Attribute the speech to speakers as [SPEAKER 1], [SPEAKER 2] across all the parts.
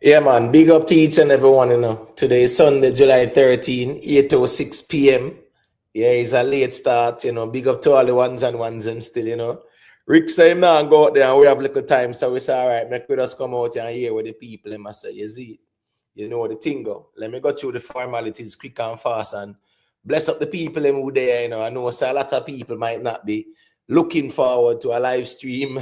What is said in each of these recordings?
[SPEAKER 1] Yeah, man. Big up to each and everyone, Today is Sunday, July 13, 8:06 p.m. Yeah, it's a late start, Big up to all the ones and ones and still. Rick say him now and go out there and we have little time, so we say, all right, make we just come out here and hear what the people must say. You see, you know the thing go. Let me go through the formalities quick and fast and bless up the people who there, I know so a lot of people might not be looking forward to a live stream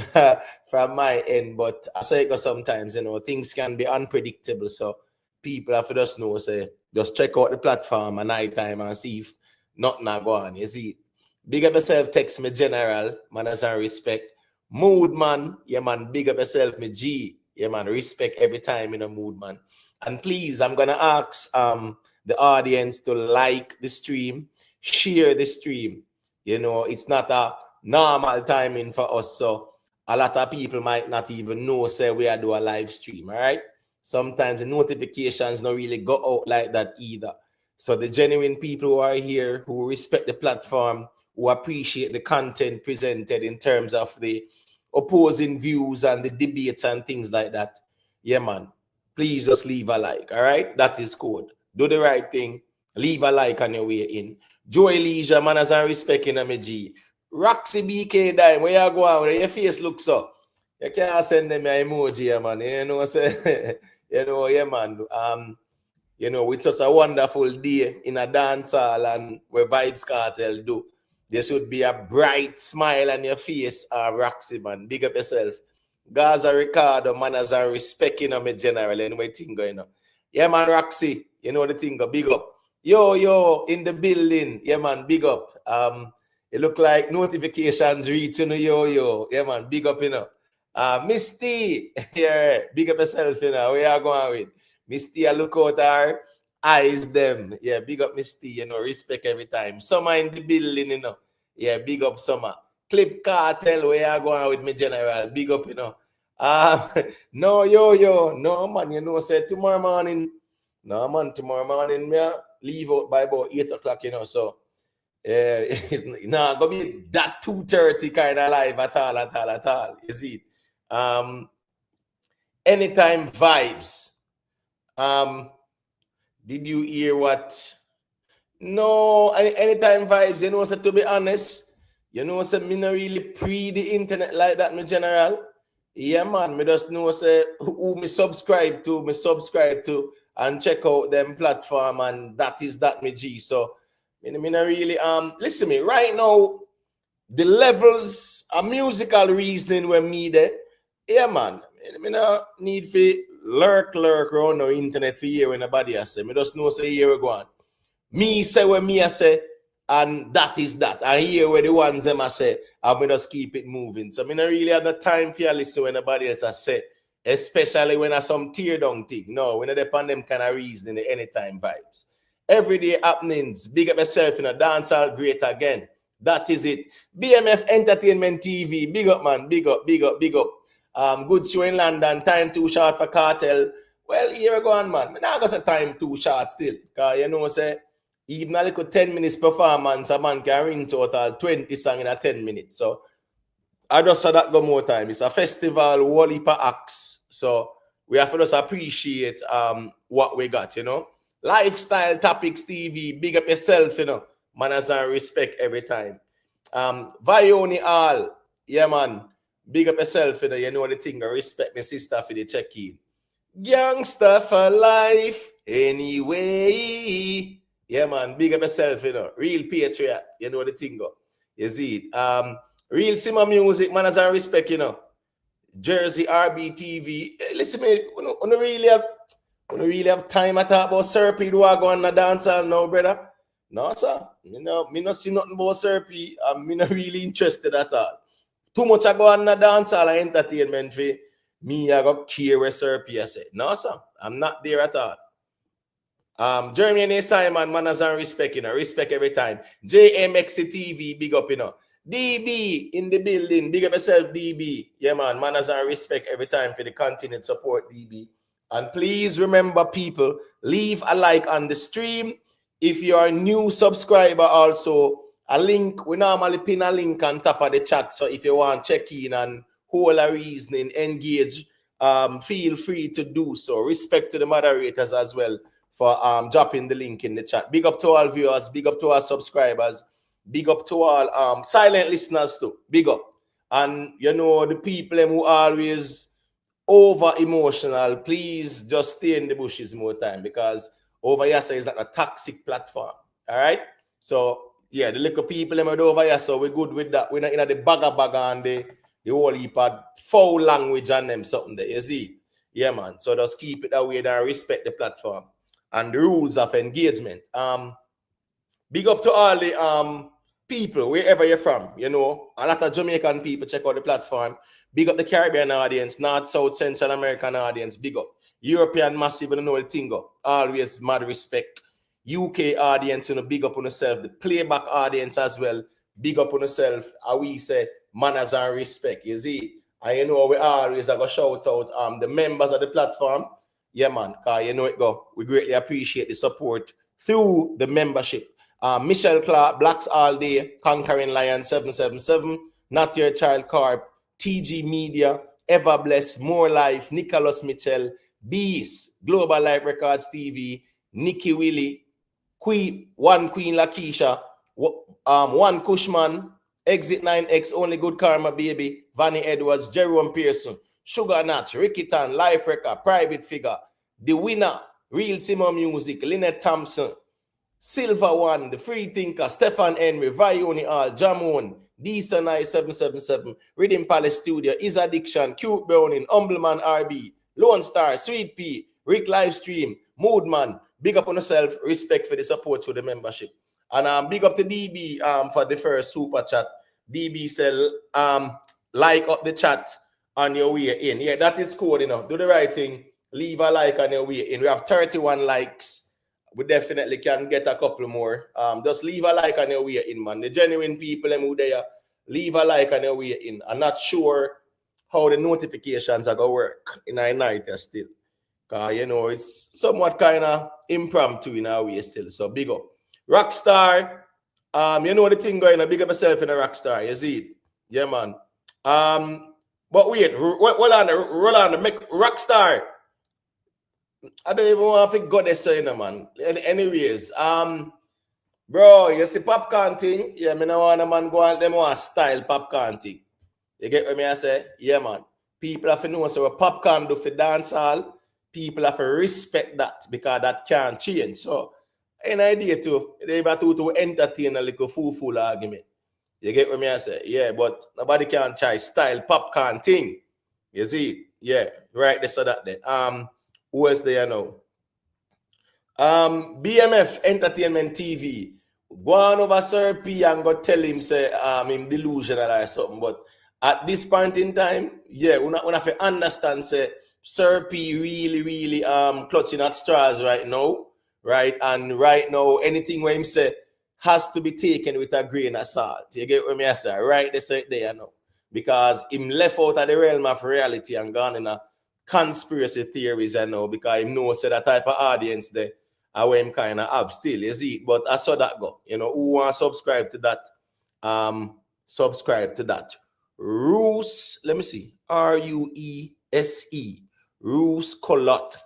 [SPEAKER 1] from my end, but I say it goes sometimes, things can be unpredictable. So people have to just know, say, just check out the platform at night time and see if nothing go on. You see, big up yourself, text me general, manners and respect. Mood man, yeah man, big up yourself, me G. Yeah man, respect every time in a mood man. And please, I'm gonna ask the audience to like the stream, share the stream. It's not a normal timing for us, so a lot of people might not even know say we are doing a live stream. All right, sometimes the notifications don't really go out like that either. So the genuine people who are here, who respect the platform, who appreciate the content presented in terms of the opposing views and the debates and things like that, yeah man, please just leave a like. All right, that is code. Do the right thing, leave a like on your way in. Joy Leisure, manners and respect in a G. Roxy BK Dime, where you go on? Where your face looks up? You can't send them an emoji, man. Say, yeah, man. It's such a wonderful day in a dance hall and where Vybz Kartel do. There should be a bright smile on your face, Roxy, man. Big up yourself. Gaza Ricardo, manners and respect, me general, anyway, thing going on. Yeah, man, Roxy, the thing go, big up. Yo, in the building. Yeah, man, big up. It look like notifications reach, yo. Yeah, man, big up, Misty, yeah, big up yourself, where you going with? Misty, I look out her eyes, them. Yeah, big up Misty, respect every time. Summer in the building, Yeah, big up Summer. Clip Cartel, where you going with me, General? Big up, no, yo. No, man, say tomorrow morning. No, man, tomorrow morning, me leave out by about 8 o'clock, so it's not gonna be that 2:30 kind of live at all. You see, anytime vibes. Did you hear what? No, anytime vibes. So to be honest, so me not really pre the internet like that, me general. Yeah, man, me just know say who me subscribe to, and check out them platform, and that is that, me G. So me not really listen me right now. The levels of musical reasoning were me there. Yeah, man. Me no need for lurk around the internet for hear when nobody I say. Me just know say here we go on. Me say what me I say, and that is that. And hear where the ones them I say, and we just keep it moving. So me not really have the time for you listen when nobody else I say, especially when I some tear down thing. No, when I depend them kind of reasoning, anytime vibes. Everyday happenings, big up yourself in a dancehall great again. That is it. BMF Entertainment TV, big up, man, big up. Good show in London, time too short for Cartel. Well, here we go on, man. I got a time too short still. Because, say, even a little 10 minutes performance, a man can ring total 20 songs in a 10 minutes. So, I just saw that go more time. It's a festival, whole heap of acts. So, we have to just appreciate what we got, Lifestyle Topics TV, big up yourself, Manners and respect every time. Vioni All, yeah, man. Big up yourself, you know the thing. Respect my sister for the check-in. Gangster for life, anyway. Yeah, man. Big up yourself, Real patriot, you know the thing. You see it. Real Simmer Music, manners and respect, Jersey RBTV. Listen, me, we don't really have time to talk about Serpy. Do I go on the dancehall now, brother? No, sir. Me not see nothing about Serpy. I'm not really interested at all. Too much I go on the dancehall and entertainment for me. I got care where Serpy I say. No, sir. I'm not there at all. Jeremy and Simon, manners and respect, respect every time. JMX TV, big up, DB in the building, big up yourself, DB. Yeah, man, manners and respect every time for the continued support, DB. And please remember, people, leave a like on the stream. If you are a new subscriber, also a link, we normally pin a link on top of the chat. So if you want to check in and hold a reasoning, engage feel free to do so. Respect to the moderators as well for dropping the link in the chat. Big up to all viewers, big up to our subscribers, big up to all silent listeners too. Big up. And you know, the people who always over emotional, please just stay in the bushes more time, because over here is like a toxic platform. All right. So yeah, the little people over here, so we're good with that. We're not in the bagger and the whole heap of foul language and them something there. You see it? Yeah, man. So just keep it that way and respect the platform and the rules of engagement. Big up to all the people, wherever you're from. You know, a lot of Jamaican people check out the platform. Big up the Caribbean audience, North, South, Central American audience. Big up. European massive, you know the thing up. Always mad respect. UK audience, you know, big up on yourself. The playback audience as well. Big up on yourself. How we say manners and respect. You see? And you know we always have a shout out the members of the platform. Yeah, man. Cause you know it go. We greatly appreciate the support through the membership. Michelle Clark, Blacks All Day, Conquering Lion 777, Not Your Child Corp, TG Media, Ever Bless, More Life, Nicholas Mitchell, Beast, Global Life Records TV, Nikki Willie, Queen Lakeisha, One Cushman, Exit 9X, Only Good Karma Baby, Vanny Edwards, Jerome Pearson, Sugar Natch, Ricky Tan, Life Record, Private Figure, The Winner, Real Simon Music, Lynette Thompson, Silver One, The Free Thinker, Stefan Henry, Vioni All, Jamon, Decent I 777, Rhythm Palace Studio, Is Addiction, Cute Browning, Humbleman RB, Lone Star, Sweet P, Rick Livestream, Moodman. Big up on yourself, respect for the support to the membership. And big up to DB for the first super chat. DB said, like up the chat on your way in. Yeah, that is cool, you know. Do the right thing. Leave a like on your way in. We have 31 likes. We definitely can get a couple more. Just leave a like on your way in, man. The genuine people who there, leave a like on your way in. I'm not sure how the notifications are going to work in our night still. Because, you know, it's somewhat kind of impromptu in our way still. So, big up. Rockstar, you know the thing going on. Big up yourself in a Rockstar. You see it? Yeah, man. But wait, roll on, make Rockstar. I don't even want to go there, so, you know, man. Anyways, bro, you see Popcaan thing? Yeah, me no want a man go on them want style Popcaan thing. You get what I say? Yeah, man. People have to know so what Popcaan do for dancehall. People have to respect that because that can't change. So, an idea too, they have to entertain a little fool argument. You get what I say? Yeah, but nobody can try style Popcaan thing. You see? Yeah, right there, so that there. Who else there now? BMF Entertainment TV. Go on over Sir P and go tell him say him delusional or something. But at this point in time, yeah, we have to understand say Sir P really clutching at straws right now. Right? And right now, anything where him say has to be taken with a grain of salt. You get what I say? Right there now. Because him left out of the realm of reality and gone in a conspiracy theories, I know, because him knows that type of audience there I will him kind of have still, you see. But I saw that go. You know, who want to subscribe to that? Subscribe to that. Roos, let me see. RUESE. Roos Colot.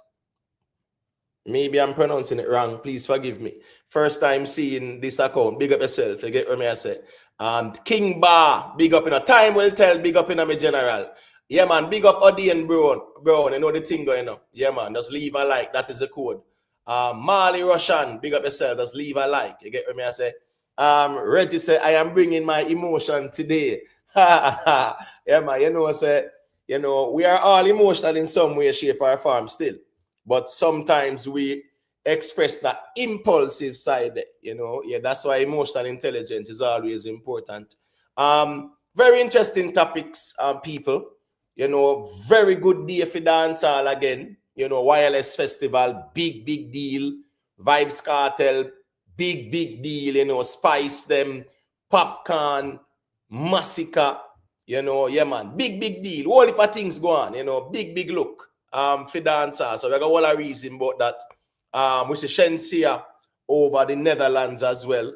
[SPEAKER 1] Maybe I'm pronouncing it wrong. Please forgive me. First time seeing this account. Big up yourself. You get what I say? King Bar. Big up in a time will tell. Big up in a general. Yeah, man. Big up Odie and Brown. You know the thing going on. Yeah, man. Just leave a like. That is the code. Marley Russian. Big up yourself. Just leave a like. You get what I say? Reggie said, I am bringing my emotion today. Yeah, man. You know, say, you know, we are all emotional in some way, shape, or form still. But sometimes we express that impulsive side, you know. Yeah, that's why emotional intelligence is always important. Very interesting topics, people. You know, very good day for dancehall again. You know, Wireless Festival, big deal. Vybz Kartel, big deal. You know, Spice them, Popcaan, Masicka. You know, yeah, man, big deal. Whole heap of things go on. You know, big look. For dancers. So we got all a reason about that. We see Sheensea over the Netherlands as well.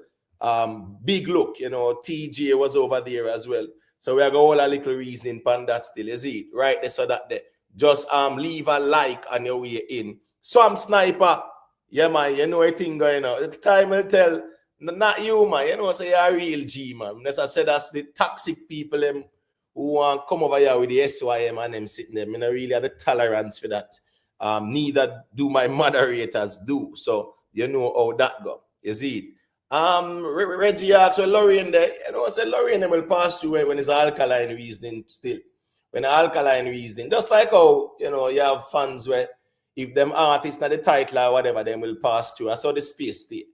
[SPEAKER 1] Big look, you know, TJ was over there as well. So we got all a little reason for that still, is it? Right there, so that there. just leave a like on your way in. Some sniper, yeah man, you know a thing going on. The time will tell, not you man, you know, say you're a real G man. As I said, that's the toxic people them who want come over here with the SYM and them sitting there. I mean, I really have the tolerance for that. Neither do my moderators do. So you know how that go. You see it. Reggie asks, well, Lorraine there, you know, say Lorraine will pass through when it's alkaline reasoning still. When alkaline reasoning, just like how, you know, you have fans where if them artists not the title or whatever, them will pass through. I saw the space state.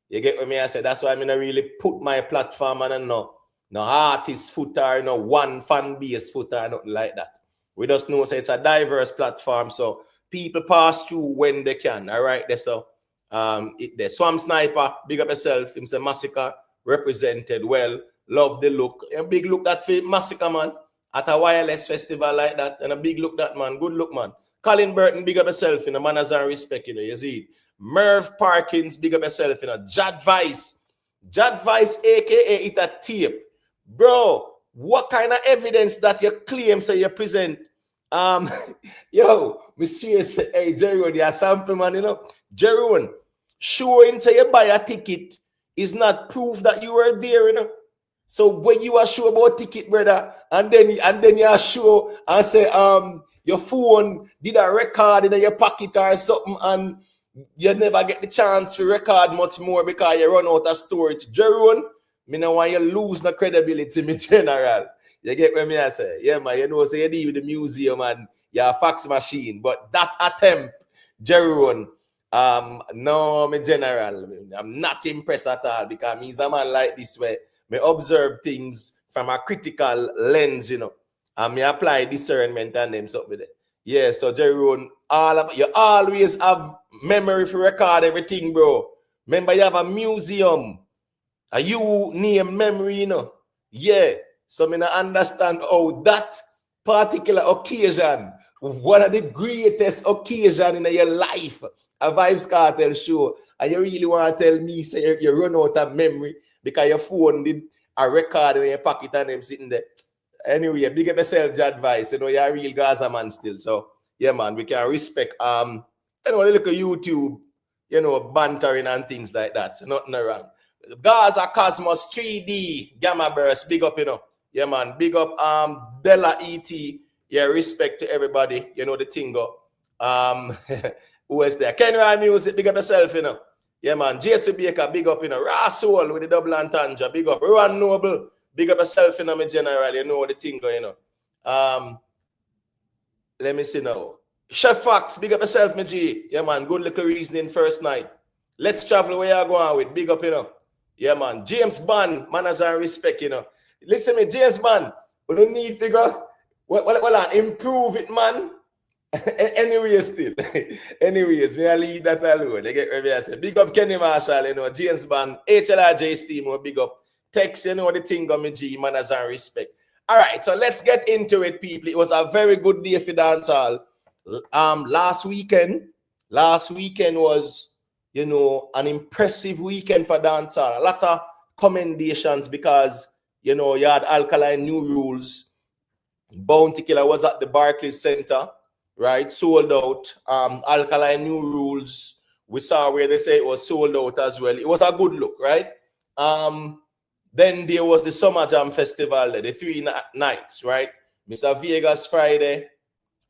[SPEAKER 1] You get what me I said? That's why I mean I really put my platform on no artist footer, no one fan base footer, nothing like that. We just know say it's a diverse platform, so people pass through when they can. All right, there. So the Swamp Sniper, big up yourself. Him say Masicka represented well. Love the look. A big look that for Masicka, man. At a wireless festival like that, and a big look that, man. Good look, man. Colin Burton, big up yourself, you know, manners and respect, you know, you see it. Merv Parkins, big up yourself, you know. Jad Vice, aka it a tape. Bro, what kind of evidence that you claim say you present? Yo, me serious, hey, Jerry, you're a sample, man, you know. Jerry, showing say you buy a ticket is not proof that you were there, you know. So when you are sure about ticket, brother, and then you are sure and say your phone did a record in your pocket or something, and you never get the chance to record much more because you run out of storage. Jerome, me no want you lose no credibility, me general. You get what me I say? Yeah, man, you know, so you deal with the museum and your fax machine, but that attempt, Jerome, no, me general, I'm not impressed at all because he's a man like this way. Me observe things from a critical lens, you know, and me apply discernment and them stuff with it. Yeah, so Jerome, you always have memory for record everything, bro. Remember, you have a museum, and you name memory, you know. Yeah, so me not understand how that particular occasion, one of the greatest occasion in your life, a Vybz Kartel show, and you really want to tell me, say you run out of memory because your phone did a record in your pocket and them sitting there. Anyway, big up yourself, advice. You know, you're a real Gaza man still. So, yeah, man, we can respect, you know, a little YouTube, you know, bantering and things like that. So nothing wrong. Gaza Cosmos 3D, Gamma Burst, big up, you know. Yeah, man, big up, Della ET. Yeah, respect to everybody. You know, the thing go. Who is there? Kenra Music, big up yourself, you know. Yeah, man. JC Baker, big up, you know. Rasoul with the double entendre, big up. Rowan Noble, big up yourself, you know, me general. You know the thing, you know. Let me see now. Chef Fox, big up yourself, me G. Yeah, man. Good little reasoning first night. Let's travel where you're going with. Big up, you know. Yeah, man. James Bond, manners and respect, you know. Listen me, James Bond. We don't need figure. Well, improve it, man. Anyway, still. Anyways, may I leave that alone. They get ready. I say, big up Kenny Marshall, you know, James Bond, HLRJ Steam, big up. Text, you know, the thing on me, G, manners and respect. All right, so let's get into it, people. It was a very good day for dancehall. Last weekend was, you know, an impressive weekend for dancehall. A lot of commendations because, you know, you had Alkaline New Rules. Bounty Killer was at the Barclays Center, right? Sold out. Alkaline New Rules, we saw where they say it was sold out as well. It was a good look, right? Then there was the Summer Jam Festival, the 3 nights, right? Mr. Vegas Friday,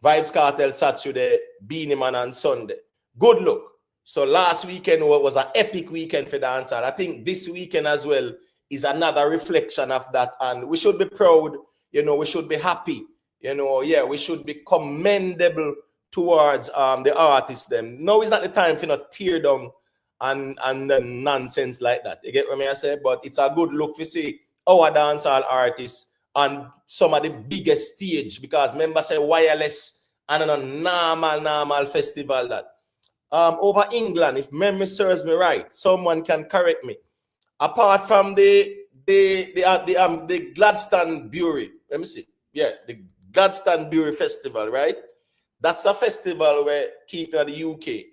[SPEAKER 1] Vybz Kartel Saturday, Beanie Man on Sunday. Good look. So last weekend was an epic weekend for dancehall. I think this weekend as well is another reflection of that. And we should be proud, you know, we should be happy. You know, yeah, we should be commendable towards the artists them. No, it's not the time for not tear down and nonsense like that. You get what I say? But it's a good look to see our dancehall artists on some of the biggest stage, because remember say wireless and a normal festival that over England, if memory serves me right, someone can correct me. Apart from the Gladstone-Bury, let me see. Yeah, the Gladstone-Bury Festival, right? That's a festival where keep in the UK,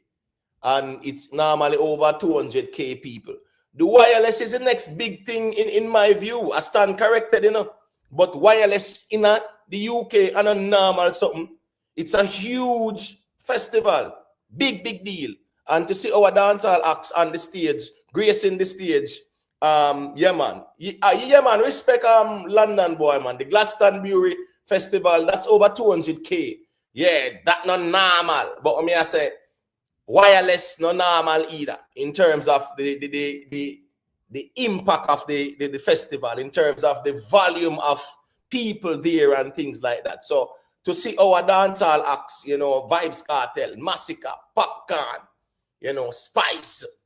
[SPEAKER 1] and it's normally over 200k people. The wireless is the next big thing in my view. I stand corrected, you know. But wireless in the UK and a normal something, It's a huge festival, big deal. And to see our dancehall acts on the stage, gracing the stage, yeah man, yeah man, respect London boy man, the Glastonbury festival, that's over 200K. Yeah, that not normal. But I say wireless not normal either in terms of the impact of the festival, in terms of the volume of people there and things like that. So to see our dancehall acts, you know, Vybz Kartel, Masicka, Popcaan, you know, Spice.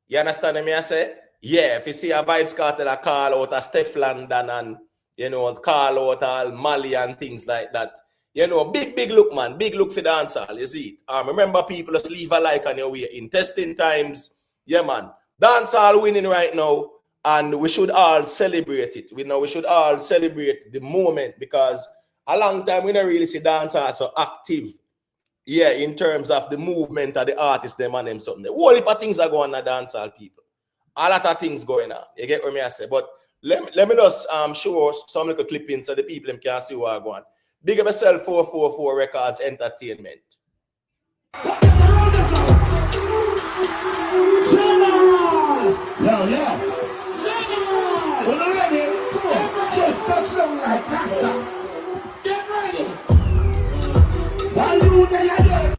[SPEAKER 1] You understand me? I say? Yeah, if you see a Vybz Kartel, I call out a Steph London and, you know, call out all Mali and things like that. You know, big look, man. Big look for dancehall, you see it. Remember, people, just leave a like on your way. In testing times, yeah, man. Dancehall winning right now, and we should all celebrate it. We should all celebrate the moment, because a long time we don't really see dancehall so active. Yeah, in terms of the movement of the artists, them and them something. A whole heap of things are going on dancehall, people. A lot of things going on. You get what I say? But let me just show some little clippings so the people can see what I'm going on. Big up yourself, 444 Records Entertainment.
[SPEAKER 2] Yeah. When you're ready, come on. Just touch them like that. Get ready. While you there, yeah.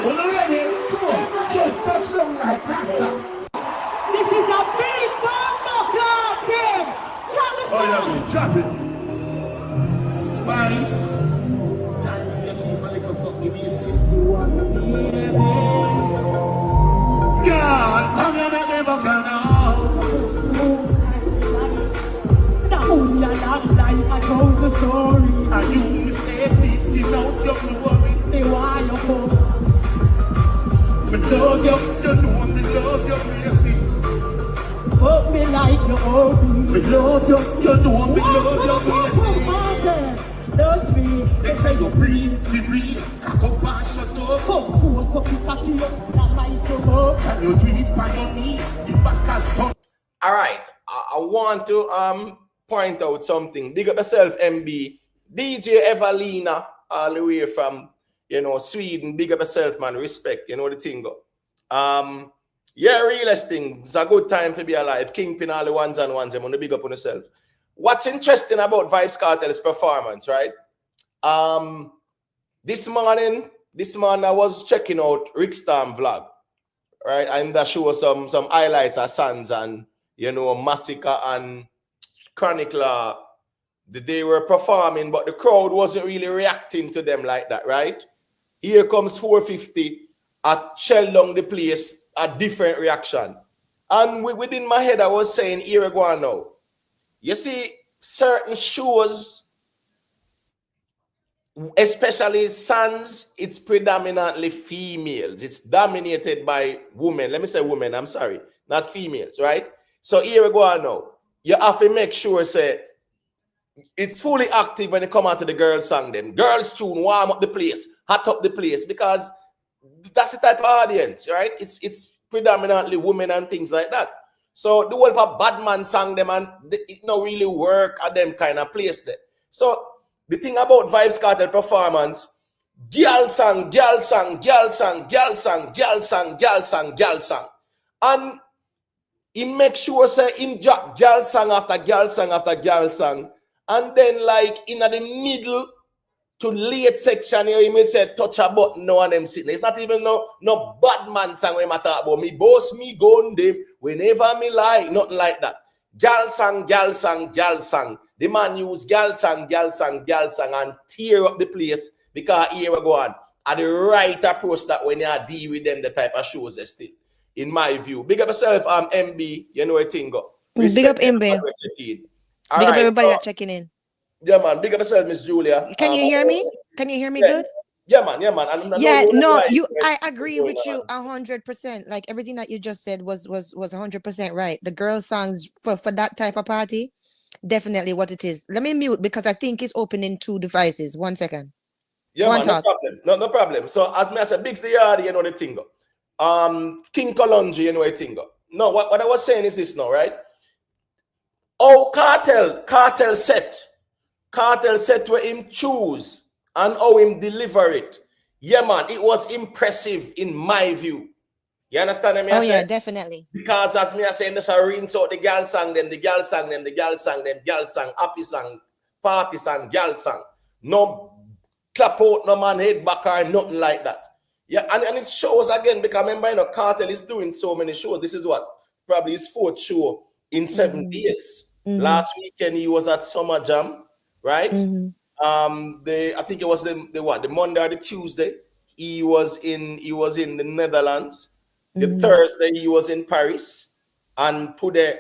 [SPEAKER 2] When you're ready, come on. Just touch them like that.
[SPEAKER 3] This is a big Popcaan team.
[SPEAKER 2] Drop it. Spice. Time for your teeth, a little fuck, give me a say. God, come here, that never can
[SPEAKER 3] I told the story.
[SPEAKER 2] And you say, please give out your glory.
[SPEAKER 3] Me want you home.
[SPEAKER 2] Me love you, you know me love you, mercy.
[SPEAKER 3] Put me like you owe me.
[SPEAKER 2] Me love you, you know me love you, mercy.
[SPEAKER 3] Touch me.
[SPEAKER 2] They say you breathe, cock up and shut up.
[SPEAKER 3] Come force up, you cocky up, not my stomach.
[SPEAKER 2] Can you do it by your knee? The back has done.
[SPEAKER 1] All right, I want to point out something. Big up yourself, MB. DJ Evalina, all the way from, you know, Sweden. Big up yourself, man. Respect, you know the thing go. Yeah, realest thing. It's a good time to be alive. Kingpin, all the ones and ones. I'm gonna big up on yourself. What's interesting about Vybz Kartel's performance, right? This morning I was checking out Rick Storm vlog, right? And that show some highlights of Sans and, you know, Masicka and Chronicler. They were performing, but the crowd wasn't really reacting to them like that, right? Here comes 450 at shell down the place, a different reaction. And within my head, I was saying, here we go now. You see, certain shows, especially Sans, it's predominantly females. It's dominated by women. Let me say women, I'm sorry, not females, right? So here we go now. You have to make sure, say, it's fully active when it come out to the girls' song them. Girls' tune, warm up the place, hot up the place, because that's the type of audience, right? It's predominantly women and things like that. So the whole of Badman sang them and it don't really work at them kind of place there. So the thing about Vybz Kartel performance, girl sang. And he make sure say him drop girl song after girl song. And then like in the middle to late section here, he may say touch a button, no one them sitting. It's not even no bad man song when I talk about me boss me gun them whenever me like, nothing like that. Girl song. The man use girl song and tear up the place because here we go on. At the right approach that when you deal with them, the type of shows they still. In my view. Big up yourself, MB, you know a thing go.
[SPEAKER 4] Big up MB. Big up everybody that checking in.
[SPEAKER 1] Yeah, man. Big up yourself, Miss Julia.
[SPEAKER 4] Can you hear me? Can you hear me good?
[SPEAKER 1] Yeah, man.
[SPEAKER 4] I agree with you 100%. Like everything that you just said was 100% right. The girls' songs for that type of party, definitely what it is. Let me mute because I think it's opening 2 devices. 1 second.
[SPEAKER 1] Yeah, man, no problem. No problem. So as me I said, big the yard, you know the thing go. King Kalonji, you know, I think. No, what I was saying is this now, right? Oh, cartel set where him choose and how him deliver it. Yeah, man, it was impressive in my view. You understand me?
[SPEAKER 4] Oh yeah, definitely.
[SPEAKER 1] Because as me I saying, this are rinse out the girl sang them, the girl sang them, the girl sang them, girl sang, happy sang, party sang, girl sang. No clap out, no man head back or nothing like that. Yeah, and it shows again because remember, you know, Cartel is doing so many shows. This is what probably his fourth show in 7 years. Last weekend he was at Summer Jam, right? I think it was the Monday or the Tuesday. He was in the Netherlands. The Thursday he was in Paris, and put the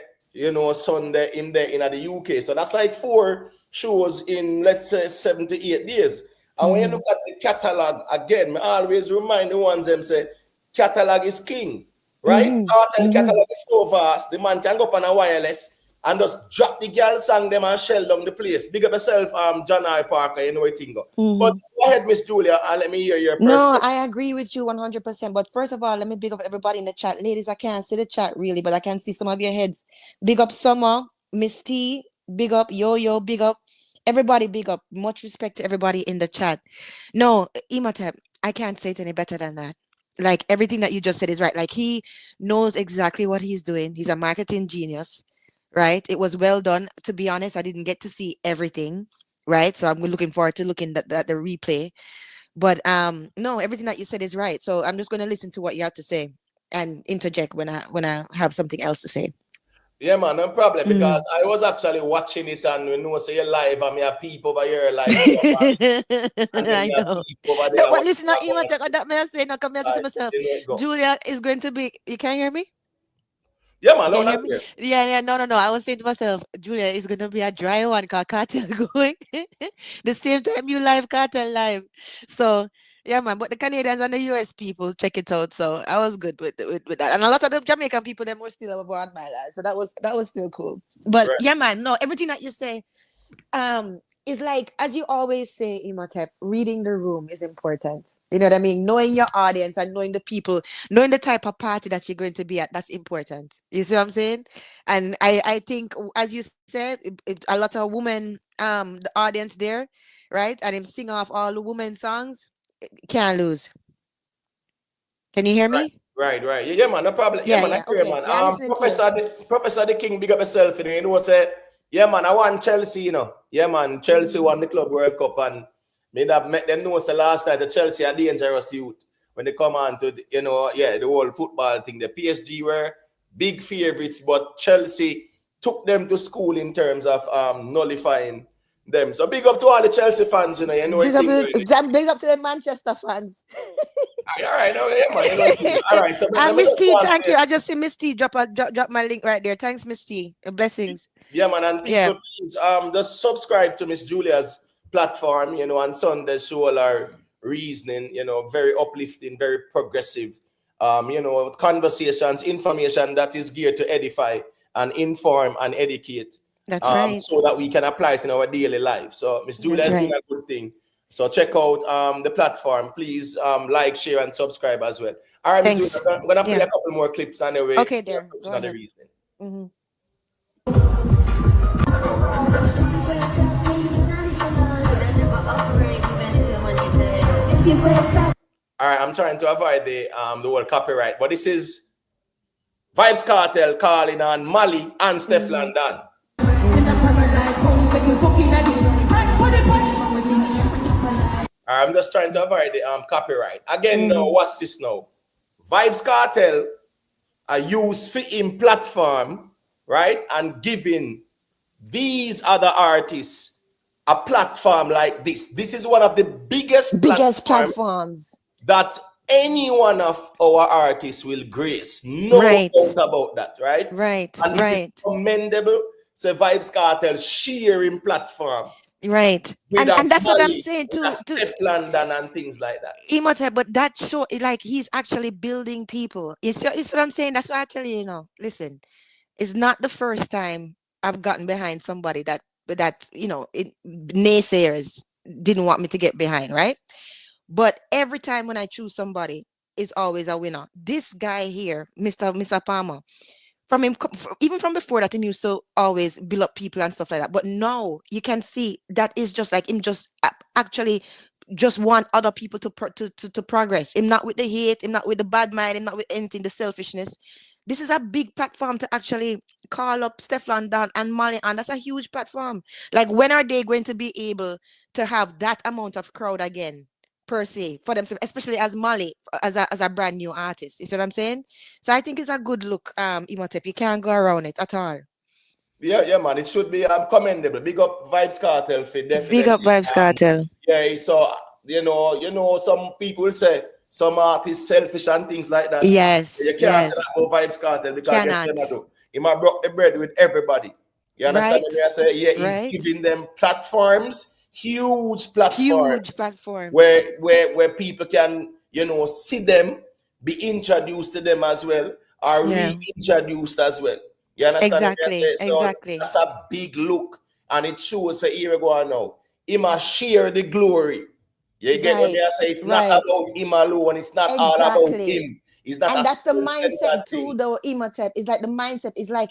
[SPEAKER 1] Sunday in the UK. So that's like 4 shows in, let's say, 7 to 8 days. And when you look at the catalog again, I always remind the ones them say catalog is king, right? Catalog is so vast, the man can go up on a wireless and just drop the girl song them and shell down the place. Big up yourself, John I. Parker, you know what I think. But go ahead, Miss Julia, and let me hear your perspective.
[SPEAKER 4] No, I agree with you 100%. But first of all, let me big up everybody in the chat. Ladies, I can't see the chat really, but I can see some of your heads. Big up Summer, Miss T, big up Yo, big up. Everybody big up. Much respect to everybody in the chat. No, Imhotep, I can't say it any better than that. Like everything that you just said is right. Like he knows exactly what he's doing. He's a marketing genius, right? It was well done. To be honest, I didn't get to see everything, right? So I'm looking forward to looking at the replay. But no, everything that you said is right. So I'm just going to listen to what you have to say and interject when I have something else to say.
[SPEAKER 1] Yeah, man, no problem. Because I was actually watching it, and you know, say you're live, and me a peep over here like.
[SPEAKER 4] I know. No, but listen, not even take that. May I say, no, come here, say to myself, Julia is going to be. You can't hear me?
[SPEAKER 1] Yeah, man, no, not here.
[SPEAKER 4] Yeah, no. I was saying to myself, Julia is going to be a dry one because Cartel going the same time you live, Cartel live. So yeah, man. But the Canadians and the US people check it out. So I was good with that, and a lot of the Jamaican people them were still over on my life. So that was still cool. But yeah, man. No, everything that you say, is like, as you always say, Imhotep, reading the room is important. You know what I mean? Knowing your audience and knowing the people, knowing the type of party that you're going to be at, that's important. You see what I'm saying? And I think, as you said, a lot of women, the audience there, right? And him sing off all the women songs, can't lose. Can you hear me?
[SPEAKER 1] Right. Yeah, man, no problem. Yeah, man, I hear,
[SPEAKER 4] okay.
[SPEAKER 1] man.
[SPEAKER 4] Yeah,
[SPEAKER 1] Professor the King, big up yourself, you know what say? Yeah, man, I want Chelsea, you know. Yeah, man, Chelsea won the Club World Cup, and me that met them know the last night the Chelsea are dangerous youth when they come on to the, the whole football thing. The PSG were big favorites, but Chelsea took them to school in terms of nullifying them. So big up to all the Chelsea fans, you know.
[SPEAKER 4] Big up to the Manchester fans.
[SPEAKER 1] All right, yeah, man. All right, so
[SPEAKER 4] and Miss T, thank you. I just see Miss T drop my link right there. Thanks, Miss T. Blessings.
[SPEAKER 1] Yeah, man, and people, please, just subscribe to Miss Julia's platform. On Sunday, show all our reasoning. Very uplifting, very progressive. Conversations, information that is geared to edify and inform and educate.
[SPEAKER 4] That's right.
[SPEAKER 1] So that we can apply it in our daily life. So Miss Julia is doing a good thing. So check out the platform. Please like, share, and subscribe as well. All right, Miss Julia, I'm gonna play a couple more clips anyway.
[SPEAKER 4] Okay, there. Go ahead.
[SPEAKER 1] The reasoning. All right, I'm trying to avoid the word copyright, but this is Vybz Kartel calling on Mali and Steph London. I'm just trying to avoid the copyright. Again, now watch this now. Vybz Kartel use for him platform, right, and giving these other artists a platform like this. This is one of the biggest
[SPEAKER 4] platforms
[SPEAKER 1] that any one of our artists will grace. No doubt about that, right?
[SPEAKER 4] Right.
[SPEAKER 1] And it is commendable. So Vybz Kartel sharing platform.
[SPEAKER 4] Right. And that's what I'm saying too.
[SPEAKER 1] Steph London and things like that.
[SPEAKER 4] Imhotep, but that show, like, he's actually building people. You see what I'm saying? That's why I tell you, listen, it's not the first time I've gotten behind somebody that naysayers didn't want me to get behind, right? But every time when I choose somebody, is always a winner. This guy here, Mr. Palmer, from him, even from before that, him used to always build up people and stuff like that. But now you can see that is just like him, just actually just want other people to progress. Him not with the hate, him not with the bad mind, him not with anything, the selfishness. This is a big platform to actually call up Stefan Dan and Molly, and that's a huge platform. Like, when are they going to be able to have that amount of crowd again, per se, for themselves, especially as Molly, as a brand new artist? You see what I'm saying? So I think it's a good look, Imhotep. You can't go around it at all.
[SPEAKER 1] Yeah, man. It should be commendable. Big up Vybz Kartel for definitely.
[SPEAKER 4] Big up Vybz Kartel.
[SPEAKER 1] Yeah, so some people say some artists selfish and things like that.
[SPEAKER 4] Yes.
[SPEAKER 1] You can't say that about Vybz Kartel, because guess what do? He might broke the bread with everybody. You understand what I say? Yeah, he's giving them platforms, huge platforms, where people can, see them, be introduced to them as well, or reintroduced as well. You understand?
[SPEAKER 4] Exactly.
[SPEAKER 1] That's a big look, and it shows a year ago now. He must share the glory. You get what I say? It's not about him alone. It's not all about him. It's not.
[SPEAKER 4] And that's the mindset too, though. Imhotep is like the mindset is like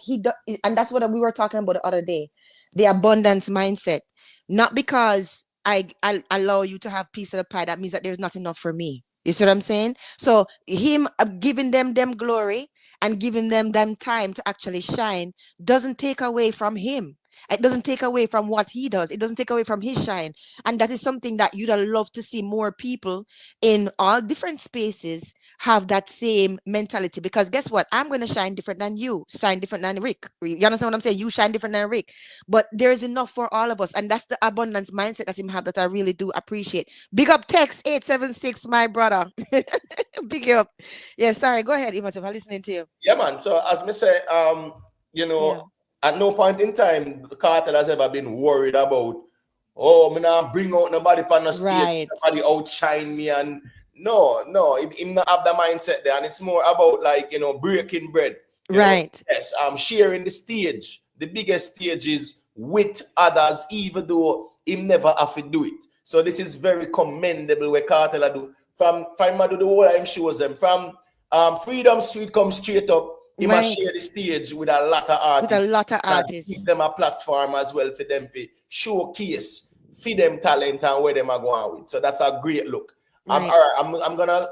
[SPEAKER 4] and that's what we were talking about the other day. The abundance mindset. Not because I allow you to have piece of the pie, that means that there's not enough for me. You see what I'm saying? So him giving them glory and giving them time to actually shine doesn't take away from him. It doesn't take away from what he does. It doesn't take away from his shine. And that is something that you'd love to see more people in all different spaces have that same mentality. Because guess what? I'm going to shine different than you, shine different than Rick. You understand what I'm saying? You shine different than Rick. But there's enough for all of us. And that's the abundance mindset that him have that I really do appreciate. Big up Text 876, my brother. Big up. Yeah, sorry. Go ahead, Imhotep. I'm listening to you.
[SPEAKER 1] Yeah, man. So as me say, at no point in time, Cartel has ever been worried about, me not bring out nobody on the stage, nobody outshine me, and no, him not have the mindset there, and it's more about like, breaking bread. Yes, sharing the stage. The biggest stage is with others, even though him never have to do it. So this is very commendable where Cartel do. From do the whole time shows them. From Freedom Street come straight up. He must share the stage with a lot of artists. Give them a platform as well for them to showcase, feed them talent and where them are going with. So that's a great look. All right, I'm gonna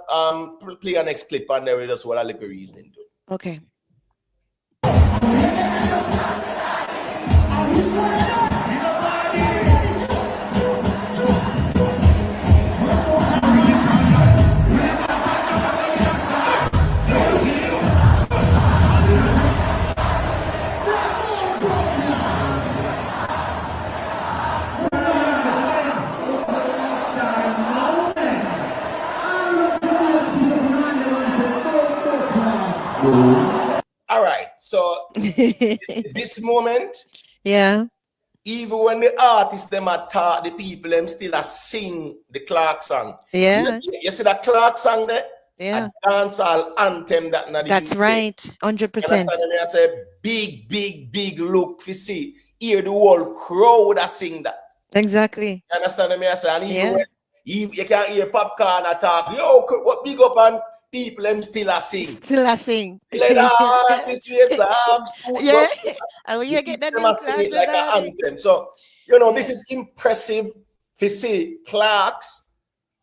[SPEAKER 1] play a next clip and there is just what a little reasoning to.
[SPEAKER 4] Okay.
[SPEAKER 1] All right, so this moment, even when the artists them are taught, the people them still are sing the Clark song. You see that Clark song there? A dancehall anthem that not.
[SPEAKER 4] That's right, 100%.
[SPEAKER 1] I say big look. You see, hear the whole crowd that sing that.
[SPEAKER 4] Exactly.
[SPEAKER 1] You understand me? I say, and even when you can't hear Popcaan attack. Yo, what big up and people them still are sing.
[SPEAKER 4] Yeah. And you get that
[SPEAKER 1] sing like an anthem. So this is impressive to see Clarks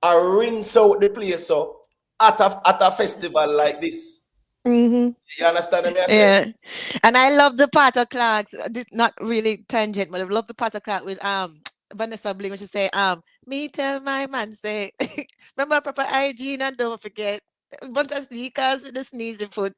[SPEAKER 1] are rinse out the place so at a festival like this. You understand me?
[SPEAKER 4] Yeah. And I love the part of Clarks. This not really tangent, but I love the part of Clark with Vanessa Bling, when she say, me tell my man say, remember proper hygiene and don't forget. A bunch of sneakers with the sneezing foot.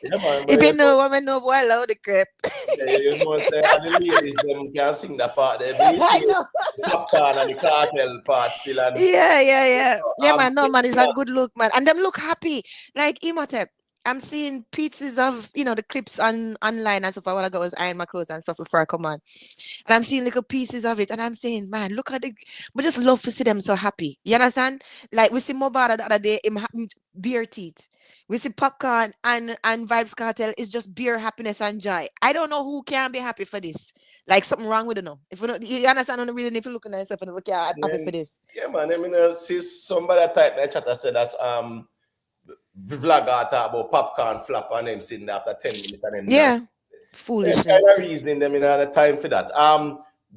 [SPEAKER 4] If you know what I know, boy, I love the crap.
[SPEAKER 1] You know, say the ladies them can sing that part there. I know. The Popcaan and the Kartel part still. And,
[SPEAKER 4] yeah, man, no, man, it's a good look, man. And them look happy. Like Imhotep, I'm seeing pieces of, the clips online and stuff. I want to go iron my clothes and stuff before I come on. And I'm seeing little pieces of it. And I'm saying, man, look at we just love to see them so happy. You understand? Like we see Mobada the other day, him beer teeth. We see Popcaan and Vybz Kartel is just beer happiness and joy. I don't know who can be happy for this. Like something wrong with it now. If you understand, I don't really need to look at yourself and look happy for this.
[SPEAKER 1] Yeah, man. I mean, see somebody type that chat that said that's vlogger talk about Popcaan flap and them sitting there after 10 minutes and them
[SPEAKER 4] Yeah.
[SPEAKER 1] Kind
[SPEAKER 4] Foolishness.
[SPEAKER 1] of reasoning them, the time for that.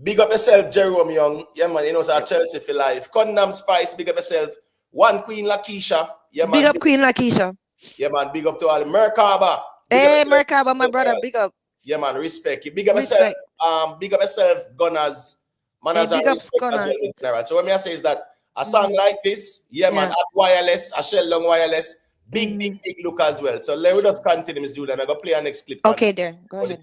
[SPEAKER 1] Big up yourself, Jerome Young. Yeah, man, it's our Chelsea for life. Condom Spice, big up yourself. One Queen Lakeisha. Yeah, man.
[SPEAKER 4] Big up Queen Lakeisha.
[SPEAKER 1] Yeah, man, big up to all the Merkaba.
[SPEAKER 4] Hey, Merkaba, my brother, big up.
[SPEAKER 1] Yeah, man, respect you. Big up yourself. Big up yourself, Gunners. Manners and respect as well in general. So what I say is that a song like this, man, at wireless, a shell long wireless, big look as well. So let us continue, Miss Julia. I'm gonna play our next clip.
[SPEAKER 4] Okay, there. Go ahead.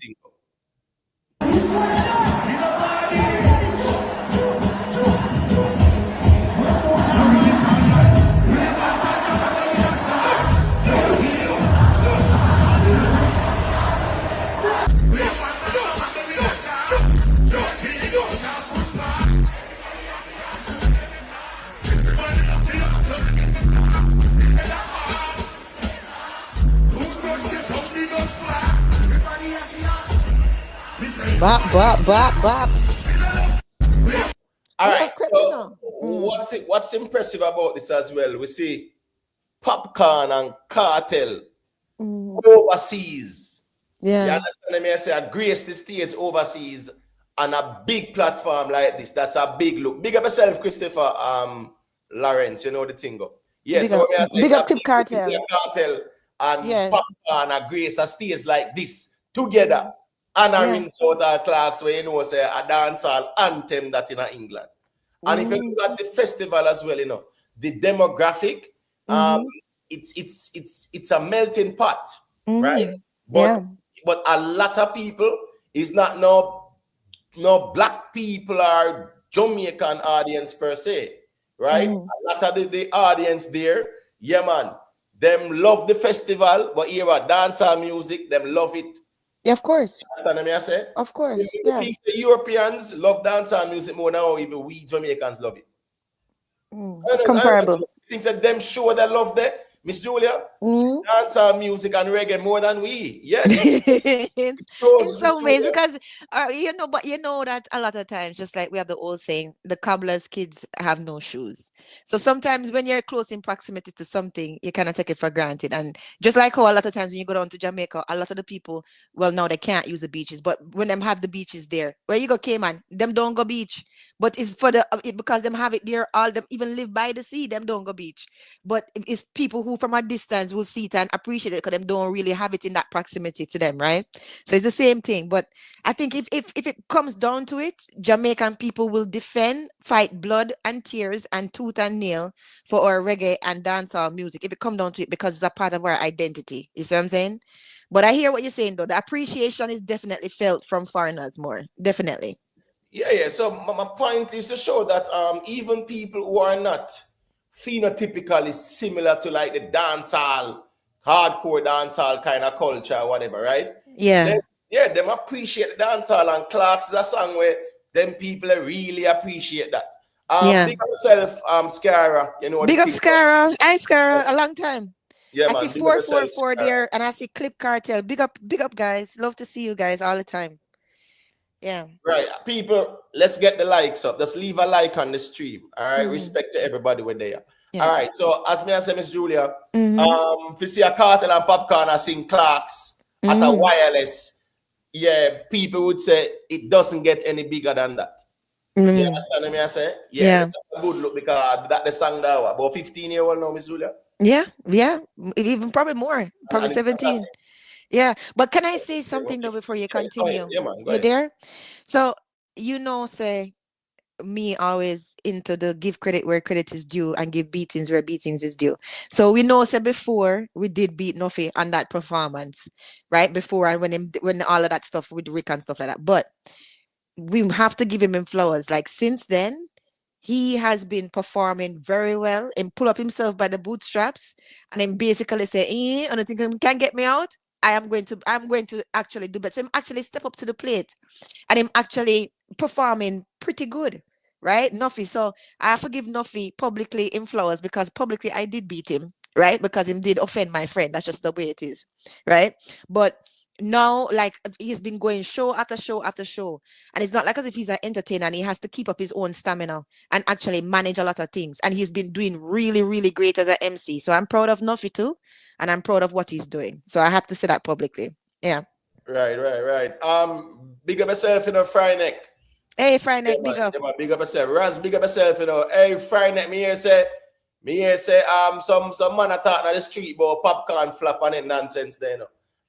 [SPEAKER 4] Bop, bop, bop, bop.
[SPEAKER 1] All right. So what's impressive about this as well? We see Popcaan and Kartel overseas.
[SPEAKER 4] Yeah.
[SPEAKER 1] You understand me? I say I grace the stage overseas on a big platform like this. That's a big look. Big up yourself, Christopher Lawrence. You know the thing go. Yeah,
[SPEAKER 4] big up Tip Kartel.
[SPEAKER 1] And Popcaan and grace a stage like this together. Honoring Southall Clarks, where say a dancehall anthem that in England. And if you look at the festival as well, the demographic, it's a melting pot, right? But a lot of people is not no black people or Jamaican audience per se, right? A lot of the audience there, yeah man, them love the festival, but here at dancehall music, them love it.
[SPEAKER 4] Yeah, of course.
[SPEAKER 1] Of
[SPEAKER 4] course.
[SPEAKER 1] Yeah. The Europeans love dancehall music more now, even we Jamaicans love it.
[SPEAKER 4] Comparable.
[SPEAKER 1] Things that them show that love there, Miss Julia, dancehall music and reggae more than we. Yes.
[SPEAKER 4] In some ways, because but you know that a lot of times, just like we have the old saying, the cobbler's kids have no shoes. So sometimes when you're close in proximity to something, you kind of take it for granted. And just like how a lot of times when you go down to Jamaica, a lot of the people, well, now they can't use the beaches, but when them have the beaches there, where you go, Cayman, them don't go beach. But it's for because them have it there, all them even live by the sea, them don't go beach. But it's people who from a distance will see it and appreciate it because them don't really have it in that proximity to them, right? So it's the same thing. But I think if it comes down to it, Jamaican people will fight blood and tears and tooth and nail for our reggae and dancehall music if it comes down to it, because it's a part of our identity. You see what I'm saying? But I hear what you're saying though. The appreciation is definitely felt from foreigners more. Definitely.
[SPEAKER 1] Yeah. So my point is to show that even people who are not phenotypically similar to like the dancehall, hardcore dancehall kind of culture or whatever, right?
[SPEAKER 4] Yeah.
[SPEAKER 1] Them appreciate the dancehall, and Clarks is a song where them people really appreciate that. Big up yourself, Scara.
[SPEAKER 4] Big up Scara. Hi Scara, a long time.
[SPEAKER 1] Yeah,
[SPEAKER 4] I
[SPEAKER 1] man,
[SPEAKER 4] see 444 there, and I see Clip Cartel. Big up guys. Love to see you guys all the time. Yeah.
[SPEAKER 1] Right. People, let's get the likes up. Just leave a like on the stream. All right. Respect to everybody when they are. Yeah. All right. So as me and say, Miss Julia, if you see a Kartel and Popcaan and sing Clarks at a wireless, people would say it doesn't get any bigger than that. You understand me? I say? Yeah. That's a good look because that the song that was about 15-year-old now, Miss Julia.
[SPEAKER 4] Yeah. Even probably more. Probably 17. Yeah, but can I say something though before you continue? You there? So say me always into the give credit where credit is due and give beatings where beatings is due. So we know before we did beat Nuffy on that performance, right? Before and when all of that stuff with Rick and stuff like that. But we have to give him flowers. Like since then, he has been performing very well and pull up himself by the bootstraps and then basically say, I don't think you can get me out. I'm going to actually do better. So I'm actually step up to the plate and I'm actually performing pretty good, right? Nuffy. So I have to give Nuffy publicly in flowers because publicly I did beat him, right? Because he did offend my friend. That's just the way it is, right? But now, like he's been going show after show after show, and it's not like as if he's an entertainer and he has to keep up his own stamina and actually manage a lot of things. And he's been doing really, really great as an MC. So I'm proud of Nuffy too, and I'm proud of what he's doing. So I have to say that publicly. Yeah.
[SPEAKER 1] Right. Big up yourself, Fryneck.
[SPEAKER 4] Hey, Fryneck, big up.
[SPEAKER 1] Big up yourself. Raz, big up yourself, Hey, Fryneck, me here say, some man attack on the street about Popcaan flap and it nonsense there,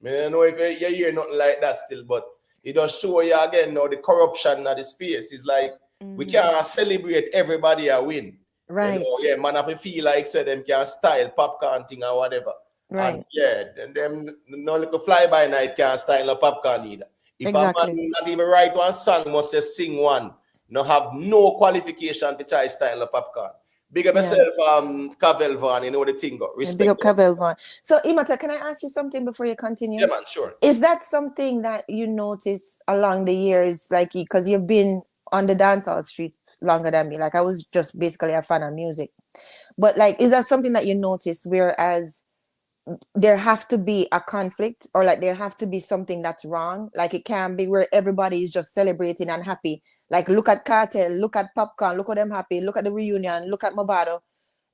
[SPEAKER 1] I don't know if you hear nothing like that still, but it does show you again now the corruption of the space. It's like we can't celebrate everybody a win.
[SPEAKER 4] Right.
[SPEAKER 1] Yeah, man, if you feel like say them can style Popcaan thing or whatever.
[SPEAKER 4] Right.
[SPEAKER 1] And yeah, and them no little fly by night can't style a Popcaan either. If
[SPEAKER 4] exactly.
[SPEAKER 1] a man not even write one song, much just sing one, no have no qualification to try style a Popcaan. Big up yourself, Cavell Van, you know the thing. Respect.
[SPEAKER 4] Big up Cavell Van. So, Imata, can I ask you something before you continue?
[SPEAKER 1] Yeah, man, sure.
[SPEAKER 4] Is that something that you notice along the years, like, because you've been on the dancehall streets longer than me? Like, I was just basically a fan of music. But, like, is that something that you notice, whereas there have to be a conflict, or like there have to be something that's wrong? Like, it can't be where everybody is just celebrating and happy. Like, look at Kartel, look at Popcaan, look at them happy, look at the reunion, look at Movado.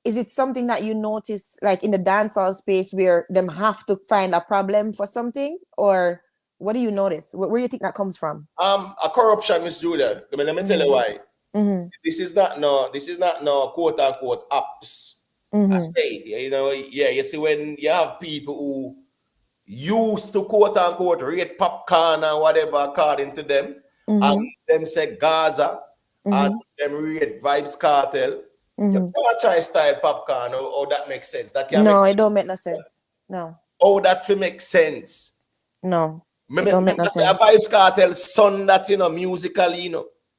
[SPEAKER 4] Is it something that you notice, like in the dancehall space, where them have to find a problem for something, or what do you notice? Where do you think that comes from?
[SPEAKER 1] A corruption, Miss Julia. Let me tell you why. This is not no quote unquote apps. I say, you see when you have people who used to quote unquote rate Popcaan and whatever according to them, and them say Gaza, and them rate Vybz Kartel. You can't try style Popcaan, or that makes sense. That can
[SPEAKER 4] no, it don't make no sense. No.
[SPEAKER 1] Oh, that makes sense.
[SPEAKER 4] No. It don't make no sense.
[SPEAKER 1] Vybz Kartel's son that, musically,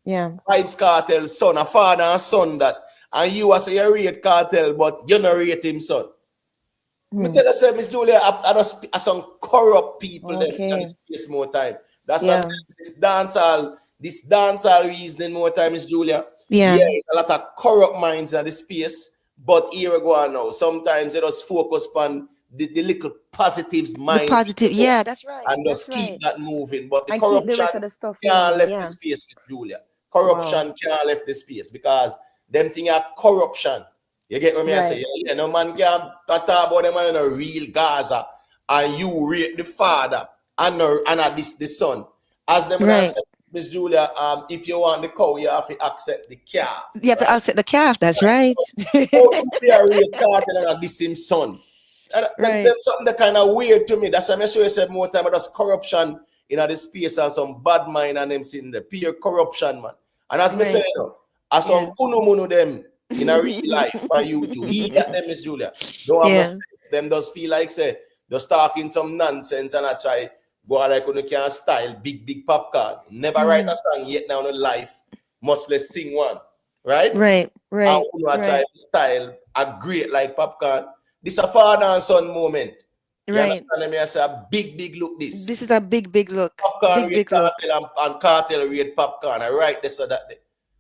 [SPEAKER 4] Yeah.
[SPEAKER 1] Vybz Kartel's son, a father and son that. And you as you rate Kartel, but you don't rate him, son. Me tell you, Miss Julia, I just some corrupt people that can space more time. That's why this dancehall reasoning more time, Miss Julia. Yeah, a lot of corrupt minds in the space, but here we go on now. Sometimes they just focus on the little positives mind.
[SPEAKER 4] Positive, yeah, that's right.
[SPEAKER 1] And just keep that moving. But the
[SPEAKER 4] and
[SPEAKER 1] corruption
[SPEAKER 4] keep the rest of the stuff
[SPEAKER 1] can't left the space with Julia. Corruption can't left the space because them thing are corruption. You get what I say? Yeah, no man can't talk about them in a real Gaza and you rate the father and the son. As them say, Miss Julia, if you want the cow, you have to accept the calf.
[SPEAKER 4] You have to accept the calf, that's right.
[SPEAKER 1] They are real Kartel and the same son. And that's something that kind of weird to me. That's why I'm sure you said more time, that's corruption in the space and some bad mind and them sitting the pure corruption, man. And as me say, as some munu them in a real life for you to he got them, Miss Julia. Don't have no sense. Them does feel like say just talking some nonsense and I try go like when you can style big Popcaan. Never write a song yet now in life, much less sing one. Right.
[SPEAKER 4] And
[SPEAKER 1] when you try to style a great like Popcaan. This is a father and son moment. You understand me? I say a big look this.
[SPEAKER 4] This is a big look.
[SPEAKER 1] Popcaan
[SPEAKER 4] big look.
[SPEAKER 1] And Kartel read Popcaan. I write this or that.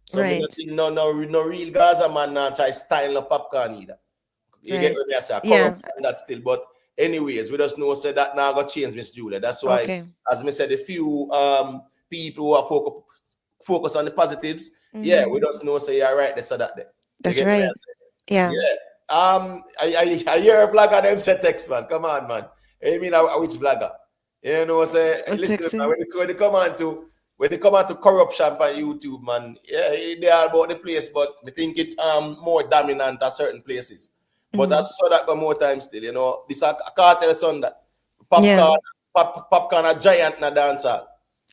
[SPEAKER 1] So no real Gaza man now try style of Popcaan either. You get what I say? Corruption that still, but anyways, we just know say that now got change, Miss Julia. That's why, as me said, a few people who are focus on the positives. Yeah, we just know say you're right. This or that.
[SPEAKER 4] That's right. Yeah.
[SPEAKER 1] I hear a vlogger them say text, man. Come on, man. I mean, which vlogger? You know, say listen, man, when they come on to corruption on YouTube, man, they are about the place, but I think it more dominant at certain places. But I saw that more time still, this a Kartel son that Popcaan a giant in a dancehall.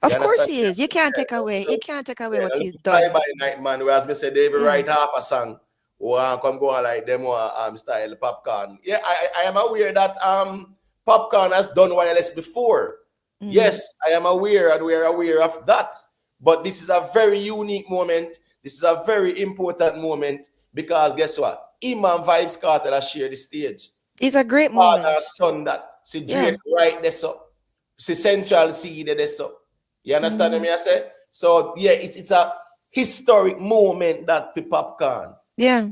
[SPEAKER 4] Of course he is. You can't take away. You can't take away what he's done.
[SPEAKER 1] Fly by night, man. Whereas me say they even write half a song or come go on like them or style Popcaan. Yeah, I am aware that Popcaan has done wireless before. Yes, I am aware and we are aware of that. But this is a very unique moment. This is a very important moment because guess what? Him and Vybz Kartel has shared the stage.
[SPEAKER 4] It's a great moment.
[SPEAKER 1] Father and son that. See Drake right there so. See Central C there so. You understand me I say? So yeah, it's a historic moment that for Popcaan.
[SPEAKER 4] Yeah.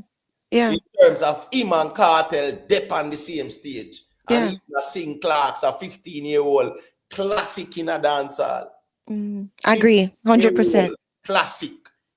[SPEAKER 1] In terms of him and Kartel dip on the same stage. And he sing Clark's a 15-year-old classic in a dancehall.
[SPEAKER 4] Agree, 100%.
[SPEAKER 1] Classic.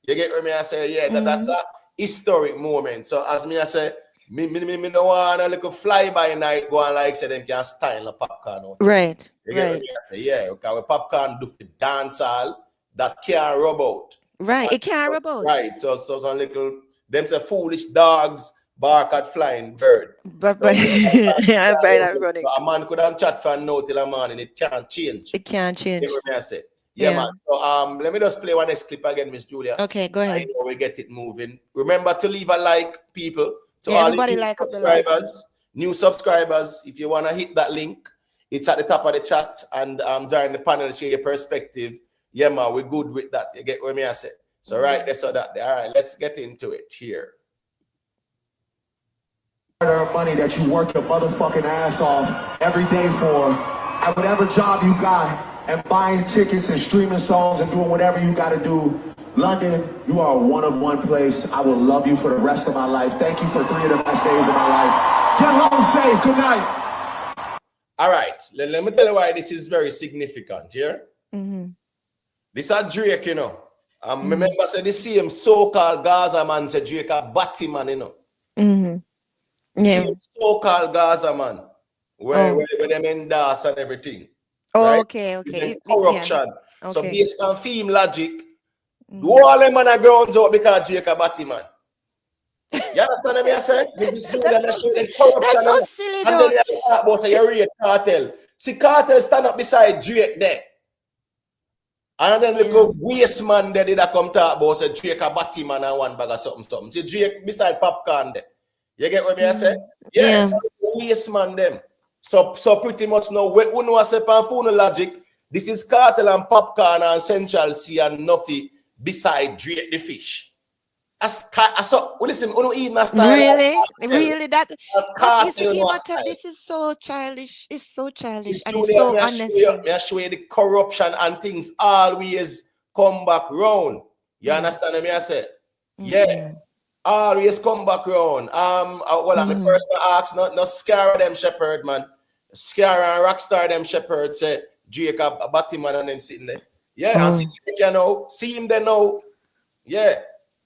[SPEAKER 1] You get what me I say? Yeah, that's a historic moment. So as me I say, me no want a little fly by night go and like say them can style a Popcaan out.
[SPEAKER 4] Right.
[SPEAKER 1] You get what
[SPEAKER 4] Right.
[SPEAKER 1] me I say? Yeah, okay, with Popcaan do the dancehall that can't rub out.
[SPEAKER 4] Right. It can't rub out.
[SPEAKER 1] Right. So some little them say foolish dogs bark at flying bird.
[SPEAKER 4] But yeah, by that running.
[SPEAKER 1] So a man could have chat for now till a morning, it can't change.
[SPEAKER 4] It can't change.
[SPEAKER 1] You get what me I say? Yeah, man. So let me just play one next clip again, Miss Julia.
[SPEAKER 4] Okay, go ahead.
[SPEAKER 1] We get it moving. Remember to leave a like, people. To
[SPEAKER 4] Yeah,
[SPEAKER 1] all
[SPEAKER 4] everybody
[SPEAKER 1] the
[SPEAKER 4] like up the live.
[SPEAKER 1] new subscribers. If you want to hit that link, it's at the top of the chat. And during the panel, share your perspective. Yeah, man, we're good with that. You get what me I say? So right there, so that there. All right, let's get into it here.
[SPEAKER 2] Money that you work your motherfucking ass off every day for, at whatever job you got, and buying tickets and streaming songs and doing whatever you got to do. London, you are a one-of-one place. I will love you for the rest of my life. Thank you for 3 of the best days of my life. Get home safe. Good night.
[SPEAKER 1] All right, let me tell you why this is very significant here. This is Drake, you know. Remember, say the same so-called Gaza man said Drake a batty man, you know.
[SPEAKER 4] Yeah.
[SPEAKER 1] Same so-called Gaza man, where them endorse and everything.
[SPEAKER 4] Oh,
[SPEAKER 1] right?
[SPEAKER 4] okay.
[SPEAKER 1] Corruption.
[SPEAKER 4] Yeah.
[SPEAKER 1] So
[SPEAKER 4] Okay.
[SPEAKER 1] based on theme logic, do all them man are grounds out because Drake a batty man. You understand what I say?
[SPEAKER 4] That's so silly,
[SPEAKER 1] and
[SPEAKER 4] though.
[SPEAKER 1] then you talk about say you rate Kartel. See, Kartel stand up beside Drake there. And then the go waste man there did come talk about say Drake a batty man and one bag of something. See Drake beside Popcaan there. You get what me I say? Yeah. So waste man them. So pretty much now we uno say pan phone logic. This is Kartel and Popcaan and Central C and Nuffy beside Drake the fish. Listen, really? That
[SPEAKER 4] this is so childish. It's so childish and it's so unnecessary.
[SPEAKER 1] May I show you the corruption and things always come back round. You understand what I say? Yeah. Always come back round. Well, I'm the person ask, not scare them shepherd, man. Scare and rockstar them shepherd say Drake a batty man and then sitting there. Yeah, and see you know, see him there now. Yeah.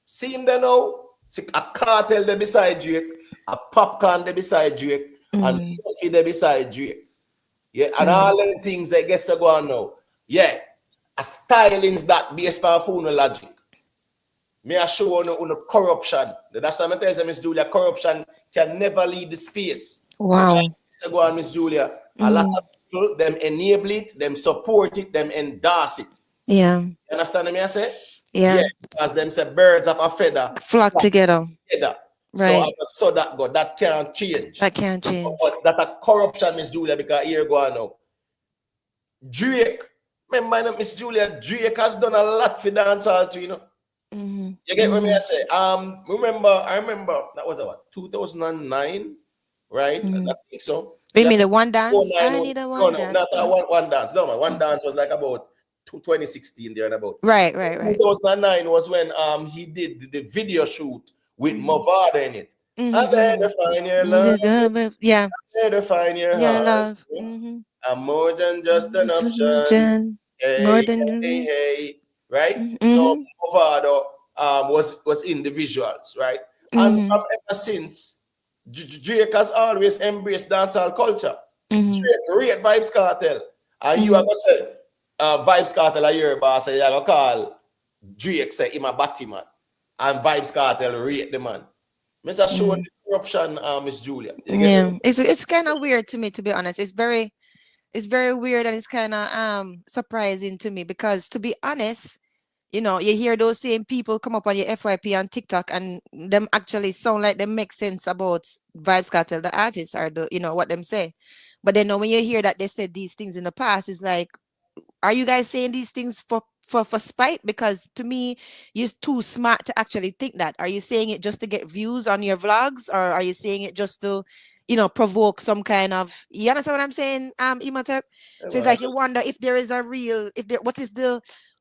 [SPEAKER 1] See him there now. See a Kartel there beside Drake, a Popcaan there beside Drake, and Nuffy there beside Drake. Yeah, and all them things that gets to go on now. Yeah, a stylings that based on phone logic. Me I show you no corruption. That's what I tell you, Miss Julia. Corruption can never leave the space.
[SPEAKER 4] Wow.
[SPEAKER 1] To go on, Miss Julia. A lot of people, them enable it, them support it, them endorse it.
[SPEAKER 4] Yeah.
[SPEAKER 1] You understand me I say?
[SPEAKER 4] Yeah.
[SPEAKER 1] As them say birds of a feather
[SPEAKER 4] Flock together.
[SPEAKER 1] Right. So that can't change.
[SPEAKER 4] That can't change.
[SPEAKER 1] But that a corruption, Miss Julia, because here go on now. Drake, remember Miss Julia, Drake has done a lot for dancehall too, you know. You get what I say? I remember that was what 2009, right? I think so.
[SPEAKER 4] You mean the one dance? I need a one dance.
[SPEAKER 1] Not one dance. No, man. One dance was like about 2016 there and about.
[SPEAKER 4] Right.
[SPEAKER 1] 2009 was when he did the video shoot with Movada in it. I better find your love.
[SPEAKER 4] Yeah.
[SPEAKER 1] I better find your
[SPEAKER 4] love.
[SPEAKER 1] I'm more than just an option.
[SPEAKER 4] More than
[SPEAKER 1] hey. Right? So Movada was in the visuals, right? And ever since Drake has always embraced dancehall culture. Drake rate Vybz Kartel. And you are gonna say Vybz Kartel a year boss, so you are gonna call Drake say him a batty man. And Vybz Kartel rate the man. Mr. Show the corruption, Miss Julia.
[SPEAKER 4] Yeah, it's kind of weird to me, to be honest. It's very weird and it's kind of surprising to me because, to be honest, you know, you hear those same people come up on your FYP on TikTok and them actually sound like they make sense about Vybz Kartel, the artists, or the, you know, what them say. But then when you hear that they said these things in the past, it's like, are you guys saying these things for spite? Because to me, you're too smart to actually think that. Are you saying it just to get views on your vlogs, or are you saying it just to, you know, provoke some kind of, you understand what I'm saying, Imhotep? So it's like you wonder if there is a real, what is the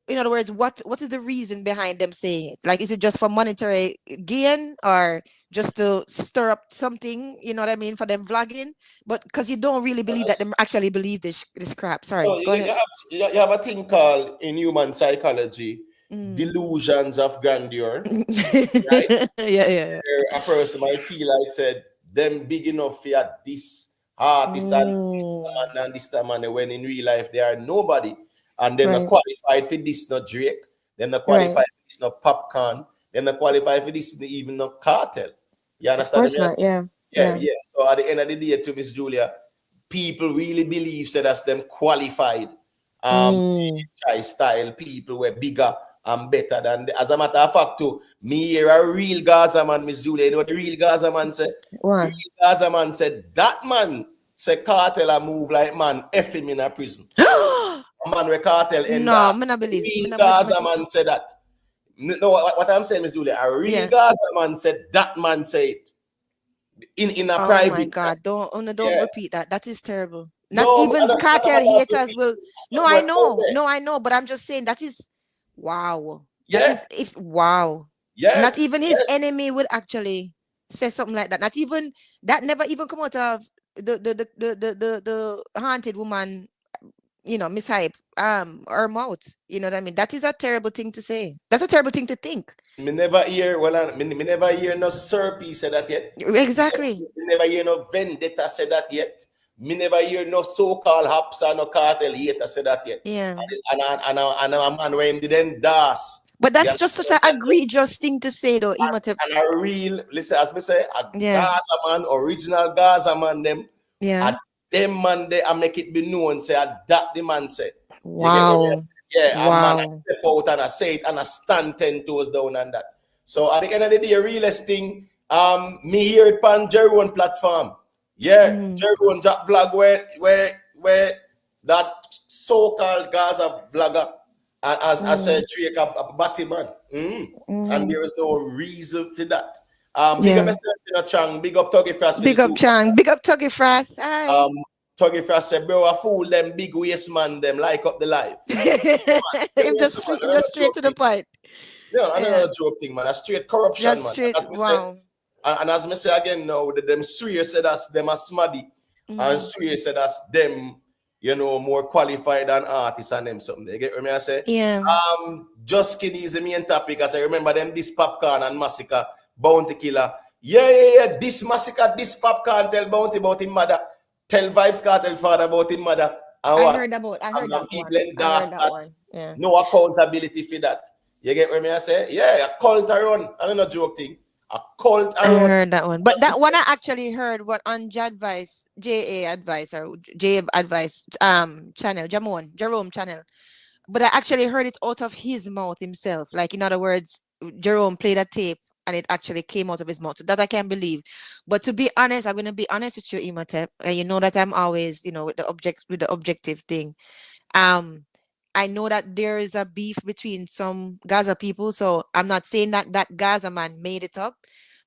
[SPEAKER 4] in other words, what is the reason behind them saying it? Like, is it just for monetary gain or just to stir up something? You know what I mean, for them vlogging? But because you don't really believe that them actually believe this crap. Sorry,
[SPEAKER 1] No,
[SPEAKER 4] go ahead.
[SPEAKER 1] you have a thing called in human psychology delusions of grandeur, right?
[SPEAKER 4] Yeah.
[SPEAKER 1] Where a person might feel like said them big enough for this artist and this man and this man, when in real life they are nobody, and then not
[SPEAKER 4] Right.
[SPEAKER 1] qualified for this not Drake, then not
[SPEAKER 4] Right.
[SPEAKER 1] qualified for this not Popcaan, then not qualified for this even not Cartel. You
[SPEAKER 4] Of
[SPEAKER 1] understand
[SPEAKER 4] course
[SPEAKER 1] me?
[SPEAKER 4] not. Yeah.
[SPEAKER 1] Yeah. So at the end of the day, to Miss Julia, people really believe that that's them qualified style people were bigger and better than as a matter of fact too. Me hear a real Gaza man, Miss Julia. You know what the real Gaza man said?
[SPEAKER 4] What?
[SPEAKER 1] The real Gaza man said that man say Cartel a move like man F him in a prison. A man with Cartel
[SPEAKER 4] No, I'm not believe.
[SPEAKER 1] real Gaza man said that. No, what I'm saying, Miss Julia, a real Gaza man said that man said it in a private.
[SPEAKER 4] Oh my God! Don't repeat that. That is terrible. Not
[SPEAKER 1] No,
[SPEAKER 4] even Cartel haters will. No, I know.
[SPEAKER 1] Okay.
[SPEAKER 4] No, I know. But I'm just saying that is wow.
[SPEAKER 1] Yeah.
[SPEAKER 4] That is wow.
[SPEAKER 1] Yes.
[SPEAKER 4] Not even his enemy would actually say something like that. Not even that. Never even come out of the haunted woman. You know, Miss Hype. Her mouth. You know what I mean? That is a terrible thing to say. That's a terrible thing to think.
[SPEAKER 1] Me never hear me never hear no Serpy say that yet.
[SPEAKER 4] Exactly.
[SPEAKER 1] Me never hear no Vendetta say that yet. Me never hear no so-called Hops or no Cartel hater say that yet.
[SPEAKER 4] Yeah.
[SPEAKER 1] And a man when him didn't das.
[SPEAKER 4] But that's just such an egregious thing to say, though.
[SPEAKER 1] And a real, listen, as me say, a Gaza man, original Gaza man, them.
[SPEAKER 4] Yeah.
[SPEAKER 1] Them man they and make it be known, say that the man say.
[SPEAKER 4] Wow.
[SPEAKER 1] Yeah, a man step out and I say it and I stand 10 toes down and that. So at the end of the day, realest thing, me hear it on Jerone platform. Yeah, Jerone that vlog where that so-called Gaza vlogger as I said, Drake a batty man. And there is no reason for that. Big up myself, Chang. Big up Tuggy Frost.
[SPEAKER 4] Big up Chang. Big up Tuggy Frost. Hi.
[SPEAKER 1] Tuggy Frost said, bro, I fool them big waist man, them like up the life.
[SPEAKER 4] Him just straight to the point.
[SPEAKER 1] Yeah, I know a joke thing, man. A straight corruption,
[SPEAKER 4] just
[SPEAKER 1] man.
[SPEAKER 4] Straight, wow.
[SPEAKER 1] And as I say again now, them swear said that's them as smaddy. And swear said that's them, you know, more qualified than artists and them something. You get what I say?
[SPEAKER 4] Yeah.
[SPEAKER 1] Just Skinny is the main topic. As I remember them, this Popcaan and Masicka, Bounty Killer. Yeah. This Masicka, this Popcaan tell Bounty about him mother. Tell Vybz Kartel father about him mother.
[SPEAKER 4] I heard that one. Yeah.
[SPEAKER 1] No accountability for that. You get what I say? Yeah, a cult around. I don't know joke thing. A cult around.
[SPEAKER 4] I heard that one. But that one I actually heard what on JA Advice channel, Jerome channel. But I actually heard it out of his mouth himself. Like, in other words, Jerome played a tape and it actually came out of his mouth. So that I can't believe. But to be honest, I'm gonna be honest with you, Imhotep. And you know that I'm always, you know, with the objective thing. I know that there is a beef between some Gaza people, so I'm not saying that Gaza man made it up,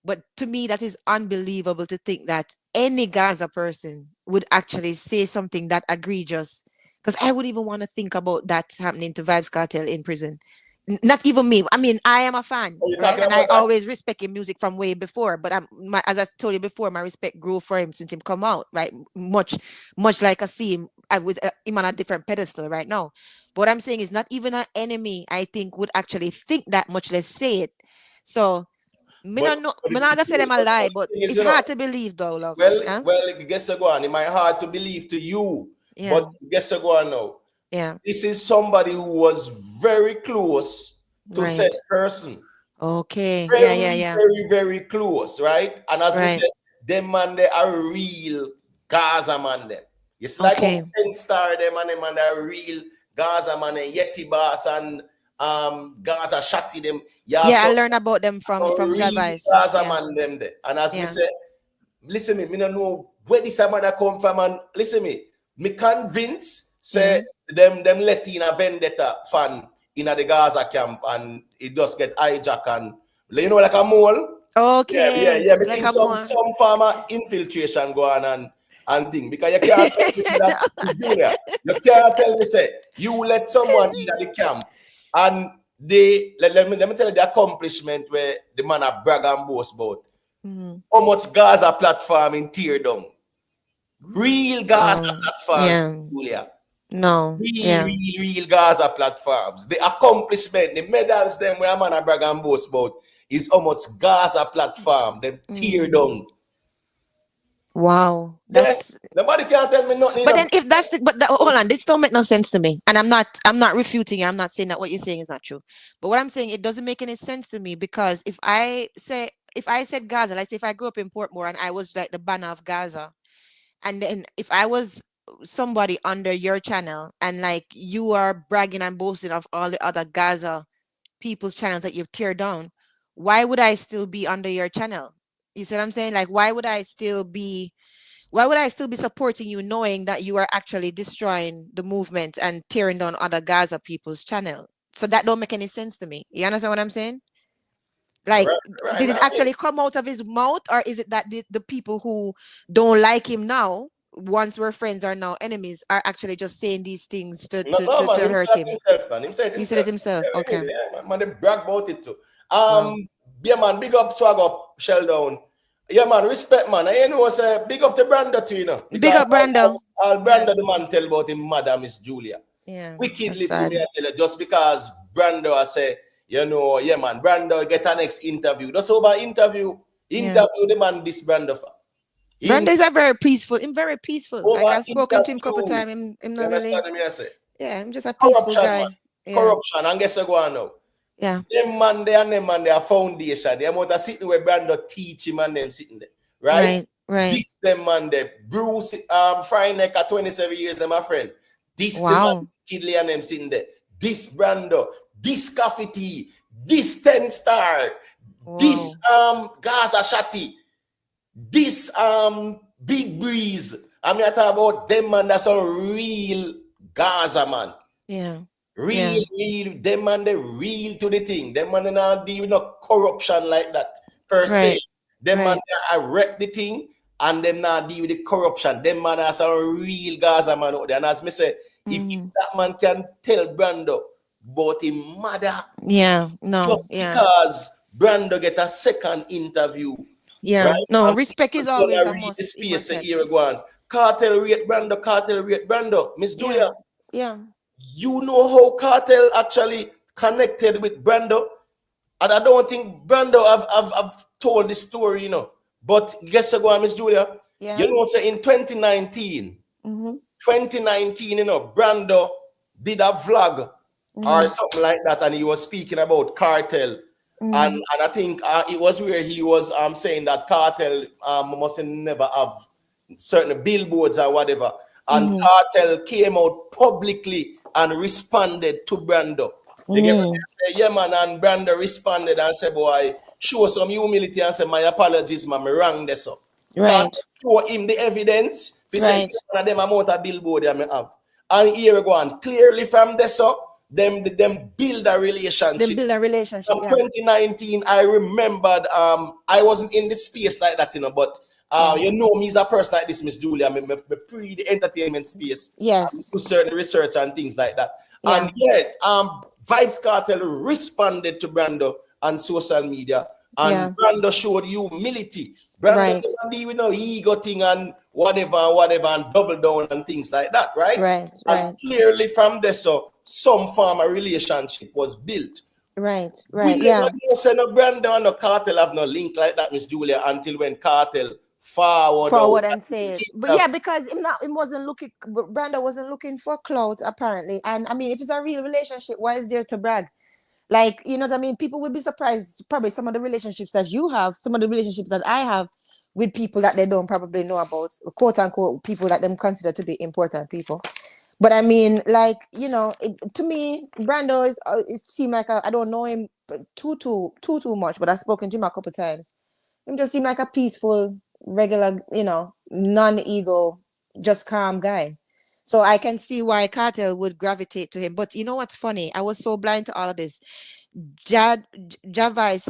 [SPEAKER 4] but to me that is unbelievable to think that any Gaza person would actually say something that egregious, because I would even want to think about that happening to Vybz Kartel in prison. Not even me. I mean, I am a fan, right? And I always respect his music from way before. But as I told you before, my respect grew for him since him come out, right? Much like I see him with him on a different pedestal right now. But what I'm saying is, not even an enemy, I think, would actually think that, much less say it. So, I'm not gonna say them a lie, but it's hard to believe, though, love.
[SPEAKER 1] Well, guess what? It might hard to believe to you, but guess what now?
[SPEAKER 4] Yeah.
[SPEAKER 1] This is somebody who was very close to said person.
[SPEAKER 4] Okay.
[SPEAKER 1] Yeah. Very, very close, right? And as we said, them man, they are real Gaza man. Them. It's like a 10-star them and them and they are real Gaza man and Yeti Bass and Gaza Shatti them.
[SPEAKER 4] I learned about them from Javice.
[SPEAKER 1] Gaza man them there. And as we said, listen me don't know where this man come from, and listen me convince say them let in a vendetta fan in the Gaza camp and it just get hijacked and you know like a mole.
[SPEAKER 4] Okay.
[SPEAKER 1] Yeah. But like some farmer infiltration go on and thing, because you can't tell me that Julia. You can't tell me say you let someone in at the camp And let me tell you the accomplishment where the man a brag and boast about. How much Gaza platform in tear down. Real Gaza platforms,
[SPEAKER 4] Yeah.
[SPEAKER 1] Julia.
[SPEAKER 4] No. Yeah.
[SPEAKER 1] Real Gaza platforms. The accomplishment, the medals them where a man a brag and boast about is how much Gaza platform them tear down.
[SPEAKER 4] Wow.
[SPEAKER 1] Yeah,
[SPEAKER 4] That's
[SPEAKER 1] nobody can tell me nothing.
[SPEAKER 4] but then if that's the, hold on, this don't make no sense to me. And I'm not refuting you. I'm not saying that what you're saying is not true. But what I'm saying, it doesn't make any sense to me, because if I said Gaza, like say if I grew up in Portmore and I was like the banner of Gaza, and then if I was somebody under your channel and like you are bragging and boasting of all the other Gaza people's channels that you've tear down, why would I still be under your channel? You see what I'm saying? Like why would I still be supporting you knowing that you are actually destroying the movement and tearing down other Gaza people's channel? So that don't make any sense to me. You understand what I'm saying? Like,
[SPEAKER 1] Right,
[SPEAKER 4] did it
[SPEAKER 1] right.
[SPEAKER 4] actually come out of his mouth, or is it that the people who don't like him now, once we're friends are now enemies, are actually just saying these things to
[SPEAKER 1] No, man, him
[SPEAKER 4] hurt
[SPEAKER 1] said it
[SPEAKER 4] him?
[SPEAKER 1] himself, man. Him said it
[SPEAKER 4] He said it
[SPEAKER 1] himself.
[SPEAKER 4] himself. Okay.
[SPEAKER 1] Yeah, man, they brag about it too.
[SPEAKER 4] Wow.
[SPEAKER 1] Yeah, man, big up, swag up, shell down. Yeah, man, respect, man. And you know, say, big up to Brando too, you know.
[SPEAKER 4] Big up, Brando.
[SPEAKER 1] All Brando, the man, tell about him, mother, Miss Julia.
[SPEAKER 4] Yeah.
[SPEAKER 1] Wickedly
[SPEAKER 4] That's
[SPEAKER 1] to me,
[SPEAKER 4] sad.
[SPEAKER 1] I tell you, just because Brando, I say, you know, yeah, man, Brando get a next interview. That's over interview. Interview the man, this Brando for.
[SPEAKER 4] Brando is a very peaceful. I'm very peaceful. Like
[SPEAKER 1] Over
[SPEAKER 4] I've spoken to him a couple
[SPEAKER 1] interview.
[SPEAKER 4] times. I'm
[SPEAKER 1] You
[SPEAKER 4] not really.
[SPEAKER 1] understand me, I say?
[SPEAKER 4] Yeah, I'm just a peaceful
[SPEAKER 1] Corruption, man.
[SPEAKER 4] guy. Yeah.
[SPEAKER 1] Corruption. And guess what go on now?
[SPEAKER 4] Yeah.
[SPEAKER 1] Them man there and them man their foundation. The amount of sitting where Brando teach him and them sitting there. Right?
[SPEAKER 4] Right.
[SPEAKER 1] This them man there. Bruce Fryneck at 27 years, them my friend. This the
[SPEAKER 4] Wow.
[SPEAKER 1] man Kidley and them sitting there. This Brando, this Coffee Tea, this 10 Star, this Gaza Shati, this Big Breeze. I mean I talk about them man that's a real Gaza man.
[SPEAKER 4] Yeah.
[SPEAKER 1] Real, them man they real to the thing. Them man they not deal with no corruption like that per se. Them man they wreck the thing and them not deal with the corruption. Them man are some real Gaza man out there. And as me say, if that man can tell Brando about him mother, just because Brando get a second interview.
[SPEAKER 4] Yeah.
[SPEAKER 1] Right?
[SPEAKER 4] No,
[SPEAKER 1] and
[SPEAKER 4] respect is always a
[SPEAKER 1] read
[SPEAKER 4] must.
[SPEAKER 1] the space here go on. Cartel rate Brando, Miss Julia.
[SPEAKER 4] Yeah.
[SPEAKER 1] You know how Cartel actually connected with Brando, and I don't think Brando have told the story, you know. But guess what, Miss Julia?
[SPEAKER 4] Yeah.
[SPEAKER 1] You know, say in 2019, you know, Brando did a vlog or something like that, and he was speaking about Cartel, and I think it was where he was saying that Cartel must never have certain billboards or whatever, and Cartel came out publicly and responded to Brando. You get what I say? Yeah, man, and Brando responded and said, boy, show some humility and say, my apologies, man, me wrong this up.
[SPEAKER 4] Right.
[SPEAKER 1] Show him the evidence. He said, one of them amount of billboard I have. And here we go on. Clearly from this up, them build a relationship.
[SPEAKER 4] From
[SPEAKER 1] 2019, I remembered, I wasn't in the space like that, you know, but you know me as a person like this, Miss Julia. I'm pre the entertainment space.
[SPEAKER 4] Yes.
[SPEAKER 1] Do certain research and things like that. And yet, Vybz Kartel responded to Brando on social media, and Brando showed humility. Brando didn't deal with no ego thing and whatever, and double down and things like that, right? And clearly from this, so some form of relationship was built.
[SPEAKER 4] Right.
[SPEAKER 1] We don't say no Brando and no Cartel have no link like that, Miss Julia, until when Cartel forward
[SPEAKER 4] and say it. But yeah, because Brando wasn't looking for clout apparently. And I mean, if it's a real relationship, why is there to brag? Like, you know what I mean? People would be surprised, probably some of the relationships that you have, some of the relationships that I have with people that they don't probably know about, quote unquote, people that them consider to be important people. But I mean, like, you know, to me, Brando is it seemed like I don't know him too much, but I've spoken to him a couple of times. He just seemed like a peaceful, regular, you know, non-ego, just calm guy. So I can see why Cartel would gravitate to him. But you know what's funny? I was so blind to all of this. Javai's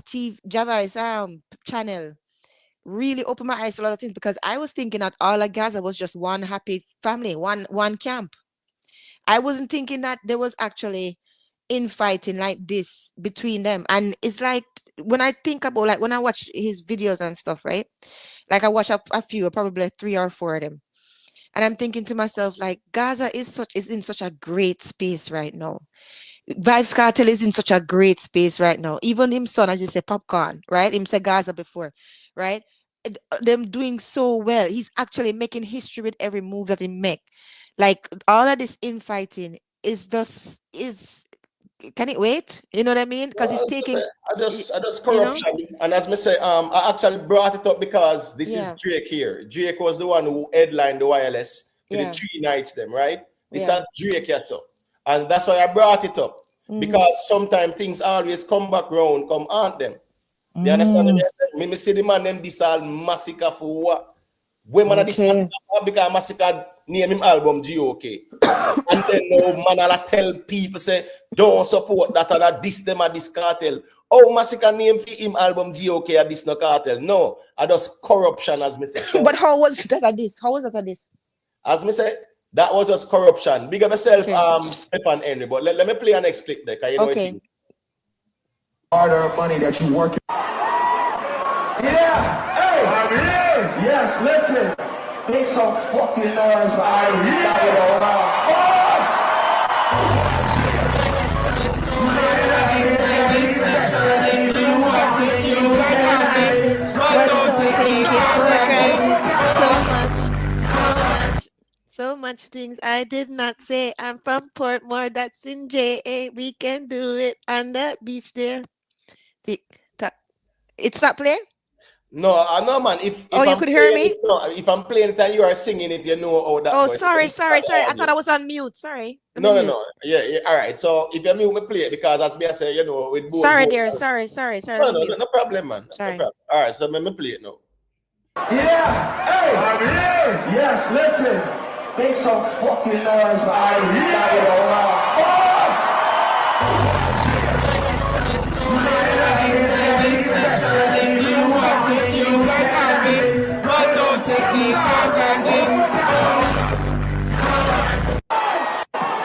[SPEAKER 4] channel really opened my eyes to a lot of things, because I was thinking that all of Gaza was just one happy family, one camp. I wasn't thinking that there was actually infighting like this between them. And it's like when I think about, like, when I watch his videos and stuff, right? Like I watch a few, probably like 3 or 4 of them. And I'm thinking to myself, like, Gaza is in such a great space right now. Vybz Kartel is in such a great space right now. Even him son, as you say, Popcaan, right? Him said Gaza before, right? Them doing so well. He's actually making history with every move that he make. Like all of this infighting is just is. Can it wait? You know what I mean? Because he's taking.
[SPEAKER 1] I just corruption, and as me say, I actually brought it up because this is Drake here. Drake was the one who headlined the wireless to the 3 nights, them right. This is Drake, yes, so. And that's why I brought it up. Because sometimes things always come back round, come aunt them. You understand what I say? Me see the man them this all Masicka for what? Women are this Masicka because Masicka name him album GOK. And then no man I tell people say don't support that and this them at this cartel. Oh, Masicka name for him album GOK at this no cartel. No, I just corruption as me say. So,
[SPEAKER 4] but how was that at this? How was that at this?
[SPEAKER 1] As me say, that was just corruption. Big up yourself, Stefan Henry. But let me play an next clip there. You know
[SPEAKER 2] hard-earned money that you work. Yeah, hey, I'm here. Yes, listen. Make some fucking noise for
[SPEAKER 4] So much things I did not say. I'm from Portmore, that's in JA. We can do it on that beach there. It's not play?
[SPEAKER 1] No, I know, man. If
[SPEAKER 4] you could hear me?
[SPEAKER 1] If I'm playing it and you are singing it, you know how that.
[SPEAKER 4] Oh, sorry. I thought I was on mute. Sorry.
[SPEAKER 1] No. Yeah. All right. So if you mute me, play it because as me I say, you know, with both.
[SPEAKER 4] Sorry, dear. Sorry.
[SPEAKER 1] No problem, man.
[SPEAKER 4] Sorry.
[SPEAKER 1] No problem. All right. So let me play it now.
[SPEAKER 2] Yeah. Hey, I'm here. Yes, listen. Make some fucking noise for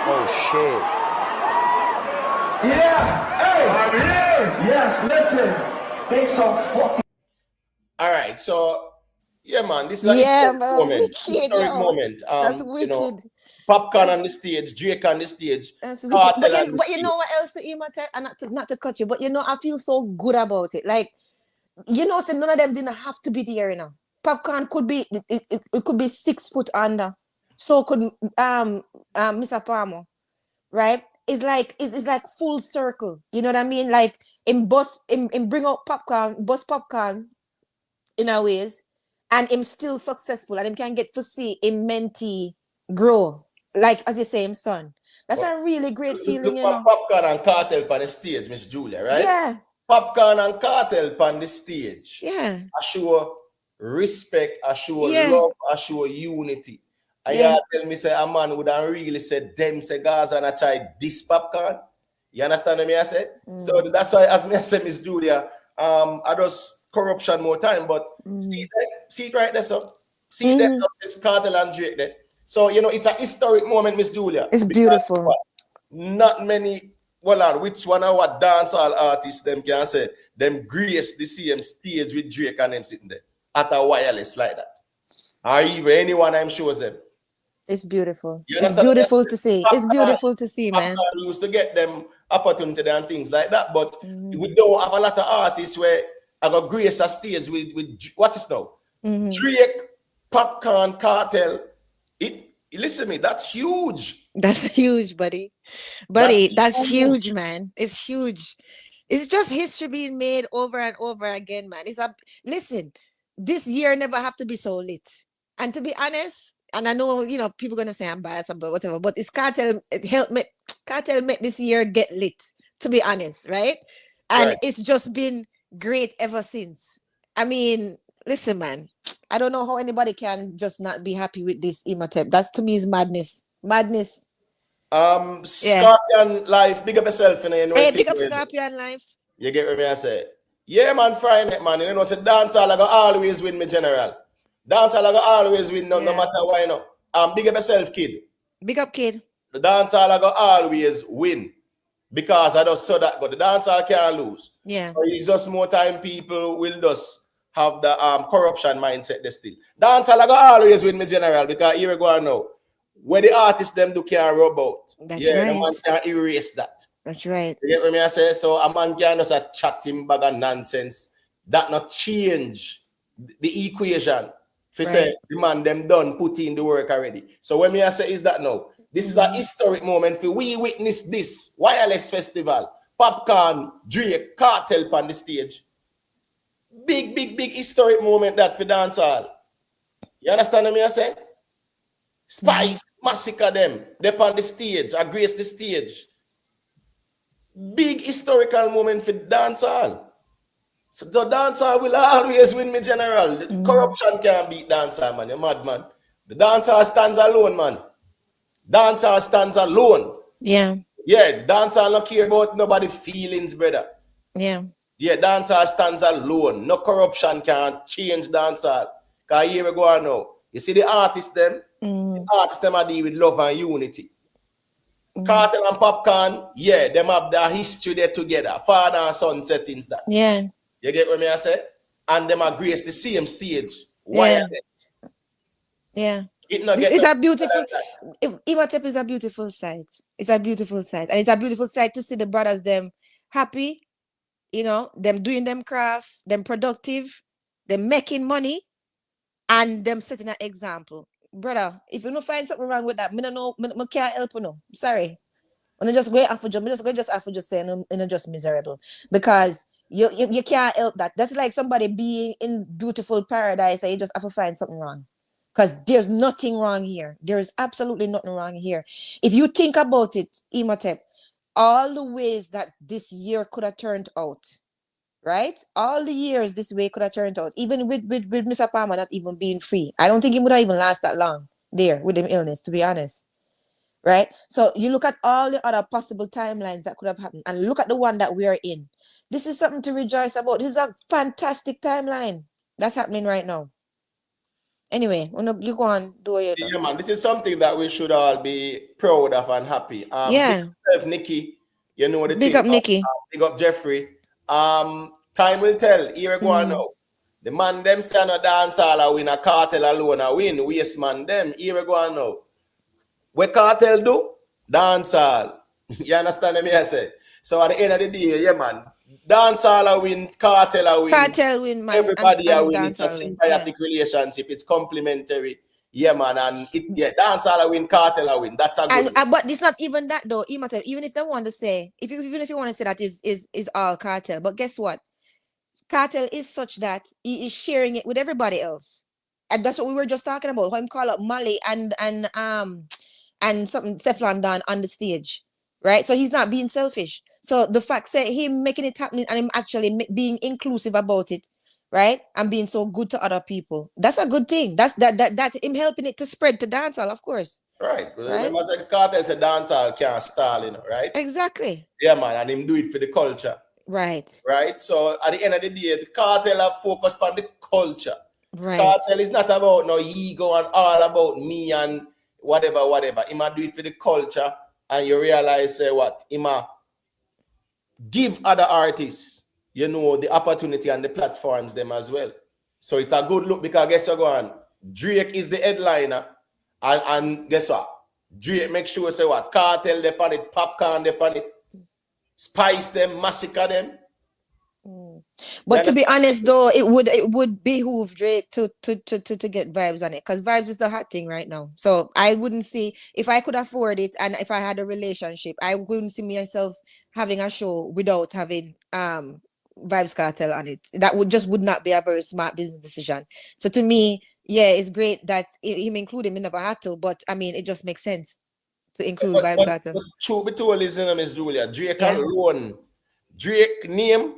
[SPEAKER 1] Oh shit.
[SPEAKER 2] Yeah. Hey, I'm here. Yes, listen. Make some fucking.
[SPEAKER 1] All right. So yeah, man. This is a historic moment.
[SPEAKER 4] That's wicked.
[SPEAKER 1] You know, Popcaan on the stage, Drake on the stage.
[SPEAKER 4] That's wicked. But you know what else to imitate? And not to cut you, but you know, I feel so good about it. Like, you know, so none of them didn't have to be there, you know. Popcaan could be it could be 6 foot under. So could Mr. Palmer, right? It's like full circle. You know what I mean? Like in bring out Popcaan in a ways, and him still successful, and him can get to see him mentee grow. Like as you say, him son. That's a really great feeling, you know.
[SPEAKER 1] Popcaan and Kartel on the stage, Miss Julia, right?
[SPEAKER 4] Yeah.
[SPEAKER 1] Popcaan and Kartel on the stage.
[SPEAKER 4] Yeah.
[SPEAKER 1] I show respect, I show love, I show unity. And you tell me say a man would have really said them say Gaza and I tried this Popcaan. You understand what I say? So that's why as me I say, Miss Julia, I just corruption more time, but see it right there, so see there, so it's Kartel and Drake there. So you know it's a historic moment, Miss Julia.
[SPEAKER 4] It's beautiful.
[SPEAKER 1] Not many, which one of what dancehall artists them can say them grace the same stage with Drake and them sitting there at a wireless like that, or even anyone I'm sure them.
[SPEAKER 4] It's beautiful. It's beautiful to see. It's beautiful to see, man.
[SPEAKER 1] We used to get them opportunity and things like that, but we don't have a lot of artists where I got grace a stage with what is now Drake, Popcaan, Kartel. Listen me, that's huge.
[SPEAKER 4] That's huge, buddy. That's huge, man. It's huge. It's just history being made over and over again, man. Listen, this year never have to be so lit. And to be honest, and I know, you know, people gonna say I'm biased about whatever, but it's Kartel make this year get lit, to be honest, right? And it's just been great ever since. I mean, listen, man, I don't know how anybody can just not be happy with this Imhotep. That's to me is madness.
[SPEAKER 1] Scorpion Life, big up yourself, you know.
[SPEAKER 4] Hey, big up Scorpion Life.
[SPEAKER 1] You get what I say? Yeah, man, Friday, man. You know, say dancehall I go always win, me general. Dancehall I go always win, no matter why, you know. Big up yourself, kid.
[SPEAKER 4] Big up, kid.
[SPEAKER 1] The dancehall I go always win. because I just saw that, but the dancehall can't lose.
[SPEAKER 4] Yeah.
[SPEAKER 1] So it's just more time people will just have the corruption mindset they still. Dancehall I got always with me general, because here we go now. Where the artists them do can't rub out.
[SPEAKER 4] That's
[SPEAKER 1] The
[SPEAKER 4] right.
[SPEAKER 1] man can't erase that.
[SPEAKER 4] That's right.
[SPEAKER 1] You get what I say? So a man can just a chat him bag of nonsense. That not change the equation. If you say the man them done put in the work already. So when I say is that now, this is a historic moment for we witness this wireless festival. Popcaan, Drake, Kartel on the stage. Big historic moment that for dancehall. You understand what I say? Spice, Masicka them, they on the stage, I grace the stage. Big historical moment for dancehall. So the dancehall will always win me, general. Corruption can't beat dancehall, man. You're mad, man. The dancehall stands alone, man. Dancehall stands alone.
[SPEAKER 4] Yeah.
[SPEAKER 1] Yeah, dancehall not care about nobody's feelings, brother.
[SPEAKER 4] Yeah.
[SPEAKER 1] Yeah, dancehall stands alone. No corruption can change dancehall. Because here we go on now. You see the artists them? The artists them are deal with love and unity. Kartel and Popcaan, yeah, them have their history there together. Father and son settings that.
[SPEAKER 4] Yeah.
[SPEAKER 1] You get what I say? And them are grace the same stage. Wireless.
[SPEAKER 4] Yeah.
[SPEAKER 1] It's
[SPEAKER 4] a beautiful, Imatep is a beautiful sight. It's a beautiful sight. And it's a beautiful sight to see the brothers them happy, you know, them doing them craft, them productive, them making money, and them setting an example. Brother, if you don't find something wrong with that, I don't know, I can't help you. No. Sorry. I'm just going after just saying I'm just miserable. Because you can't help that. That's like somebody being in beautiful paradise and you just have to find something wrong. Because there's nothing wrong here. There is absolutely nothing wrong here. If you think about it, Imatep, all the ways that this year could have turned out, right? All the years this way could have turned out, even with Mr. Palmer not even being free. I don't think it would have even last that long there with him illness, to be honest. Right? So you look at all the other possible timelines that could have happened and look at the one that we are in. This is something to rejoice about. This is a fantastic timeline that's happening right now. Anyway, you go on, do your
[SPEAKER 1] yeah, man. This is something that we should all be proud of and happy.
[SPEAKER 4] Yeah.
[SPEAKER 1] Big up Nikki, you know the
[SPEAKER 4] big
[SPEAKER 1] thing.
[SPEAKER 4] Up Nikki.
[SPEAKER 1] Big up Jeffrey. Time will tell. Here we go now. The man them say no dancehall a win, a Kartel alone a win. Waste man them. Here we go now. What Kartel do? Dancehall. You understand me? I say. So at the end of the day, yeah, man. Dancehall a win, Kartel a win.
[SPEAKER 4] Kartel win, man.
[SPEAKER 1] Everybody a win. It's a symbiotic relationship. It's complementary. Yeah, man. And dancehall a win, Kartel a win. That's a good.
[SPEAKER 4] But it's not even that though. Even if they want to say, even if you want to say that is all Kartel, but guess what? Kartel is such that he is sharing it with everybody else, and that's what we were just talking about. How him call up Mali and something Stefan Don on the stage, right? So he's not being selfish. So the fact that him making it happening and him actually being inclusive about it, right, and being so good to other people, that's a good thing. That's him helping it to spread to dancehall, of course.
[SPEAKER 1] Right. Remember, Kartel said dancehall can't stall, you know, right?
[SPEAKER 4] Exactly.
[SPEAKER 1] Yeah, man, and him do it for the culture.
[SPEAKER 4] Right.
[SPEAKER 1] Right. So at the end of the day, the Kartel have focused on the culture.
[SPEAKER 4] Right.
[SPEAKER 1] Kartel is not about no ego and all about me and whatever. He might do it for the culture, and you realize what he might give other artists, you know, the opportunity and the platforms them as well. So it's a good look because guess what? Drake is the headliner, and guess what? Drake make sure say what Kartel they on it, Popcaan they on it, Spice them, Masicka them.
[SPEAKER 4] But to be honest, though, it would behoove Drake to get Vybz on it, because Vybz is the hot thing right now. So I wouldn't see, if I could afford it and if I had a relationship, I wouldn't see myself having a show without having Vybz Kartel on it. That would not be a very smart business decision. So to me, yeah, it's great that him include him. He never had to, but I mean, it just makes sense to include Vybz Kartel.
[SPEAKER 1] But true be told, listen, Miss Julia, Drake alone, Drake name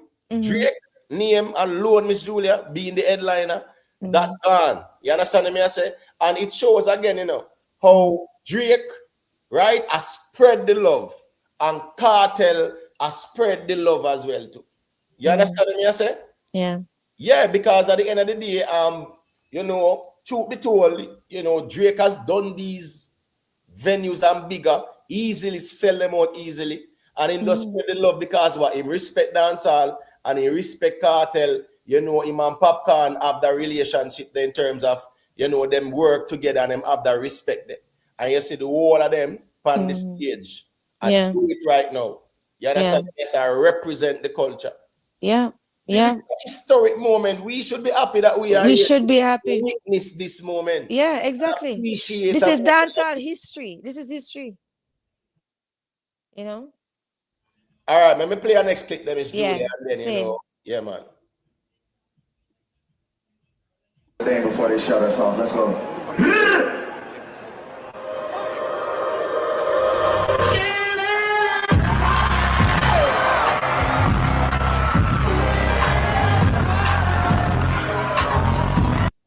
[SPEAKER 1] alone, Miss Julia, being the headliner, that gone. You understand me? I say, and it shows again, you know, how Drake, right, has spread the love, and Kartel has spread the love as well too. You understand me? I say, yeah, because at the end of the day, you know, truth be told, you know, Drake has done these venues and bigger, easily sell them out easily. And him just spread the love because what him respect dancehall and he respect Kartel. You know, him and Popcaan have the relationship there in terms of, you know, them work together and them have the respect there. And you see the whole of them on the stage and do it right now. You understand? Yes, I represent the culture.
[SPEAKER 4] Yeah.
[SPEAKER 1] This is a historic moment. We should be happy that we are
[SPEAKER 4] We
[SPEAKER 1] here
[SPEAKER 4] should be happy.
[SPEAKER 1] to witness this moment.
[SPEAKER 4] Yeah, exactly.
[SPEAKER 1] Appreciate
[SPEAKER 4] this is dancehall history. This is history. You know?
[SPEAKER 1] All right, let me play our next clip. Then it's
[SPEAKER 4] Yeah,
[SPEAKER 1] Julia, and then, you know, yeah, man.
[SPEAKER 2] Staying before they shut us off. Let's go.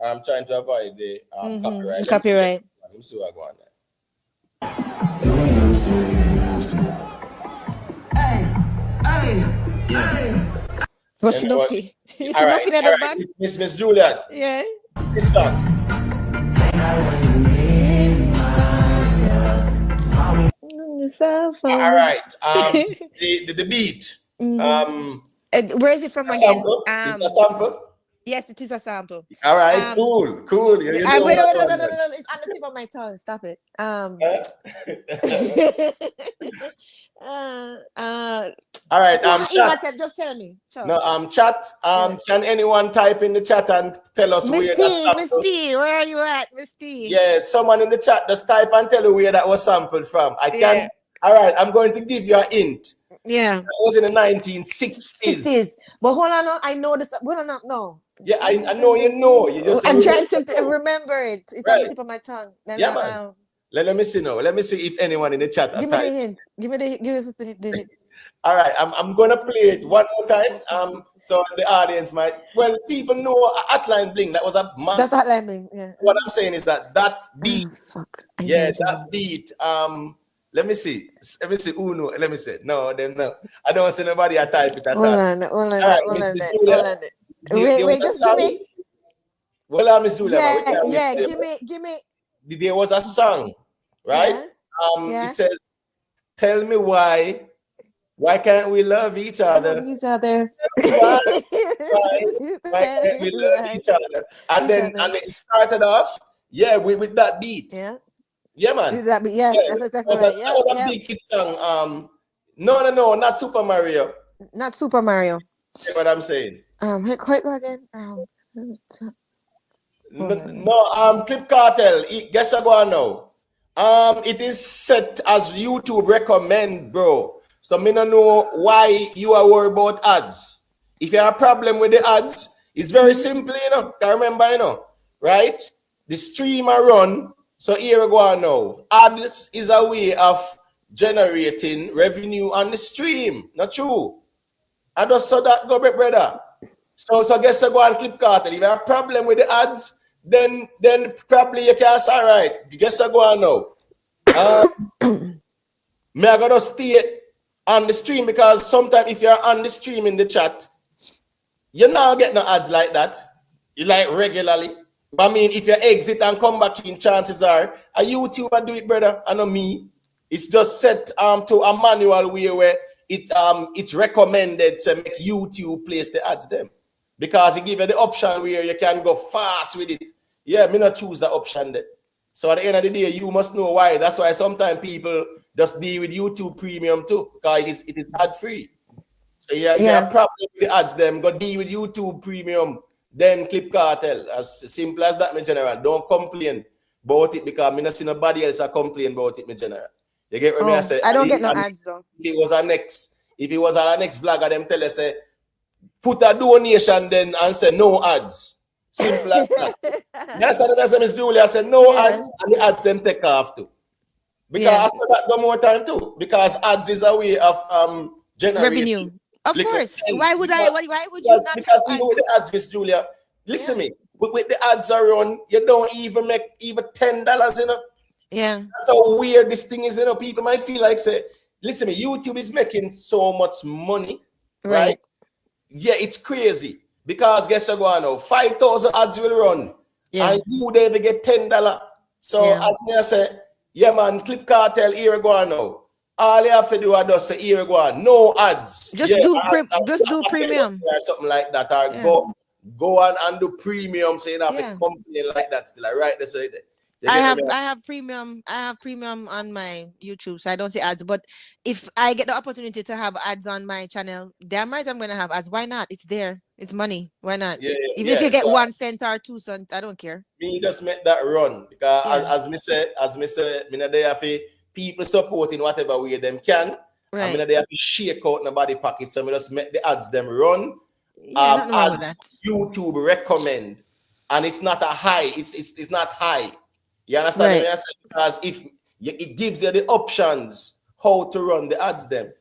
[SPEAKER 1] I'm trying to avoid the copyright.
[SPEAKER 4] Copyright.
[SPEAKER 1] Let me see what I go on there.
[SPEAKER 4] What's Nuffy? You see Nuffy at the back?
[SPEAKER 1] Miss Julia.
[SPEAKER 4] Yeah.
[SPEAKER 1] This song. All right. The beat.
[SPEAKER 4] Where is it from again?
[SPEAKER 1] Sample? Is it a sample?
[SPEAKER 4] Yes, it is a sample.
[SPEAKER 1] All right, cool. You
[SPEAKER 4] Wait, no, it's on the tip of my tongue. Stop it.
[SPEAKER 1] All right,
[SPEAKER 4] chat. Just tell me. Sure.
[SPEAKER 1] No, chat. Can anyone type in the chat and tell us
[SPEAKER 4] Miss
[SPEAKER 1] where
[SPEAKER 4] T, where are you at, Miss T?
[SPEAKER 1] Yeah, someone in the chat just type and tell you where that was sampled from. I can. All right, I'm going to give you a hint.
[SPEAKER 4] Yeah.
[SPEAKER 1] It was in the 1960s.
[SPEAKER 4] But hold on, I know this. Hold on, no.
[SPEAKER 1] Yeah, I know you know. You just
[SPEAKER 4] I'm trying to remember it. It's on the tip of my tongue. Then
[SPEAKER 1] man. Let me see now. Let me see if anyone in the chat.
[SPEAKER 4] Give me the hint. Give us the hint.
[SPEAKER 1] All right, I'm gonna play it one more time. So the audience might. Well, people know Hotline Bling. That was a massive.
[SPEAKER 4] That's Hotline Bling. Yeah.
[SPEAKER 1] What I'm saying is that beat. That beat. Let me see. Uno. Let me see. No, then no. I don't see nobody type it.
[SPEAKER 4] Hold on. Wait, just give me.
[SPEAKER 1] Well, Miss Julia.
[SPEAKER 4] Yeah. Give me.
[SPEAKER 1] There was a song, right? It says, "Tell me why can't we love each other?
[SPEAKER 4] Love each other.
[SPEAKER 1] Why can't we love each other?" And it started off, with that beat. Yeah, man.
[SPEAKER 4] That's exactly right.
[SPEAKER 1] That was a big hit song. No, not Super Mario.
[SPEAKER 4] Not Super Mario.
[SPEAKER 1] You know what I'm saying?
[SPEAKER 4] Quite again.
[SPEAKER 1] Clip Cartel. Guess I go on now. It is set as YouTube recommend, bro. So me no know why you are worried about ads. If you have a problem with the ads, it's very simple, you know. I remember, you know, right? The stream I run. So here we go on now. Ads is a way of generating revenue on the stream. Not true. I just saw that go, brother. So guess I go on Clip Cartel. If you have a problem with the ads, then probably you can say, all right, guess I go on now. Me I gotta stay on the stream because sometimes if you're on the stream in the chat, you now get no ads like that. You like regularly. But I mean, if you exit and come back in, chances are a YouTuber do it, brother. I know me. It's just set to a manual way where it's recommended to make YouTube place the ads them. Because it give you the option where you can go fast with it. Yeah, me not choose that option there. So at the end of the day, you must know why. That's why sometimes people just deal with YouTube Premium too, because it is ad free. So you have problem with the ads, them go deal with YouTube Premium, then Clip Cartel. As simple as that, my general. Don't complain about it because me not see nobody else complain about it, my general. You get what me I say?
[SPEAKER 4] I don't get no ads though.
[SPEAKER 1] If it was our next vlogger, them tell us say put a donation then and say no ads. Simple as that. That's what Miss Julia said, no ads, and the ads them take off too. Because I said that one more time too. Because ads is a way of generating
[SPEAKER 4] revenue. Of course. Why would you not
[SPEAKER 1] because even with the ads, Miss Julia, listen me, with the ads around, you don't even make even $10, you know.
[SPEAKER 4] Yeah.
[SPEAKER 1] That's how weird this thing is, you know. People might feel like say, listen me, YouTube is making so much money, right? Yeah, it's crazy. Because guess what, now 5,000 ads will run, and you they get $10. So as me I say, yeah man, Clip Cartel here go on now. All you have to do is just say, here we go on, no ads.
[SPEAKER 4] Just do premium.
[SPEAKER 1] Or something like that. Or
[SPEAKER 4] Yeah.
[SPEAKER 1] go on and do premium, so you don't have
[SPEAKER 4] Yeah.
[SPEAKER 1] to complain like that. Still, I write this.
[SPEAKER 4] I have premium on my YouTube, so I don't see ads. But if I get the opportunity to have ads on my channel, damn right I'm gonna have ads. Why not? It's there. It's money. Why not?
[SPEAKER 1] Yeah,
[SPEAKER 4] Even if you get 1 cent or 2 cents, I don't care.
[SPEAKER 1] Me just make that run because
[SPEAKER 4] Yeah.
[SPEAKER 1] as me say, me not there for people supporting whatever way them can.
[SPEAKER 4] Right.
[SPEAKER 1] I mean, they have to shake out nobody pockets, so we just make the ads them run
[SPEAKER 4] Yeah, nothing wrong with
[SPEAKER 1] as
[SPEAKER 4] that.
[SPEAKER 1] YouTube recommend, and it's not a high. It's not high. You understand
[SPEAKER 4] Right.
[SPEAKER 1] what I'm saying? Because if it gives you the options how to run the ads them,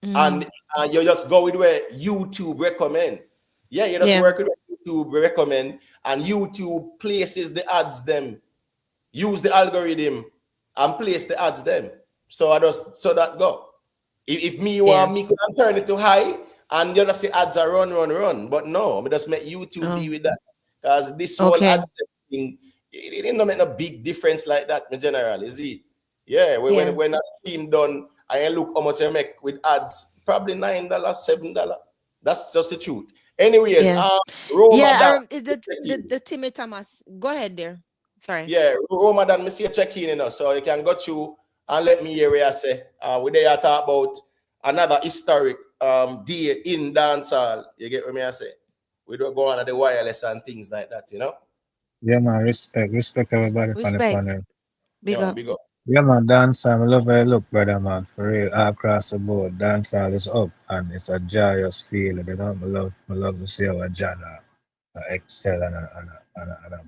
[SPEAKER 1] and you just go with where YouTube recommend. Yeah, you just work with what YouTube recommend, and YouTube places the ads them. Use the algorithm and place the ads them. So I just so that go. If me want me could turn it to high and you just see ads are run. But no, me just make YouTube deal with that. Because this whole ads thing, it didn't make a big difference like that in general, is it? Yeah, when a stream done, I look how much I make with ads, probably $9, $7. That's just the truth. Anyways,
[SPEAKER 4] the Timmy Thomas. Go ahead there. Sorry.
[SPEAKER 1] Yeah, Ramadan, me see a check-in, you know, so you can go through and let me hear what I say. We there talk about another historic day in dancehall. You get what I say? We don't go on at the wireless and things like that, you know?
[SPEAKER 5] Yeah, man, respect everybody from the panel.
[SPEAKER 4] Big up.
[SPEAKER 5] Yeah, man, dancehall, I love how you look, brother, man, for real, all across the board. Dancehall is up, and it's a joyous feeling, you know? I love to see how a genre excel and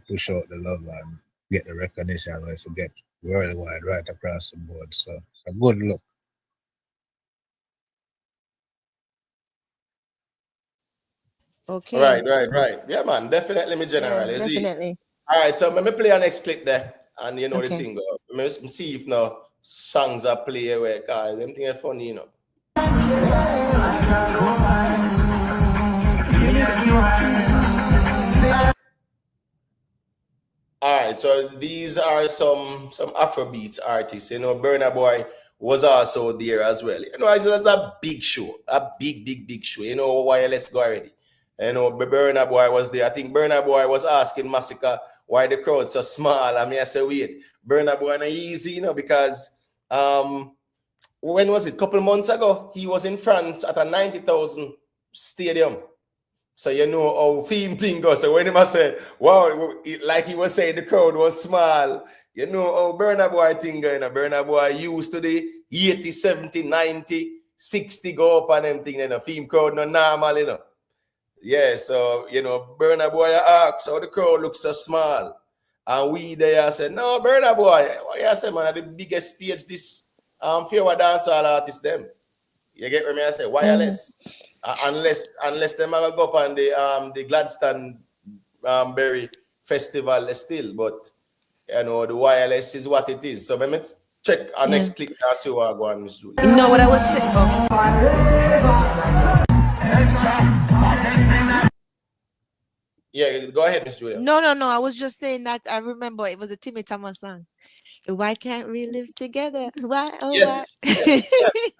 [SPEAKER 5] push out the love and get the recognition where to get worldwide right across the board. So it's a good look.
[SPEAKER 4] Okay.
[SPEAKER 1] Right. Yeah, man, definitely me general.
[SPEAKER 4] Yeah, definitely.
[SPEAKER 1] All right, so let me play our next clip there, and you know the thing. Let me see if now songs are play where guys, them thing are funny, you know. All right, so these are some Afrobeats artists. You know, Burna Boy was also there as well. You know, it's a big show, a big show. You know, wireless go already. You know, Burna Boy was there. I think Burna Boy was asking Masicka why the crowd so small. I mean, I said, wait, Burna Boy not easy, you know, because when was it? A couple months ago, he was in France at a 90,000 stadium. So you know how theme thing goes. So when he must say, wow, like he was saying the crowd was small, you know how Burna Boy thing going. Burna Boy used to the 80, 70, 90, 60 go up and them thing, you know, theme crowd no normal, you know. Yeah, so you know, Burna Boy asks how the crowd looks so small. And we there said, no, Burna Boy, what you say, man, the biggest stage this few dancehall artists them. You get what I say? Wireless. Unless them are go up on the Gladstone Berry Festival still, but you know the wireless is what it is. So let me check our next clip and see what I go on, Miss Julie.
[SPEAKER 4] You know what I was saying?
[SPEAKER 1] Yeah, go ahead, Miss Julia.
[SPEAKER 4] No. I was just saying that I remember it was a Timmy Thomas song. Why can't we live together? Why? Oh,
[SPEAKER 1] yes.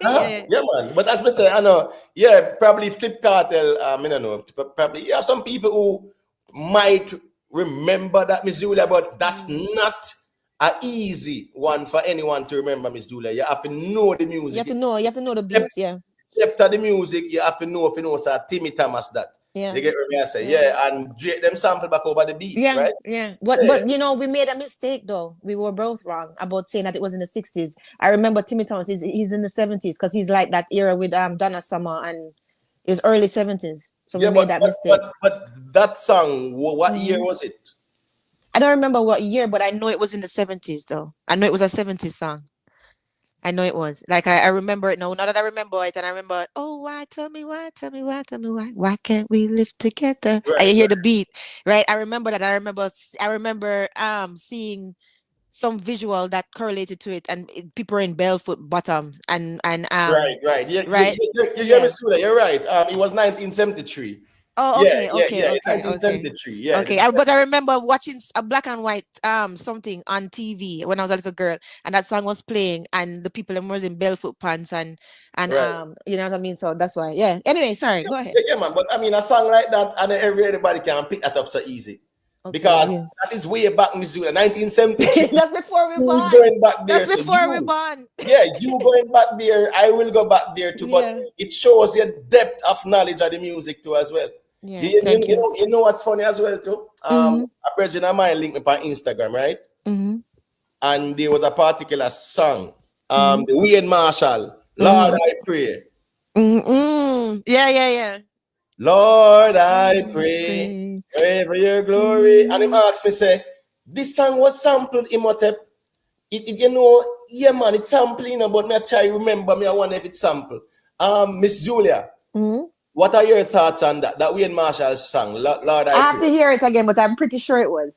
[SPEAKER 4] why?
[SPEAKER 1] Yeah, man. But as I say, I know, yeah, probably Vybz Kartel, I don't know, probably, yeah, some people who might remember that, Miss Julia, but that's not an easy one for anyone to remember, Miss Julia. You have to know the music.
[SPEAKER 4] You have to know the beats, yeah.
[SPEAKER 1] After the music, you have to know if you know so Timmy Thomas that.
[SPEAKER 4] Yeah.
[SPEAKER 1] You get what I say? Yeah, and them sample back over the beat, right?
[SPEAKER 4] Yeah. But you know, we made a mistake though. We were both wrong about saying that it was in the 60s. I remember Timmy Thomas, he's in the 70s because he's like that era with Donna Summer, and it was early 70s. So we made that mistake.
[SPEAKER 1] But that song, what year was it?
[SPEAKER 4] I don't remember what year, but I know it was in the 70s though. I know it was a 70s song. I know it was. Like I remember it now. Now that I remember it, and I remember, oh, why? Tell me why? Why can't we live together?
[SPEAKER 1] Right,
[SPEAKER 4] I hear the beat, right? I remember that. I remember seeing some visual that correlated to it, and people in barefoot bottom and
[SPEAKER 1] right. Yeah,
[SPEAKER 4] right.
[SPEAKER 1] You're right. It was 1973.
[SPEAKER 4] Oh,
[SPEAKER 1] Yeah,
[SPEAKER 4] okay,
[SPEAKER 1] yeah,
[SPEAKER 4] okay,
[SPEAKER 1] yeah.
[SPEAKER 4] okay, okay.
[SPEAKER 1] 1973. Yeah.
[SPEAKER 4] Okay, but I remember watching a black and white something on TV when I was a little girl, and that song was playing, and the people was in barefoot pants and
[SPEAKER 1] Right.
[SPEAKER 4] you know what I mean. So that's why. Yeah. Anyway, sorry. Go ahead.
[SPEAKER 1] Yeah, yeah, man. But I mean, a song like that, and everybody can pick that up so easy.
[SPEAKER 4] Okay.
[SPEAKER 1] Because
[SPEAKER 4] Yeah.
[SPEAKER 1] that is way back in Missouri, 1973.
[SPEAKER 4] That's before we
[SPEAKER 1] Who's
[SPEAKER 4] born.
[SPEAKER 1] going back there?
[SPEAKER 4] That's
[SPEAKER 1] So
[SPEAKER 4] before we
[SPEAKER 1] you,
[SPEAKER 4] born.
[SPEAKER 1] yeah, you going back there. I will go back there too. But
[SPEAKER 4] Yeah.
[SPEAKER 1] it shows your depth of knowledge of the music too as well.
[SPEAKER 4] Yeah. Thank you.
[SPEAKER 1] You know what's funny as well too?
[SPEAKER 4] Mm-hmm.
[SPEAKER 1] A virgin of mine linked me on Instagram, right?
[SPEAKER 4] Mm-hmm.
[SPEAKER 1] And there was a particular song,
[SPEAKER 4] Mm-hmm.
[SPEAKER 1] the Wayne Marshall, Lord I Pray.
[SPEAKER 4] Mm-hmm. Yeah. Yeah. Yeah.
[SPEAKER 1] Lord, I pray,
[SPEAKER 4] Pray.
[SPEAKER 1] pray for your glory. And him asked me, say, this song was sampled in Imhotep. You know, yeah, man, it's sampling, but me I try remember me. I wonder if it's sampled. Miss Julia,
[SPEAKER 4] Mm-hmm.
[SPEAKER 1] what are your thoughts on that? That Wayne Marshall's song, Lord,
[SPEAKER 4] I
[SPEAKER 1] I
[SPEAKER 4] have to
[SPEAKER 1] pray.
[SPEAKER 4] hear it again, but I'm pretty sure it was.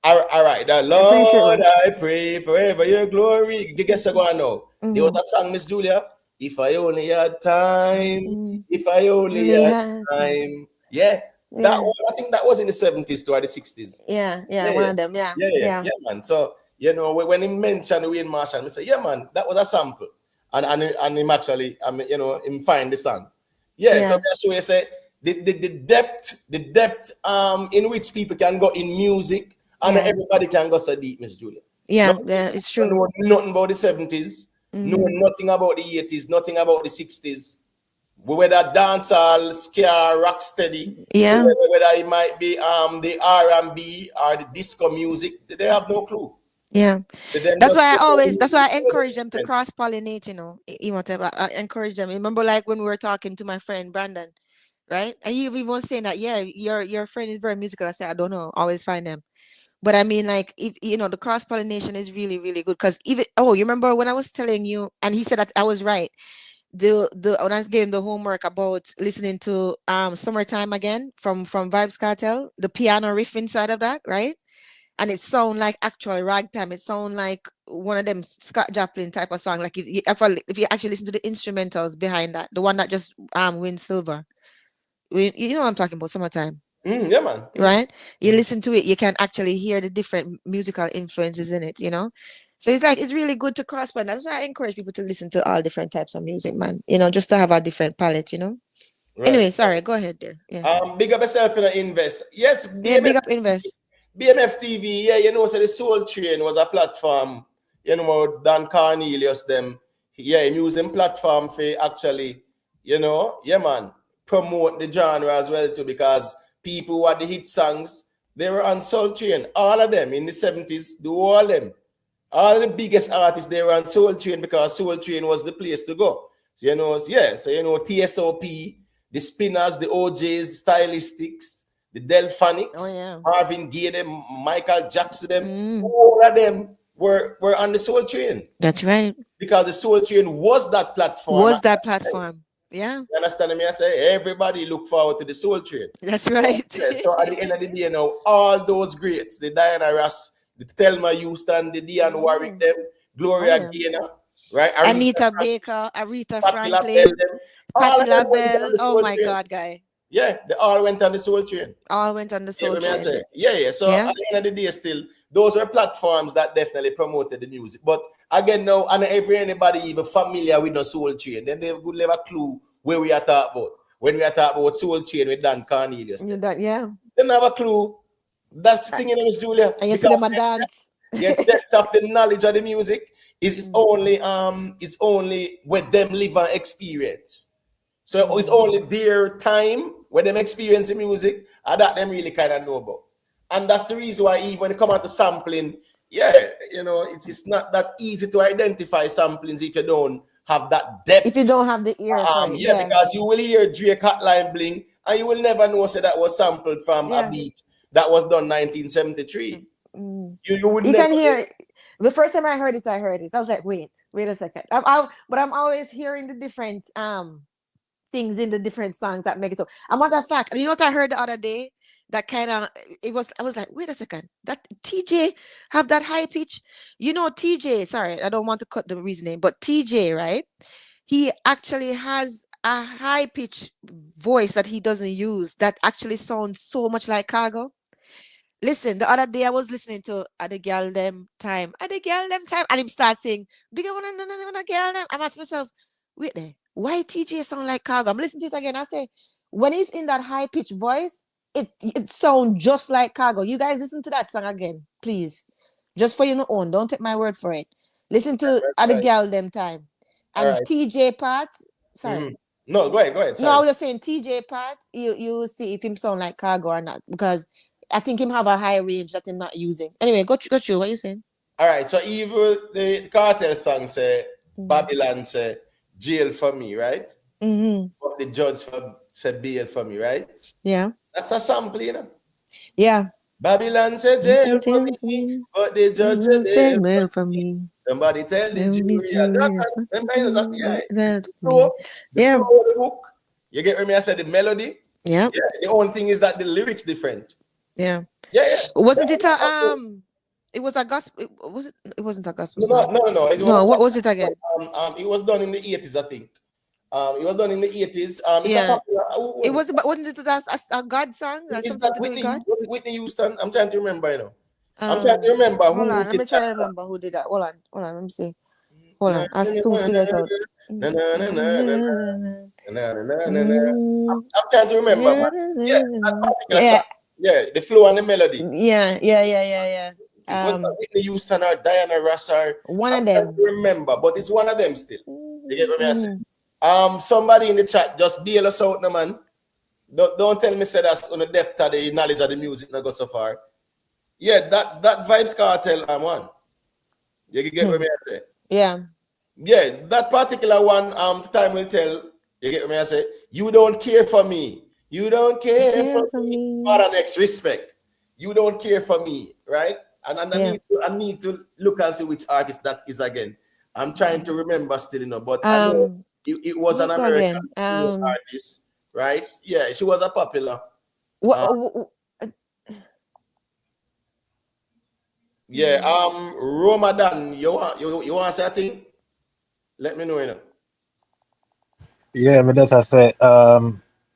[SPEAKER 1] All right, the
[SPEAKER 4] I'm pretty sure
[SPEAKER 1] Lord,
[SPEAKER 4] it was.
[SPEAKER 1] I pray forever your glory. You guess I go on now. There was a song, Miss Julia. If I only had time, if I only had time. Yeah, that
[SPEAKER 4] Yeah.
[SPEAKER 1] one, I think that was in the 70s to the 60s.
[SPEAKER 4] Yeah.
[SPEAKER 1] Yeah,
[SPEAKER 4] One of them. Yeah.
[SPEAKER 1] yeah, man. So, you know, when he mentioned Wayne Marshall, I say, yeah, man, that was a sample. And him actually, you know, him find the song. Yeah, so that's why I say the depth in which people can go in music and everybody can go so deep, Miss Julia.
[SPEAKER 4] Yeah, it's true.
[SPEAKER 1] Know nothing about the 70s, know nothing about the 80s, nothing about the 60s. Whether dancehall, ska, rock steady, whether it might be the R&B or the disco music, they have no clue.
[SPEAKER 4] Yeah, that's why I encourage them to cross pollinate. You know, I encourage them. Remember, like when we were talking to my friend Brandon, right? And he even was saying that, yeah, your friend is very musical. I said, I don't know, always find them. But I mean, like, if you know, the cross pollination is really, really good. Because even you remember when I was telling you, and he said that I was right. The when I gave him the homework about listening to Summertime Again from Vybz Kartel, the piano riff inside of that, right? And it sound like actual ragtime. It sound like one of them Scott Joplin type of song. Like if you actually listen to the instrumentals behind that, the one that just wins silver. You know what I'm talking about, Summertime.
[SPEAKER 1] Yeah, man.
[SPEAKER 4] Right? You listen to it, you can actually hear the different musical influences in it, you know? So it's really good to cross blend. That's why I encourage people to listen to all different types of music, man. You know, just to have a different palette, you know? Right. Anyway, sorry, go ahead there. Yeah.
[SPEAKER 1] Big up yourself in the Invest. Yes,
[SPEAKER 4] yeah, big up Invest.
[SPEAKER 1] BMF TV, yeah, you know, so the Soul Train was a platform, you know, Dan Cornelius, them, yeah, using platform for actually, you know, yeah, man, promote the genre as well too, because people who had the hit songs, they were on Soul Train, all of them in the 70s, all of them. All the biggest artists, they were on Soul Train because Soul Train was the place to go. So, you know, yeah, so, you know, TSOP, the Spinners, the OJs, Stylistics, the Delphonics, Marvin Gaye, them, Michael Jackson, them, all of them were on the Soul Train.
[SPEAKER 4] That's right.
[SPEAKER 1] Because the Soul Train was that platform.
[SPEAKER 4] Yeah.
[SPEAKER 1] You understand me? I say everybody look forward to the Soul Train.
[SPEAKER 4] That's right.
[SPEAKER 1] So at the end of the day, you know, all those greats, the Diana Ross, the Thelma Houston, the Dionne Warwick, them, Gloria Gaynor, right?
[SPEAKER 4] Anita Baker, Aretha Franklin, Patti LaBelle. Oh my God, guy.
[SPEAKER 1] Yeah, they all went on the Soul Train.
[SPEAKER 4] All went on the Soul Train.
[SPEAKER 1] Yeah. So at the end of the day, still, those were platforms that definitely promoted the music. But again, now, and if anybody even familiar with the Soul Train, then they would have a clue where we are talking about. When we are talking about Soul Train with Dan Cornelius.
[SPEAKER 4] They
[SPEAKER 1] don't have a clue. That's the thing in Miss Julia.
[SPEAKER 4] And you see them a dance.
[SPEAKER 1] Yeah, depth of the knowledge of the music is only with them live and experience. So it's only their time when them experience the music and that them really kind of know about. And that's the reason why even when it come out to sampling, yeah, you know, it's not that easy to identify samplings if you don't have that depth.
[SPEAKER 4] If you don't have the ear.
[SPEAKER 1] Because you will hear Drake Hotline Bling and you will never know say that was sampled from a beat that was done 1973. You would
[SPEAKER 4] can hear it. The first time I heard it. I was like, wait a second. But I'm always hearing the different things in the different songs that make it up. And matter of fact, you know what I heard the other day? That kind of I was like, wait a second, that TJ have that high pitch. You know, TJ, sorry, I don't want to cut the reasoning, but TJ, right? He actually has a high pitch voice that he doesn't use that actually sounds so much like Cargo. Listen, the other day I was listening to At the Girl Them Time. At the Girl Them Time. And him start saying, bigger one and a girl them. I'm asking myself, wait there, why TJ sound like Cargo? I'm listening to it again. I say, when he's in that high pitched voice, it sounds just like Cargo. You guys listen to that song again, please. Just for your own. Don't take my word for it. Listen to At the Girl Them Time. And TJ part, sorry.
[SPEAKER 1] No, go ahead. Sorry.
[SPEAKER 4] No, I was just saying TJ part, you see if him sound like Cargo or not. Because I think him have a high range that him not using. Anyway, got you. What you saying?
[SPEAKER 1] All right. So even the Cartel song say Babylon say jail for me, right? But the judge said bail for me, right?
[SPEAKER 4] Yeah.
[SPEAKER 1] That's a sample, you know.
[SPEAKER 4] Yeah.
[SPEAKER 1] Babylon said jail for me, but the judge said bail for me. Somebody tell the jury. The flow of the book. You get what I said? The melody.
[SPEAKER 4] Yeah.
[SPEAKER 1] The only thing is that the lyrics different.
[SPEAKER 4] Yeah.
[SPEAKER 1] Wasn't
[SPEAKER 4] it it was a gospel? It wasn't a gospel song.
[SPEAKER 1] No.
[SPEAKER 4] What was it again?
[SPEAKER 1] It was done in the 80s, I think. It was done in the 80s.
[SPEAKER 4] It was, but wasn't it a God song?
[SPEAKER 1] Is that Whitney Houston? I'm trying to remember, you know. I'm trying to remember
[SPEAKER 4] who. Hold on, let me try to remember who did that. Hold on, let me see. Hold on, I soon figure it out. I'm
[SPEAKER 1] trying to remember. Yeah, the flow and the melody.
[SPEAKER 4] Yeah.
[SPEAKER 1] It was Whitney Houston or Diana Ross or
[SPEAKER 4] one of them.
[SPEAKER 1] Remember, but it's one of them still. You get what I say? Somebody in the chat just bail us out, no man. Don't tell me say that's on the depth of the knowledge of the music not go so far. Yeah, that Vybz Kartel one. You get what I say?
[SPEAKER 4] Yeah,
[SPEAKER 1] that particular one. Time will tell. You get what I say? You don't care for me. You don't care for me. For the next respect. You don't care for me, right? And I need to look and see which artist that is again. I'm trying to remember still, you know, but I know it was an American artist, right? Yeah, she was a popular. Ramadan, you want to say a thing? Let me know, you know.
[SPEAKER 5] Yeah, but that's I say,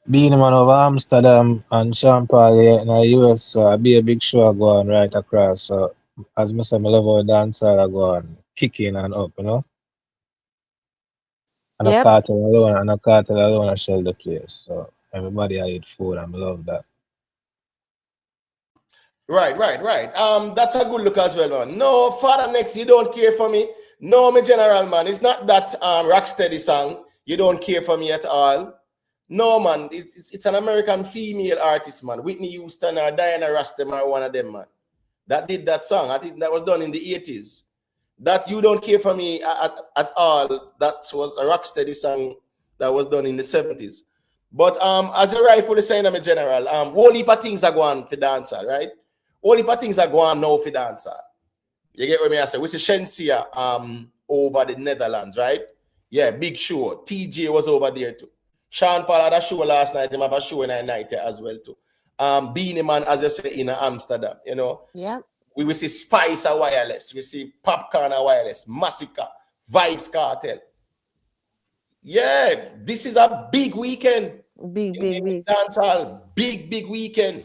[SPEAKER 5] being a man of Amsterdam and Sean Paul here in the US, so I be a big show going right across. So as I say, I love how dancehall go on kicking and up, you know. And a cartel alone I shell the place. So everybody I eat food and I love that.
[SPEAKER 1] Right. That's a good look as well, man. No, Father Next, you don't care for me. No, my general man. It's not that Rocksteady song. You don't care for me at all. No, man. It's an American female artist, man. Whitney Houston or Diana Ross, them are one of them, man. That did that song. I think that was done in the 80s. That You Don't Care for Me at all. That was a Rocksteady song that was done in the 70s. But as a rightfully saying, I'm a general, whole heap of things are going for dancer, right? Whole heap of things are going now for dancer. You get what I say? Which is Sheensea over the Netherlands, right? Yeah, big show. TJ was over there too. Sean Paul had a show last night. Him have a show in the night as well too. Beanie Man, as you say, in Amsterdam, you know.
[SPEAKER 4] Yeah.
[SPEAKER 1] We will see Spice a wireless. We see Popcaan a wireless. Masicka, Vybz Kartel. Yeah, this is a big weekend.
[SPEAKER 4] Big.
[SPEAKER 1] Dancehall, big weekend.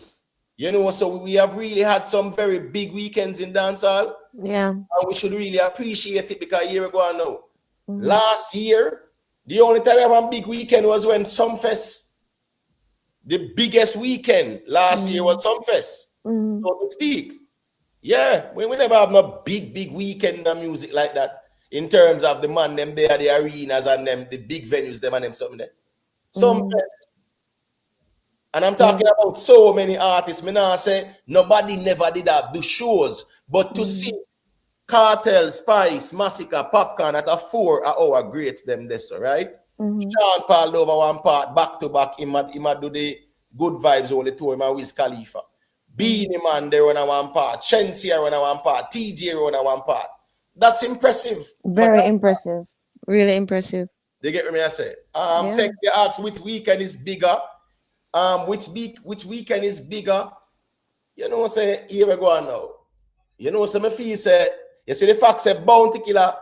[SPEAKER 1] You know, so we have really had some very big weekends in dancehall.
[SPEAKER 4] Yeah.
[SPEAKER 1] And we should really appreciate it because a year ago now. Last year, the only time we have a big weekend was when Sumfest. The biggest weekend last year was Sumfest, so to speak. Yeah, we never have no big weekend of music like that in terms of the man, them there, the arenas and them, the big venues, them and them something there. Sumfest. And I'm talking about so many artists. Me now say nobody never did that, do shows, but to see Kartel, Spice, Masicka, Popcaan at a 4-hour greats them this, right? Sean Paul over one part, back to back, he might do the Good Vibes all the tour, my Wiz Khalifa. Beanie Man there on one part, Sheensea on one part, TJ on one part. That's impressive.
[SPEAKER 4] Very impressive. Really impressive.
[SPEAKER 1] They get what I say. Take the ask which weekend is bigger. Which weekend is bigger? You know, say here we go on now. You know, so me feel say, you see the fact say Bounty Killer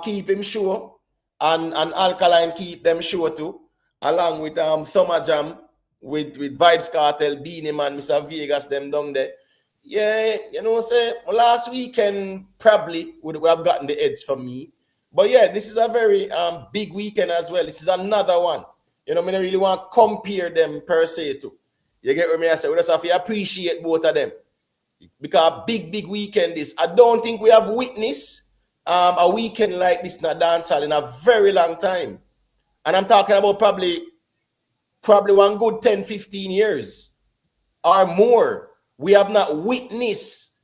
[SPEAKER 1] keep him sure and Alkaline keep them sure too. along with Summer Jam, with Vybz Kartel, Beanie Man, Mr. Vegas, them down there. Yeah, you know, say last weekend probably would have gotten the edge for me. But yeah, this is a very big weekend as well. This is another one. You know, I don't really want to compare them per se to. You get what I say? We just have to appreciate both of them. Because big weekend is. I don't think we have witnessed a weekend like this in a dancehall in a very long time. And I'm talking about probably one good 10, 15 years or more. We have not witnessed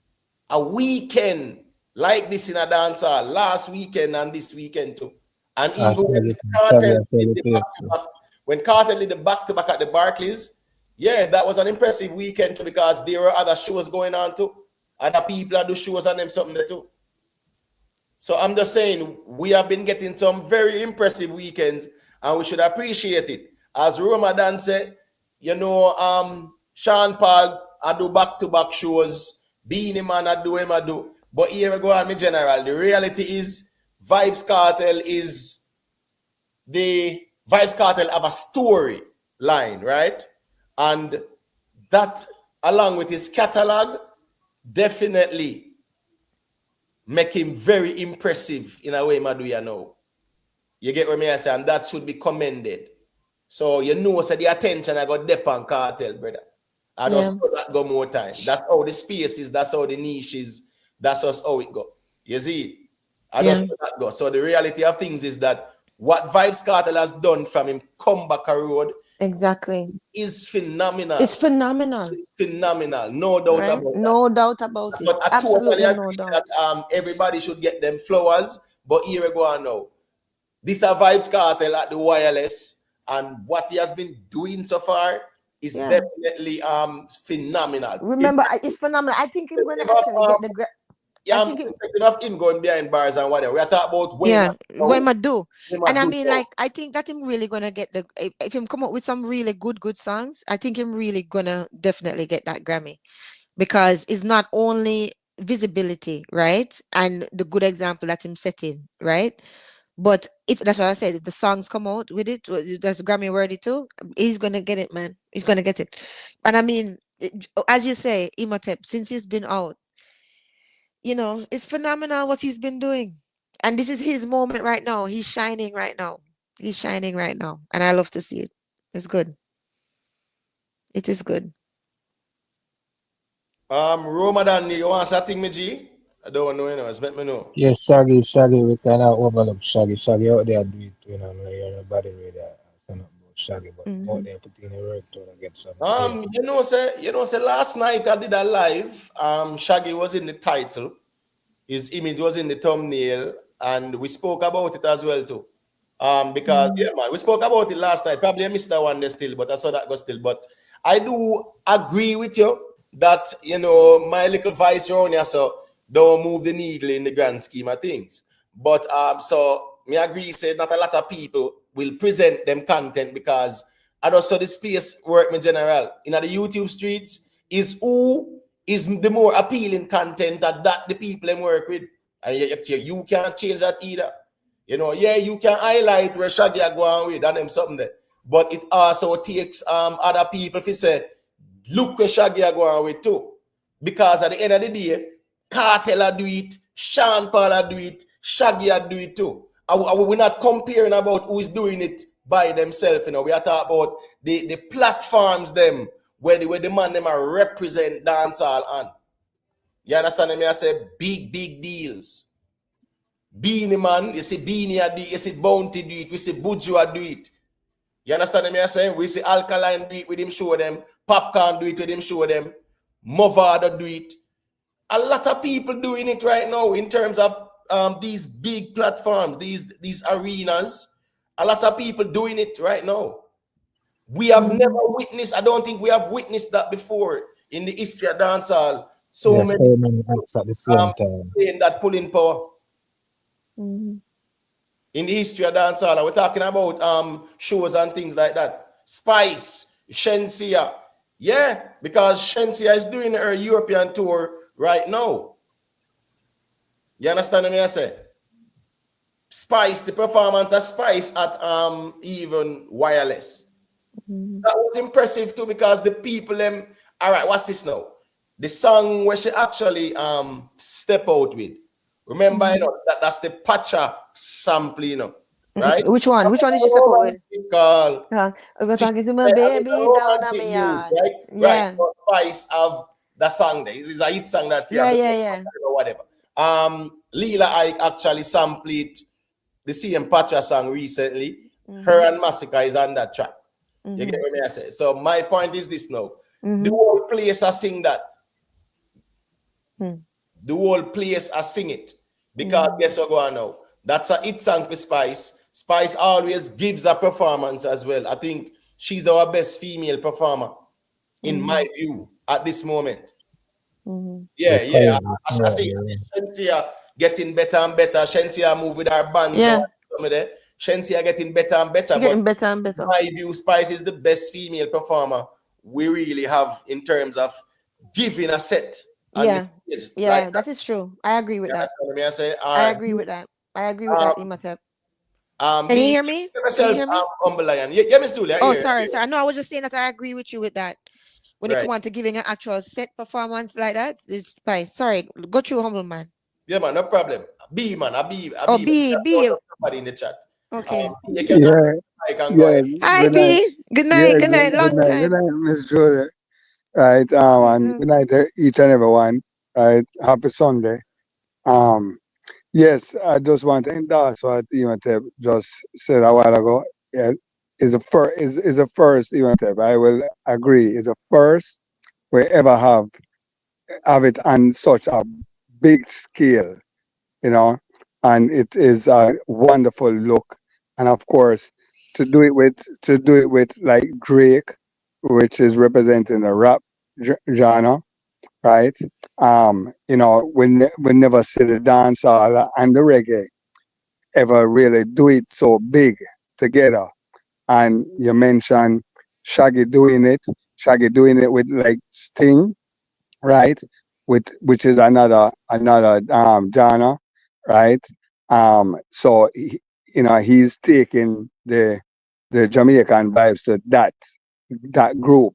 [SPEAKER 1] a weekend like this in a dancehall last weekend and this weekend too. And even when Cartel did the back-to-back at the Barclays, yeah, that was an impressive weekend too, because there were other shows going on too. Other people that do shows and them something there too. So I'm just saying, we have been getting some very impressive weekends and we should appreciate it. As Ramadan said, you know, Sean Paul, I do back-to-back shows. Beanie Man, I do him, I do. But here we go on, my general. The reality is, Vybz Kartel have a story line, right? And that, along with his catalog, definitely make him very impressive in a way, Madu, you know. You get what I say? And that should be commended. So, you know, so the attention I got dep on Kartel, brother. I just saw that go more time. That's how the space is. That's how the niche is. That's just how it go. You see? I just saw that go. So the reality of things is that what Vybz Kartel has done from him come back a road
[SPEAKER 4] exactly
[SPEAKER 1] is phenomenal.
[SPEAKER 4] It's phenomenal.
[SPEAKER 1] It's phenomenal. No doubt about that.
[SPEAKER 4] No doubt about it.
[SPEAKER 1] But I
[SPEAKER 4] absolutely
[SPEAKER 1] totally
[SPEAKER 4] no
[SPEAKER 1] agree
[SPEAKER 4] doubt.
[SPEAKER 1] that everybody should get them flowers. But here we go on now. This is Vybz Kartel at the wireless, and what he has been doing so far is definitely phenomenal.
[SPEAKER 4] Remember, it's phenomenal. I think he's going to actually get the
[SPEAKER 1] yeah, I'm thinking of him going behind bars and whatever. We are talking about
[SPEAKER 4] when I do. And I mean, like, I think that him really gonna get the, if him come up with some really good songs, I think him really gonna definitely get that Grammy, because it's not only visibility, right? And the good example that him setting, right? But if that's what I said, if the songs come out with it, that's Grammy worthy too, he's gonna get it, man. He's gonna get it. And I mean, as you say, Imhotep, since he's been out, you know, it's phenomenal what he's been doing. And this is his moment right now. He's shining right now. He's shining right now. And I love to see it. It's good. It is good.
[SPEAKER 1] Ramadan, you want something, me G? I don't know, you know, let me know.
[SPEAKER 5] Yeah, Shaggy, we kind of overlook Shaggy. Shaggy out there do it, you know, nobody really say nothing about Shaggy, but out there put in the work to get something.
[SPEAKER 1] You know, say last night I did a live. Shaggy was in the title, his image was in the thumbnail, and we spoke about it as well too. Because yeah, man, we spoke about it last night. Probably I missed that one there still, but I saw that go still. But I do agree with you that, you know, my little vice around here, so don't move the needle in the grand scheme of things. But so me agree, say not a lot of people will present them content, because I just saw the space work in general. In the YouTube streets is who is the more appealing content that the people them work with. And you can't change that either. You know, yeah, you can highlight where Shaggy are going with and them something there. But it also takes other people to say, look where Shaggy are going with too. Because at the end of the day, Kartel do it, Sean Paul do it, Shaggy do it too. We're not comparing about who is doing it by themselves, you know. We are talking about the platforms them where the man them are represent dancehall on. You understand me? I say big deals. Beanie Man, you see Beanie do it, you see Bounty do it, we see Buju do it. You understand me? I say we see Alkaline do it with him, show them. Popcaan do it with him, show them. Movada do it. A lot of people doing it right now in terms of these big platforms, these arenas. A lot of people doing it right now. We have never witnessed, I don't think we have witnessed that before in the history of dancehall. So many
[SPEAKER 5] acts at the same time.
[SPEAKER 1] Playing that pulling power. In the history of dancehall, we're talking about shows and things like that. Spice, Sheensea. Yeah, because Sheensea is doing her European tour right now. You understand what I say? Spice, the performance of Spice at even Wireless. That was impressive too, because the people them. All right, what's this now? The song where she actually step out with. Remember, you know, that's the Pacha sample, you know, right?
[SPEAKER 4] Which one? Which one did she step out with?
[SPEAKER 1] Called
[SPEAKER 4] I go
[SPEAKER 1] She
[SPEAKER 4] talking to my
[SPEAKER 1] Said,
[SPEAKER 4] baby
[SPEAKER 1] a
[SPEAKER 4] down at
[SPEAKER 1] romantic
[SPEAKER 4] me
[SPEAKER 1] mood,
[SPEAKER 4] yard.
[SPEAKER 1] right? Right.
[SPEAKER 4] Yeah.
[SPEAKER 1] So Spice of the song there. It's a hit song that
[SPEAKER 4] Yeah.
[SPEAKER 1] or whatever. Leela Ike actually sampled the CM Pacha song recently. Her and Masicka is on that track. You get what I say? So my point is this now. The whole place I sing that. The whole place I sing it. Because guess what going on now? That's a hit song for Spice. Spice always gives a performance as well. I think she's our best female performer, in my view, at this moment. Yeah. I see Sheensea getting better and better. Sheensea move with her bands now. Sheensea getting better and better.
[SPEAKER 4] She's getting better and better.
[SPEAKER 1] In my view, Spice is the best female performer we really have in terms of giving a set.
[SPEAKER 4] Yeah, that is true. I agree with that. I agree with that. I agree with that, Imhotep. Can you hear me? Can you hear me?
[SPEAKER 1] Yeah, Miss Julia.
[SPEAKER 4] Oh, sorry. No, I was just saying that I agree with you with that. When it
[SPEAKER 1] Right.
[SPEAKER 4] comes to giving an actual set performance like that, it's Spice. Sorry, go through, humble man.
[SPEAKER 1] Yeah, man, no problem. B, man, a B.
[SPEAKER 4] Oh, B.
[SPEAKER 1] Somebody in the chat.
[SPEAKER 4] Okay.
[SPEAKER 1] You can go ahead.
[SPEAKER 4] Hi, B. Good night. Good night. Long time.
[SPEAKER 6] Good night, Miss Julia. Right. And good night to each and everyone. Right. Happy Sunday. Yes, I just want to endorse what Imhotep just said a while ago. Yeah, is a first Imhotep. I will agree. Is a first we ever have it on such a big scale, you know, and it is a wonderful look. And of course, to do it with like Drake, which is representing the rap genre, right? You know, we never see the dancehall and the reggae ever really do it so big together. And you mentioned Shaggy doing it with like Sting, right? Which is another genre, right? So you know, he's taking the Jamaican vibes to that group,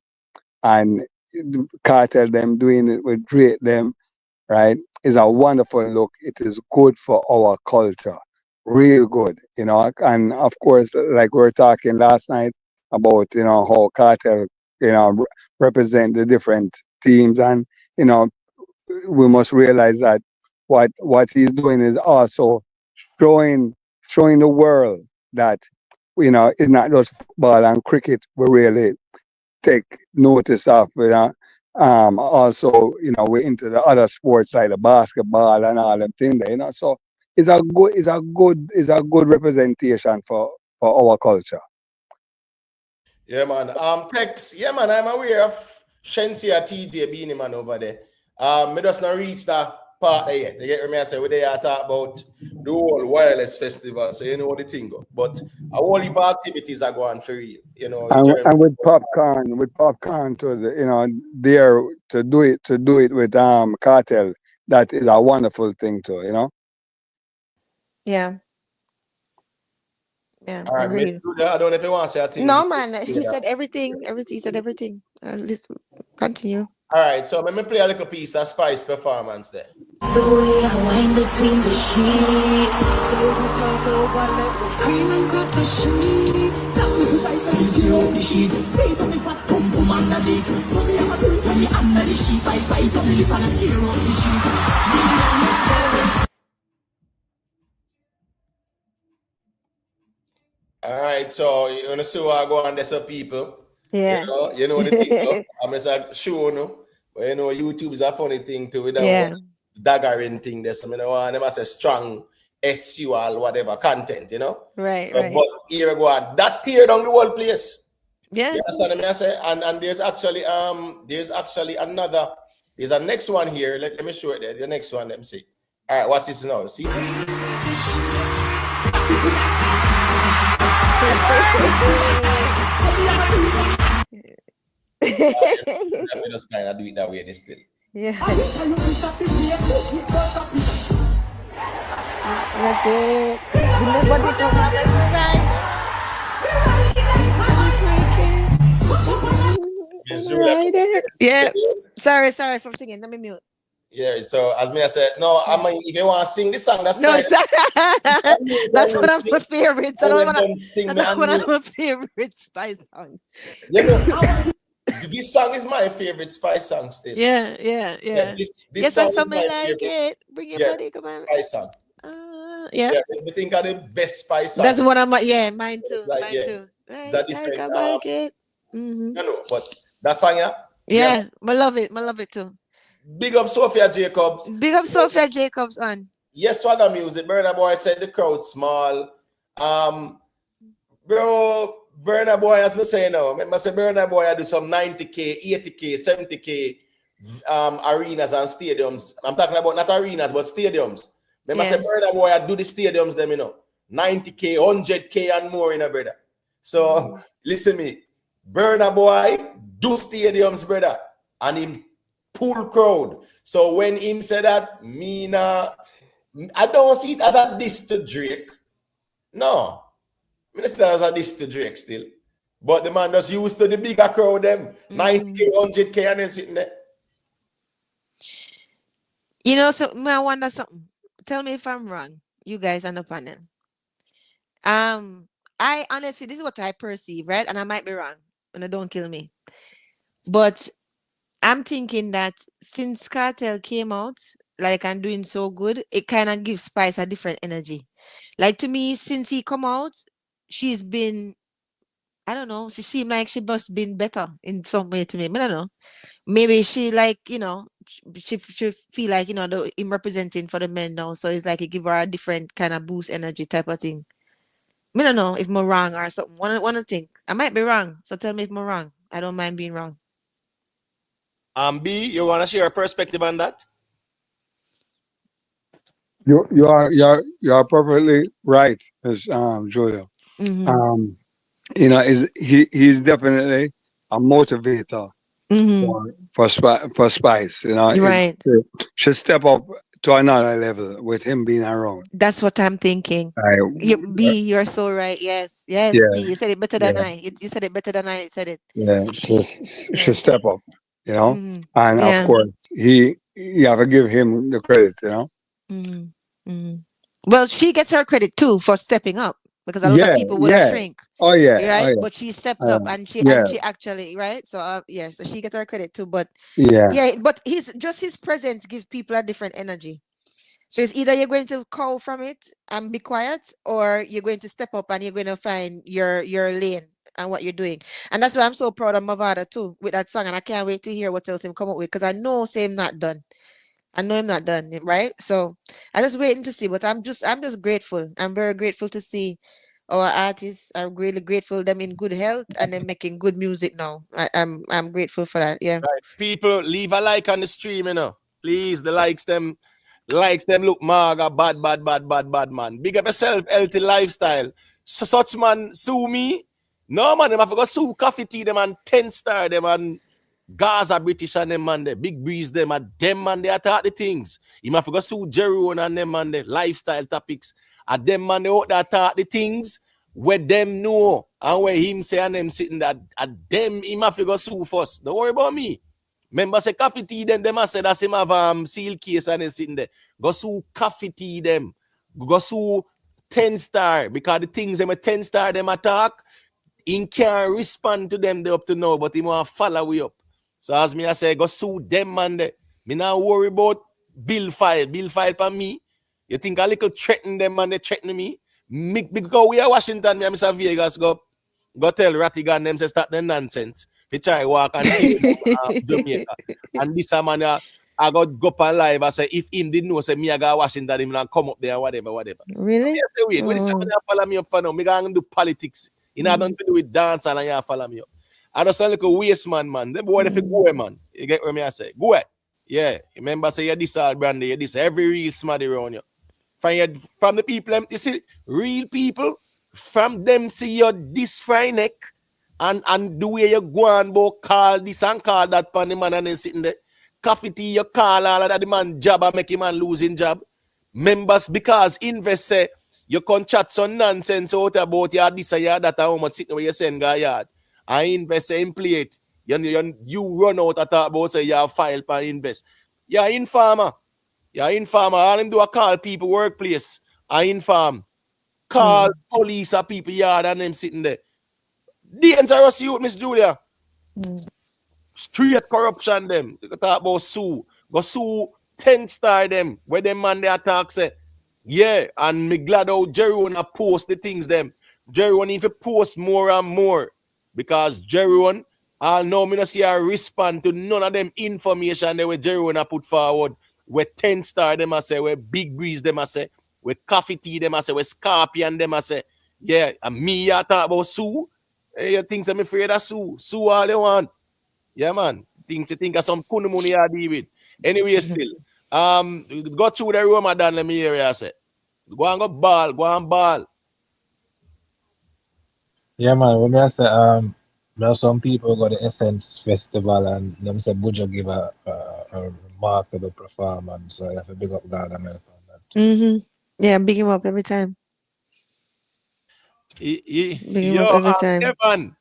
[SPEAKER 6] and Cartel them doing it with Drake them, right? Is a wonderful look. It is good for our culture, real good, you know. And of course, like we were talking last night about, you know, how Cartel, you know, represent the different teams, and you know, we must realize that what he's doing is also showing the world that, you know, it's not just football and cricket we really take notice of, you know. Also, you know, we're into the other sports like the basketball and all them things there, you know. So it's a good representation for our culture.
[SPEAKER 1] Yeah, man. Tex. Yeah, man. I'm aware of Sheensea TJ Beanie man over there. Me just not reach that part there yet. You get me? I say we there talk about the whole wireless festival, so you know what the thing go. But a whole heap of activities are going for real, you know.
[SPEAKER 6] And with Popcaan to the, you know, there to do it with Cartel, that is a wonderful thing too, you know.
[SPEAKER 4] Yeah. Yeah.
[SPEAKER 1] All right,
[SPEAKER 4] Agreed.
[SPEAKER 1] I don't know if you want to say a thing.
[SPEAKER 4] No, man. He said everything. He said everything. Let's continue.
[SPEAKER 1] All right, so let me play a little piece of Spice performance there.
[SPEAKER 7] The way I wind between the sheets, scream and grab the sheets. You tear up the sheet, boom boom under it. When you under the sheet, I bite on the lip and I tear up the sheet.
[SPEAKER 1] All right, so you want to see what I go on there, some people.
[SPEAKER 4] Yeah.
[SPEAKER 1] You know the thing. I'm just like show no, but you know YouTube is a funny thing too. With that daggering thing there, so I don't want them as a strong SUL whatever content, you know.
[SPEAKER 4] Right.
[SPEAKER 1] But here we go on. That tear down the whole place.
[SPEAKER 4] Yeah.
[SPEAKER 1] You understand what I say? And there's actually another. There's a next one here. Let me show it there. The next one. Let me see. All right, watch this now. See. I just kind of do it that way this still.
[SPEAKER 4] Yeah. Okay. Bring the body to my make me ride
[SPEAKER 1] Miss
[SPEAKER 4] it.
[SPEAKER 1] Julia.
[SPEAKER 4] Ride it. Yeah. Sorry for singing. Let me mute.
[SPEAKER 1] Yeah, so as me I said, no, I mean if you want to sing this song, that's
[SPEAKER 4] No,
[SPEAKER 1] fine.
[SPEAKER 4] that's one of my favorites.
[SPEAKER 1] I will them sing me
[SPEAKER 4] That's
[SPEAKER 1] and
[SPEAKER 4] one
[SPEAKER 1] you.
[SPEAKER 4] of my favorite Spice songs.
[SPEAKER 1] You know, this song is my favorite Spice song still.
[SPEAKER 4] Yeah.
[SPEAKER 1] This
[SPEAKER 4] Yes,
[SPEAKER 1] song
[SPEAKER 4] I
[SPEAKER 1] is
[SPEAKER 4] something
[SPEAKER 1] my
[SPEAKER 4] like
[SPEAKER 1] favorite.
[SPEAKER 4] it. Bring your
[SPEAKER 1] Yeah,
[SPEAKER 4] body, come on.
[SPEAKER 1] Spice song.
[SPEAKER 4] Yeah.
[SPEAKER 1] Yeah, we think of the best Spice
[SPEAKER 4] That's
[SPEAKER 1] songs.
[SPEAKER 4] one of my mine too.
[SPEAKER 1] Like
[SPEAKER 4] Mine
[SPEAKER 1] yeah,
[SPEAKER 4] too.
[SPEAKER 1] it's
[SPEAKER 4] Right,
[SPEAKER 1] a
[SPEAKER 4] like
[SPEAKER 1] different
[SPEAKER 4] I like it.
[SPEAKER 1] but that song yeah.
[SPEAKER 4] Yeah, I love it too.
[SPEAKER 1] Big up Sophia Jacobs.
[SPEAKER 4] Big up Sophia Jacobs on.
[SPEAKER 1] Yes, swagger music. Burna Boy said the crowd small. Bro, Burna Boy, as me say now, I say Burna Boy I do some 90K, 80K, 70K arenas and stadiums. I'm talking about not arenas, but stadiums. Remember, say Burna Boy I do the stadiums them, 90K, 100K and more, brother. So listen me, Burna Boy do stadiums, brother, and him pull crowd. So when him said that, I don't see it as a diss to Drake. No. I see it as a diss to Drake still. But the man just used to the bigger crowd them. 90K, 100K and then sitting there.
[SPEAKER 4] So I wonder something. Tell me if I'm wrong. You guys on the panel. I honestly, this is what I perceive, right? And I might be wrong. And don't kill me. But I'm thinking that since Cartel came out, like and doing so good, it kind of gives Spice a different energy. Like to me, since he come out, she's been, I don't know, she seemed like she must been better in some way to me. I don't know. Maybe she like, she feel like, him representing for the men now. So it's like it give her a different kind of boost energy type of thing. I don't know if I'm wrong or something. Wanna think. I might be wrong. So tell me if I'm wrong. I don't mind being wrong.
[SPEAKER 1] B, you wanna share a perspective on that?
[SPEAKER 6] You are perfectly right, Miss Julia. He's definitely a motivator for Spice.
[SPEAKER 4] Right.
[SPEAKER 6] Should step up to another level with him being around.
[SPEAKER 4] That's what I'm thinking. B, you're so right. Yes,
[SPEAKER 6] Yeah.
[SPEAKER 4] B. You said it better than I. You said it better than I said it.
[SPEAKER 6] Yeah, should step up, and
[SPEAKER 4] Yeah.
[SPEAKER 6] of course you have to give him the credit,
[SPEAKER 4] Well, she gets her credit too for stepping up because a lot of people would have shrink.
[SPEAKER 6] Oh yeah,
[SPEAKER 4] right. But she stepped up and she actually right. So so she gets her credit too. But but his presence gives people a different energy. So it's either you're going to call from it and be quiet, or you're going to step up and you're going to find your lane and what you're doing. And that's why I'm so proud of Mavada too with that song. And I can't wait to hear what else him come up with, because I know him not done. I know I'm not done, right? So I'm just waiting to see. But I'm just grateful. I'm very grateful to see our artists. I'm really grateful them in good health and them making good music now. I'm grateful for that. Yeah.
[SPEAKER 1] Right. People, leave a like on the stream, Please, the likes them look maga, bad, man. Big up yourself, healthy lifestyle. So such man sue me. No man, them have to go sue Coffee Tea, them and 10-star, them and Gaza British and them man, the Big Breeze, them and them man, they attack the things. You have to go sue Jerome and them man, the lifestyle topics. And them man, they out there attack the things where them know and where him say and them sitting that at them, him have to go sue first. Don't worry about me. Remember, say Coffee Tea, them I say that's him have seal case and then sitting there. Go sue Coffee Tea, them. Go sue 10-star, because the things them a 10-star them attack, he can't respond to them they up to now, but he want to follow we up. So as me I say, go sue them man there. Me not worry about bill file for me. You think a little threaten them man, they threaten me? Because we are Washington, me and Mr. Vegas go tell Rattigan them say start the nonsense. They try walk and Jamaica. And this man I got go up on live. I say if him didn't know, say me I got Washington, him and come up there, whatever.
[SPEAKER 4] Really?
[SPEAKER 1] I say, wait, when you follow me up for now, me gonna do politics. You know, nothing to do with dance and you follow me up. I just sound like a waste man. Them boy, if you go, man. You get what me I say? Go. Yeah. Remember, say you this all brandy, you this every real smarty around you. From the people, you see, real people, from them see you this fry neck and the way you go and call this and call that pan the man and then sitting there. Coffee tea, you call all of that, the man job and make him man losing job. members because invest say you can chat some nonsense out about your this or your that how much sitting where you send guy yard. I invest in play it. You run out at about say you file for invest. You're informer. You're informer. All them do a call people workplace. I inform. Call police or people yard and them sitting there. Dangerous youth, Miss Julia. Straight corruption them. You talk about sue. Go sue 10 star them. Where them man they attack say. Yeah, and me glad how Jerry wanna post the things them. Jerry wanna even post more and more. Because Jerry one, I know me not see a respond to none of them information that where Jerry wanna put forward. Where 10 star them I say, where Big Breeze them I say, where Coffee Tea them I say, where Scorpion them I say. Yeah, and me I talk about Sue. You think I'm afraid of Sue. Sue all they want. Yeah, man. Things you think of some kunu money I deal with. Anyway, still. Go through the room and done let me hear you say. Go and ball.
[SPEAKER 5] Yeah, man. When I say there are some people go to Essence Festival and them say Bujo give a remarkable performance. So I have to big up Gargamel on that.
[SPEAKER 4] Yeah, big him up every time. Big him up every time.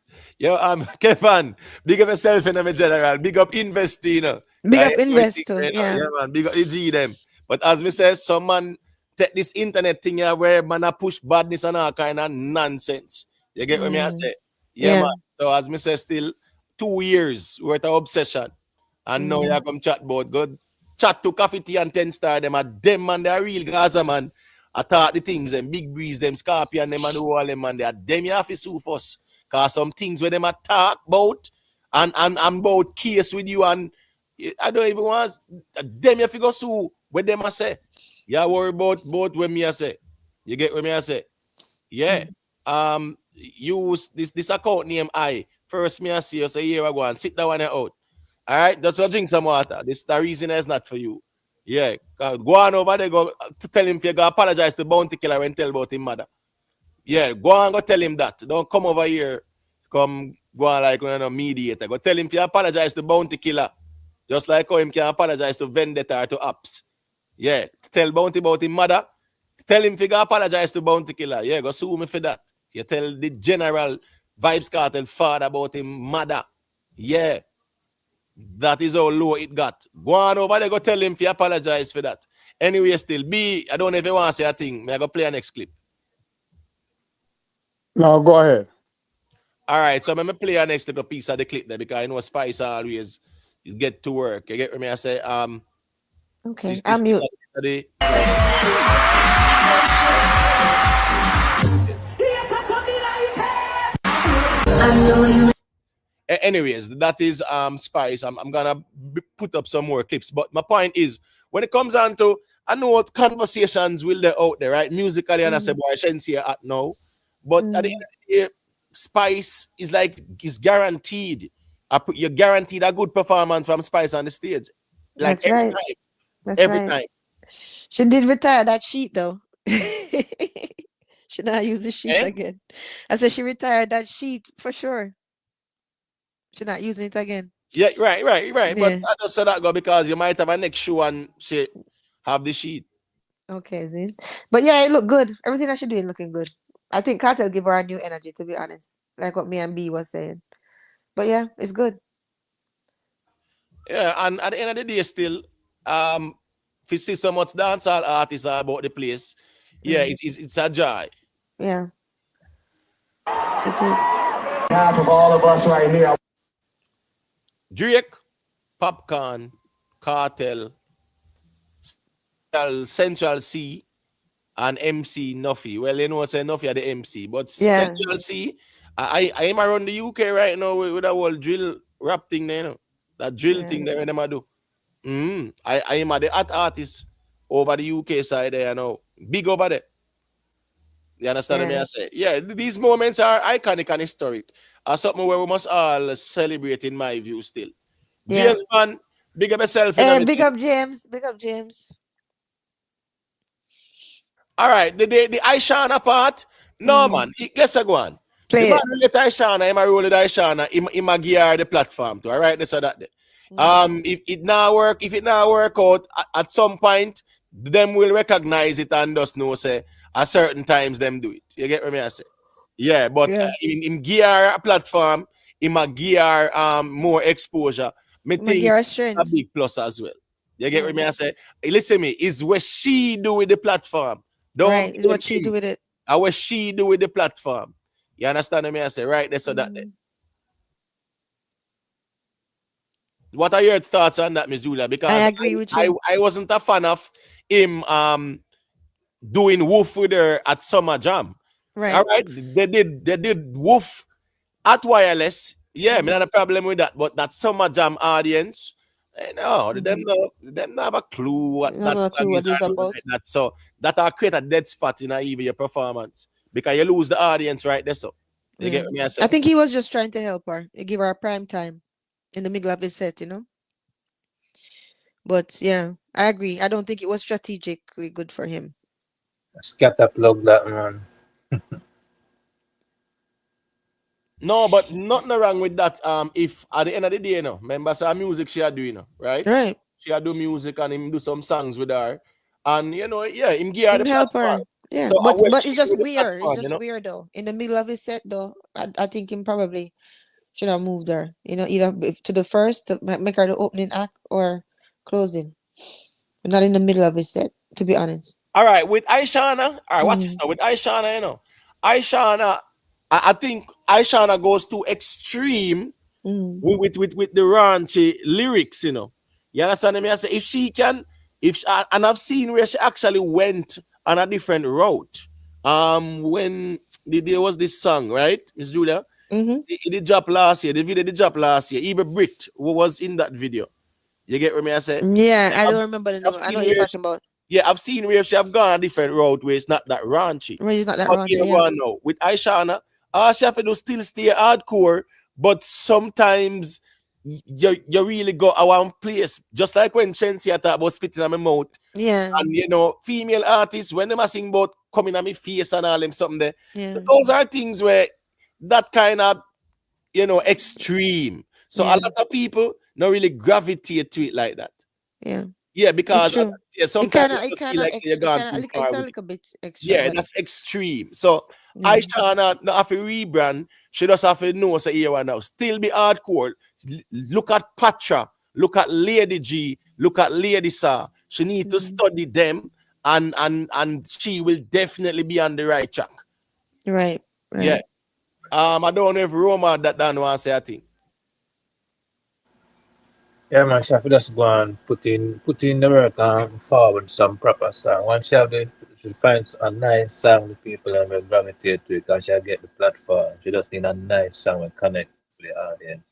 [SPEAKER 1] Kevin, big up yourself in the general. Big up Investina.
[SPEAKER 4] Big up Investor. Yeah,
[SPEAKER 1] man. Big up EG them. But as we say, some man take this internet thing here where man a push badness and all kind of nonsense. You get what me I say? Yeah, man. So as me say, still 2 years worth of obsession. And now you come chat about good. Chat to Coffee Tea and 10 star them at them man, they're real Gaza man. I thought the things them Big Breeze, them Scorpion, them and all them man, they are them you have to sue first. Cause some things where them talk about and about case with you and I don't even want them you have to go sue what them I say. You worry about what me I say. You get what me I say? Yeah. Use this account name I. First me I see you say here I go and sit that one out. All right, that's what drink some water. This the reason it's not for you. Yeah, go on over there, go to tell him if you go apologize to Bounty Killer and tell about his mother. Yeah, go on, go tell him that. Don't come over here, come go on like mediator. Go tell him if you apologize to Bounty Killer, just like how him can apologize to Vendetta or to Apps. Yeah, tell Bounty about his mother. Tell him if you go apologize to Bounty Killer. Yeah, go sue me for that. You tell the general Vybz Kartel father about his mother. Yeah. That is how low it got. Go on over there, go tell him if you apologize for that. Anyway, still, I don't know if you want to say a thing. May I go play a next clip?
[SPEAKER 6] No, go ahead.
[SPEAKER 1] All right, so I'm going to play a next little piece of the clip there because I know Spice always get to work. You get what I say?
[SPEAKER 4] Okay, I'm mute.
[SPEAKER 1] Anyways, that is Spice. I'm gonna put up some more clips, but my point is when it comes on to I know what conversations will they out there, right? Musically, and I say boy, Sheensea at now, but at the end of the day, Spice is guaranteed. You're guaranteed a good performance from Spice on the stage. Like
[SPEAKER 4] that's right.
[SPEAKER 1] Time.
[SPEAKER 4] That's
[SPEAKER 1] every
[SPEAKER 4] right.
[SPEAKER 1] time.
[SPEAKER 4] She did retire that sheet though. She not use the sheet again. I said she retired that sheet for sure. She's not using it again.
[SPEAKER 1] Yeah, right. Yeah. But I just said that go because you might have a next show and she have the sheet.
[SPEAKER 4] Okay, then. But yeah, it looked good. Everything that she doing looking good. I think Kartel give her a new energy, to be honest. Like what me and B was saying. But yeah, it's good.
[SPEAKER 1] Yeah, and at the end of the day, still, if you see so much dancehall artists about the place, yeah, it's a joy.
[SPEAKER 4] Yeah, it is.
[SPEAKER 2] Half of all of us right here.
[SPEAKER 1] Drake, Popcaan, Kartel, Central C, and MC Nuffy. Well, you know, I say Nuffy are the MC, but Central C, I am around the UK right now with that whole drill rap thing there, you know. That drill thing there, when I do. I am at the art artist over the UK side there, you know. Big over there. You understand what I say? Yeah, these moments are iconic and historic. Something where we must all celebrate, in my view, still.
[SPEAKER 4] Yeah.
[SPEAKER 1] James, man, big up yourself.
[SPEAKER 4] Big up James. Big up James.
[SPEAKER 1] All right, the Aishana part. No, man. Guess I go on.
[SPEAKER 4] Play
[SPEAKER 1] the man relate Aishana, I'm a roll with Aishana, I'm a gear the platform to. All right, so that. If it not work out at some point, them will recognize it and just know say at certain times them do it. You get what me I say? Yeah, but
[SPEAKER 4] Yeah.
[SPEAKER 1] in gear platform, in my gear more exposure, me think
[SPEAKER 4] Magira
[SPEAKER 1] a
[SPEAKER 4] strength.
[SPEAKER 1] big plus as well. You get
[SPEAKER 4] Yeah.
[SPEAKER 1] what me I say? Listen me, is what she do with the platform. Don't
[SPEAKER 4] Right. Is
[SPEAKER 1] blame
[SPEAKER 4] what she do
[SPEAKER 1] him.
[SPEAKER 4] with it.
[SPEAKER 1] And what she do with the platform. You understand what me I say? Right there, so that there.
[SPEAKER 4] Mm.
[SPEAKER 1] What are your thoughts on that, Miss Julia?
[SPEAKER 4] I
[SPEAKER 1] Because
[SPEAKER 4] agree with
[SPEAKER 1] I,
[SPEAKER 4] you.
[SPEAKER 1] I, I wasn't a fan of him doing woof with her at Summer Jam. All
[SPEAKER 4] Right.
[SPEAKER 1] right, they did woof at wireless. Yeah, me not a problem with that. But that Summer Jam audience, no, them not have a clue what
[SPEAKER 4] Not
[SPEAKER 1] that
[SPEAKER 4] a
[SPEAKER 1] song
[SPEAKER 4] clue
[SPEAKER 1] is
[SPEAKER 4] what
[SPEAKER 1] or
[SPEAKER 4] it's
[SPEAKER 1] nothing
[SPEAKER 4] about.
[SPEAKER 1] like that. So that will create a dead spot in even your performance because you lose the audience right there. So you get
[SPEAKER 4] Yeah.
[SPEAKER 1] what me I
[SPEAKER 4] I
[SPEAKER 1] say?
[SPEAKER 4] think he was just trying to help her. Give her a prime time in the middle of his set. But yeah, I agree. I don't think it was strategically good for him.
[SPEAKER 5] Scatter plug that man.
[SPEAKER 1] No, but nothing wrong with that. If at the end of the day, remember some music she are doing, right?
[SPEAKER 4] Right.
[SPEAKER 1] She a do music and him do some songs with her, and yeah, him give her
[SPEAKER 4] Him
[SPEAKER 1] the
[SPEAKER 4] help
[SPEAKER 1] platform.
[SPEAKER 4] her. Yeah.
[SPEAKER 1] So I
[SPEAKER 4] But
[SPEAKER 1] will
[SPEAKER 4] but
[SPEAKER 1] she
[SPEAKER 4] it's just
[SPEAKER 1] with the
[SPEAKER 4] weird. It's
[SPEAKER 1] platform,
[SPEAKER 4] just weird though. In the middle of his set though, I think him probably should have moved her. Either to the first to make her the opening act or closing. But not in the middle of his set, to be honest.
[SPEAKER 1] All right, with Aishana, all right, watch this
[SPEAKER 4] Mm,
[SPEAKER 1] now. With Aishana, Aishana, I think Aishana goes too extreme
[SPEAKER 4] mm,
[SPEAKER 1] with the raunchy lyrics. You understand me? I say if she can, and I've seen where she actually went on a different route. When there was this song, right, Miss Julia?
[SPEAKER 4] mm-hmm.
[SPEAKER 1] It did drop last year. The video did drop last year. Even Brit who was in that video. You get what me I say?
[SPEAKER 4] Yeah, I
[SPEAKER 1] I've,
[SPEAKER 4] don't remember the
[SPEAKER 1] I've
[SPEAKER 4] name. I know
[SPEAKER 1] seen
[SPEAKER 4] what you're
[SPEAKER 1] where
[SPEAKER 4] talking about.
[SPEAKER 1] I've seen where she have gone a different route where it's not that raunchy.
[SPEAKER 4] Well, it's not that
[SPEAKER 1] But here
[SPEAKER 4] raunchy,
[SPEAKER 1] we
[SPEAKER 4] yeah.
[SPEAKER 1] go now. With Aishana, all she have to do still stay hardcore, but sometimes you really go a one place. Just like when Sheensea talk about spitting on my mouth.
[SPEAKER 4] Yeah,
[SPEAKER 1] And female artists, when they sing about coming on my face and all them something there,
[SPEAKER 4] yeah,
[SPEAKER 1] those are things where that kind of extreme. So a
[SPEAKER 4] yeah,
[SPEAKER 1] lot of people not really gravitate to it like that.
[SPEAKER 4] yeah.
[SPEAKER 1] Yeah,
[SPEAKER 4] It's
[SPEAKER 1] because
[SPEAKER 4] true.
[SPEAKER 1] sometimes you
[SPEAKER 4] It
[SPEAKER 1] just feel
[SPEAKER 4] kind of
[SPEAKER 1] like say you're
[SPEAKER 4] extra. It
[SPEAKER 1] gone
[SPEAKER 4] kind of
[SPEAKER 1] too
[SPEAKER 4] it's
[SPEAKER 1] far
[SPEAKER 4] a
[SPEAKER 1] with it.
[SPEAKER 4] little bit extra,
[SPEAKER 1] Yeah,
[SPEAKER 4] but
[SPEAKER 1] that's extreme. So
[SPEAKER 4] yeah,
[SPEAKER 1] Aisha not have to rebrand. She just have to know say here and now. Still be hardcore. Look at Patra, look at Lady G, look at Lady Sa. She need to
[SPEAKER 4] mm,
[SPEAKER 1] study them and she will definitely be on the right track.
[SPEAKER 4] right,
[SPEAKER 1] Yeah.
[SPEAKER 4] right.
[SPEAKER 1] I don't know if Roma that Dan want to say a thing.
[SPEAKER 5] Yeah, man, she have to just go and put in the work and forward some proper song. Once she finds a nice song, the people and will gravitate to it and she'll get the platform. She just need a nice song and connect with the audience.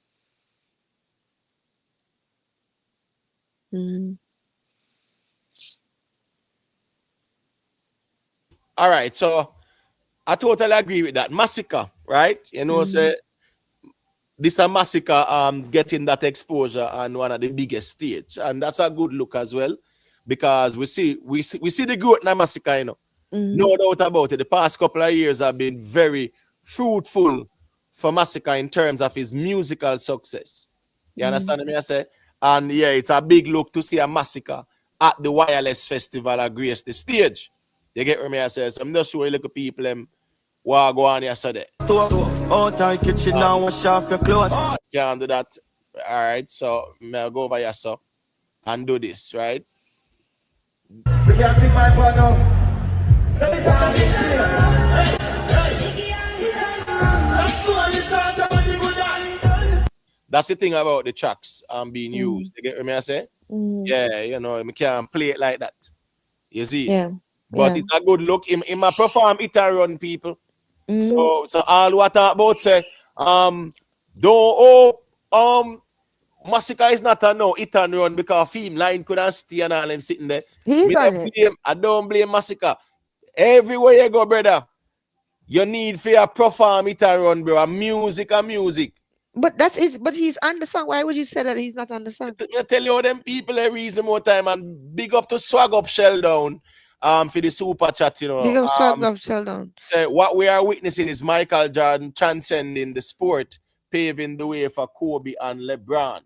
[SPEAKER 4] Mm,
[SPEAKER 1] All right, so I totally agree with that. Masicka, right?
[SPEAKER 4] mm,
[SPEAKER 1] Say this a Masicka getting that exposure on one of the biggest stage. And that's a good look as well. Because we see the growth in Masicka.
[SPEAKER 4] mm,
[SPEAKER 1] No doubt about it. The past couple of years have been very fruitful for Masicka in terms of his musical success. You
[SPEAKER 4] mm.
[SPEAKER 1] understand me? I say? And yeah, it's a big look to see a Masicka at the Wireless Festival at grace the stage. You get what me I say? So I'm just showing little people what go on yesterday.
[SPEAKER 7] Out our kitchen now, wash off your clothes.
[SPEAKER 1] Can't do that. All right, so I'll go over here so and do this, right?
[SPEAKER 7] We can sing my part now.
[SPEAKER 1] That's the thing about the tracks being
[SPEAKER 4] Mm,
[SPEAKER 1] used. You get what me I say?
[SPEAKER 4] mm.
[SPEAKER 1] Yeah, we can't play it like that. You see?
[SPEAKER 4] Yeah,
[SPEAKER 1] But
[SPEAKER 4] yeah.
[SPEAKER 1] it's a good look. In my perform it and run people.
[SPEAKER 4] Mm.
[SPEAKER 1] So all what I talk about say don't Masicka is not a no it and run because film line couldn't stay and all them sitting there.
[SPEAKER 4] He's on it.
[SPEAKER 1] I don't blame Masicka. Everywhere you go, brother, you need for your perform it and run, bro. And music.
[SPEAKER 4] But but he's on the song. Why would you say that he's not on the song?
[SPEAKER 1] I tell you all them people a reason more time and big up to swag up shell down for the super chat.
[SPEAKER 4] Big up Swag up Sheldon.
[SPEAKER 1] So what we are witnessing is Michael Jordan transcending the sport, paving the way for Kobe and LeBron.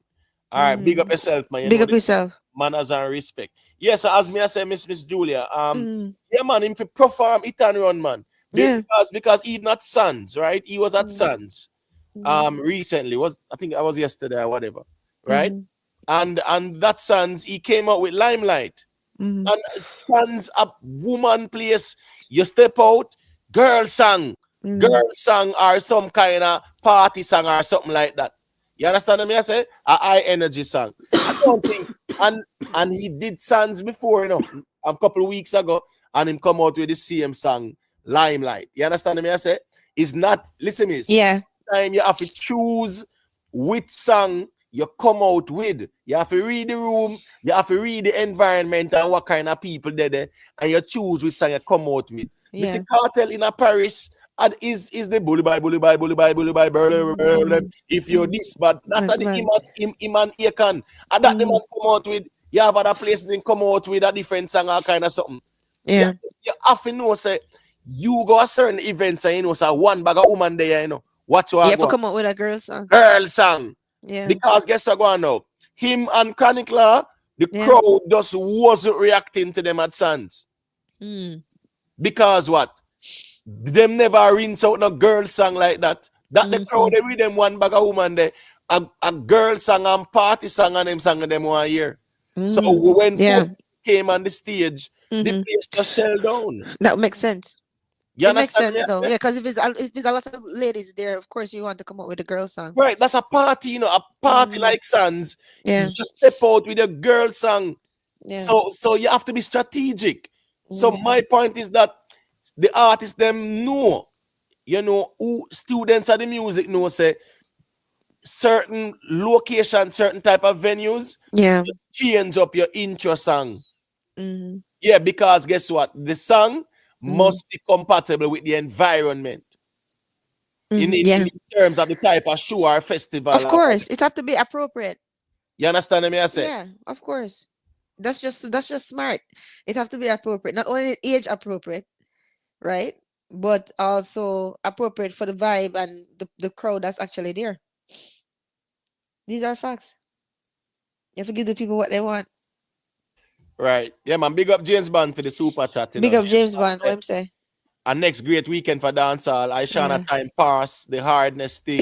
[SPEAKER 1] All right, big up
[SPEAKER 4] Mm.
[SPEAKER 1] yourself, man. You
[SPEAKER 4] Big
[SPEAKER 1] know
[SPEAKER 4] up
[SPEAKER 1] this
[SPEAKER 4] yourself.
[SPEAKER 1] manners and respect. Yes, as me I say, Miss Julia.
[SPEAKER 4] Mm.
[SPEAKER 1] Yeah, man, him fi perform it and run, man.
[SPEAKER 4] Yeah.
[SPEAKER 1] Because he not Sons, right? He was at
[SPEAKER 4] Mm.
[SPEAKER 1] Sons.
[SPEAKER 4] Mm.
[SPEAKER 1] Recently was I think I was yesterday or whatever, right?
[SPEAKER 4] Mm.
[SPEAKER 1] And that Sons he came out with Limelight.
[SPEAKER 4] Mm.
[SPEAKER 1] And Sons a woman place. You step out, girl song,
[SPEAKER 4] Mm.
[SPEAKER 1] or some kind of party song or something like that. You understand what I say? A high energy song. I don't think and and he did songs before, a couple of weeks ago, and him come out with the same song, Limelight. You understand what I say? It's not listen me.
[SPEAKER 4] Yeah.
[SPEAKER 1] Sometimes you have to choose which song you come out with. You have to read the room, you have to read the environment and what kind of people there, and you choose which song you come out with.
[SPEAKER 4] Yeah.
[SPEAKER 1] Mr. Cartel in a Paris and is the bully by if you're this, but that are the
[SPEAKER 4] Right.
[SPEAKER 1] Iman Ekan. And that the man come out with, you have other places in come out with a different song or kind of something.
[SPEAKER 4] Yeah.
[SPEAKER 1] You have to know, say, you go a certain events and you know, say, one bag of woman there, what you
[SPEAKER 4] You
[SPEAKER 1] are
[SPEAKER 4] have to
[SPEAKER 1] going.
[SPEAKER 4] come up with a girl song.
[SPEAKER 1] Girl song.
[SPEAKER 4] Yeah.
[SPEAKER 1] Because guess what going now? Him and Chronicler, the
[SPEAKER 4] Yeah.
[SPEAKER 1] crowd just wasn't reacting to them at Sons.
[SPEAKER 4] Mm.
[SPEAKER 1] Because what? Them never rinse out no girl song like that. That the crowd they read them one bag of woman there. A girl song and party song and them song them 1 year. So when
[SPEAKER 4] Yeah.
[SPEAKER 1] folk came on the stage, the place just shell down.
[SPEAKER 4] That makes sense.
[SPEAKER 1] You
[SPEAKER 4] It makes
[SPEAKER 1] understand me?
[SPEAKER 4] sense though. Yeah, because if it's a lot of ladies there, of course you want to come up with the girl songs.
[SPEAKER 1] Right, that's a party, a party like Sons.
[SPEAKER 4] Yeah.
[SPEAKER 1] You just step out with a girl song.
[SPEAKER 4] Yeah.
[SPEAKER 1] So you have to be strategic. So my point is that the artists them know, who students of the music know, say certain location, certain type of venues,
[SPEAKER 4] Yeah.
[SPEAKER 1] change up your intro song.
[SPEAKER 4] Mm-hmm.
[SPEAKER 1] Yeah, because guess what? The song must be compatible with the environment
[SPEAKER 4] Yeah.
[SPEAKER 1] in terms of the type of show or festival.
[SPEAKER 4] Of course, it have to be appropriate.
[SPEAKER 1] You understand what I say?
[SPEAKER 4] Yeah, of course. That's just smart. It have to be appropriate. Not only age appropriate, right? But also appropriate for the vibe and the crowd that's actually there. These are facts. You have to give the people what they want.
[SPEAKER 1] Right. Yeah, man. Big up James Bond for the super chat.
[SPEAKER 4] Big up James Bond. What I'm say?
[SPEAKER 1] A next great weekend for dancehall. I shall time pass. The hardness thing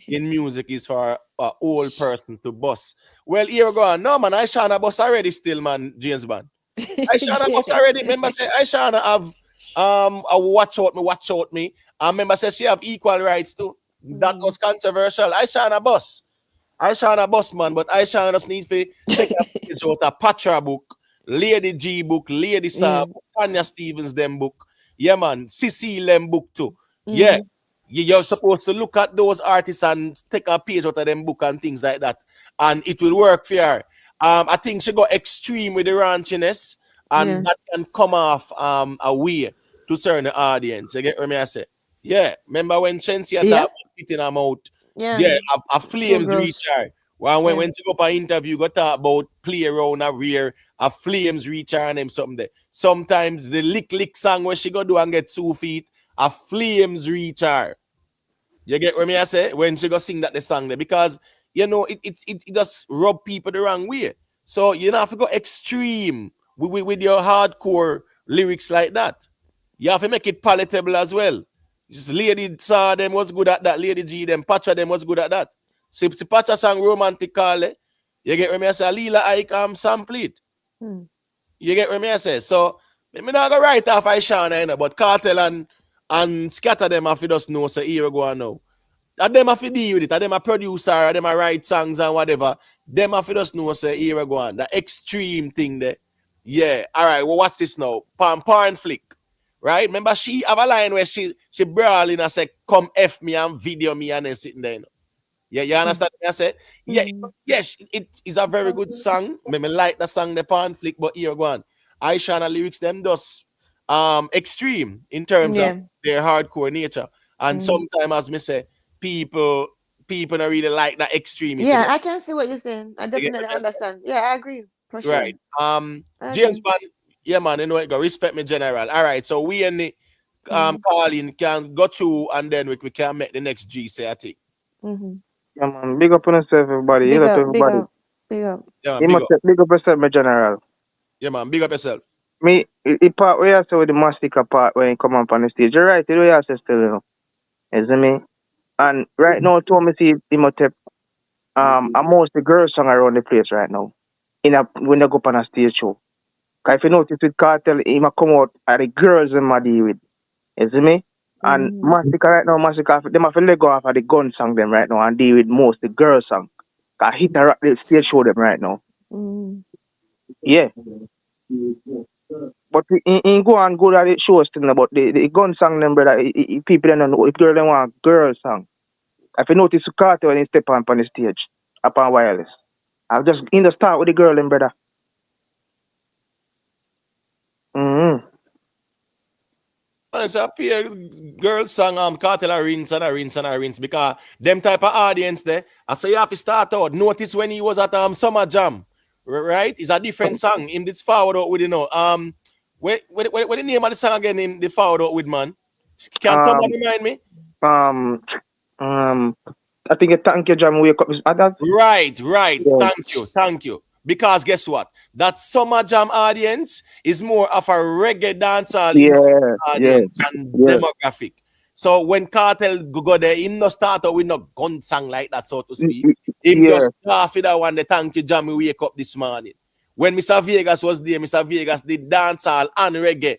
[SPEAKER 1] in music is for an old person to bust. Well, here we go. No, man. I shall bust already still, man, James Bond. I shall bust already. Remember, say, I shall have a watch out me. And remember, say, she have equal rights too. That was controversial. I shall bust. I shall bust, man. But I shall just need to take a page out a Patra book, Lady G book, Lady Saab, Tanya Stevens them book. Yeah, man. Cecile them book too. Yeah. You're supposed to look at those artists and take a page out of them book and things like that. And it will work for her. I think she got extreme with the raunchiness. And that can come off away to certain audience. You get what I say? Yeah. Remember when Sheensea talked spitting her mouth? Yeah, a flames
[SPEAKER 4] gross.
[SPEAKER 1] reach her. Well, when she go for an interview, go talk about play around a rear, a flames reach her and them something there. Sometimes the lick song where she go do and get 2 feet, a flames reach her. You get what I say? When she go sing that the song there, because it just rub people the wrong way. So you don't have to go extreme with your hardcore lyrics like that. You have to make it palatable as well. Just Lady Saw them was good at that. Lady G them, Pacha them was good at that. So if the Pacha song romantic call, you get what I say? Lila I sample it. You get what I say? So me not go right off I Shana, but Cartel and Scatter them have to just know so here we go now. And them have to deal with it. And them a producer, and them a write songs and whatever. Them have to just know say here we go on. The extreme thing there. Yeah. All right, well, watch this now. Porn flick. Right? Remember, she have a line where she brawling and say, come F me and video me and then sitting there. Yeah, you understand what I said? Yeah, yes, it is a very good song. Me like the song, the Porn flick, but here go on. I Shana lyrics them just extreme in terms of their hardcore nature. And sometimes, as me say, people don't really like that extreme.
[SPEAKER 4] Yeah, I can see what you're saying. I definitely understand. Yeah, I agree. For sure.
[SPEAKER 1] Right. James Bond, yeah, man, you know it go. Respect me, General. All right, so we and the calling can go through and then we can make the next G say I think.
[SPEAKER 8] Yeah, man. Big up on yourself, everybody.
[SPEAKER 4] Big
[SPEAKER 8] Big up,
[SPEAKER 4] up, big
[SPEAKER 8] everybody.
[SPEAKER 4] up, big up.
[SPEAKER 1] Yeah, man,
[SPEAKER 8] You
[SPEAKER 1] big
[SPEAKER 8] must
[SPEAKER 1] up.
[SPEAKER 8] big up yourself, my general.
[SPEAKER 1] Yeah, man. Big up yourself.
[SPEAKER 8] Me, the part where I saw with the Masicka part when he come up on the stage, you're right, the way I say still, you know. You see me? And right now, to me see Imhotep, a most the girl song around the place right now. When they go up on a stage show. Cause if you notice with Cartel, he might come out are the girls in my deal with. You see me? And Masicka right now, Masicka, them have to let go off of the gun song them right now and deal with most the girl song. Cause hit the stage show them right now. Yeah. But he go and go at the shows still, but the gun song them, brother, people don't know if girl them want girl song. If you notice Carter when he step on the stage, up on wireless. I'll just in the start with the girl them, brother.
[SPEAKER 1] It's a peer girl song, Cartel and rinse because them type of audience there. I say you have to start out. Notice when he was at Summer Jam, right? It's a different song. In this forward out with what the name of the song again? In the forward out with man. Can someone remind me?
[SPEAKER 8] I think a thank you, Jam. Wake up.
[SPEAKER 1] Right.
[SPEAKER 8] Yeah.
[SPEAKER 1] Thank you. Because guess what? That Summer Jam audience is more of a reggae dancehall audience and demographic. So when Cartel go there, him no start out with no gun song like that, so to speak. Him just laugh with that one, the thank you, Jam, we wake up this morning. When Mr. Vegas was there, Mr. Vegas did dancehall and reggae.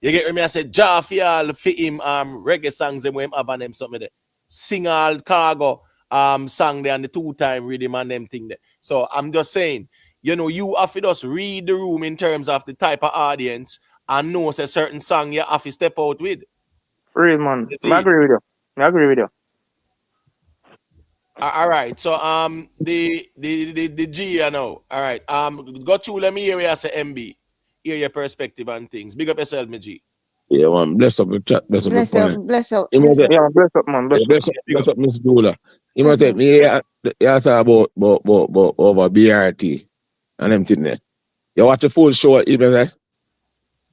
[SPEAKER 1] You get me? I said, Jaffe all fit him reggae songs them when him have on them something there. Sing all cargo song there and the 2-time rhythm and them thing there. So I'm just saying, you have to just read the room in terms of the type of audience and know a certain song you have to step out with.
[SPEAKER 8] Real man. I agree with you.
[SPEAKER 1] All right. So the G, you know. All right. Go to let me hear you as a MB. Hear your perspective and things. Big up yourself, my G.
[SPEAKER 9] Yeah, man. Bless up the chat. Bless up the point.
[SPEAKER 4] Bless up.
[SPEAKER 8] Yeah, bless up, man.
[SPEAKER 9] Bless up, Miss Dula. You might take me you talk about over BRT and them thing there. You watch the full show, even there?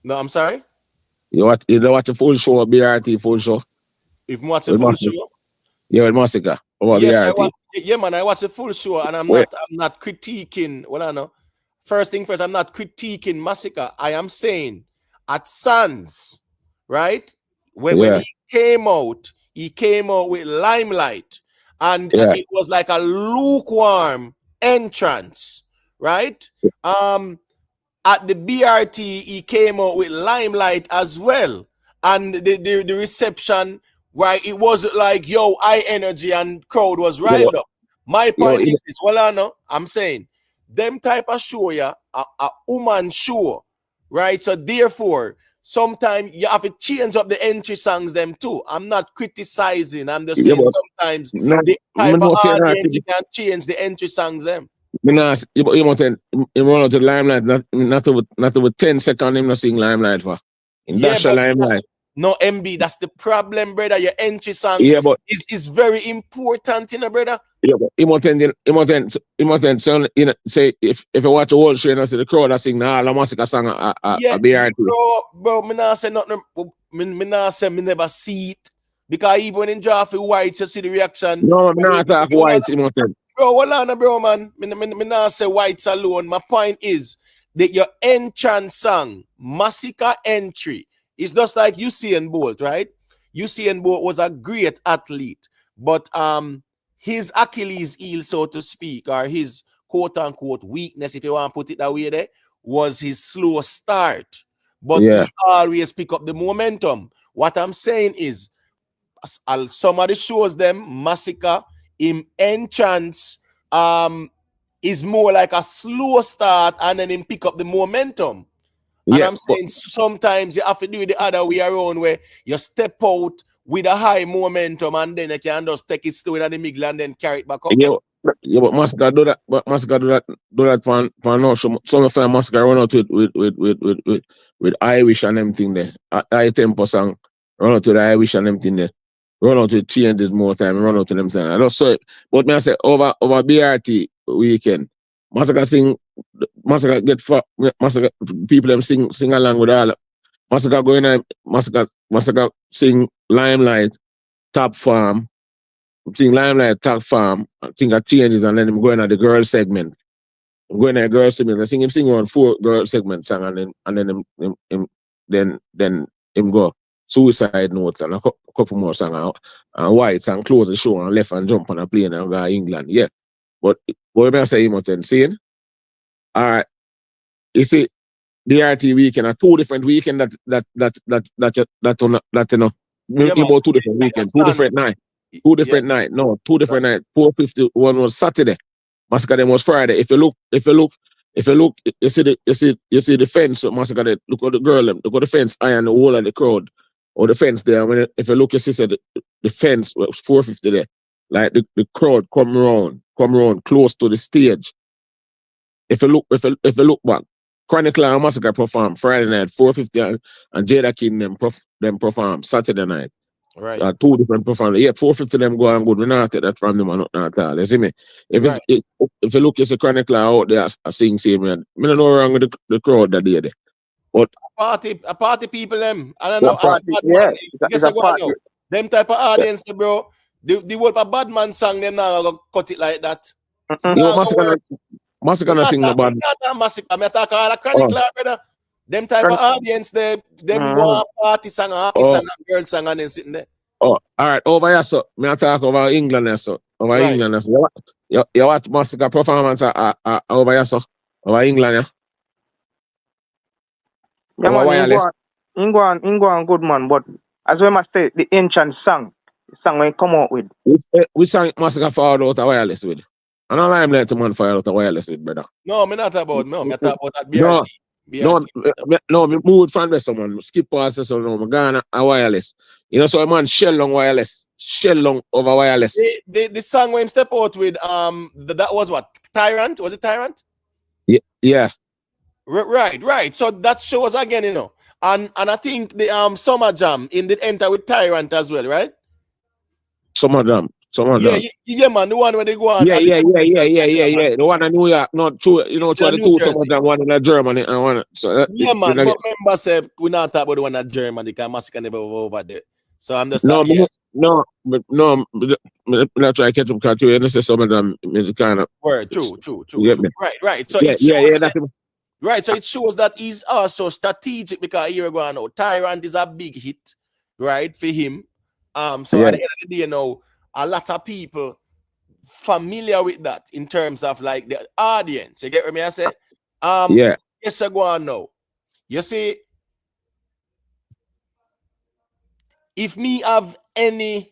[SPEAKER 1] No, I'm sorry?
[SPEAKER 9] You watch the full show, BRT full show?
[SPEAKER 1] If you watch the full show?
[SPEAKER 9] Yeah, with Masicka.
[SPEAKER 1] Yes, I watch the full show and I'm not critiquing. Well, I know. First thing first, I'm not critiquing Masicka. I am saying at Sons, right? When he came out with Limelight, and it was like a lukewarm entrance, right? At the BRT, he came out with Limelight as well, and the reception, right? It wasn't like high energy and crowd was riled up. My point is this. Well, I know I'm saying them type of show, a woman show, right? So therefore, sometimes you have to change up the entry songs them too. I'm not criticizing. I'm just saying sometimes the type of audience you can change the entry songs them.
[SPEAKER 9] You must run out to Limelight, not over 10 seconds him not sing Limelight for. Dash Limelight.
[SPEAKER 1] No, MB, that's the problem, brother. Your entry song is very important, brother.
[SPEAKER 9] Yeah, but he must say if you watch the whole show and see the crowd that sing the Masicka song a BRT.
[SPEAKER 1] Bro, me not say nothing. Me not say me never see it. Because even when in Jaffe White, you see the reaction.
[SPEAKER 9] No, me not talk Whites,
[SPEAKER 1] Bro, hold on, bro, man. Me not say Whites alone. My point is that your entrance song, Masicka entry, is just like Usain Bolt, right? Usain Bolt was a great athlete, but his Achilles heel, so to speak, or his quote-unquote weakness, if you want to put it that way there, was his slow start. But he always pick up the momentum. What I'm saying is, some of the shows them, Masicka, in entrance, is more like a slow start and then him pick up the momentum. And I'm saying sometimes you have to do it the other way around where you step out with a high momentum and then you can just take it still in the middle and then carry it back up.
[SPEAKER 9] Yeah, but Masicka do that. But Masicka do that for now. Some of them Masicka run out with I Wish and them thing there. I tempo song run out with I Wish and them thing there. Run out with changes more time. Run out to them thing. I don't say. But me I say over BRT weekend, Masicka people them sing along with all. Masicka go in and Masicka sing Limelight, Top Farm. Sing Limelight, Top Farm. I think I changes and then him going at the girl segment. I'm going there, girl segment. I sing him sing around 4 girl segment song, and then him go Suicide Note and a couple more songs and Whites and close the show and left and jump on a plane and go to England. Yeah. But what am I saying, Martin? Saying, all right, you see, the RT weekend are 2 different weekend that you know,
[SPEAKER 1] Yeah, man.
[SPEAKER 9] about 2 different weekends, 2 different nights. 2 different night. No, 2 different night. 451 was Saturday. Masicka them was Friday. If you look, you see the fence. So Masicka, look at the girl, look at the fence, I and the whole of the crowd, or the fence there. If you look, you see the fence was 450 there. Like the crowd come around close to the stage. If you look back, Chronicle and Masicka perform Friday night 450 and Jada King them perform Saturday night.
[SPEAKER 1] Right.
[SPEAKER 9] 2 different performances. Yeah, 450 them go and good. We not take that from them and not at all. You see me? If you look, it's a Chronicle out there, I sing same man. I don't know wrong with the crowd that day there. But
[SPEAKER 1] a party people them. I don't know.
[SPEAKER 8] It's a party.
[SPEAKER 1] Them type of audience, bro. The whole of bad man song, them now go cut it like that.
[SPEAKER 9] Masicka not sing no bad.
[SPEAKER 1] Masicka, I talk all the Chronicle, brother. Them type of audience, them want party song, happy song, and girl song, and they sitting there.
[SPEAKER 9] Oh, all right. Over here, so me talk over England, so over England, so you watch Masicka performance over here, so over England, yeah.
[SPEAKER 8] Yeah, man, England, good man, but as we must say, the ancient song, the song when come out with.
[SPEAKER 9] We sang Masicka forward out of wireless with. I don't like let the man fire out of wireless with, brother.
[SPEAKER 1] No, me not about that BRT.
[SPEAKER 9] No, me move from there, someone skip past this, so no, me gone a wireless. You know, so a man shell long wireless, shell long over wireless.
[SPEAKER 1] The song when him step out with that was what, Tyrant? Was it Tyrant?
[SPEAKER 9] Yeah.
[SPEAKER 1] Right. So that shows again, you know, and I think the Summer Jam in the enter with Tyrant as well, right?
[SPEAKER 9] Summer Jam.
[SPEAKER 1] Yeah, man, the one where they go on.
[SPEAKER 9] Yeah. The one in New York, not true. You know, try the 2 Summer Jam, one in Germany and one. So
[SPEAKER 1] yeah, man. But remember, say we not talk about the one in Germany because Masicka never over there. So I'm just
[SPEAKER 9] no. Not try to catch up because you say Summer Jam is kind of
[SPEAKER 1] word. True. Right. So right. So it shows that he's also strategic because here we go now. Tyrant is a big hit, right, for him. So at the end of the day, you know, a lot of people familiar with that in terms of like the audience. You get what I say? Yes, I go on now. You see, if me have any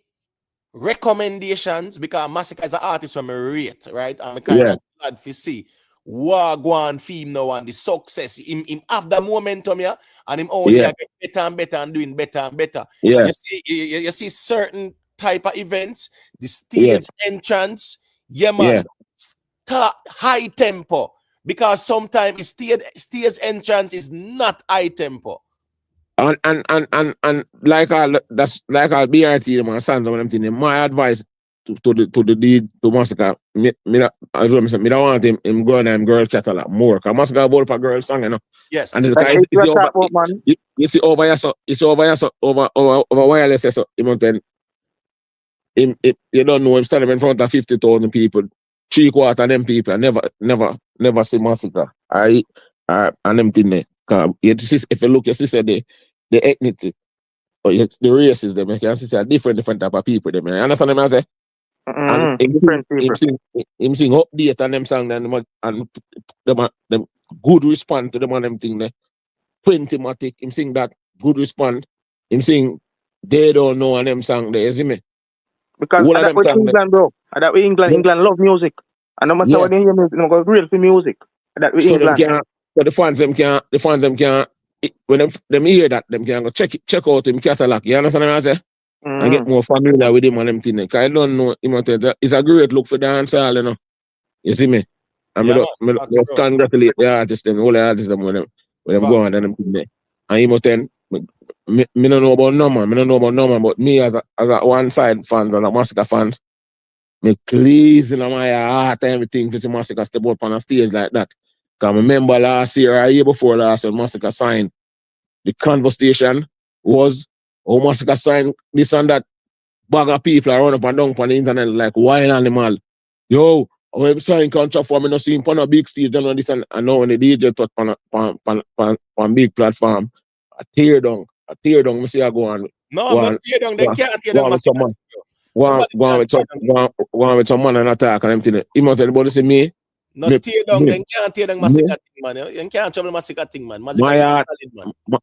[SPEAKER 1] recommendations, because Masicka is an artist from a rate, right? I'm kind of glad to see what go on film now and the success. Him have the momentum here, and him only get better and better and doing better and better.
[SPEAKER 9] Yeah.
[SPEAKER 1] You see certain type of events, the stage entrance, man, start high tempo, because sometimes stage entrance is not high tempo.
[SPEAKER 9] And like all BRT, my sons, when I'm thinking, my advice to Masicka, me don't want him going and girl catalog more. Because Masicka vote for girl song, you know.
[SPEAKER 1] Yes.
[SPEAKER 9] And you see over here, so it's over here, so over wireless, so you don't know him standing in front of 50,000 people, 3/4 of them people, and never see Masicka. And them thing there. If you look, you see the ethnicity, or it's the races, them you can see a different type of people. Them, you understand what I say? And him sing update and them song, and them good response to them and them thing there. 20matic, him sing that good response. Him sing they don't know and them song there, you see me?
[SPEAKER 8] Because that with England, bro. That with England love music. And no matter what they hear music, they go real for music. That with England.
[SPEAKER 9] So the fans them can when them hear that, them can go check out him catalog. You understand what I say? And get more familiar with him and them thing. Because I don't know him. It's a great look for dancehall, you know. You see me? And I just congratulate the artists, them, all the artists them when them go on and them thing there. And him then me don't know about no man, but me as a one side fans and a Masicka fans, me please in my heart and everything for see Masicka step up on a stage like that. Because I remember last year or a year before last when Masicka signed, the conversation was, oh, Masicka signed this and that. Bag of people are run up and down on the internet like wild animal. Yo, When sign contract for me, no see him on a big stage and this, and now when the DJ touch on big platform, I tear down. Me see I go on.
[SPEAKER 1] No,
[SPEAKER 9] Go
[SPEAKER 1] I'm not
[SPEAKER 9] on.
[SPEAKER 1] tear down.
[SPEAKER 9] Go
[SPEAKER 1] They
[SPEAKER 9] on,
[SPEAKER 1] can't tear
[SPEAKER 9] go
[SPEAKER 1] down
[SPEAKER 9] on with
[SPEAKER 1] Masicka.
[SPEAKER 9] someone.
[SPEAKER 1] Nobody can tear down.
[SPEAKER 9] Go on with someone and attack and everything. He must tell the see me.
[SPEAKER 1] Not tear down. They can't tear down
[SPEAKER 9] me,
[SPEAKER 1] Masicka thing, man. You can't trouble Masicka thing, man. Masicka
[SPEAKER 9] my
[SPEAKER 1] thing
[SPEAKER 9] heart,
[SPEAKER 1] is solid, man.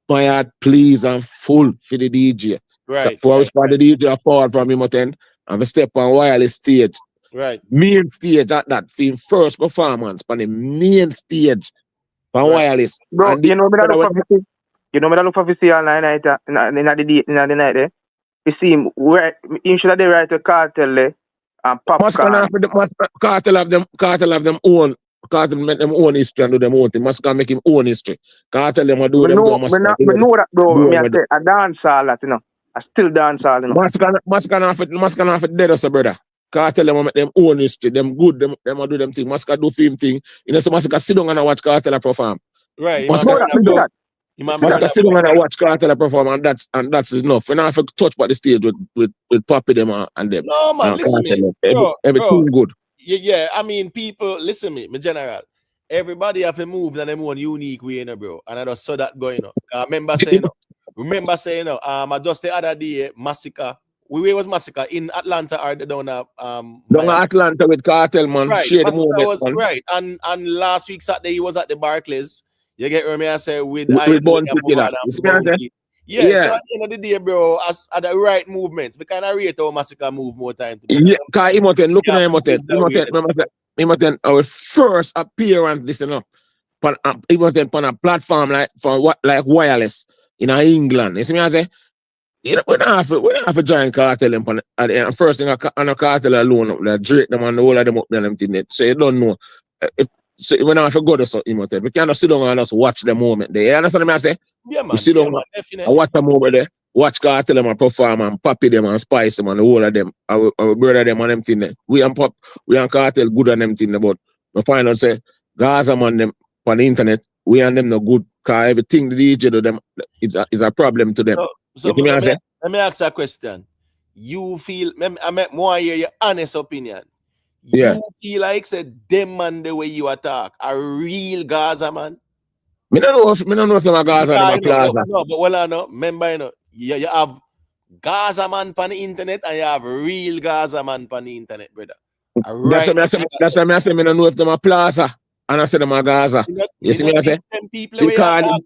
[SPEAKER 9] my heart, please and full for the DJ.
[SPEAKER 1] Right.
[SPEAKER 9] For us, for the DJ fall from him attend and we step on wireless stage.
[SPEAKER 1] Right.
[SPEAKER 9] Main stage at that film first performance on the main stage on
[SPEAKER 1] Right.
[SPEAKER 9] wireless.
[SPEAKER 8] Bro,
[SPEAKER 9] And
[SPEAKER 8] you know me that look for see. You know me that look for see all night in the night there. You see him where you should have the right to Kartel and Popcaan.
[SPEAKER 9] Kartel have them own. Kartel make them own history and do them own thing. Masicka make him own history. Kartel them do them do
[SPEAKER 8] Me
[SPEAKER 9] Masicka.
[SPEAKER 8] know that, bro. Me I say I dance all that, you know. I still dance all, you know.
[SPEAKER 9] Masicka not fit dead us, brother. Kartel them make them own history. Them good. Them do them thing. Masicka do film thing. You know, so Masicka sit down and watch Kartel perform.
[SPEAKER 1] Right.
[SPEAKER 9] Masicka sit down and watch Kartel perform, and that's enough. We not have to touch but the stage with Poppy them and them.
[SPEAKER 1] No, man, listen me.
[SPEAKER 9] Everything good.
[SPEAKER 1] Yeah, I mean, people, listen me general. Everybody have to move in their own unique way, you know, bro. And I just saw that going on. I remember saying, I just the other day, Masicka. Where was Masicka? In Atlanta or down
[SPEAKER 9] Atlanta with Kartel, man.
[SPEAKER 1] Right.
[SPEAKER 9] Share the
[SPEAKER 1] Masicka
[SPEAKER 9] moment,
[SPEAKER 1] was
[SPEAKER 9] man.
[SPEAKER 1] right. And last week Saturday he was at the Barclays. You get me? I say with
[SPEAKER 9] Born Killer.
[SPEAKER 1] Yeah, so at the end of the day, bro, as at the right movements, we kind of rate how Masicka move more time to
[SPEAKER 9] yeah, because looking at Imoten, our first appearance, this, you know, Imoten on a platform like wireless in England. You see me, I say, you know, we don't have to join Kartel and first thing on a Kartel alone, like Drake them and the whole of them up there and everything. So you don't know. So we don't have to go to Imoten. We can't sit down and just watch the moment there. You understand what I say?
[SPEAKER 1] Yeah, man.
[SPEAKER 9] You sit down and watch them over there. Watch Kartel them and perform and Poppy them and Spice them and the whole of them. Our brother them and them thing there. We and Kartel good on them thing there, but we find out say Gaza man them on the internet, we and them no good because everything the DJ do them is a problem to them.
[SPEAKER 1] So let me ask a question. You feel I meant more hear your honest opinion.
[SPEAKER 9] Yeah.
[SPEAKER 1] You feel like said them man the way you attack a real Gaza man?
[SPEAKER 9] Me don't know if them a Gaza them a Plaza.
[SPEAKER 1] No, but well I know. Remember, you know, you have Gaza man on the internet and you have real Gaza man on the internet, brother.
[SPEAKER 9] That's why I say me don't know if them a Plaza and I say them a Gaza. You see me I say?
[SPEAKER 1] People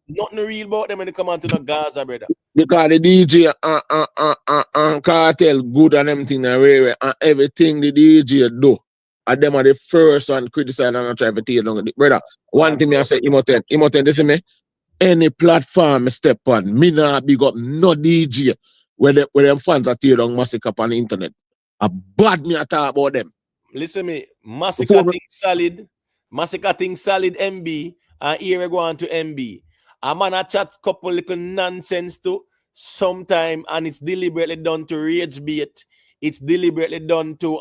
[SPEAKER 1] nothing real about them when they come on to the Gaza, brother.
[SPEAKER 9] Because the DJ and Kartel good and everything and everything the DJ do. And them are the first one criticize and try to tear down. Brother, one thing I say, Imoten, this is me. Any platform I step on, me not big up no DJ where them fans are tear down Masicka on the internet. A bad me talk about them.
[SPEAKER 1] Listen me, Masicka thing solid. Masicka thing solid MB. And here we go on to MB. A man a chat couple little nonsense too. Sometime and it's deliberately done to rage bait. It's deliberately done to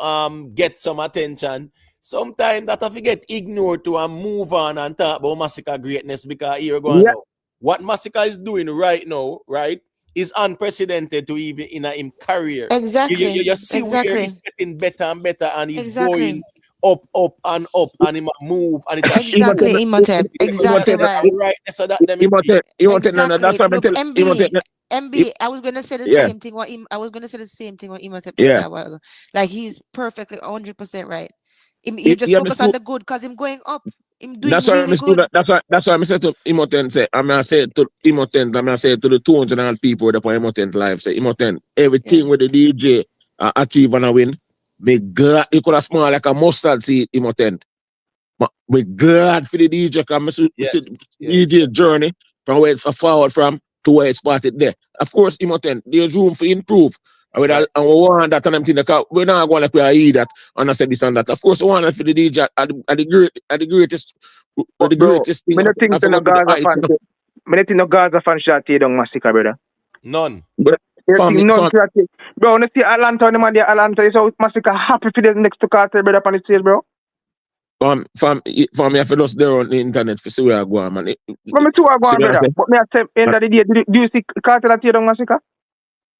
[SPEAKER 1] get some attention. Sometimes that I forget ignored to and move on and talk about Masicka greatness because here we go now. What Masicka is doing right now, right, is unprecedented to even in his career.
[SPEAKER 4] Exactly.
[SPEAKER 1] You see where he's getting better and better and he's going up and he move and it
[SPEAKER 4] exactly Imhotep. Exactly right.
[SPEAKER 1] So that them
[SPEAKER 4] MB, I was gonna say the same thing. I was gonna say the same thing what Imhotep just said a while ago. Like he's perfectly 100% right. You just focus on the good because him going up. Him doing really good.
[SPEAKER 9] That's why I said to Imoten say. I say to Imoten. I say to the 200 people that on Imoten live. Say Imoten, everything with the DJ achieve and win. Be glad you could have small like a mustard seed, Imoten. But we glad for the DJ because DJ journey from where it's forward from to where it started there. Of course, Imoten, there's room for improve. And we want that and them thing. We're not going to play that and I said this and that. Of course, we want that for the DJ at the greatest thing.
[SPEAKER 8] I think no Gaza fan shot tear down Masicka, brother.
[SPEAKER 1] None.
[SPEAKER 8] Bro, when you see Atlanta, the man there, Atlanta, is how Masicka happy for the next to Kartel, brother, on the stage, bro.
[SPEAKER 9] For me, I feel just there on the internet for see where I go, man.
[SPEAKER 8] From me too, I go on, brother. But me at the end of the day, do you see Kartel at tear down Masicka?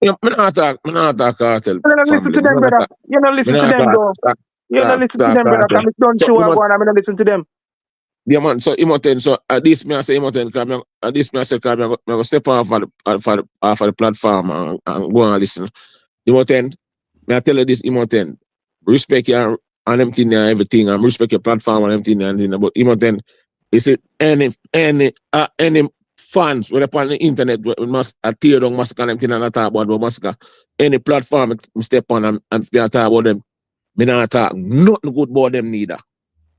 [SPEAKER 9] Yeah, I'm not talk Kartel.
[SPEAKER 8] You don't listen to them, brother. You don't listen to them, though. You don't listen to them, brother. Come don't show I go on, I don't listen to them.
[SPEAKER 9] Yeah, man. So Imoten, so at this me I say Imoten, at this me I say I go step off for the platform and go and listen. Imoten, me I tell you this, Imoten, respect your and everything and everything, and respect your platform and everything and everything. But Imoten, is it any fans when upon the internet we must tear down Masicka and everything and I talk about Masicka. Any platform me step on and talk about them, me not talk nothing good about them neither.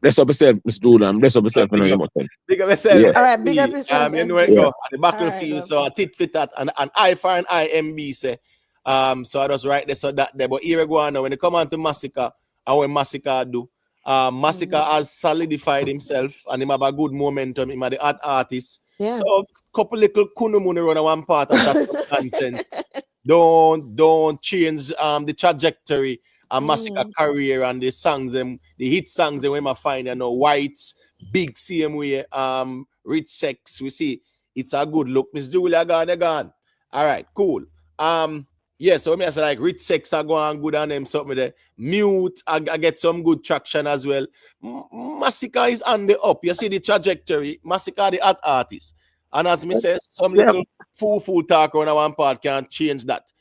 [SPEAKER 9] Bless up yourself, Mr. Julian. Bless up yourself.
[SPEAKER 1] Big up yourself.
[SPEAKER 9] Yeah.
[SPEAKER 4] All right, big up yourself.
[SPEAKER 1] You know, go at the
[SPEAKER 4] All
[SPEAKER 1] battlefield,
[SPEAKER 4] right,
[SPEAKER 1] so I tit fit that and I for an IMB say. So I just write this so that there. But here we go on now. When it come on to Masicka, and when Masicka do, Masicka has solidified himself and him have a good momentum. Him are the art artist.
[SPEAKER 4] Yeah.
[SPEAKER 1] So couple little kunumuni run one part of that nonsense. Don't change the trajectory and Masicka career and the songs them, the hit songs them when I find, you know, Whites, big same way, Rich Sex, we see it's a good look. Miss Julia gone. All right, cool. Yeah, so me I say like Rich Sex are going good on them something there. Mute, I get some good traction as well. Masicka is on the up. You see the trajectory. Masicka the art artist. And as me says, some little fool talk on one part can't change that.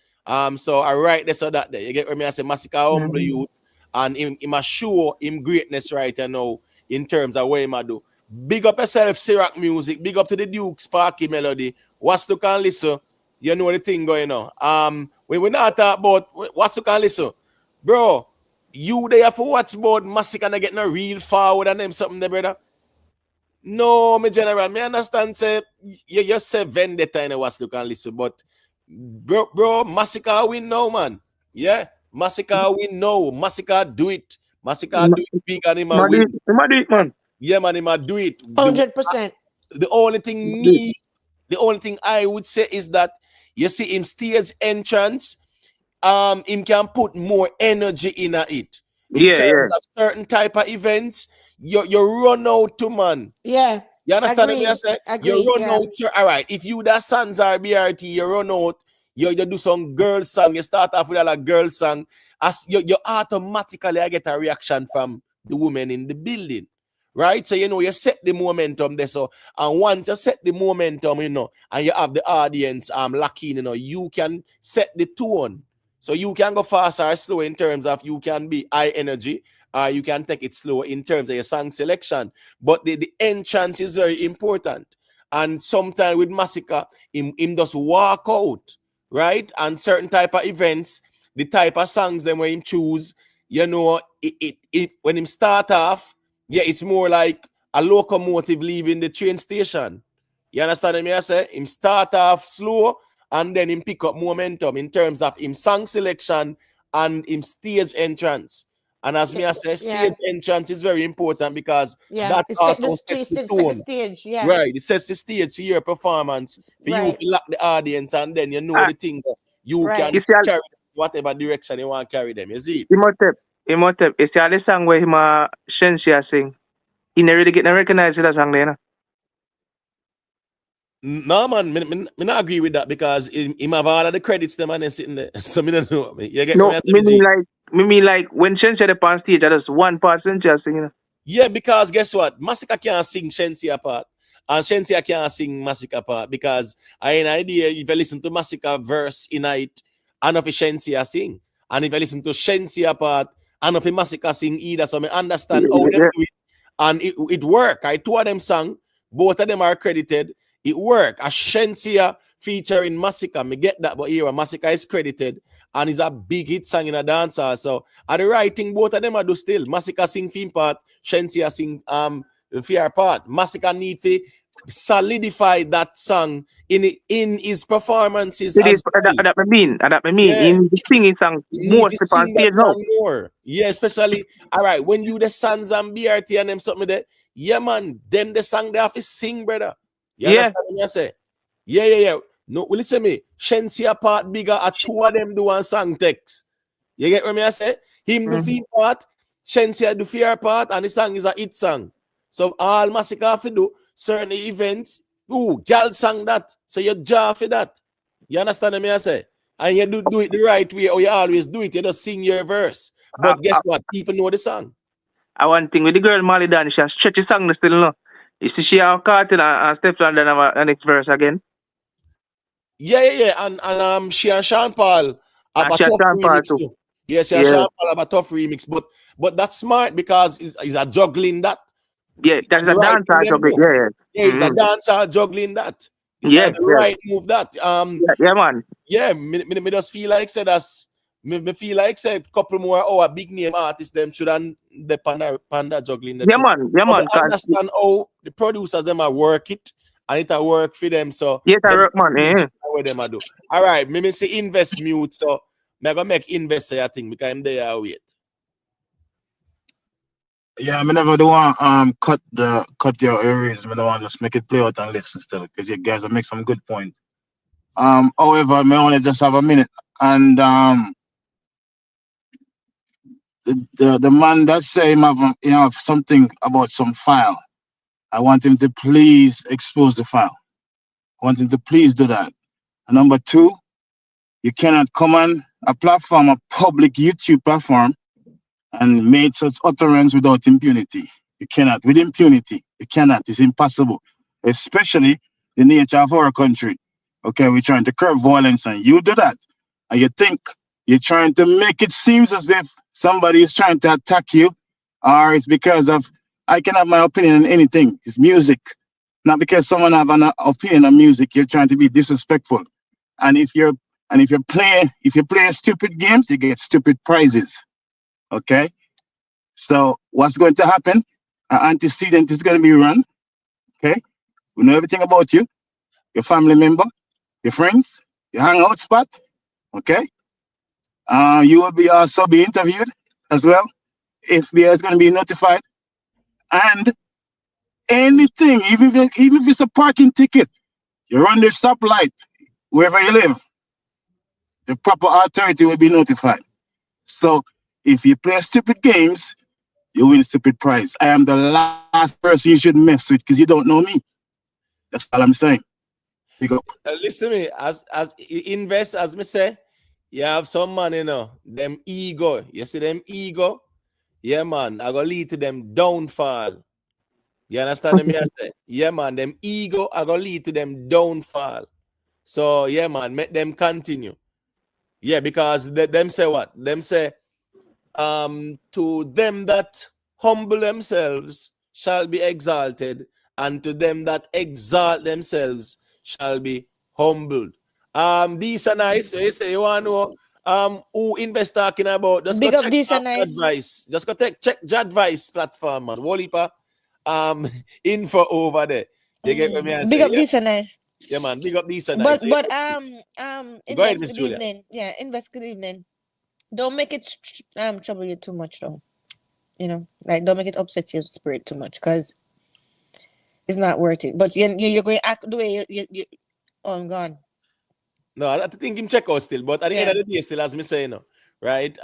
[SPEAKER 1] So I write this or that there. You get what me I say? Masicka humble youth and him a show him greatness right now in terms of what him a do. Big up yourself, Syrac Music. Big up to the Duke, Sparky Melody. What's look and listen? You know the thing going on. When we not talk about what's look and listen, bro. You there for watch about Masicka and get no real forward and them something there, brother. No, my general, me understand say you say vendetta in what's look and listen, but bro, Masicka win now, man. Yeah, Masicka win now. Masicka do it. Masicka do it big and him a win.
[SPEAKER 8] Him a do it, man.
[SPEAKER 1] Yeah, man, him a do it.
[SPEAKER 4] 100%.
[SPEAKER 1] The only thing I would say is that you see him stage entrance, him can put more energy in it. In terms of certain type of events, you run out to man.
[SPEAKER 4] Yeah.
[SPEAKER 1] You understand what I say?
[SPEAKER 4] Agree,
[SPEAKER 1] You run out. So, all right, if you that Sans or BRT, you run out, you do some girl song, you start off with a girl song, as you automatically get a reaction from the women in the building. Right? So you know you set the momentum there. So and once you set the momentum, you know, and you have the audience locking, you know, you can set the tone. So you can go fast or slow in terms of you can be high energy, or you can take it slow in terms of your song selection. But the entrance is very important. And sometimes with Masicka, him just walk out, right? And certain type of events, the type of songs then when him choose, you know, it when him start off, yeah, it's more like a locomotive leaving the train station. You understand what I say? Him start off slow and then him pick up momentum in terms of him song selection and him stage entrance. And as me I say, stage entrance is very important because that also sets the tone.
[SPEAKER 4] Stage,
[SPEAKER 1] right, it sets the stage for your performance, for you to lock the audience, and then you know the thing that you can carry whatever direction you want to carry them. You see it?
[SPEAKER 8] Imhotep, you see the song where him Sheensea sing. He never really get recognized with that song there.
[SPEAKER 1] No, man, me not agree with that because him have all of the credits them and sitting there. So me don't know. You get
[SPEAKER 8] me mean like when Sheensea up on stage, just one part Sheensea singing.
[SPEAKER 1] Yeah, because guess what? Masicka can't sing Sheensea part. And Sheensea can't sing Masicka part because I have an idea if you listen to Masicka verse in it, I know if Sheensea sing. And if you listen to Sheensea part, I know if Masicka sing either. So I understand how they do it. And it work. I two of them song, both of them are credited. It work. A Sheensea featuring Masicka, me get that, but here Masicka is credited and it's a big hit song in a dancer. So at the writing, both of them are do still. Masicka sing theme part, Sheensea sing fear part. Masicka need to solidify that song in his performances.
[SPEAKER 8] That I mean. In the singing song, more on stage now.
[SPEAKER 1] More. Yeah, especially all right, when you the Sans and BRT and them something there, yeah, man, them the song they have to sing, brother. You understand what I say? Yeah. No, listen to me. Sheensea part bigger, a two of them do one song text. You get what I say? Him do fear part, Sheensea do fear part, and the song is a hit song. So all Masicka have to do certain events. Girl sang that. So you jaw for that. You understand what I say? And you do it the right way, or you always do it. You just sing your verse. But guess what? People know the song.
[SPEAKER 8] I one thing with the girl Molly Dan, she has stretchy song still no. You see she have Kartel and Steps and then have a next verse again.
[SPEAKER 1] Yeah. And she and Sean Paul have a
[SPEAKER 8] she and
[SPEAKER 1] tough
[SPEAKER 8] Sean Paul
[SPEAKER 1] remix
[SPEAKER 8] too.
[SPEAKER 1] too. Yeah, she and Sean Paul have a tough remix, but that's smart because he's a juggling that.
[SPEAKER 8] Yeah, that's a
[SPEAKER 1] Right
[SPEAKER 8] dancer juggling. Yeah.
[SPEAKER 1] Yeah, he's a dancer juggling that. It's
[SPEAKER 8] Yeah,
[SPEAKER 1] the right move that.
[SPEAKER 8] Yeah, man.
[SPEAKER 1] Yeah, me just feel like said as me feel like said couple more a big name artists them should the panda juggling the
[SPEAKER 8] Yeah,
[SPEAKER 1] two.
[SPEAKER 8] man. Yeah, man.
[SPEAKER 1] I understand how the producers them are work it and it a work for them. So
[SPEAKER 8] yes, I work, man.
[SPEAKER 1] what them I do. All right, me say invest mute. So me gonna make invest say I think because I'm there I wait.
[SPEAKER 5] Yeah, I never do want cut your areas. I don't want just make it play out and listen still because you guys will make some good point. However, I only just have a minute, and the man that say him have something about some file. I want him to please expose the file. I want him to please do that. And number two, you cannot come on a platform, a public YouTube platform, and make such utterance without impunity. You cannot. With impunity, you cannot. It's impossible. Especially the nature of our country. Okay, we're trying to curb violence, and you do that. And you think you're trying to make it seem as if somebody is trying to attack you, or it's because of I can have my opinion on anything. It's music. Not because someone have an opinion on music, you're trying to be disrespectful. And if you play stupid games, you get stupid prizes. Okay? So what's going to happen? An antecedent is going to be run. Okay? We know everything about you, your family member, your friends, your hangout spot. Okay? You will be also be interviewed as well. FBI is going to be notified. And anything, even if it's a parking ticket, you're on the stoplight, wherever you live, the proper authority will be notified. So if you play stupid games, you win a stupid prize. I am the last person you should mess with because you don't know me. That's all I'm saying. Pick up.
[SPEAKER 1] Listen to me, as invest, as me say, you have some man, them ego. You see them ego? Yeah, man, I gonna lead to them downfall. You understand me? I say, yeah, man, them ego, I gonna lead to them downfall. So, yeah, man, make them continue. Yeah, because them say what? Them say, to them that humble themselves shall be exalted, and to them that exalt themselves shall be humbled. These are nice. You say you want to know who invest talking about? Just
[SPEAKER 4] Big
[SPEAKER 1] go
[SPEAKER 4] up
[SPEAKER 1] check
[SPEAKER 4] this and nice.
[SPEAKER 1] advice. Just go check Jadvice platform, man. Wolipa info over there. You get what I
[SPEAKER 4] Big
[SPEAKER 1] say?
[SPEAKER 4] up this and nice.
[SPEAKER 1] Yeah, man. Big up these and nice.
[SPEAKER 4] But
[SPEAKER 1] Go ahead,
[SPEAKER 4] invest
[SPEAKER 1] Miss
[SPEAKER 4] good
[SPEAKER 1] Julia.
[SPEAKER 4] evening. Yeah, invest good evening. Don't make it trouble you too much though. Like don't make it upset your spirit too much because it's not worth it. But you're going to act the way you oh, I'm gone.
[SPEAKER 1] No, I think him check out still, but at the end of the day, still as me say, right?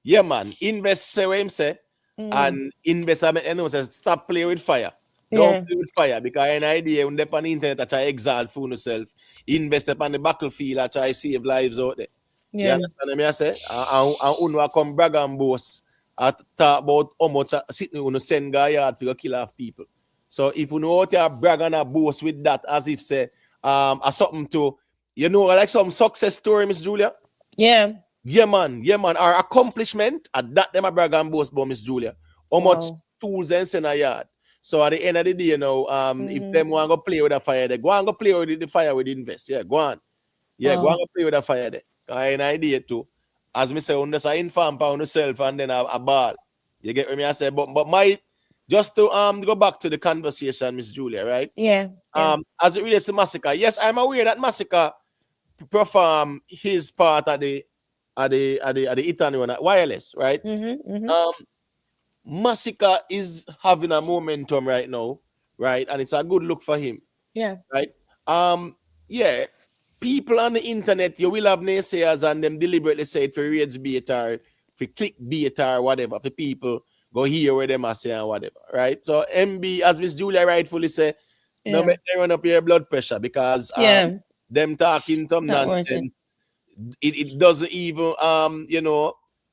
[SPEAKER 1] Yeah, man, invest say what him say, and invest say stop playing with fire. Don't play with fire because an idea when they on the internet I try exalt for yourself, invest upon the battlefield, I try save lives out there. You understand me? I say, and come brag and boast, talk about how much sitting on send guy yard to kill off people. So if you know how to brag and boast with that, as if say, something to. Like some success story, Miss Julia?
[SPEAKER 4] Yeah.
[SPEAKER 1] Yeah, man. Our accomplishment, at that them a brag and boast about Miss Julia. How much tools and send a yard. So at the end of the day, if them want to play with the fire, they go and go play with the fire with invest. Yeah, go on. Yeah, go and go play with the fire there. I have an idea too. As me say, on this inform on yourself and then a ball. You get what me I say? But just to go back to the conversation, Miss Julia, right?
[SPEAKER 4] Yeah.
[SPEAKER 1] As it relates to Masicka, yes, I'm aware that Masicka perform his part at the Italian wireless, right? Masicka is having a momentum right now, right? And it's a good look for him.
[SPEAKER 4] Yeah.
[SPEAKER 1] Right? Yeah. People on the internet, you will have naysayers and them deliberately say it for rage bait or for click bait or whatever, for people go hear where them are saying whatever, right? So MB, as Miss Julia rightfully say, no make them run up your blood pressure because them talking some nonsense. It doesn't even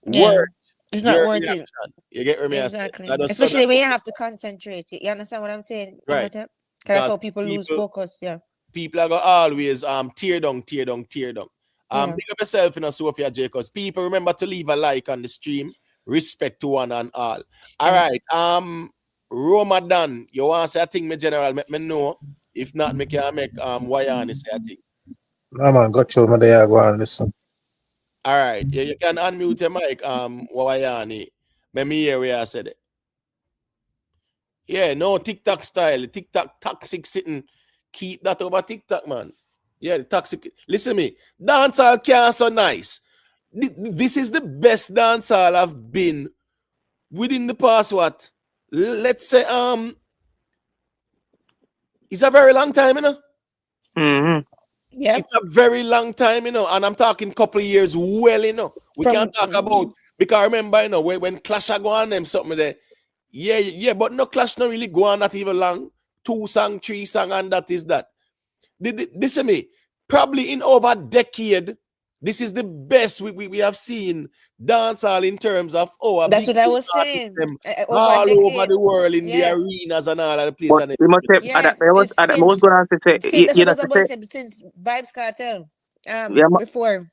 [SPEAKER 1] work.
[SPEAKER 4] It's not working.
[SPEAKER 1] You get what me
[SPEAKER 4] exactly.
[SPEAKER 1] I say?
[SPEAKER 4] Especially when you have to concentrate. You understand what I'm saying?
[SPEAKER 1] Right.
[SPEAKER 4] Because that's how people lose focus. Yeah.
[SPEAKER 1] People are gonna always tear down.
[SPEAKER 4] Yeah.
[SPEAKER 1] Big up yourself, Sophia J, because people remember to leave a like on the stream. Respect to one and all. All right. Ramadan, you want to say a thing, me general, make me know. If not, me can make Wayani say a thing.
[SPEAKER 5] No man, got you, my day I go and listen.
[SPEAKER 1] All right. You can unmute your mic, Wayani. Let me hear where I said it. Yeah, no TikTok style. TikTok toxic sitting. Keep that over TikTok, man. Yeah, the toxic. Listen to me. Dancehall can't so nice. This is the best dancehall I've been within the past, what? Let's say, it's a very long time,
[SPEAKER 4] Yeah.
[SPEAKER 1] It's a very long time, and I'm talking couple of years well, We can't talk about, because I remember, when Clash are going on them, something there. Yeah, but no Clash not really go on not even long. 2 song, 3 song, and that is that. Listen to me. Probably in over a decade, this is the best we have seen dancehall in terms of
[SPEAKER 4] that's what I was saying.
[SPEAKER 1] All over the world in the arenas and all of the places.
[SPEAKER 8] I was going to say,
[SPEAKER 4] that's what I was about to say. Since Vybz Kartel, before,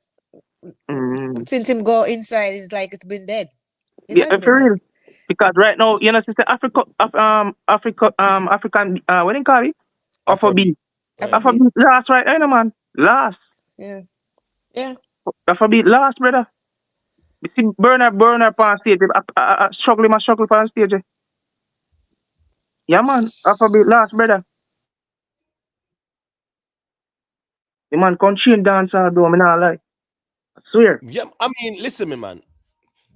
[SPEAKER 4] since him go inside, it's like it's been dead.
[SPEAKER 8] For real. Because right now, sister, African, what do you call it? Afrobeat. Afrobeat last, right? I know, man. Last.
[SPEAKER 4] Yeah.
[SPEAKER 8] Afrobeat last, brother. You see, burner on stage. I struggle on stage. Yeah, man. Afrobeat last, brother. The man can't change dancehall, though. I'm not lie. I swear.
[SPEAKER 1] Yeah, I mean, listen, me, man.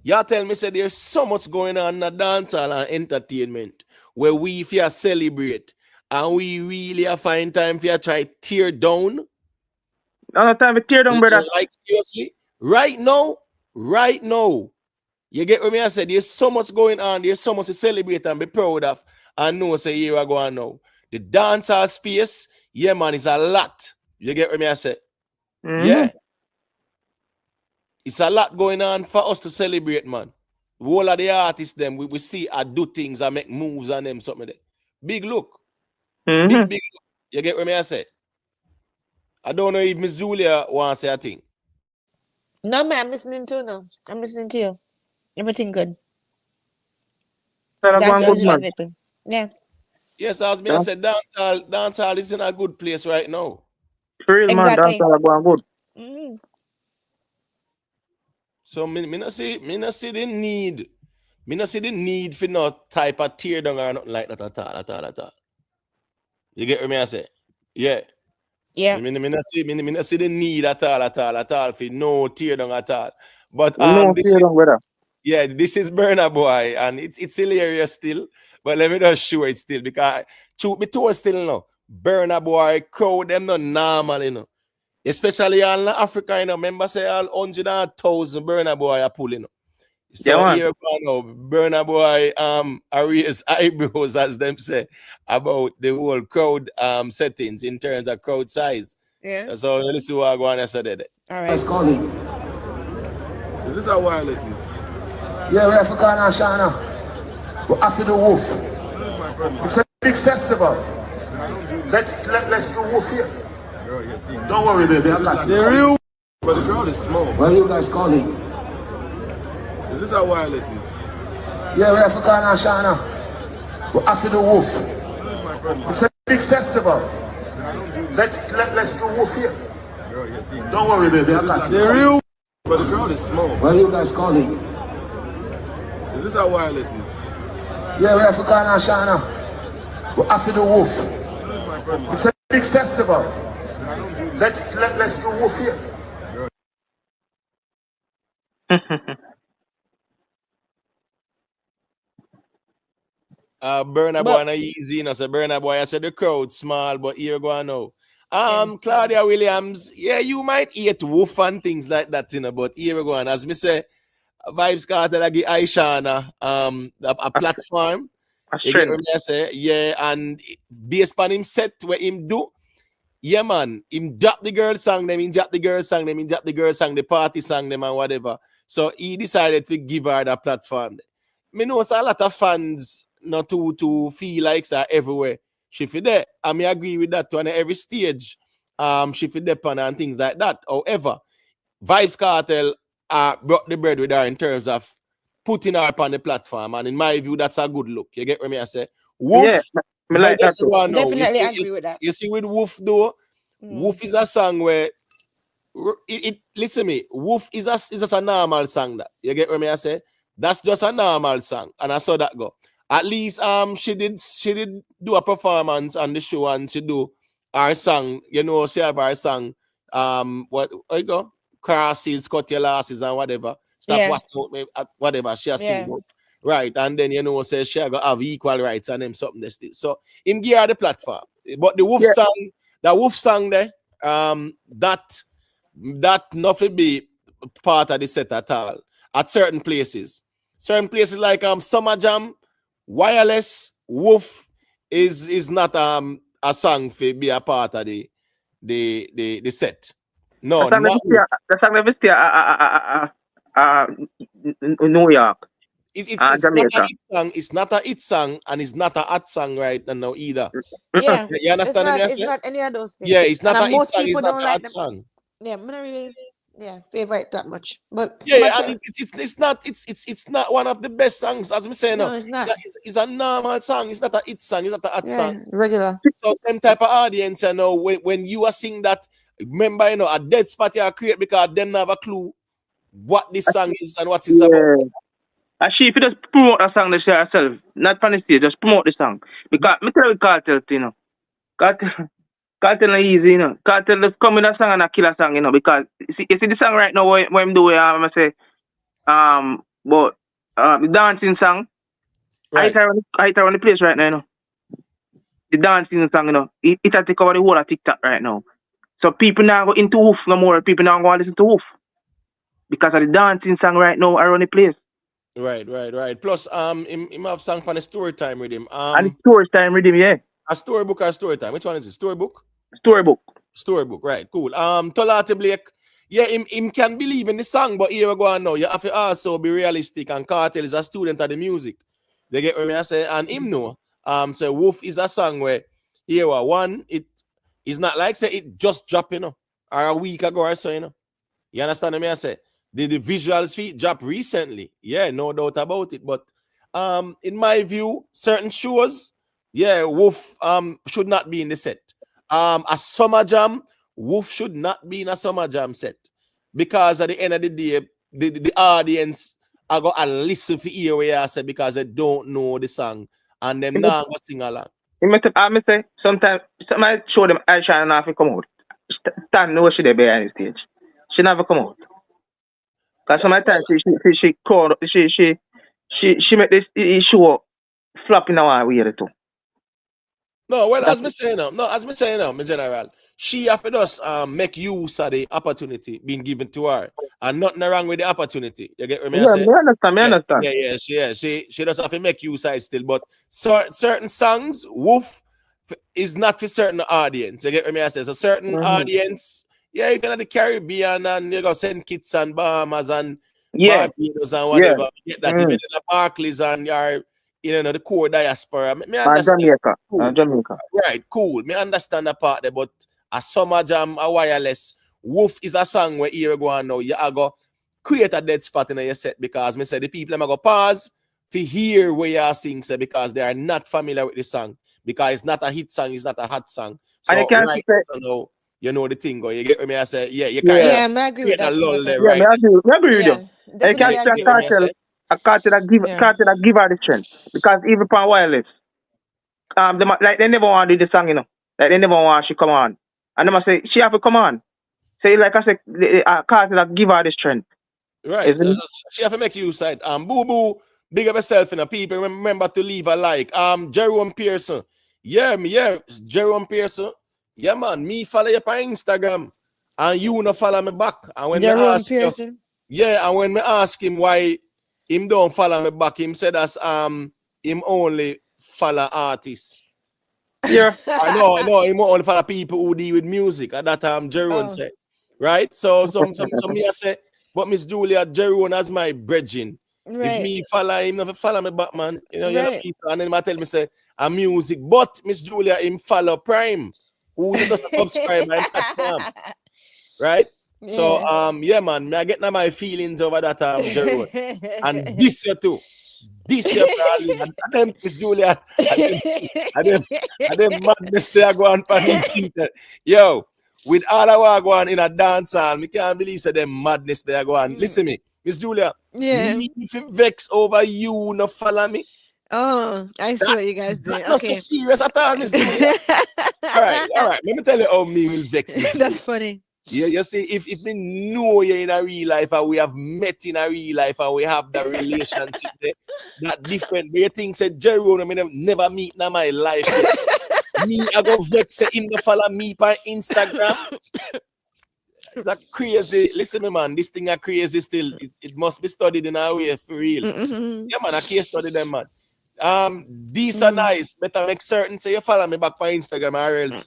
[SPEAKER 1] Y'all tell me, say there's so much going on in the dancehall and entertainment where we if you celebrate and we really find time for you try tear down.
[SPEAKER 8] No time to tear down, brother.
[SPEAKER 1] Like seriously, right now, you get what me I said. There's so much going on. There's so much to celebrate and be proud of. And know, say here I go on now. The dancehall space, yeah, man, is a lot. You get what me I said? Yeah. It's a lot going on for us to celebrate, man. All of the artists, them, we see I do things, I make moves on them, something like that. Big look. Big look. You get what me I say? I don't know if Miss Julia wants to say a thing.
[SPEAKER 4] No, man, I'm listening to you now. I'm listening to you. Everything good. Yeah.
[SPEAKER 1] Yes, as me I said, dancehall is in a good place right now.
[SPEAKER 8] For real, exactly. Man, dancehall going good.
[SPEAKER 1] So me not see the need. Me not see the need for no type of tear down or nothing like that at all. You get what me I say? Yeah.
[SPEAKER 4] Yeah.
[SPEAKER 1] Me not see the need at all for no tear down at all. But this is Burna Boy and it's hilarious still. But let me just show it still because truth be told still Burna Boy crowd them not normal, Especially all in Africa, remember say all 100,000 Burna Boy are pulling. So here Burna Boy I raise eyebrows as them say about the whole crowd settings in terms of crowd size.
[SPEAKER 4] Yeah.
[SPEAKER 1] So let's see what I go on and say that.
[SPEAKER 4] All right.
[SPEAKER 2] Is
[SPEAKER 10] this how wireless is?
[SPEAKER 2] Yeah, we're African and Shana. We're after the wolf. It's a big festival. Let's do wolf here. Don't worry, baby. I got you.
[SPEAKER 10] They're real, but the crowd is small.
[SPEAKER 2] Where are you guys calling?
[SPEAKER 10] Is this how wireless is?
[SPEAKER 2] Yeah, we're African and Shana. We're after the wolf. It's a big festival. Let's do wolf here. Don't worry, baby. I got you.
[SPEAKER 10] They're real, but the crowd is small.
[SPEAKER 2] Where are you guys calling?
[SPEAKER 10] Is this how wireless is?
[SPEAKER 2] Yeah, we're African and Shana. We're after the wolf. It's a big festival. Let's do wolf here.
[SPEAKER 1] Burna Boy not easy, so Burna Boy I said the crowd small, but here go on now. Claudia Williams, yeah, you might eat wolf and things like that, but here we go on. As me say, Vybz Kartel I give Aishana a platform. You get what I say? Yeah, and based on him set where him do, yeah, man, him drop the girl song, them, him drop the girl song, them, him drop the girl song, the party song, them, and whatever. So he decided to give her that platform. Me know so a lot of fans not to feel like so everywhere. She fit there. I may agree with that to on every stage. She fit there and things like that. However, Vybz Kartel brought the bread with her in terms of putting her up on the platform, and in my view, that's a good look. You get what I say? Wolf,
[SPEAKER 8] Yeah, me like that too.
[SPEAKER 4] Definitely agree with that.
[SPEAKER 1] You see with Wolf though, Wolf is a song where listen me, Wolf is just a normal song that you get what I say. That's just a normal song, and I saw that go. At least she did do a performance on the show, and she do our song. You know, she have our song. What you go? Crosses, cut your losses, and whatever. Stop watching me, whatever she has sing about. Right, and then you know, say she go have equal rights and them something there still. So him give her the platform. But the Wolf song, the Wolf song there, that nothing be part of the set at all. At certain places like Summer Jam, Wireless, Wolf is not a song for be a part of the set. No,
[SPEAKER 8] the song never stay New York.
[SPEAKER 1] It's
[SPEAKER 8] Jamaica.
[SPEAKER 1] It's not a hit song, and it's not a hot song right now either.
[SPEAKER 4] Yeah,
[SPEAKER 1] you understand?
[SPEAKER 4] It's not any of those things.
[SPEAKER 1] Yeah, it's not
[SPEAKER 4] and
[SPEAKER 1] a
[SPEAKER 4] most
[SPEAKER 1] hit
[SPEAKER 4] people
[SPEAKER 1] song,
[SPEAKER 4] don't like
[SPEAKER 1] the song.
[SPEAKER 4] Yeah, I'm not really favor it that much. But
[SPEAKER 1] and it's not one of the best songs, as I'm saying.
[SPEAKER 4] No, it's not.
[SPEAKER 1] It's a normal song. It's not a hit song. It's not a hot song.
[SPEAKER 4] Regular.
[SPEAKER 1] So them type of audience, you know, when you are singing that, remember, you know, a dead spot you are create because them have a clue what this song is and what it's about.
[SPEAKER 8] And she just promote a song herself, not from the stage, just promote the song. Because me tell you Kartel, you know. Kartel not easy, you know. Kartel just come with a song and a kill a song, you know, because you see the song right now what I'm doing, I'm gonna say but the dancing song, right. I on the place right now, you know. The dancing song, you know, it has to cover the whole of TikTok right now. So people now go into Woof no more, people now go and listen to Woof. Because of the dancing song right now around the place.
[SPEAKER 1] Right. Plus, him have song for the story time with him.
[SPEAKER 8] And story time with him, yeah.
[SPEAKER 1] A storybook or story time? Which one is it? Storybook?
[SPEAKER 8] Storybook,
[SPEAKER 1] right, cool. Tolati Blake, yeah, him can believe in the song, but here we go on now. You have to also be realistic, and Kartel is a student of the music. They get what I say, and him know. So Wolf is a song where here one, it is not like say it just dropped, you know, or a week ago or so, you know. You understand what I say? The visuals feed drop recently. Yeah, no doubt about it. But in my view, certain shows, yeah, Wolf should not be in the set. A Summer Jam, Wolf should not be in a Summer Jam set. Because at the end of the day, the audience are going to listen for hear what I say because they don't know the song. And them now go sing along.
[SPEAKER 8] I say sometimes somebody show them I try not to come out. Stan know she there behind the stage. She never come out. Because sometimes she make this show flop in our way too.
[SPEAKER 1] No, well, as me saying now, my general, she have to just make use of the opportunity being given to her, and nothing wrong with the opportunity. You get what I say?
[SPEAKER 8] I understand.
[SPEAKER 1] Yeah. She does have to make use of it still, but certain songs, Wolf is not for certain audience. You get what I say? So certain audience, yeah, if you're in the Caribbean and you go St. Kitts and Bahamas and Barbados and whatever, you get that even in the Barclays and your, you know, the core diaspora. Me understand.
[SPEAKER 8] Jamaica.
[SPEAKER 1] Right, cool. Me understand that part there, but a Summer Jam, a Wireless, Wolf is a song where here go on now. You are go create a dead spot in your set because me say the people them go pause to hear where you are sing, say, because they are not familiar with the song. Because it's not a hit song, it's not a hot song. So
[SPEAKER 8] and you can't
[SPEAKER 1] right, so you know the thing go. You get what I say? Yeah, you
[SPEAKER 4] can't. Yeah, I agree with that.
[SPEAKER 1] Right.
[SPEAKER 8] I agree with you. You can't say a Kartel that give her the strength. Because even for Wireless, they never want to do the song, you know. Like they never want she come on. And they must say, she have to come on. Say, like I said, Kartel that give her the strength.
[SPEAKER 1] Right. She have to make use of it. Boo Boo, big up yourself, you know. People remember to leave a like. Jerome Pearson. Yeah, Jerome Pearson. Yeah, man, me follow you on Instagram. And you not follow me back. And when
[SPEAKER 4] Jerome Pearson.
[SPEAKER 1] And when me ask him why him don't follow me back, him said that's him only follow artists.
[SPEAKER 8] Yeah.
[SPEAKER 1] I know him only follow people who deal with music. At that time Jerome said. Right? So me I say But Miss Julia, Jerome as my brethren. If
[SPEAKER 4] Right.
[SPEAKER 1] me follow him, never follow me back, man. You know,
[SPEAKER 4] Right.
[SPEAKER 1] and then I tell me say a music. But Miss Julia, him follow Prime, who's just a subscriber and touch him. Right? So yeah, man, I get now my feelings over that Jerome. And this year too. This year, I them Miss Julia, I them madness they are going on the internet. Yo, with all our going in a dance hall, me can't believe say them madness they are going. Listen me, Miss Julia.
[SPEAKER 4] Yeah.
[SPEAKER 1] Me if you vex over you, no follow me.
[SPEAKER 4] Oh, I see what you guys do.
[SPEAKER 1] Not so
[SPEAKER 4] Okay.
[SPEAKER 1] serious at all, Miss Julia. all right. Let me tell you how me will vex me.
[SPEAKER 4] That's funny.
[SPEAKER 1] Yeah, you see, if we know you in a real life and we have met in a real life and we have the relationship there, that different. But you think said Jerome, I mean, never meet in my life. Me, I go vex say him to follow me on Instagram. It's a crazy. Listen, me, man, this thing are crazy still. It must be studied in a way for real. Yeah, man, I can't study them, man. These are nice. Better make certain say you follow me back on Instagram or else.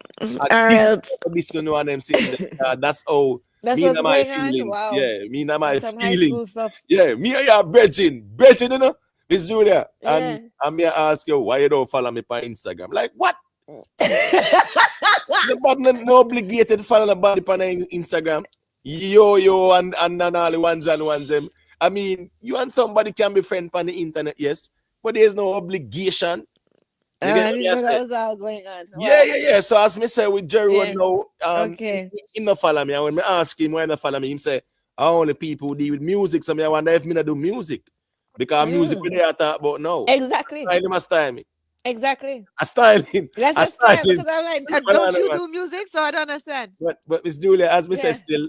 [SPEAKER 1] This you know and them sitting there. That's how.
[SPEAKER 4] That's
[SPEAKER 1] me
[SPEAKER 4] what's
[SPEAKER 1] and my
[SPEAKER 4] going on.
[SPEAKER 1] feelings.
[SPEAKER 4] Wow.
[SPEAKER 1] Yeah, me and my
[SPEAKER 4] Some high school
[SPEAKER 1] feelings.
[SPEAKER 4] stuff.
[SPEAKER 1] Yeah, me and your brethren, you know, Miss Julia.
[SPEAKER 4] Yeah.
[SPEAKER 1] And I'm here ask you why you don't follow me on Instagram. Like what? Nobody no obligated to follow nobody on Instagram. Yo, and all the ones them. I mean, you and somebody can be friend on the internet, yes, but there's no obligation.
[SPEAKER 4] I didn't know that was all going on. Wow.
[SPEAKER 1] Yeah. So as me say with Jerry now,
[SPEAKER 4] okay.
[SPEAKER 1] He not follow me. And when me ask him why not follow me, him say, only people who deal with music. So me I wonder if me not do music. Because music we there talk about now.
[SPEAKER 4] Exactly.
[SPEAKER 1] Style must style me.
[SPEAKER 4] Exactly.
[SPEAKER 1] I style it.
[SPEAKER 4] That's a style because I'm like, don't you do music? So I don't understand.
[SPEAKER 1] But Miss Julia, as me say still,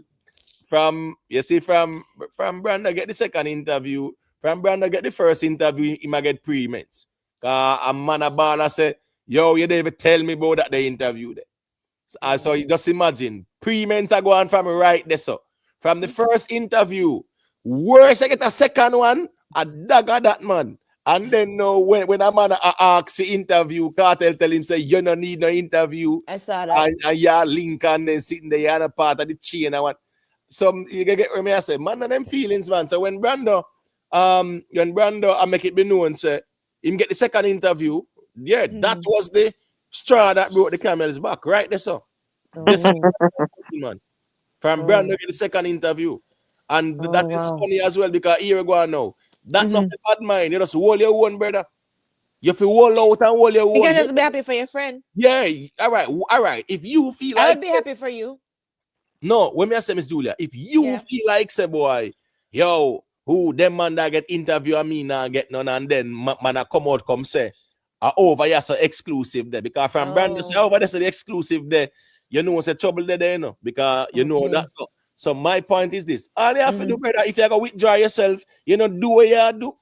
[SPEAKER 1] from Branda get the second interview, from Branda get the first interview, he might get pre-ments. A man a baller say, yo, you didn't even tell me about that they interviewed there. So you just imagine, pre-ments are going from right there. So from the first interview, worse I get a second one, a dagger that man. And then when a man asks for interview, Kartel tell him say you don't need no interview.
[SPEAKER 4] I saw that.
[SPEAKER 1] And you're Lincoln then sitting there, you're a part of the chain. I want some you get what I say, man, and them feelings, man. So when Brando I make it be known, say him get the second interview, that was the straw that broke the camel's back, right there, so. Man. From Brando get the second interview. And that is funny as well because here we go now. That's not a bad mind. You just hold your own, brother. You have to hold out and hold your own.
[SPEAKER 4] You can just be happy for your friend.
[SPEAKER 1] Yeah, all right. If you feel like
[SPEAKER 4] I would be happy for you.
[SPEAKER 1] No, when me say Miss Julia, if you feel like say boy, yo, who them man that get interview and me now get none, and then man I come out come say, over here so exclusive there because from Brandon say over there so the exclusive there, you know say trouble there, you know, because you know that. So my point is this: all you have to do, brother, if you go withdraw yourself, you know, do what you do.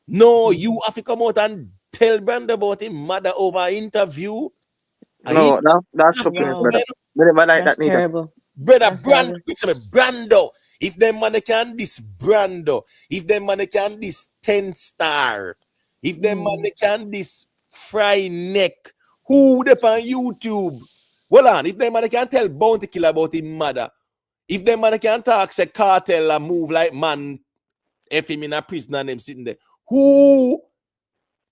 [SPEAKER 1] No, you have to come out and tell Brandon about him mother over interview.
[SPEAKER 8] No, that's stupid, brother.
[SPEAKER 4] That's terrible.
[SPEAKER 1] Brother, Brando. If them man can this Brando, if them man can this 10-star, if them man can this fry neck, who they on YouTube? Well on, if them man can tell Bounty Killer about him mother, if them man can talk say Kartel and move like man, if him in a prison and them sitting there, who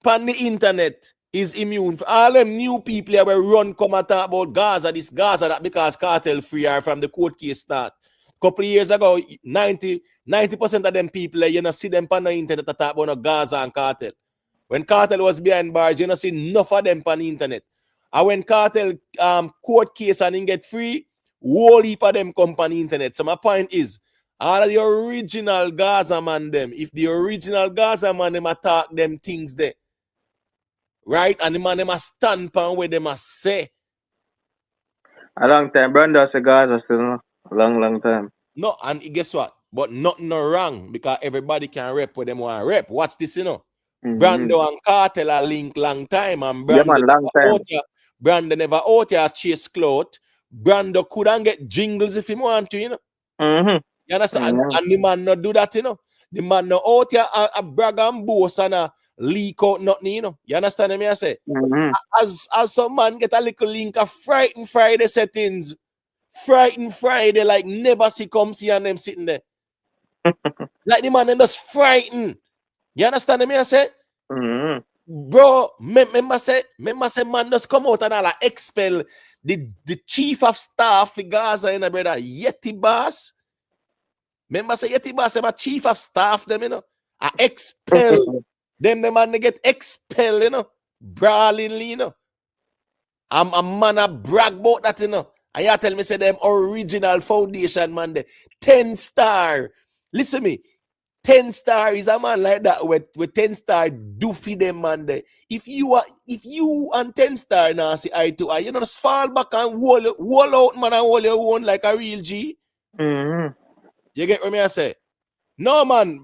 [SPEAKER 1] on the internet is immune for all them new people that will run come and talk about Gaza, this Gaza that because Kartel free are from the court case start. Couple of years ago, 90% of them people, you know, see them on the internet that talk about Gaza and Kartel. When Kartel was behind bars, you know, see enough of them on the internet. And when Kartel court case and get free, whole heap of them come on the internet. So my point is, all of the original Gaza man them, if the original Gaza man them attack them things there, right? And the man them a stand pan where they must say.
[SPEAKER 8] A long time, Brando say Gaza still, a long time.
[SPEAKER 1] No, and guess what? But nothing no wrong because everybody can rep what them want to rep. Watch this, you know. Brando and Kartel are linked long time, and Brando never out here chase clout. Brando couldn't get jingles if he want to, you know. You understand? And the man not do that, you know. The man no out here a brag and boast and a leak out nothing, you know. You understand me? I say, as some man get a little link of Frighten Friday settings, Frighten Friday like never see come see and them sitting there. Like the man and just frightened. You understand me? I say,
[SPEAKER 8] Mm-hmm.
[SPEAKER 1] bro, remember say man just come out and all expel the chief of staff for Gaza, you know, brother, Yeti Boss. Remember say Yeti Boss, my chief of staff, them, you know, I expel them, the man they get expelled, you know, brawlingly, you know. I'm a man a brag about that, you know. And you tell me say them original foundation, man, the 10-star. Listen me. 10-star is a man like that with 10-star do for them, man. There. If you and 10-star now see eye to eye, you know, just fall back and wall out, man, and hold your own like a real G.
[SPEAKER 8] Mm-hmm.
[SPEAKER 1] You get what me I say? No man.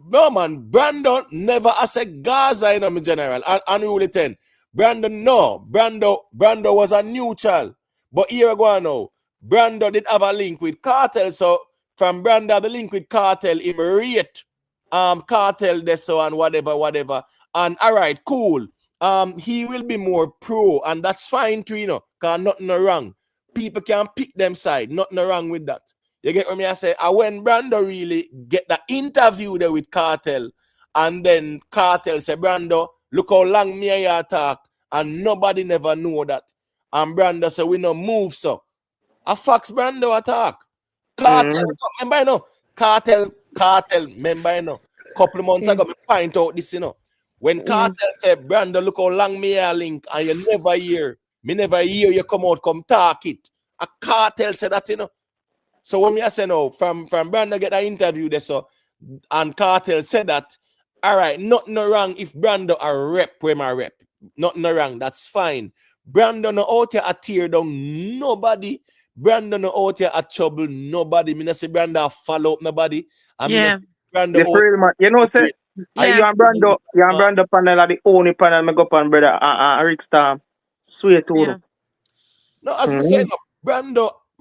[SPEAKER 1] Brandon never as a Gaza in my general. Unruly 10. Brandon was a neutral. But here I go now. Brandon did have a link with Cartel. So from Brandon, the link with Cartel, him rate Cartel this so and whatever. And all right, cool. He will be more pro, and that's fine too, you know, because nothing wrong. People can pick them side, nothing wrong with that. You get what me I say? And when Brando really get the interview there with Cartel, and then Cartel say, Brando, look how long me and you talk, and nobody never know that. And Brando say, we no move so. A fax Brando attack. Cartel, remember you know? Cartel, remember you know? Couple of months ago, me find out this, you know. When Cartel said, Brando, look how long me a link, and you never hear. Me never hear you come out, come talk it. A Cartel said that, you know. So when me I say no, from Brando get an interview there, so and Cartel said that, all right, nothing wrong if Brando a rep where my rep. Nothing wrong, that's fine. Brando no out here a tear down nobody. Brando no out here a trouble nobody. Me not say Brando follow up nobody. I mean,
[SPEAKER 4] Yeah.
[SPEAKER 1] Brando
[SPEAKER 8] The free man, you know, say,
[SPEAKER 4] Yeah.
[SPEAKER 8] you and Brando panel are the only panel me go on, brother. Rick Storm. Sweet to
[SPEAKER 4] Yeah.
[SPEAKER 1] no, as me say, no,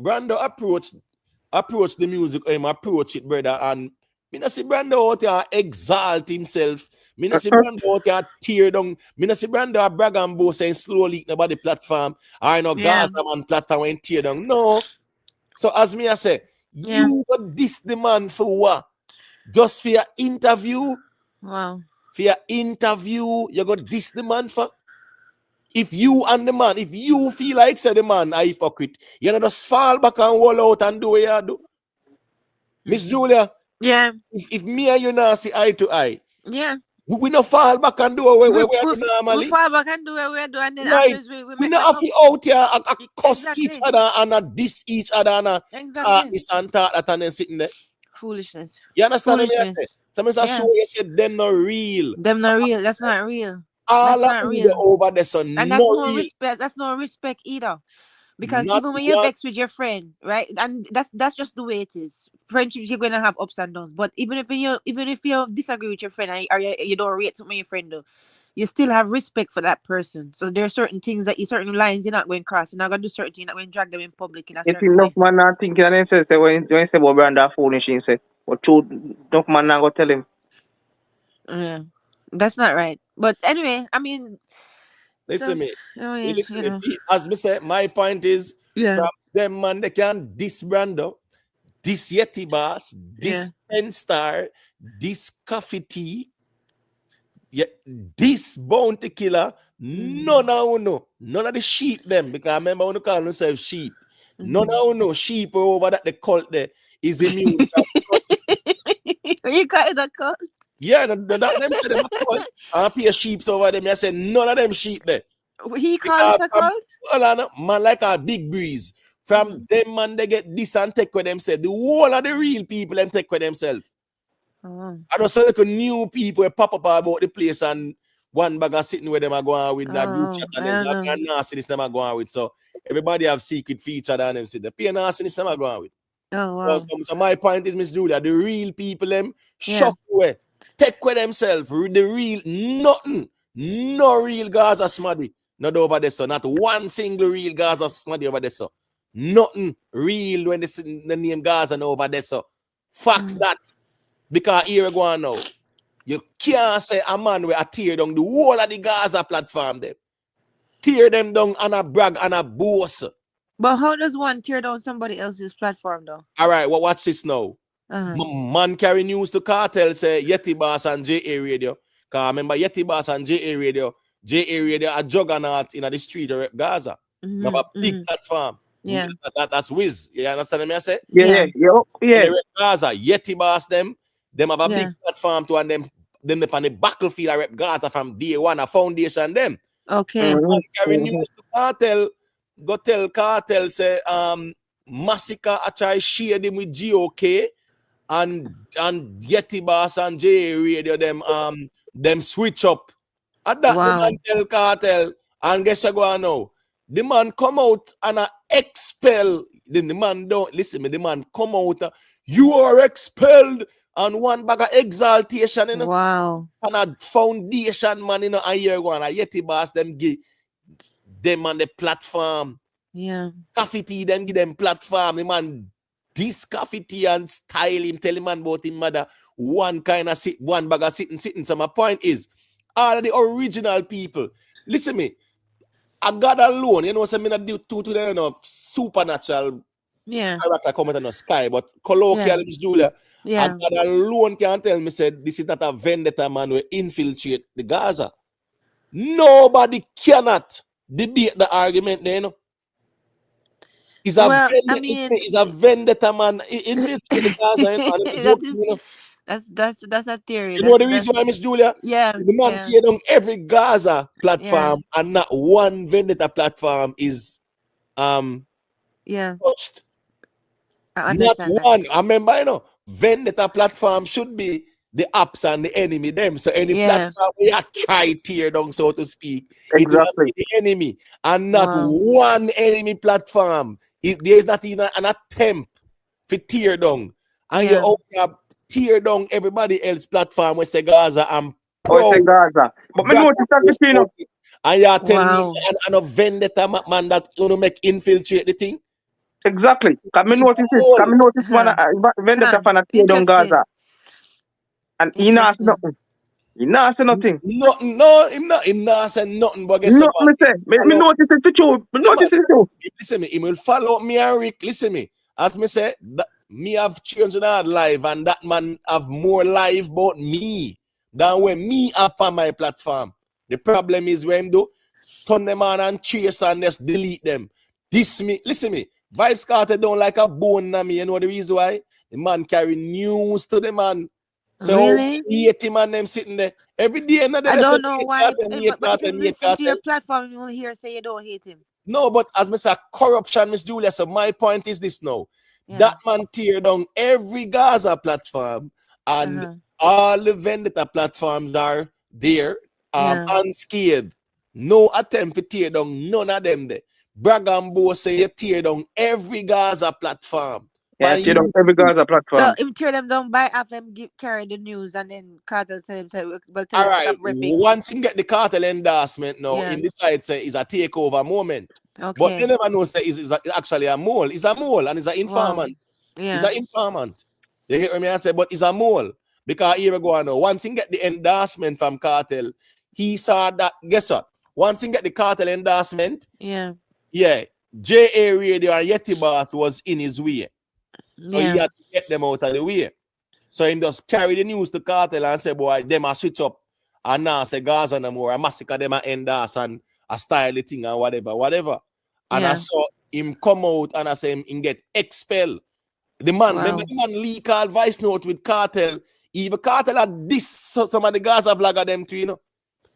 [SPEAKER 1] Brando approach the music, approach it, brother, and me not see Brando out here exalt himself. Me not see Brando out here tear down. Me not see Brando a brag and boast saying slowly nobody platform. I know Gaza man platform when tear down. No. So as me I say, you got this demand for what? Just for your interview?
[SPEAKER 4] Wow.
[SPEAKER 1] For your interview, you got this demand for? If you and the man, if you feel like say the man a hypocrite, you know just fall back and wall out and do what you do. Miss Julia,
[SPEAKER 4] Yeah.
[SPEAKER 1] if me and you now see eye to eye,
[SPEAKER 4] Yeah.
[SPEAKER 1] we not fall back and do what we do normally.
[SPEAKER 4] We fall back and do what we do, and then
[SPEAKER 1] Right.
[SPEAKER 4] afterwards we
[SPEAKER 1] We
[SPEAKER 4] make
[SPEAKER 1] not have to out here and cuss each
[SPEAKER 4] Exactly.
[SPEAKER 1] other and a diss each other and
[SPEAKER 4] Exactly.
[SPEAKER 1] this and that and then sitting there.
[SPEAKER 4] Foolishness.
[SPEAKER 1] You understand what I say? Sometimes I show you said them not real.
[SPEAKER 4] Them not real. That's not real.
[SPEAKER 1] All
[SPEAKER 4] That's
[SPEAKER 1] of
[SPEAKER 4] not
[SPEAKER 1] you
[SPEAKER 4] real.
[SPEAKER 1] over there, so
[SPEAKER 4] And
[SPEAKER 1] no
[SPEAKER 4] that's no
[SPEAKER 1] real.
[SPEAKER 4] respect. That's no respect either. Because
[SPEAKER 1] Not
[SPEAKER 4] even when you're
[SPEAKER 1] one.
[SPEAKER 4] vexed with your friend, right? And that's just the way it is. Friendships, you're gonna have ups and downs. But even if you disagree with your friend or you don't rate something your friend do, you still have respect for that person. So there are certain things certain lines you're not going to cross. You're not gonna do certain things. You're not going to drag them in public in a
[SPEAKER 8] If
[SPEAKER 4] certain
[SPEAKER 8] enough
[SPEAKER 4] way.
[SPEAKER 8] man not thinking and then say when you say about Brando foolish, he say, but true, enough man not go tell him.
[SPEAKER 4] Yeah, that's not right. But anyway, I mean,
[SPEAKER 1] Listen me.
[SPEAKER 4] I mean,
[SPEAKER 1] Listen me. As me say, my point is from them man they can this Brando, this Yeti Boss, this 10-star, this Coffee Tea, this Bounty Killer, none of the sheep them, because I remember when you call themselves sheep. None of sheep over that the cult there is immune.
[SPEAKER 4] You call it a cult?
[SPEAKER 1] Yeah, that them say them a cult. I pay sheep over them. I said none of them sheep there.
[SPEAKER 4] He called it a cult?
[SPEAKER 1] Well, man like a big breeze. From them man they get this and take with themselves. The whole of the real people them take with themselves. I don't say like new people pop up about the place and one bag of sitting where them are going with that group chat and there's a nastiness them are going with. So everybody have secret feature and them sit the pure nastiness them are going with.
[SPEAKER 4] Oh wow.
[SPEAKER 1] So my point is, Miss Julia, the real people them shuffle away. Take with themselves. The real nothing. No real Gaza smaddy. Not over there, so not one single real Gaza smaddy over there, so nothing real when the name Gaza no over there, so facts that. Because here we go on now. You can't say a man will tear down the whole of the Gaza platform them. Tear them down and a brag and a boast.
[SPEAKER 4] But how does one tear down somebody else's platform though?
[SPEAKER 1] All right, well, watch this now. Man carry news to Kartel say Yeti Boss and JA Radio. Cause remember Yeti Boss and JA Radio a juggernaut in the street of Gaza. Have a big platform.
[SPEAKER 4] Yeah.
[SPEAKER 1] That's Wiz. You understand me? I say?
[SPEAKER 8] Yeah.
[SPEAKER 1] And the Gaza, Yeti Boss them have a big platform to, and them on the battlefield I rep Gaza from day one, a foundation them.
[SPEAKER 4] Okay.
[SPEAKER 1] Man carry news to Kartel, go tell Kartel say Masicka I try share them with GOK and Yeti Boss and J Radio them switch up. At that the man tell Kartel, and guess what go on now? The man come out and expel. Then the man don't listen me. The man come out. You are expelled, and one bag of exaltation. You know?
[SPEAKER 4] Wow.
[SPEAKER 1] And a foundation man. You know, and here go on. Yeti Boss them give them on the platform.
[SPEAKER 4] Yeah.
[SPEAKER 1] Coffee tea them give them platform. The man this coffee tea and style him. Tell him man about him mother. One kind of one bag of sitting. So my point is, all of the original people. Listen me. I God alone, you know, so I mean, I do two to them, you know, supernatural character coming in the sky, but colloquially, Miss Julia, I God alone can tell me, said, this is not a vendetta man will infiltrate the Gaza. Nobody cannot debate the argument there, you know. It's a vendetta man infiltrate the Gaza, you know.
[SPEAKER 4] That's a theory.
[SPEAKER 1] You know the reason why, Miss Julia?
[SPEAKER 4] Yeah.
[SPEAKER 1] The man tear down every Gaza platform and not one vendetta platform is touched. Not one. I remember, you know, vendetta platform should be the apps and the enemy them. So any platform we are try tear down, so to speak, it will be the enemy and not one enemy platform. There is not even an attempt to tear down. And you out tear down everybody else platform we say Gaza and
[SPEAKER 8] say Gaza. But me notice that you know.
[SPEAKER 1] And you are telling me and a vendetta man that you know make infiltrate the thing.
[SPEAKER 8] Exactly. Can me notice this. Can me notice one vendetta fan tear down Gaza. And he not nothing. He not say nothing.
[SPEAKER 1] No, him not say nothing. But guess what?
[SPEAKER 8] Me notice it too. Me notice it too.
[SPEAKER 1] Listen me, he will follow me and Rick. Listen me. As me say, me have children that live, and that man have more live about me than when me have on my platform. The problem is when do turn them on and chase and just delete them. Listen me. Vybz Kartel don't like a bone na me. You know the reason why? The man carry news to the man. So
[SPEAKER 4] really?
[SPEAKER 1] He hate him and them sitting there every day.
[SPEAKER 4] I don't know why. But if you listen to your platform, you will hear say you don't hate him.
[SPEAKER 1] No, but as me say, corruption, Miss Julia. So my point is this now. That man tear down every Gaza platform and all the vendetta platforms are there unscathed. No attempt to tear down none of them there. Brag and Bo say you tear down every Gaza platform.
[SPEAKER 8] Yeah, tear down every Gaza platform.
[SPEAKER 4] So if tear them down by half them carry the news and then Kartel tell him to
[SPEAKER 1] all right. Once you get the Kartel endorsement now, in this side say is a takeover moment.
[SPEAKER 4] Okay.
[SPEAKER 1] But you never know say is actually a mole. It's a mole and it's an informant.
[SPEAKER 4] Wow. Yeah.
[SPEAKER 1] It's an informant. You get me? I say, but it's a mole. Because here we go on now. Once he get the endorsement from Kartel, he saw that, guess what? Once he get the Kartel endorsement, JA Radio and Yeti Boss was in his way. So he had to get them out of the way. So he just carry the news to Kartel and say, boy, them a switch up. And now say Gaza no more. And Masicka them a endorse and a style the thing and whatever. And I saw him come out and I say him get expelled. The man, remember the man leak all voice note with Kartel. Even Kartel had this some of the Gaza vlogger them too, you know.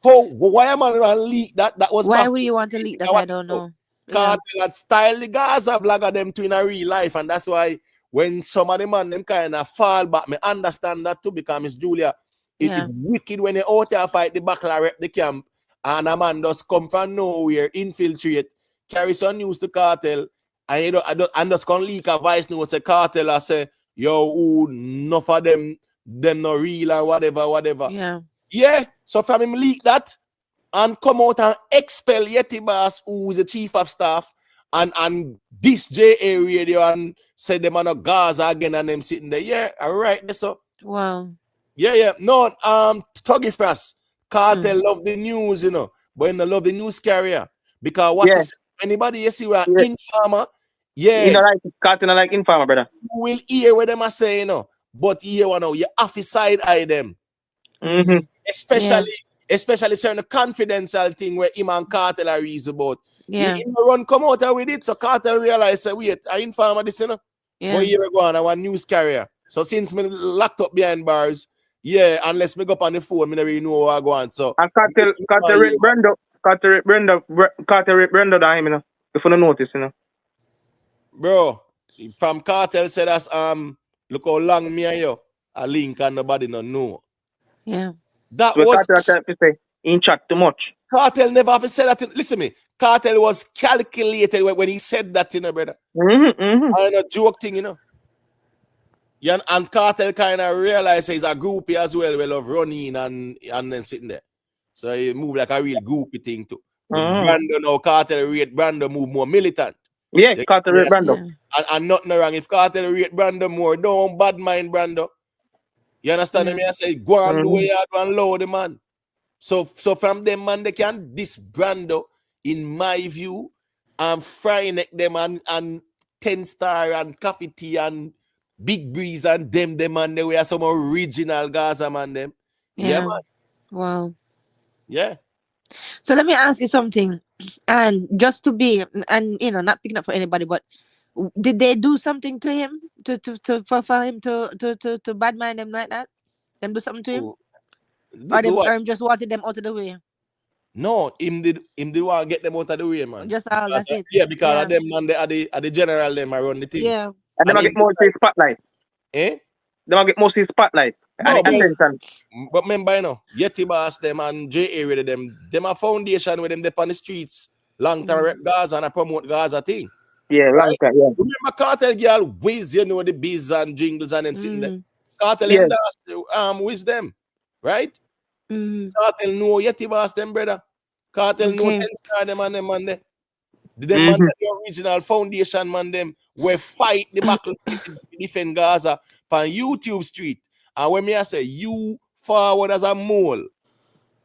[SPEAKER 1] Why am I leak that? That was
[SPEAKER 4] why would you want to leak that? I don't know.
[SPEAKER 1] Kartel had style the Gaza vlogger them too in a real life, and that's why when some of the man them kind of fall back, me understand that too because Miss Julia, it's wicked when they out there fight the battle rep the camp and a man just come from nowhere, infiltrate, carry some news to Kartel. And you know, I'm just gonna leak a voice note say Kartel I say, yo, enough of them no real and whatever. Yeah. So from him leak that and come out and expel Yeti Boss, who is the chief of staff, and this JA Radio and say them on a Gaza again and them sitting there. Yeah, all right, that's so.
[SPEAKER 4] Wow.
[SPEAKER 1] Yeah. No, Tuggy Frost, Kartel love the news, you know, but he love the news carrier. Because what is anybody you see we are informer.
[SPEAKER 8] You know, like Kartel like informer, brother.
[SPEAKER 1] You will hear what them are saying, you know. But you know, you have to side eye them.
[SPEAKER 8] Mm-hmm.
[SPEAKER 1] Especially certain confidential thing where him and Kartel are reason about.
[SPEAKER 4] Yeah.
[SPEAKER 1] He run come out with it, so Kartel realize say, wait, I inform this, you know.
[SPEAKER 4] Yeah.
[SPEAKER 1] But here we go on our news carrier. So since me locked up behind bars, yeah, unless me go up on the phone, me never really know what I go on. So
[SPEAKER 8] And Kartel rate Brenda down him, you know. If you don't notice, you know.
[SPEAKER 1] bro, from Kartel said us look how long me and you a link and nobody no know.
[SPEAKER 4] Yeah.
[SPEAKER 1] That
[SPEAKER 8] So
[SPEAKER 1] was
[SPEAKER 8] Kartel type to say in chat too much.
[SPEAKER 1] Kartel never have said that. Listen me, Kartel was calculated when he said that, you know, brother. I know joke thing, you know. Yeah, and Kartel kind of realized he's a groupie as well. We love running and then sitting there. So he move like a real groupie thing too. With Brando now, Kartel rate Brando move more militant.
[SPEAKER 8] Yeah, Kartel rate Brando.
[SPEAKER 1] And nothing wrong. If Kartel rate Brando more, don't bad mind Brando. You understand me? I say, go and do what you have to and load the man. So from them, man, they can this Brando, in my view, fry neck them and 10 Star and Coffee Tea and Big Breeze and them and they were some original Gaza man them. Yeah, man.
[SPEAKER 4] Wow.
[SPEAKER 1] Yeah.
[SPEAKER 4] So let me ask you something. And just to be, and you know, not picking up for anybody, but did they do something to him for him to bad mind them like that? Them do something to him? Or him just wanted them out of the way?
[SPEAKER 1] No, him did want to get them out of the way, man.
[SPEAKER 4] Just all that's it.
[SPEAKER 1] Yeah, because of them man, they are the general them around the thing.
[SPEAKER 4] Yeah.
[SPEAKER 8] And them get more spotlight.
[SPEAKER 1] Eh?
[SPEAKER 8] Them get more spotlight.
[SPEAKER 1] No, but remember, you know, Yeti Boss them and J area them a foundation with them they on the streets. Long time rep Gaza and I promote Gaza thing.
[SPEAKER 8] Yeah, long time, yeah.
[SPEAKER 1] Remember Kartel girl whiz, you know, the beats and jingles and then sitting there. Kartel with them, right? Kartel know Yeti Boss them, brother. Kartel know 10 Star them and them and them. Them man the original foundation man them we fight the battle to defend Gaza on YouTube street. And when me I say you forward as a mole,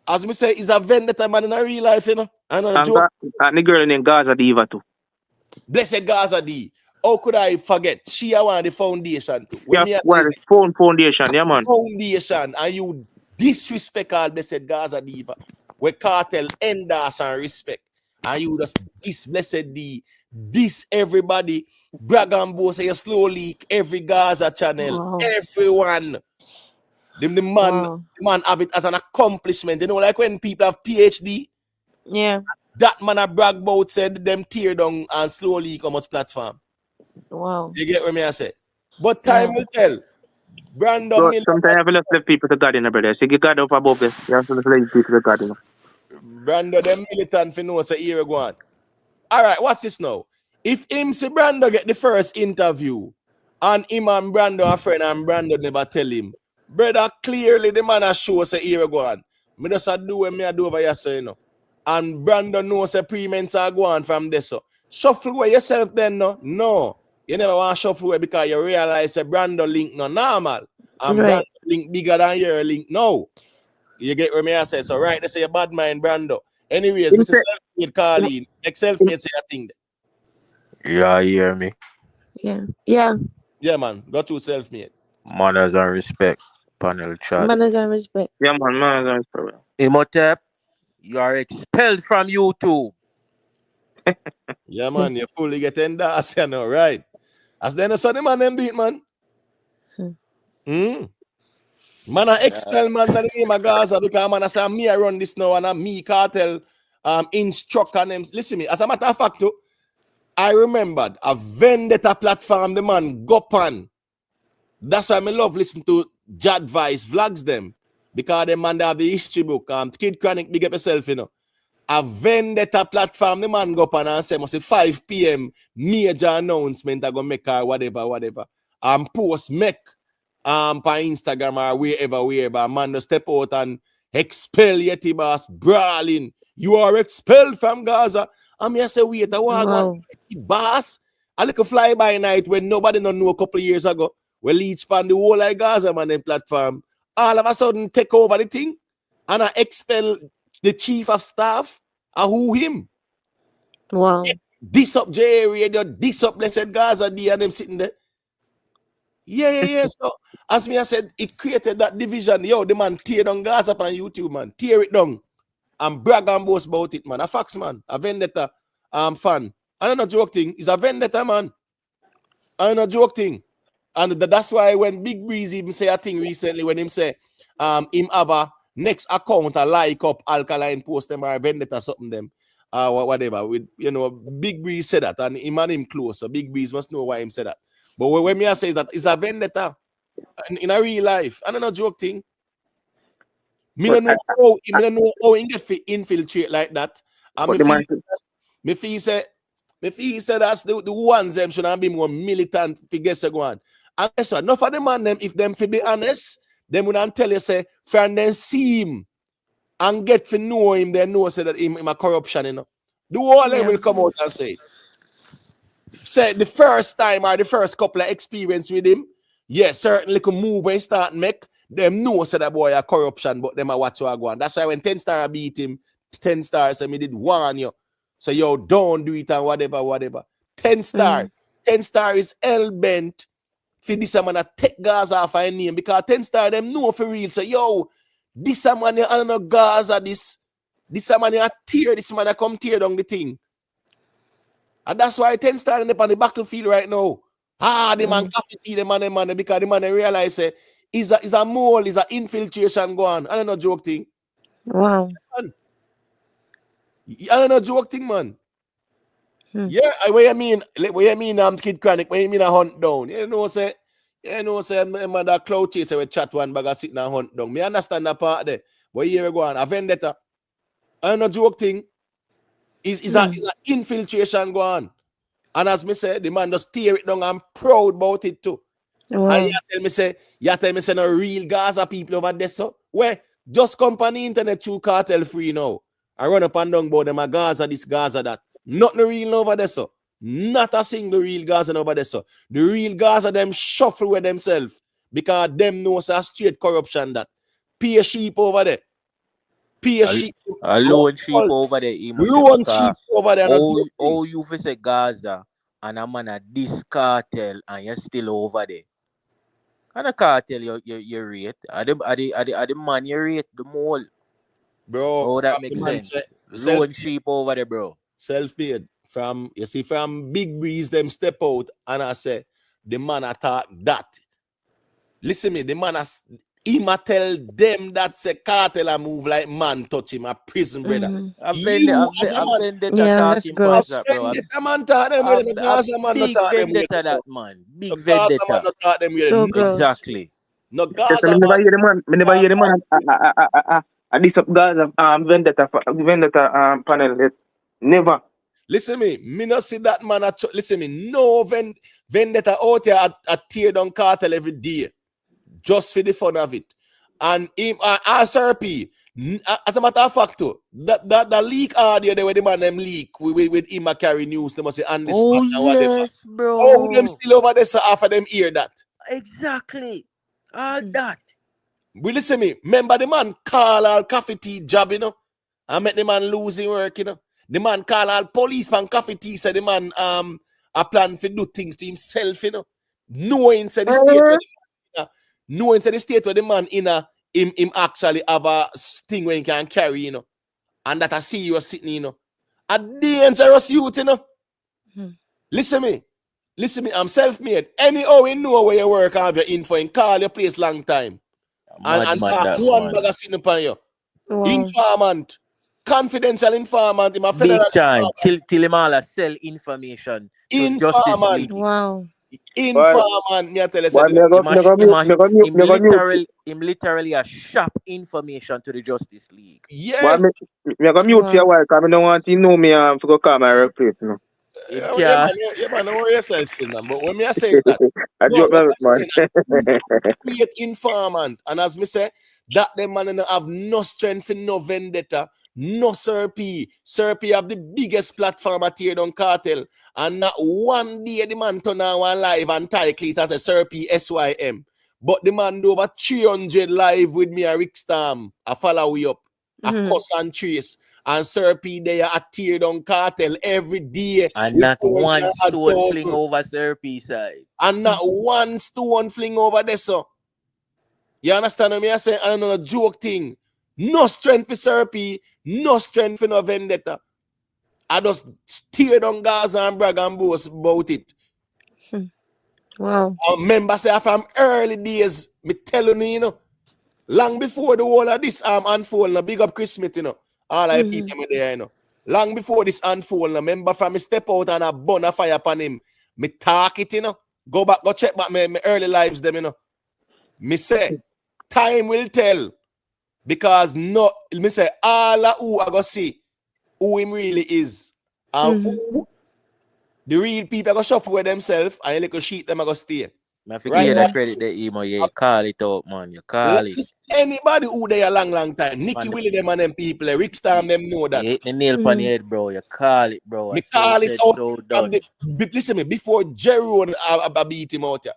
[SPEAKER 1] as me say, is a vendetta man in a real life, you know. And
[SPEAKER 8] the girl named Gaza Diva too.
[SPEAKER 1] Blessed Gaza D. How could I forget? She I want the foundation too.
[SPEAKER 8] When yeah, foundation, yeah man.
[SPEAKER 1] Foundation, and you disrespect all Blessed Gaza Diva. Where Kartel end us and respect. And you just this Blessed D, this everybody, brag and boast, say you slow leak every Gaza channel, everyone. The man have it as an accomplishment. You know, like when people have PhD, that man a brag about said them tear down and slowly come on platform.
[SPEAKER 4] Wow.
[SPEAKER 1] You get what me I say? But time will tell. Brandon
[SPEAKER 8] so, sometimes you have to leave people to God in the brother. So you get up above this. You have to leave people to God in.
[SPEAKER 1] Brando them militant for know say here go on. Alright, watch this now. If him see Brando get the first interview and him and Brando are friend and Brando never tell him, brother, clearly the man a show say here go on. Me just a do what me a do over here, so you know. And Brando knows say pre-ments are go on from this. So shuffle away yourself then no. No. You never want to shuffle away because you realize a Brando link no normal. And Brando link bigger than your link now. You get what me I say. So right, they say a bad mind Brando. Anyways, Mr. Self-made Carleen. Next self-made say a thing there.
[SPEAKER 11] Yeah, you hear me?
[SPEAKER 4] Yeah. Yeah.
[SPEAKER 1] Yeah, man. Go to self-made.
[SPEAKER 11] Manners and respect. Panel chat.
[SPEAKER 4] Manners and respect.
[SPEAKER 8] Yeah, man. Manners and respect.
[SPEAKER 11] Imhotep, you are expelled from YouTube.
[SPEAKER 1] Yeah, man. You fully get in that, you know, right? As then the son man them do it, man. Man, I expel man the name of Gaza because man I say me I run this now and I me Kartel instruct on them. Listen me, as a matter of fact, too, I remembered a vendetta platform the man go on. That's why I love listen to Jad Vice vlogs them. Because the man they have the history book. Kid Chronic, big up yourself, you know. A vendetta platform, the man go up and say, must say 5 p.m. major announcement I go make or whatever. Post make on Instagram or wherever. Man just step out and expel Yeti Boss brawling. You are expelled from Gaza. And me I say, wait, boss. I like a fly by night when nobody don't know a couple of years ago. Well, each pan the whole like Gaza man in platform. All of a sudden take over the thing and I expel the chief of staff and who him.
[SPEAKER 4] Wow.
[SPEAKER 1] This up J Radio, this up Blessed Gaza D and them sitting there. Yeah. So as me I said, it created that division. Yo, the man tear down Gaza on YouTube, man. Tear it down and brag and boast about it, man. A fax, man. A vendetta fan. I don't know joke thing. It's a vendetta, man. I don't know joke thing. And that's why when Big Breeze even say a thing recently when him say him have a next account a like up alkaline post them or vendetta something them whatever with Big Breeze said that and him and him close, so Big Breeze must know why him said that. But when me I say that it's a vendetta in a real life. I don't know joke thing. Me don't know how he get infiltrate like that. And me feel say that's the ones them should be more militant figures go on. And guess what? Enough of them man them, if them to be honest, them would not tell you say, friend then see him and get to know him, they know say that him a corruption, The whole them will come out and say. Say the first time or the first couple of experience with him, certainly could move when he start make, them know say that boy a corruption, but them a watch what go on. That's why when 10 star beat him, 10 stars say me did warn you. So yo, don't do it and whatever. 10 star. 10 star is hell bent for this man to take Gaza off a name because 10 star them know for real. So yo, this man I don't know Gaza this man a tear, this man a come tear down the thing. And that's why 10 star in on the battlefield right now. The man coffee the man because the man realize is a mole, is a infiltration go on. I don't know joke thing.
[SPEAKER 4] Wow.
[SPEAKER 1] I don't know joke thing, man. Yeah, what you mean? Kid Chronic, what you mean a hunt down? Say mother cloud chaser with chat one bag sitting and hunt down. Me understand that part there. But here we go on. A vendetta. I don't know joke thing. Is a infiltration go on. And as me say, the man just tear it down and proud about it too.
[SPEAKER 4] Wow.
[SPEAKER 1] And you tell me say no real Gaza people over there, so where just company internet through cartel free now. I run up and down about them a Gaza this, Gaza that. Not the real over there, so. Not a single real Gaza over there, so. The real Gaza them shuffle with themselves because them knows a straight corruption that. Pay a sheep over there. Pay a sheep.
[SPEAKER 11] A lone sheep over there.
[SPEAKER 1] Lone sheep over there.
[SPEAKER 11] Oh, you for say Gaza and a man at this cartel and you're still over there. And a cartel you rate. Are the man you rate the mole?
[SPEAKER 1] Bro,
[SPEAKER 11] oh, that makes sense. Lone sheep over there, bro.
[SPEAKER 1] Self-paid. From Big Breeze, them step out and I say, the man attack that. Listen me, the man he might tell them that say cartel and move like man touch him a prison brother.
[SPEAKER 11] I've been talking about that, bro. Big vendetta that man. Big vendetta.
[SPEAKER 4] So gross.
[SPEAKER 11] Exactly.
[SPEAKER 1] No Gaza.
[SPEAKER 8] I never hear the man. This up Gaza vendetta panel. Never.
[SPEAKER 1] Listen me not see that man listen me, no vendetta out here at tear down cartel every day. Just for the fun of it. And him SRP, as a matter of fact, that leak audio there where the man them leak with him carry news, they must say on the spot and whatever.
[SPEAKER 11] Yes, bro.
[SPEAKER 1] Oh, them still over there so after them hear that.
[SPEAKER 11] Exactly. All that.
[SPEAKER 1] We listen me. Remember the man call all coffee tea job, and make the man losing work, The man call all police and coffee tea, said the man a plan to do things to himself, Knowing said the state where the man him actually have a thing when he can carry, and that I see you sitting, a dangerous youth, Listen me, I'm self-made. Anyhow, you know where you work, have your info, and call your place long time. And one bag sitting upon you.
[SPEAKER 4] Wow.
[SPEAKER 1] Informant, confidential informant, in my
[SPEAKER 11] big
[SPEAKER 1] federal
[SPEAKER 11] time. Till him all sell information to Justice League.
[SPEAKER 4] Wow.
[SPEAKER 1] Informant, me tell you.
[SPEAKER 11] Him literally a shop information to the Justice League.
[SPEAKER 1] Yeah.
[SPEAKER 8] Well, me go mute for a while because I don't want to know me to go call my replace.
[SPEAKER 1] Yeah, man, know where yourself still, man. But when me I say that,
[SPEAKER 8] I joke man.
[SPEAKER 1] Create informant, and as me say, that them man have no strength in no vendetta, no Serpi. Serpi have the biggest platform at tear down cartel, and not one day the man turn on one live and title it as a Serpi SYM. But the man do over 300 live with me a Rick Storm. I follow we up. A cuss and trace. And Sir P, they are a tear down cartel every day.
[SPEAKER 11] And
[SPEAKER 1] with
[SPEAKER 11] not one
[SPEAKER 1] 400
[SPEAKER 11] stone
[SPEAKER 1] total.
[SPEAKER 11] fling over Sir P side.
[SPEAKER 1] And not one stone fling over there, so. You understand what I say? I know a joke thing. No strength for Sir P, no strength for no vendetta. I just tear down Gaza and brag and boast about it.
[SPEAKER 4] Wow.
[SPEAKER 1] I remember say from early days, me telling you, you know, long before the whole of this unfold, no, big up Chris Smith, you know, all I people there, you know. Long before this unfold, no, remember from me step out and a burn a fire upon him, me talk it, you know, go back, go check back my early lives them, you know. Me say, time will tell, because no, me say, all of who I go see who him really is, and who the real people are going to shuffle with themselves, and a little sheet them are going to stay.
[SPEAKER 11] I forget that credit the emo, yeah, you call it out, man. You call it.
[SPEAKER 1] Anybody who they a long time, Nicky Willie them and them people, Rick Storm them know that.
[SPEAKER 11] You hit the nail on your head, bro. You call it, bro.
[SPEAKER 1] Me call it out.
[SPEAKER 11] So done.
[SPEAKER 1] Listen me, before Jerry I beat him out here.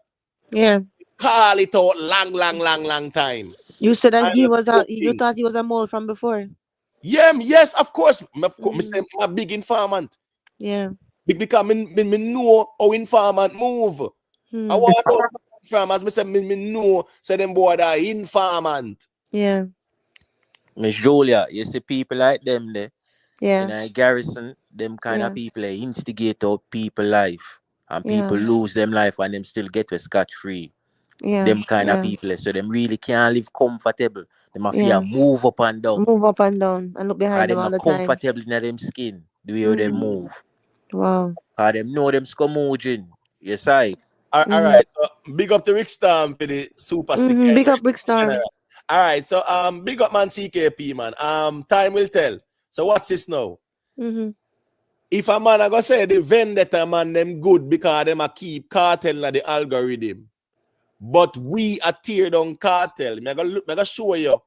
[SPEAKER 4] Yeah.
[SPEAKER 1] Call it out long time.
[SPEAKER 4] You said that he was you thought he was a mole from before.
[SPEAKER 1] Yeah, yes, of course. Me say I'm a big informant.
[SPEAKER 4] Yeah.
[SPEAKER 1] Because me know how informant move. I want to from as me say me know say them boy are informant.
[SPEAKER 4] Yeah.
[SPEAKER 11] Miss Julia, you see people like them there.
[SPEAKER 4] Yeah.
[SPEAKER 11] In a garrison, them kind of people they instigate out people life. And people lose them life and them still get a scotch free.
[SPEAKER 4] Yeah.
[SPEAKER 11] Them kind of people. So them really can't live comfortable. Them have to move up and down.
[SPEAKER 4] Move up and down and look behind them all the time.
[SPEAKER 11] Comfortable in them skin. The way they move.
[SPEAKER 4] Wow.
[SPEAKER 11] Them know them scumuging. You see?
[SPEAKER 1] All right. So big up to Rick Storm for the super sticker.
[SPEAKER 4] Big up Rick Storm.
[SPEAKER 1] All right. So big up man CKP man. Time will tell. So watch this now. If a man I go say the vendetta man them good because them a keep cartel na the algorithm. But we a tear down cartel. I go show you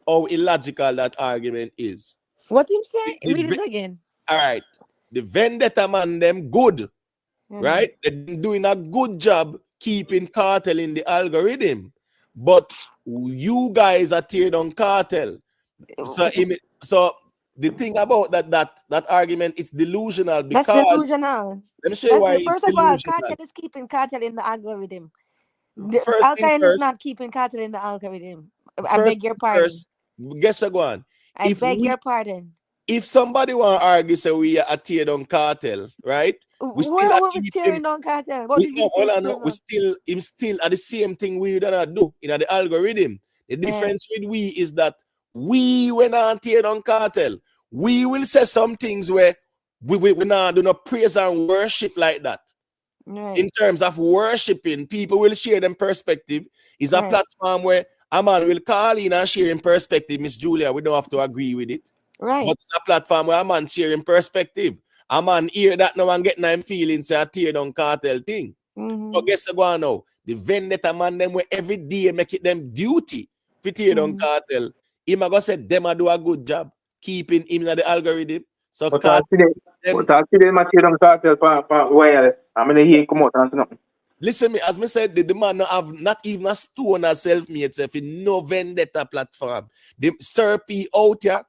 [SPEAKER 1] how illogical that argument is.
[SPEAKER 4] What him say? Read it again.
[SPEAKER 1] All right. The vendetta man them good. Right? They're doing a good job keeping cartel in the algorithm. But you guys are tear down cartel. So the thing about that argument, it's delusional. Because
[SPEAKER 4] that's delusional.
[SPEAKER 1] Let me show you why.
[SPEAKER 4] First of all, cartel is keeping cartel in the algorithm. The alkaline is not keeping cartel in the algorithm. I beg your pardon.
[SPEAKER 1] Guess again.
[SPEAKER 4] I beg your pardon.
[SPEAKER 1] If somebody want to argue, say we are a tear down cartel, right?
[SPEAKER 4] We tearing down cartel.
[SPEAKER 1] We still at the same thing we gonna do in the algorithm. The difference with we is that we when on tear down cartel, we will say some things where we not do not praise and worship like that.
[SPEAKER 4] Right.
[SPEAKER 1] In terms of worshiping, people will share them perspective. It's a platform where a man will call in and share in perspective, Miss Julia. We don't have to agree with it.
[SPEAKER 4] Right.
[SPEAKER 1] But it's a platform where a man sharing perspective. A man hear that no one get no feelings, say a tear down cartel thing. So guess what now? The vendetta man them where every day make it them duty for tear down cartel. Him a go say them a do a good job keeping him in the algorithm. So
[SPEAKER 8] but I see them a tear down cartel for wireless. I'm gonna hear come out and say nothing.
[SPEAKER 1] Listen me, as me said, the man have not even a stone or self-made self in no vendetta platform. The Sir P out here.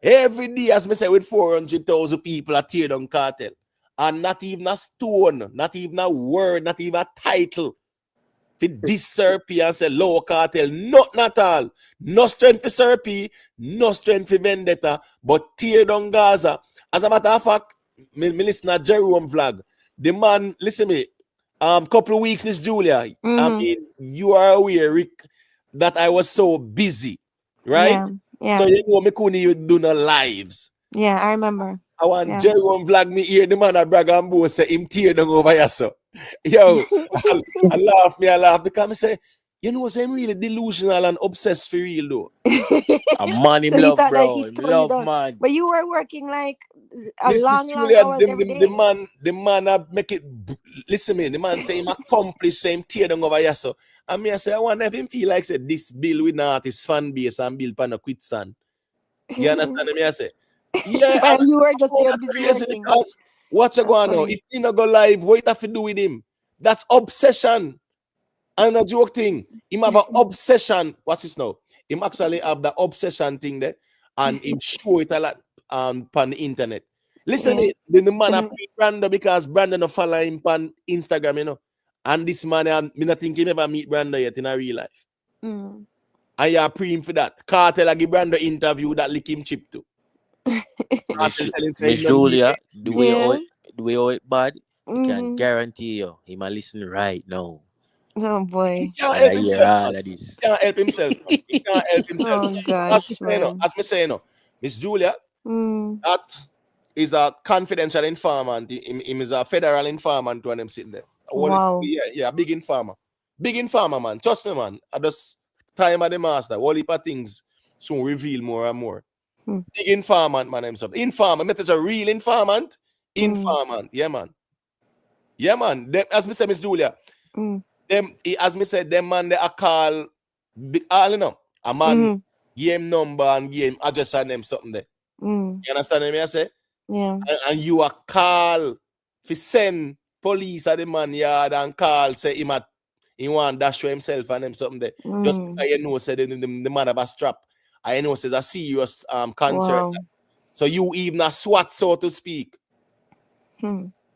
[SPEAKER 1] Every day, as I say, with 400,000 people are tear down cartel. And not even a stone, not even a word, not even a title. For this Sir P and say low cartel, not at all. No strength for Sir P, no strength for vendetta, but tear down Gaza. As a matter of fact, me listen to Jerome vlog. The man, listen me, couple of weeks, Miss Julia, I mean, you are aware, Rick, that I was so busy, right?
[SPEAKER 4] Yeah.
[SPEAKER 1] So you know me couldn't even do no lives.
[SPEAKER 4] Yeah, I remember.
[SPEAKER 1] I want Jerome vlog me here, the man at brag and boast say him tear down over here, so. Yo, I laugh because I say, you know, I'm really delusional and obsessed for real though.
[SPEAKER 11] A man him
[SPEAKER 4] so
[SPEAKER 11] love, bro.
[SPEAKER 4] Like
[SPEAKER 11] love man.
[SPEAKER 4] But you were working like a
[SPEAKER 1] Miss
[SPEAKER 4] long
[SPEAKER 1] Julia,
[SPEAKER 4] hours every day.
[SPEAKER 1] The man make it, listen me, the man say him accomplish, say him tear down over here, so. And me I say, I want to have him feel like say, this bill with not his fan base and bill pan a quit son. You understand me I say? Yeah,
[SPEAKER 4] but you were just there busy working.
[SPEAKER 1] Because what's going on? If he not go live, what you have to do with him? That's obsession. And a joke thing. Him have an obsession. What's this now? Him actually have the obsession thing there. And him show it a lot. on the internet. Listen, the man I pre Brando because Brando no follow him on Instagram, you know. And this man, me not think he never meet Brando yet in a real life.
[SPEAKER 4] Mm.
[SPEAKER 1] And you pre him for that. Cartel give Brando interview that lick him chip too.
[SPEAKER 11] Miss Julia, the way it bad, you can
[SPEAKER 4] Mm-hmm.
[SPEAKER 11] guarantee you he might listen right now.
[SPEAKER 4] Oh boy.
[SPEAKER 1] He can't
[SPEAKER 11] And I
[SPEAKER 1] help
[SPEAKER 11] hear
[SPEAKER 1] himself.
[SPEAKER 11] all
[SPEAKER 1] Man.
[SPEAKER 11] of this.
[SPEAKER 1] He can't help himself. Man. He can't help himself.
[SPEAKER 4] Oh gosh,
[SPEAKER 1] As me say, no, Miss Julia, that is a confidential informant. Him is a federal informant when I'm sitting there.
[SPEAKER 4] Wow.
[SPEAKER 1] Yeah, big informer. Big informer, man. Trust me, man. At this time of the master, all heap of things soon reveal more and more. Big informant, man, himself. Informant. It's a real informant. Informant. Yeah, man. Yeah, man. Them, as me say, Miss Julia, them, as me said, them man they are call all you know, a man game number and game address and them something there. You understand me? I say?
[SPEAKER 4] Yeah.
[SPEAKER 1] And you are call if send police at the man yard and call say he want dash for himself and them something there. Just because you know say the man have a strap. I know says a serious concern.
[SPEAKER 4] Wow.
[SPEAKER 1] So you even a SWAT, so to speak.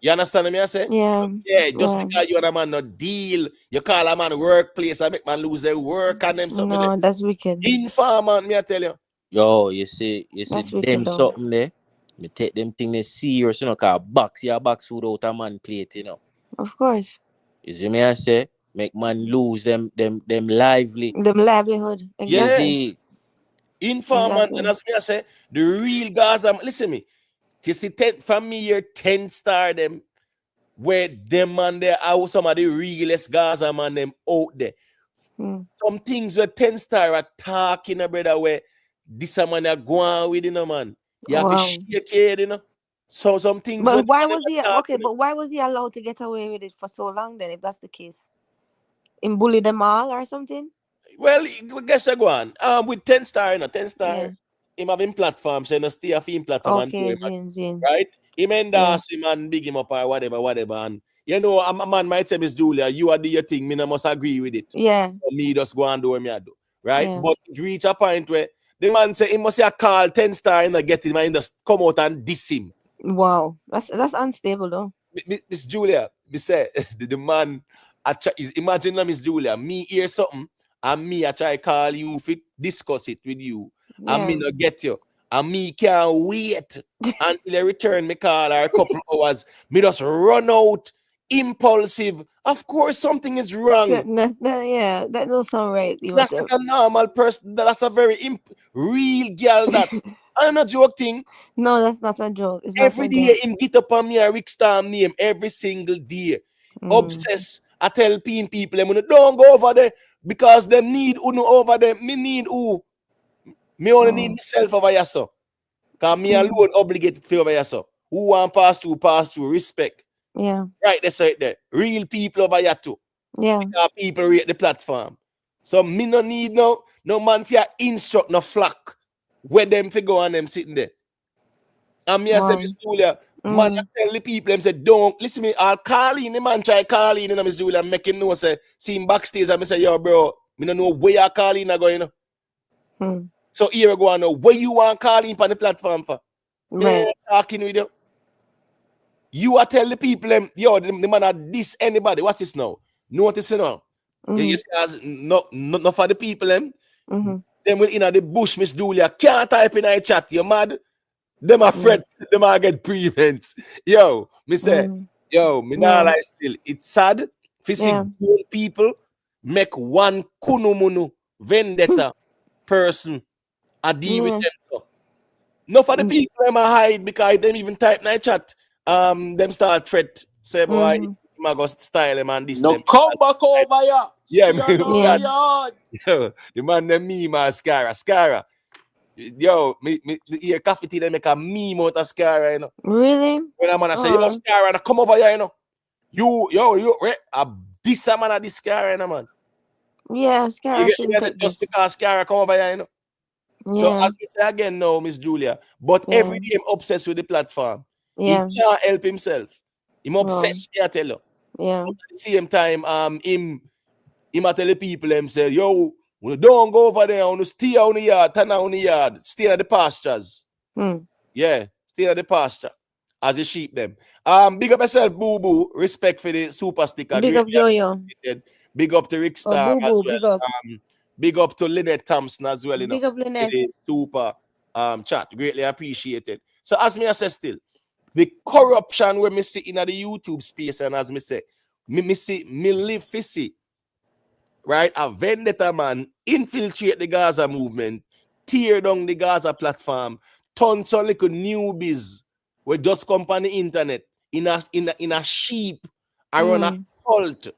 [SPEAKER 1] You understand me? I say?
[SPEAKER 4] Yeah.
[SPEAKER 1] Yeah, just because you and a man no deal, you call a man workplace and make man lose their work and them something.
[SPEAKER 4] No, that's wicked.
[SPEAKER 1] Informant, me I tell you.
[SPEAKER 11] Yo, you see
[SPEAKER 4] That's
[SPEAKER 11] them
[SPEAKER 4] wicked, though.
[SPEAKER 11] something there. Me take them thing they serious, you know, cause box food out a man plate, you know.
[SPEAKER 4] Of course.
[SPEAKER 11] You see me I say? Make man lose them lively.
[SPEAKER 4] Them livelihood. Exactly.
[SPEAKER 1] Yeah. Informant, and as me I say, the real Gaza, listen me. You see, from me here, 10 star them, where them man there are some of the realest Gaza man them out there. Some things where 10 star are talking, brother, where this man are going with, you know, man. You have to shake your head, you know. So some things.
[SPEAKER 4] But why was he okay? But why was he allowed to get away with it for so long then? If that's the case, in bully them all or something.
[SPEAKER 1] Well, guess I go on. With 10 star, you know, 10 star. Him having platforms, so you know, stay a film platform
[SPEAKER 4] Okay,
[SPEAKER 1] and do right. Him endorse him and big him up or whatever. And you know, a man might say, Miss Julia, you are do your thing. Me no must agree with it.
[SPEAKER 4] Yeah.
[SPEAKER 1] So me just go and do what me I do. Right. But reach a point where the man say he must say a call 10 star and get him and just come out and diss him.
[SPEAKER 4] Wow, that's unstable though.
[SPEAKER 1] Miss Julia, me say the man imagine Miss Julia, me hear something and me I try call you to discuss it with you. And me not get you. And me can't wait until you return me call or a couple hours. Me just run out, impulsive. Of course, something is wrong.
[SPEAKER 4] That don't sound right.
[SPEAKER 1] That's not a normal person. That's a very real girl. That I'm not joking.
[SPEAKER 4] No, that's not a joke. It's
[SPEAKER 1] every day him get up on me a Rick Star name every single day. Obsessed. I tell people them don't go over there because them need uno over there. Me need who. Me only need myself over here, so. Because me alone obligated to over here, so. Who want pass through, respect.
[SPEAKER 4] Yeah.
[SPEAKER 1] Right, that's right there. Real people over here too.
[SPEAKER 4] Yeah.
[SPEAKER 1] Because people rate the platform. So me no need no man for instruct no flock where them fi go and them sitting there. And me I say, Miss Julia, man, I tell the people them say, don't listen me, I'll call in the man try call in and Miss Julia make him know say, see him backstage and me say, yo bro, me no know where you call in going, you know. So here I go and know where you want calling on the platform for.
[SPEAKER 4] Right.
[SPEAKER 1] Me talking with you. You are tell the people them, yo, the man are this anybody. What's this now? Notice now. You see as not for the people them. Them will in the bush, Miss Julia. Can't type in a chat, you mad? Them afraid them are get prevents. Yo, me say, yo, me nah lie still. It's sad to see good people make one kunumunu vendetta person a deal with them. So. No for the people them a hide because them even type in a chat. Them start threat. Say boy, I go style them and this.
[SPEAKER 11] No
[SPEAKER 1] them.
[SPEAKER 11] come back over here.
[SPEAKER 1] Yeah,
[SPEAKER 11] Yo,
[SPEAKER 1] the man them meme Scara. Yo, me here coffee tea they make a meme out of Scara, you know.
[SPEAKER 4] Really?
[SPEAKER 1] When a man I say, yo, Scara, come over here, you know. You this man at this Scara, you know, man.
[SPEAKER 4] Yeah, Scara shouldn't
[SPEAKER 1] just because Scara come over here, you know.
[SPEAKER 4] Yeah.
[SPEAKER 1] So as we say again now, Miss Julia, but every day I'm obsessed with the platform. He can't help himself. He's obsessed, I tell you.
[SPEAKER 4] Yeah.
[SPEAKER 1] But at the same time, him I tell the people him say, yo, don't go over there, on stay on the yard, turn on the yard, stay at the pastures. Yeah, stay at the pasture as you sheep them. Big up yourself, Boo Boo. Respect for the super sticker.
[SPEAKER 4] Big
[SPEAKER 1] Greatly
[SPEAKER 4] up Yo-Yo.
[SPEAKER 1] appreciated. Big up to Rick
[SPEAKER 4] Oh,
[SPEAKER 1] Star
[SPEAKER 4] Boo
[SPEAKER 1] as
[SPEAKER 4] Boo,
[SPEAKER 1] well.
[SPEAKER 4] big up.
[SPEAKER 1] Big up to Lynette Thompson as well,
[SPEAKER 4] Big up
[SPEAKER 1] for
[SPEAKER 4] Lynette.
[SPEAKER 1] the super chat. Greatly appreciated. So as me I say still, the corruption where me see in the YouTube space, and as me say, me live for see, right? A vendetta man infiltrate the Gaza movement, tear down the Gaza platform, turn some little newbies we just come on the internet in a sheep around a cult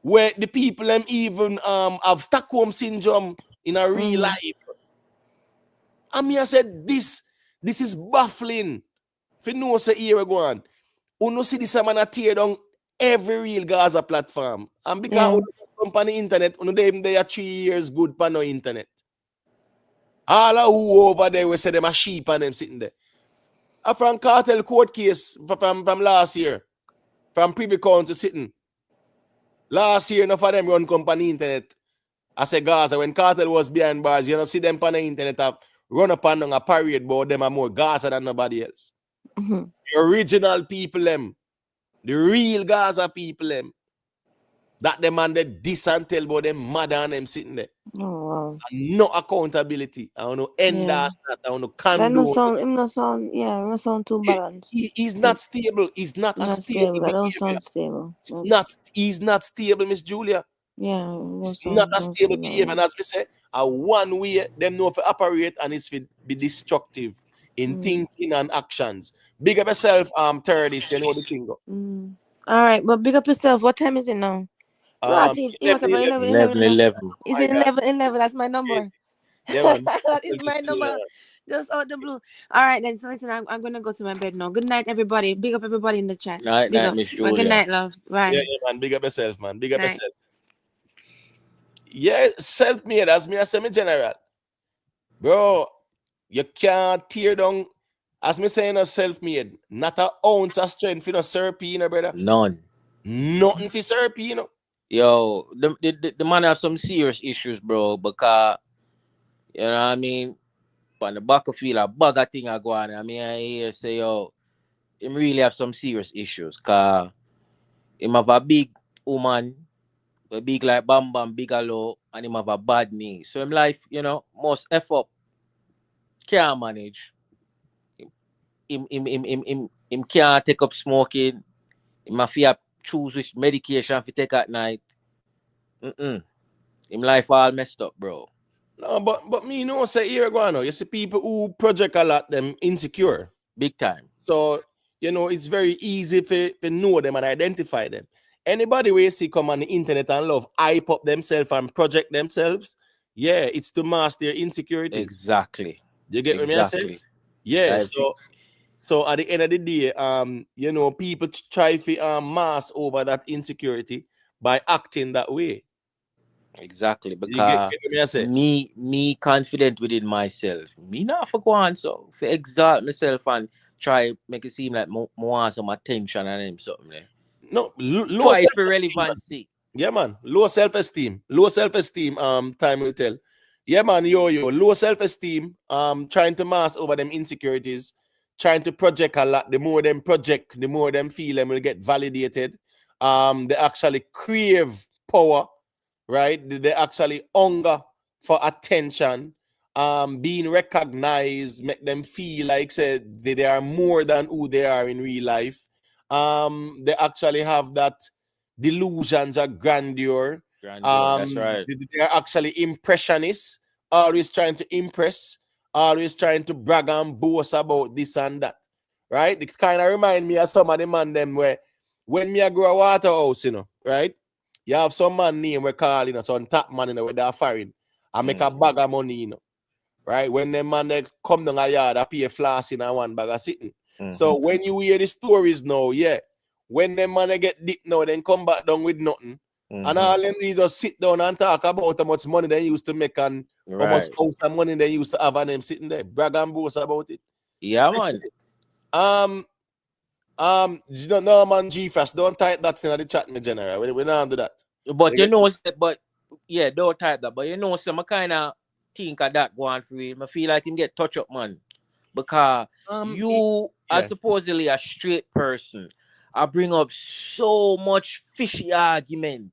[SPEAKER 1] where the people them even have Stockholm syndrome in a real life. And me I said this is baffling. If you know say here go on, uno see this man a tear down every real Gaza platform. And because uno just come on the internet, uno they are 3 years good on no internet. All of who over there we say them a sheep and them sitting there. A Frank Cartel court case from last year. From Privy Council sitting. Last year, enough of them run company internet. I say Gaza, when Cartel was behind bars, you know, see them on the internet run up on a parade, but them are more Gaza than nobody else. The original people, them, the real Gaza people, them, that them and the this and tell about them mad and them sitting there.
[SPEAKER 4] Oh wow.
[SPEAKER 1] No accountability. I don't know endorse that. I don't know condone.
[SPEAKER 4] That no sound too balanced.
[SPEAKER 1] He's not stable. He's not a stable.
[SPEAKER 4] That don't sound stable.
[SPEAKER 1] He's not stable, Miss Julia.
[SPEAKER 4] Yeah,
[SPEAKER 1] It's not a stable behavior. And as we say, a one way them know to operate and it's be destructive in thinking and actions. Big up yourself, 30s, you know the thing go.
[SPEAKER 4] All right, but big up yourself. What time is it now?
[SPEAKER 11] 11.
[SPEAKER 4] Is it 11? That's my number.
[SPEAKER 1] Yeah, man.
[SPEAKER 4] That is my number. Just out the blue. All right, then. So listen, I'm gonna go to my bed now. Good night, everybody. Big up everybody in the chat.
[SPEAKER 11] Night, Miss Julia.
[SPEAKER 4] Good night, love. Bye.
[SPEAKER 1] Yeah, man. Big up yourself, man. Big up yourself. Yeah, self-made, as me I say, me general. Bro, you can't tear down, as me saying, a self-made. Not an ounce of strength for no Serpy, brother.
[SPEAKER 11] None.
[SPEAKER 1] Nothing for Serpy,
[SPEAKER 11] Yo, the man have some serious issues, bro, because, you know what I mean, on the battlefield, a bugger thing I go on. I mean, I hear say, yo, him really have some serious issues, because him have a big woman, a big like Bam Bam, big alo, and him have a bad knee. So him life, you know, must F up, can't manage. Him can't take up smoking. Him have to choose which medication to take at night. Him life all messed up, bro.
[SPEAKER 1] No, but me know say here go on. You see people who project a lot, them insecure.
[SPEAKER 11] Big time.
[SPEAKER 1] So, you know, it's very easy to know them and identify them. Anybody where you see come on the internet and love hype up themselves and project themselves, yeah, it's to mask their insecurity.
[SPEAKER 11] Exactly.
[SPEAKER 1] You get what I say? Yeah. So at the end of the day, you know, people try to mask over that insecurity by acting that way.
[SPEAKER 11] Exactly, because me confident within myself. Me not for go on so for exalt myself and try make it seem like more want some attention and him something there.
[SPEAKER 1] No, low
[SPEAKER 11] for relevancy.
[SPEAKER 1] Yeah, man. Low self-esteem. Time will tell. Yeah, man, low self-esteem. Trying to mask over them insecurities, trying to project a lot. The more them project, the more them feel them will get validated. They actually crave power. Right? They actually hunger for attention, being recognized, make them feel like said they are more than who they are in real life. They actually have that delusions of grandeur.
[SPEAKER 11] That's right.
[SPEAKER 1] They are actually impressionists, always trying to impress, always trying to brag and boast about this and that. Right? It kind of remind me of some of the man them where when me I grow a Waterhouse, right? You have some man name we call, some top man, where they're firing. I make a bag of money, right? When them man they come down a yard, I pay a floss in a one bag of sitting. So when you hear the stories now, yeah, when them man they get deep now, then come back down with nothing. And all them need just sit down and talk about how much money they used to make and how much house and money they used to have and them sitting there, brag and boast about it.
[SPEAKER 11] Yeah, man.
[SPEAKER 1] You don't know, man, G-Fast, don't type that thing in the chat, me general. We don't do that.
[SPEAKER 11] But don't type that. But some kind of think of that going for him. I feel like him get touch up, man. because you are supposedly a straight person. I bring up so much fishy argument.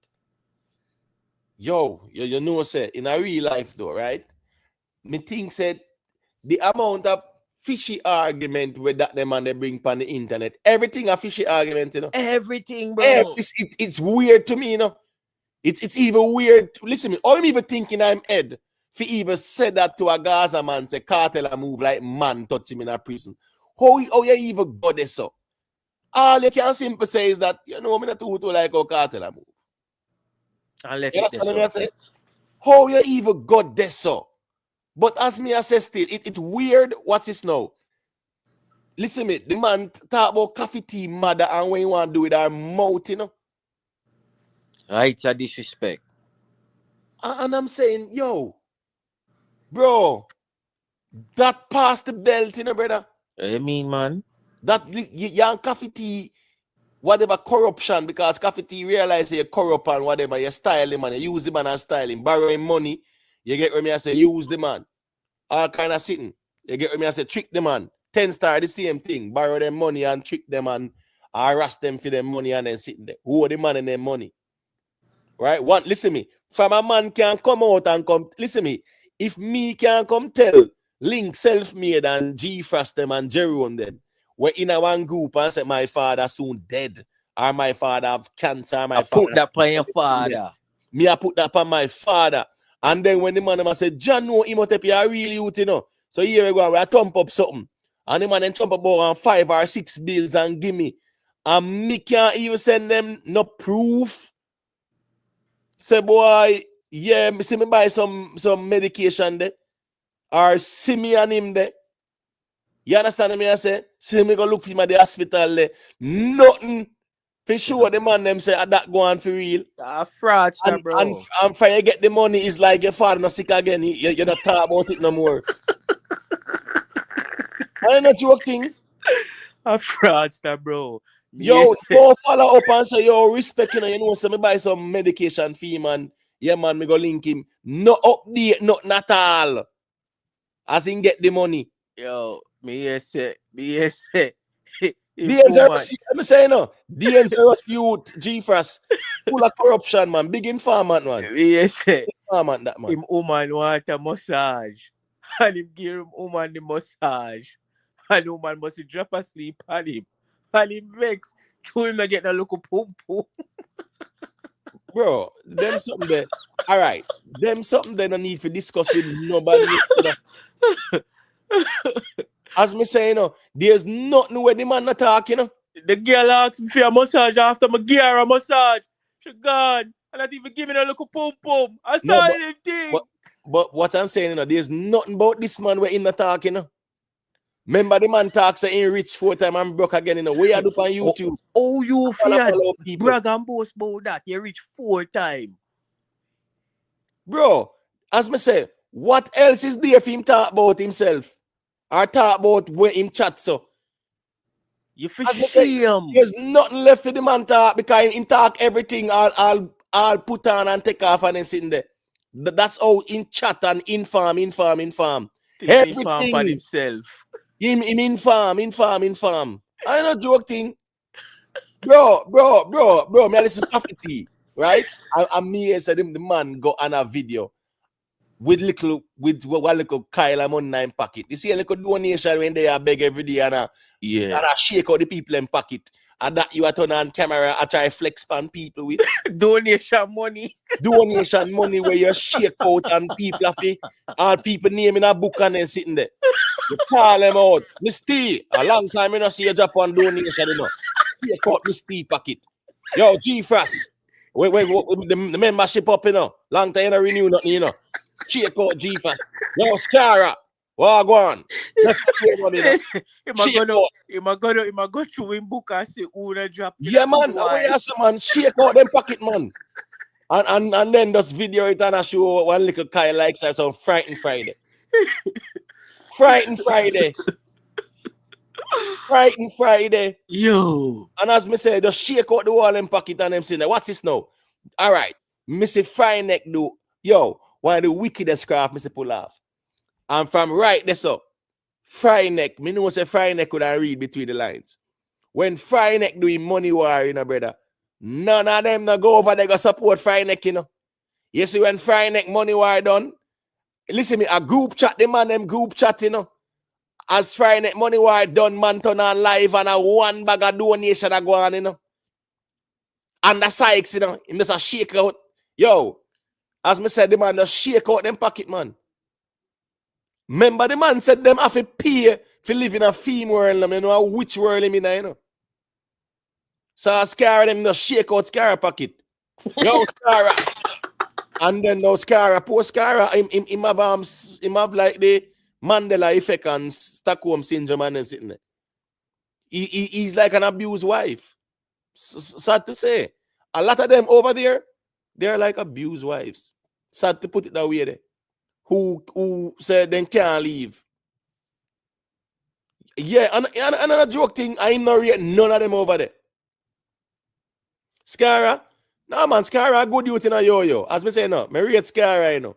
[SPEAKER 1] Yo, you know, say in a real life though, right? Me think said the amount of fishy argument with that them and they bring on the internet, everything a fishy argument, you know.
[SPEAKER 11] Everything, bro.
[SPEAKER 1] It's weird to me, you know. It's even weird. Listen, I'm even thinking I'm Ed. If he even said that to a Gaza man, say Cartel a move like man touch him in a prison. How you even got this so? All you can simply say is that, you know, I'm not too like how Cartel a move.
[SPEAKER 11] And left
[SPEAKER 1] You
[SPEAKER 11] it
[SPEAKER 1] understand
[SPEAKER 11] there,
[SPEAKER 1] what I say? How you even got this so? But as me I say still, it's weird. What's this now? Listen me, the man talk about coffee tea mother and when you want to do with our mouth, you know.
[SPEAKER 11] It's a disrespect.
[SPEAKER 1] And I'm saying, yo, bro, that past the belt, you know, brother.
[SPEAKER 11] I mean, man.
[SPEAKER 1] That young coffee tea, whatever corruption, because coffee tea realize you're corrupt and whatever, you style him and you use the man and style him, borrowing money, you get what me I say, use the man. All kind of sitting. You get what me I say, trick the man. 10 star, the same thing. Borrow them money and trick them and harass them for them money and then sitting there. Who the man and their money? Right? One, listen me. From a man can come out and come, listen me. If me can come tell Link Self-Made and G-Frost them and Jerome them, we're in a one group and say my father soon dead, or my father have cancer, my
[SPEAKER 11] I
[SPEAKER 1] father
[SPEAKER 11] put that on your father.
[SPEAKER 1] Me, I put that on my father. And then when the man say, John, no, Imhotep, I really youth, you know. So here we go, I thump up something. And the man then thump up about 5 or 6 bills and give me. And me can't even send them no proof. Say, boy, yeah, see me buy some medication there. Or see me and him there. You understand me? I say, see me go look for him at the hospital there. Nothing. For sure, the man them say that go on for real.
[SPEAKER 11] Fraudster, bro.
[SPEAKER 1] And for you get the money, it's like your father not sick again. You're not talking about it no more. I'm not joking.
[SPEAKER 11] A fraudster, bro.
[SPEAKER 1] Yo, go follow up and say, yo, respect, you know, so me buy some medication for him, man. Yeah, man, me go link him. No update, nothing at all. As in get the money.
[SPEAKER 11] Yo, me say.
[SPEAKER 1] Dangerous, I'm saying no. Dangerous youth, G-Frost. Full of corruption, man. Big informant, man.
[SPEAKER 11] Me say.
[SPEAKER 1] Informant, that man.
[SPEAKER 11] Him woman want a massage. And him give him woman the massage. And the woman must drop asleep on him. And him vex. To him not get a look of pum pum.
[SPEAKER 1] Bro, them something there. All right. Them something they don't need to discuss with nobody. As me say, you know, there's nothing where the man not talking, you know.
[SPEAKER 11] The girl asked me for a massage after me give her a massage. She gone. And not even giving her a little pum pum. I saw the thing.
[SPEAKER 1] But what I'm saying, you know, there's nothing about this man where in not talking, you know. Remember the man talks say he rich 4 times and broke again, you know. Where you do on YouTube?
[SPEAKER 11] Oh, you fear brag and boast about that. You rich 4 times.
[SPEAKER 1] Bro, as me say, what else is there for him talk about himself? Or talk about where him chat so?
[SPEAKER 11] You for shame.
[SPEAKER 1] There's nothing left for the man talk because him talk everything I'll put on and take off and then sitting there. That's how in chat and inform. Everything.
[SPEAKER 11] Inform for himself.
[SPEAKER 1] Him inform. I not joking. Bro, me I listen to tea, right? And me said him the man go on a video with one little Kyle and money in pocket. You see a little donation when they are beg every day and I shake out the people in pocket. And that you are turn on camera, I try flex pan people with
[SPEAKER 11] donation money
[SPEAKER 1] where you shake out and people have all people name in a book and then sitting there. You call them out. Miss T, a long time you not see a Japan donation, you know. Shake out Miss T pocket. Yo, G-Frost. Wait, the membership up, you know. Long time you not renew nothing, you know. Shake out G-Frost. Yo, Scara. What go on?
[SPEAKER 11] He might go through him book and say, "Una drop."
[SPEAKER 1] Yeah, man. Man, shake out them pocket, man. And then just video it and I show one little Kyle likes some Frightened Friday. Frightened Friday.
[SPEAKER 11] Yo.
[SPEAKER 1] And as me say, just shake out the wall and pocket and them saying, what's this now? All right. Missy Fry neck do. Yo, one of the wickedest craft Missy pull off. And from right this up, Fryneck, me know say Fryneck could I read between the lines. When Fryneck doing money war, you know, brother, none of them no go over there go support Fryneck, you know. You see when Fryneck money war done, listen me, a group chat, the man them group chat, you know. As Fryneck money war done, man turn on live and a one bag of donation a go on, you know. And the Sykes, you know, him just a shake out. Yo, as me said, the man just shake out them pocket, man. Remember the man said them have to pay for live in a theme world, you know, which world him in, you know. So Scar them just shake out Scar pocket. Yo, Scar. And then no Scar, poor Scar, him have like the Mandela effect and Stockholm syndrome and them sitting there. He's like an abused wife. Sad to say. A lot of them over there, they're like abused wives. Sad to put it that way there. Who said they can't leave. Yeah, and another joke thing, I know rate none of them over there. Scara, no man, Scara good youth in a yo-yo. As me say no, me rate Scara, you know.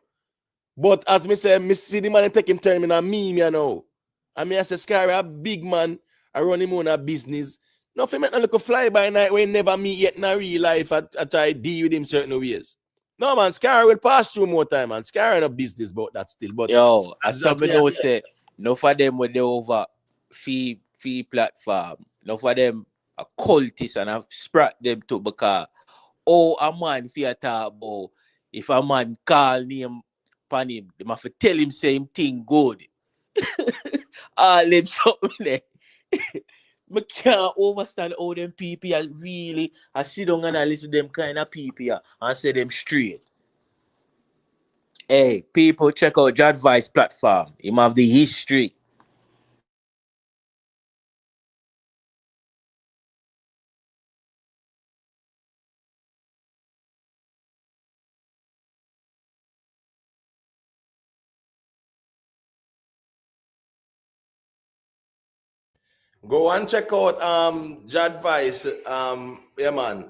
[SPEAKER 1] But as me say, me see the man taking time in a meme, you know. I mean, I say Scara, a big man, I run him on a business. Nothing make no look a fly by night when never meet yet in a real life. I try to deal with him certain ways. No man, Scar will pass through more time, man. Scar in a business about that still. But
[SPEAKER 11] yo, as some know say, no for them with the over fee platform. No for them a cultist and I've sprat them to because a man fear talk about if a man call name pan him, they must tell him same thing good. All them something there. I can't understand how them people are really I sit down and I listen to them kind of people and say them straight. Hey, people, check out Vybz platform. Him have the history.
[SPEAKER 1] go and check out Jadvice, yeah man,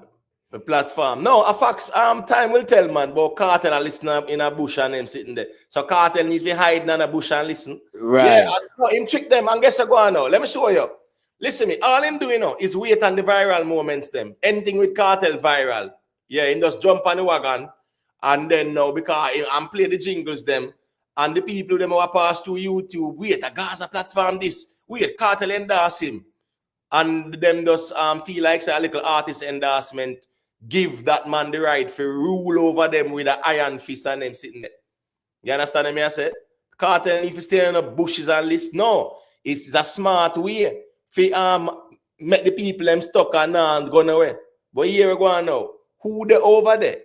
[SPEAKER 1] the platform. No, a fax time will tell man, but Kartel a listen in a bush and them sitting there. So Kartel need to hide in a bush and listen.
[SPEAKER 11] Right.
[SPEAKER 1] Yeah, him trick them and guess what go on now. Let me show you. Listen me, all him doing now is wait on the viral moments them. Anything with Kartel viral. Yeah, he just jump on the wagon and then now because I'm play the jingles them and the people them who pass through YouTube, wait, a Gaza platform this. Wait, Kartel endorse him. And them just feel like say, a little artist endorsement give that man the right to rule over them with an iron fist and them sitting there. You understand me? I said? Kartel if you stay in the bushes and list. No, it's a smart way for make the people them stuck and not going away. But here we go on now. Who they over there?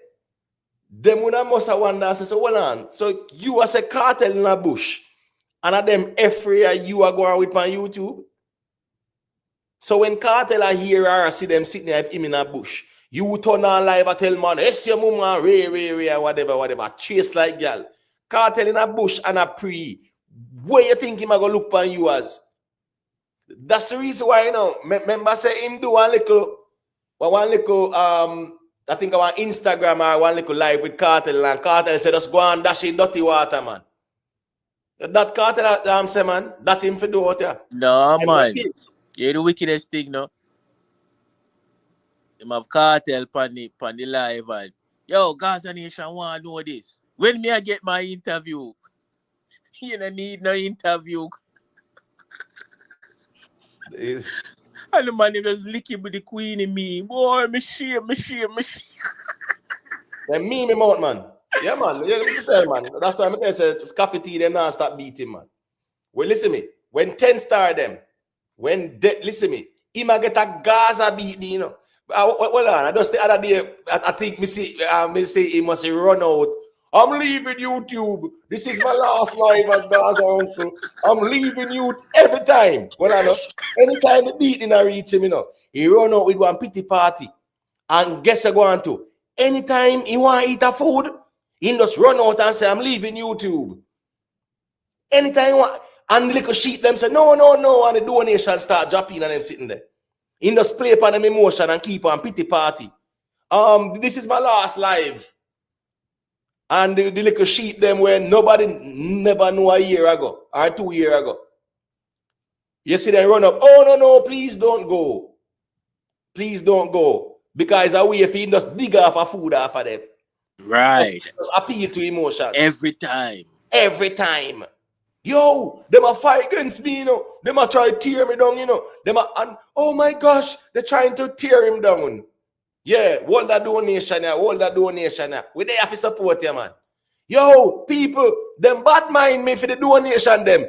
[SPEAKER 1] Them would have must have wonder say, so hold on. So you as a Kartel in a bush. And at them every year you are going with on YouTube. So when Kartel are here or see them sitting there him in a bush, you turn on live and tell man, yes, your mama, ray, whatever, chase like girl. Kartel in a bush and a pre. Where you think him a go look on you as? That's the reason why, you know, remember say him do one little, I think on Instagram or one little live with Kartel and Kartel said, just go and dash in dirty water, man. That Kartel, say, man, that him for do what, yeah.
[SPEAKER 11] No, man. Yeah, the wickedest thing, no. Them have Kartel pan the live and yo, Gaza Nation want to know this. When me I get my interview, you don't need no interview. And the man was licking with the queen in me. Boy, me shame.
[SPEAKER 1] Then me mouth, man. Yeah, man. Yeah, let me tell you, man. That's why I'm going to say, coffee tea, them now start beating, man. Well, listen me. When 10 star them, listen me, he might get a Gaza beat, you know. Hold on, I just the other day, I think me say he must run out. I'm leaving YouTube. This is my last live as Gaza uncle. I'm leaving you every time. Well, I know. Anytime the beating I reach him, you know, he run out with one pity party. And guess I go on to. Anytime he want to eat a food, he just run out and say, I'm leaving YouTube. Anytime he want, and the little sheep them say, no, and the donation start dropping and them sitting there. He just play upon them emotion and keep on pity party. This is my last live. And the little sheep them where nobody never knew a year ago or 2 years ago. You see them run up. Oh, no, please don't go. Please don't go. Because a way if he just dig off a food off of them.
[SPEAKER 11] Right.
[SPEAKER 1] Just appeal to emotions.
[SPEAKER 11] Every time.
[SPEAKER 1] Every time. Yo, them a fight against me, you know. Them a try to tear me down, you know. And oh my gosh, they're trying to tear him down. Yeah, hold that donation here, hold that donation here. We there to support you, man. Yo, people, them bad mind me for the donation them.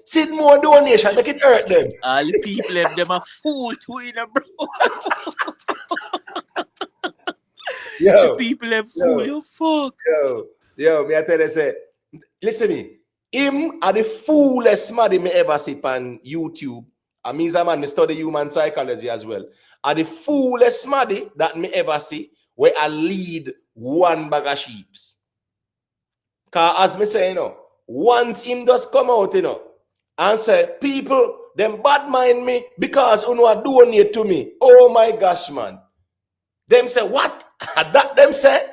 [SPEAKER 1] Sit more donation, make it hurt them.
[SPEAKER 11] All the people them a fool to you, bro.
[SPEAKER 1] Yo,
[SPEAKER 11] the people them fool, you fuck.
[SPEAKER 1] Yo, me I tell you, say, listen me. Him are the foolest man me ever see on YouTube. I mean, man, me study human psychology as well. Are the foolest man that me ever see where I lead one bag of sheeps. Cause as me say, you know, once him does come out, you know, and say, people, them bad mind me because you know donate to me. Oh my gosh, man. Them say, what? That them say,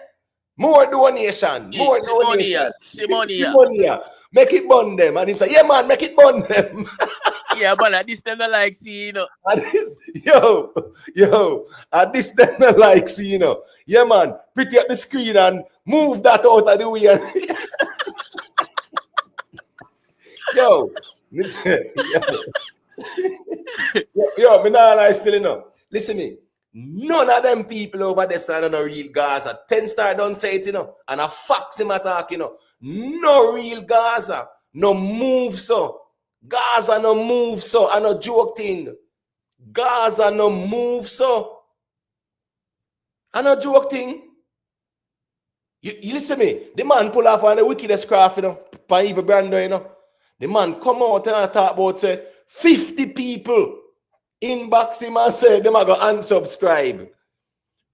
[SPEAKER 1] more donation, more donation. Simonia. Make it burn them. And him say, yeah, man, make it burn them.
[SPEAKER 11] Yeah, but at this time I like see, you know.
[SPEAKER 1] At this, at this time I like see, you know. Yeah, man, pretty up the screen and move that out of the way. And yo, listen, yo, me nah lie still, you know. Listen me. None of them people over there are no real Gaza. 10 star don't say it, you know. And a fax him attack, you know. No real Gaza. No move so. Gaza no move so. I no joke thing. Gaza no move so. I no joke thing. You listen me. The man pull off on the wickedest craft, you know. For even Brando, you know. The man come out and talk about say 50 people. Inbox him and say them are going to unsubscribe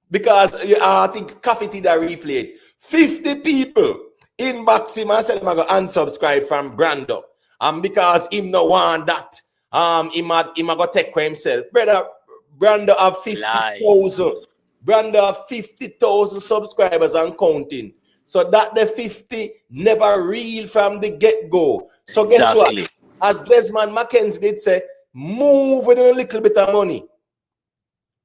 [SPEAKER 1] because I think Coffee Tida replayed 50 people inbox him and say them are going to unsubscribe from Brando, and because him no want that him a go take for himself. Brother, Brando have 50,000 Brando have 50,000 subscribers and counting, so that the 50 never real from the get-go. So guess what, as Desmond Mackenzie did say, move with a little bit of money.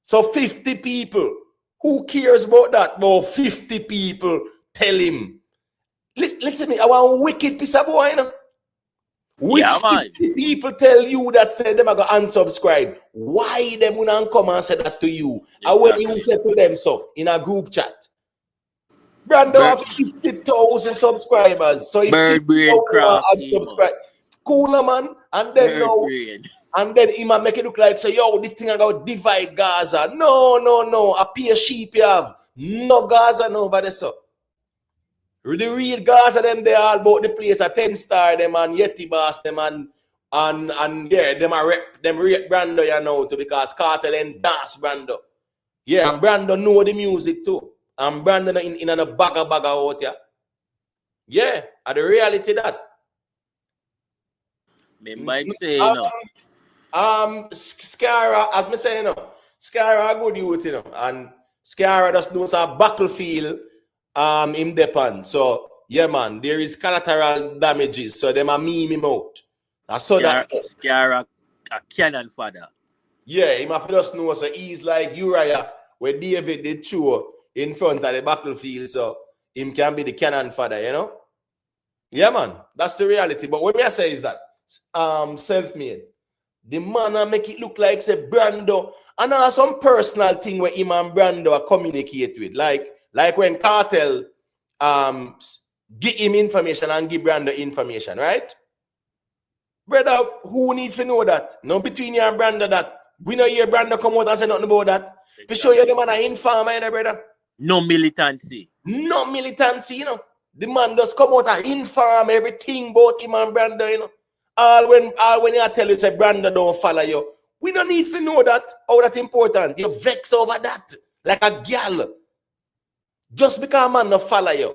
[SPEAKER 1] So 50 people. Who cares about that? About 50 people tell him. Listen me, I want a wicked piece of boy, you know? Which 50 people tell you that say them are going to unsubscribe? Why them wouldn't come and say that to you? Exactly. And when you say to them so in a group chat. Brando have 50,000 subscribers. So if you unsubscribe, cooler man, and then no. And then he might make it look like, so yo, this thing I got divide Gaza. No. A peer sheep you have. No Gaza, no, but so. The real Gaza, them they all about the place, a 10 star, them and Yeti Boss, them and yeah, them are them rate Brando, you know, too, because Kartel and dance Brando. Yeah, and Brando know the music too. And Brando in a bag out here. Yeah, and the reality that.
[SPEAKER 11] Me might say, you know.
[SPEAKER 1] Scara, as me say, you know, Scara good youth, you know, and Scara just knows a battlefield in Depan. So yeah, man, there is collateral damages, so them a meme him out. I saw that
[SPEAKER 11] Scara a cannon father.
[SPEAKER 1] Yeah, him have just know, so he's like Uriah, where David did show in front of the battlefield, so him can be the cannon father, you know. Yeah, man, that's the reality. But what me I say is that self-made. The man make it look like say Brando, and there's some personal thing where him and Brando are communicate with, like when Kartel give him information and give Brando information, right? Brother, who need to know that? No, between you and Brando that we know hear Brando come out and say nothing about that. To show you the man an informer, you know, brother.
[SPEAKER 11] No militancy.
[SPEAKER 1] No militancy, you know. The man does come out and inform everything about him and Brando, you know. All when you tell you say Brando don't follow you, we don't need to know that. How that important. You vex over that like a girl. Just because a man don't follow you.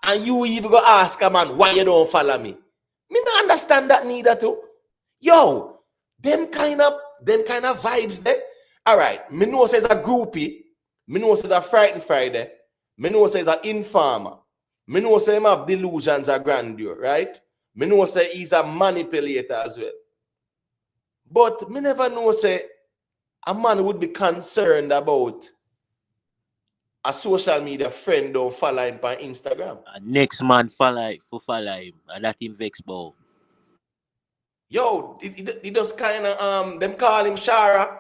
[SPEAKER 1] And you even go ask a man why you don't follow me. Me don't understand that neither too. Yo, them kind of vibes there. All right, me know says a groupie. Me know says a frightened Friday. Me know says a informer. Me know say him have delusions of grandeur, right? Me know say he's a manipulator as well. But me never know say a man would be concerned about a social media friend or follow him on Instagram.
[SPEAKER 11] Next man follow him, and that him vex bow.
[SPEAKER 1] Yo, it just kind of them call him Shara.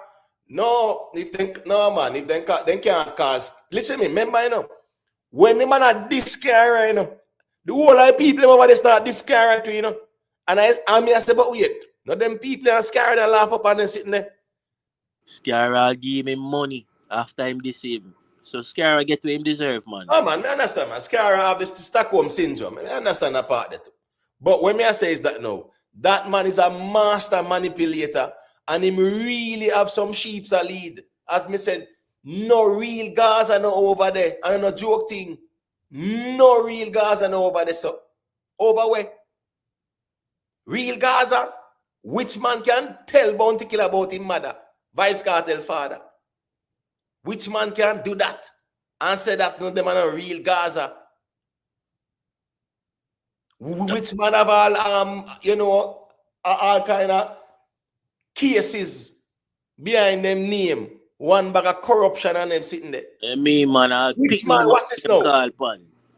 [SPEAKER 1] No, if they can't cause. Listen to me, remember, you know, when the man are this guy, you know, the whole of people over they start this guy to, you know, and I say, but wait, no, them people are scared and laugh up and they sitting there.
[SPEAKER 11] Scara give him money after him deceive him. So Scara get what him deserve, man.
[SPEAKER 1] Oh man, I understand, man. Scara have this Stockholm syndrome. I understand that part there too. But when I say is that no, that man is a master manipulator and him really have some sheeps a lead. As me said, no real Gaza no over there. And no joke thing. No real Gaza no over there. So over where? Real Gaza? Which man can tell Bounty Killer about his mother? Vybz Kartel father. Which man can do that? And say that's not the man of real Gaza. Which man have all you know all kind of cases behind them name. One bag of corruption and them sitting there.
[SPEAKER 11] Me man,
[SPEAKER 1] which man, what's this now?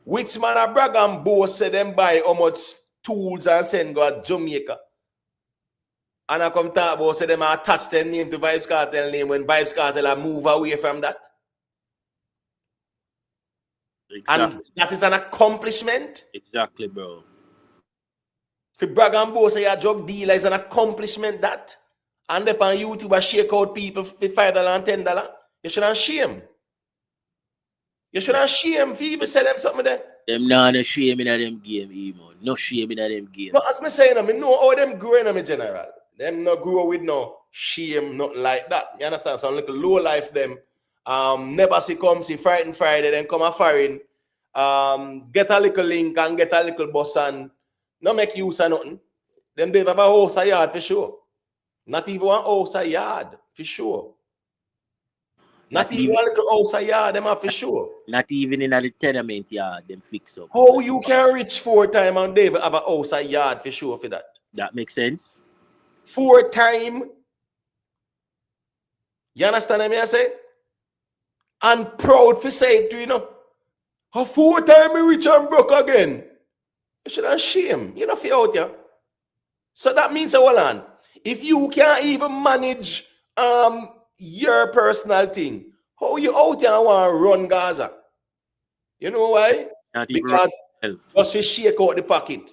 [SPEAKER 1] Which man a brag and boast say them buy how much tools and send go to Jamaica? And I come talk about say them attach their name to Vybz Kartel name when Vybz Kartel move away from that. Exactly. And that is an accomplishment.
[SPEAKER 11] Exactly, bro.
[SPEAKER 1] For brag and boast say a drug dealer is an accomplishment that. And up on YouTube, I shake out people for $5 and $10. You shouldn't shame. You shouldn't shame for even sell them something there.
[SPEAKER 11] Them not no shame in them game, Emo. No shame in them game.
[SPEAKER 1] But as me saying, I know how them growing in general. Them not grow with no shame, nothing like that. You understand? Some little low life them. Never see come see Friday Friday, then come a foreign. Get a little link and get a little bus and not make use of nothing. Them they have a house a yard for sure. Not even one house a yard, for sure. Not even one little house a yard, them are for sure.
[SPEAKER 11] Not even in a tenement yard, them fix up.
[SPEAKER 1] How you can reach 4 times and they have a house a yard for sure for that?
[SPEAKER 11] That makes sense.
[SPEAKER 1] 4 times. You understand what I say? And proud for say it to you know. A 4 times me rich and broke again. You should have shame. You know feel out here. So that means hold on. If you can't even manage your personal thing, how you out here and want to run Gaza? You know why? Because just to shake out the pocket.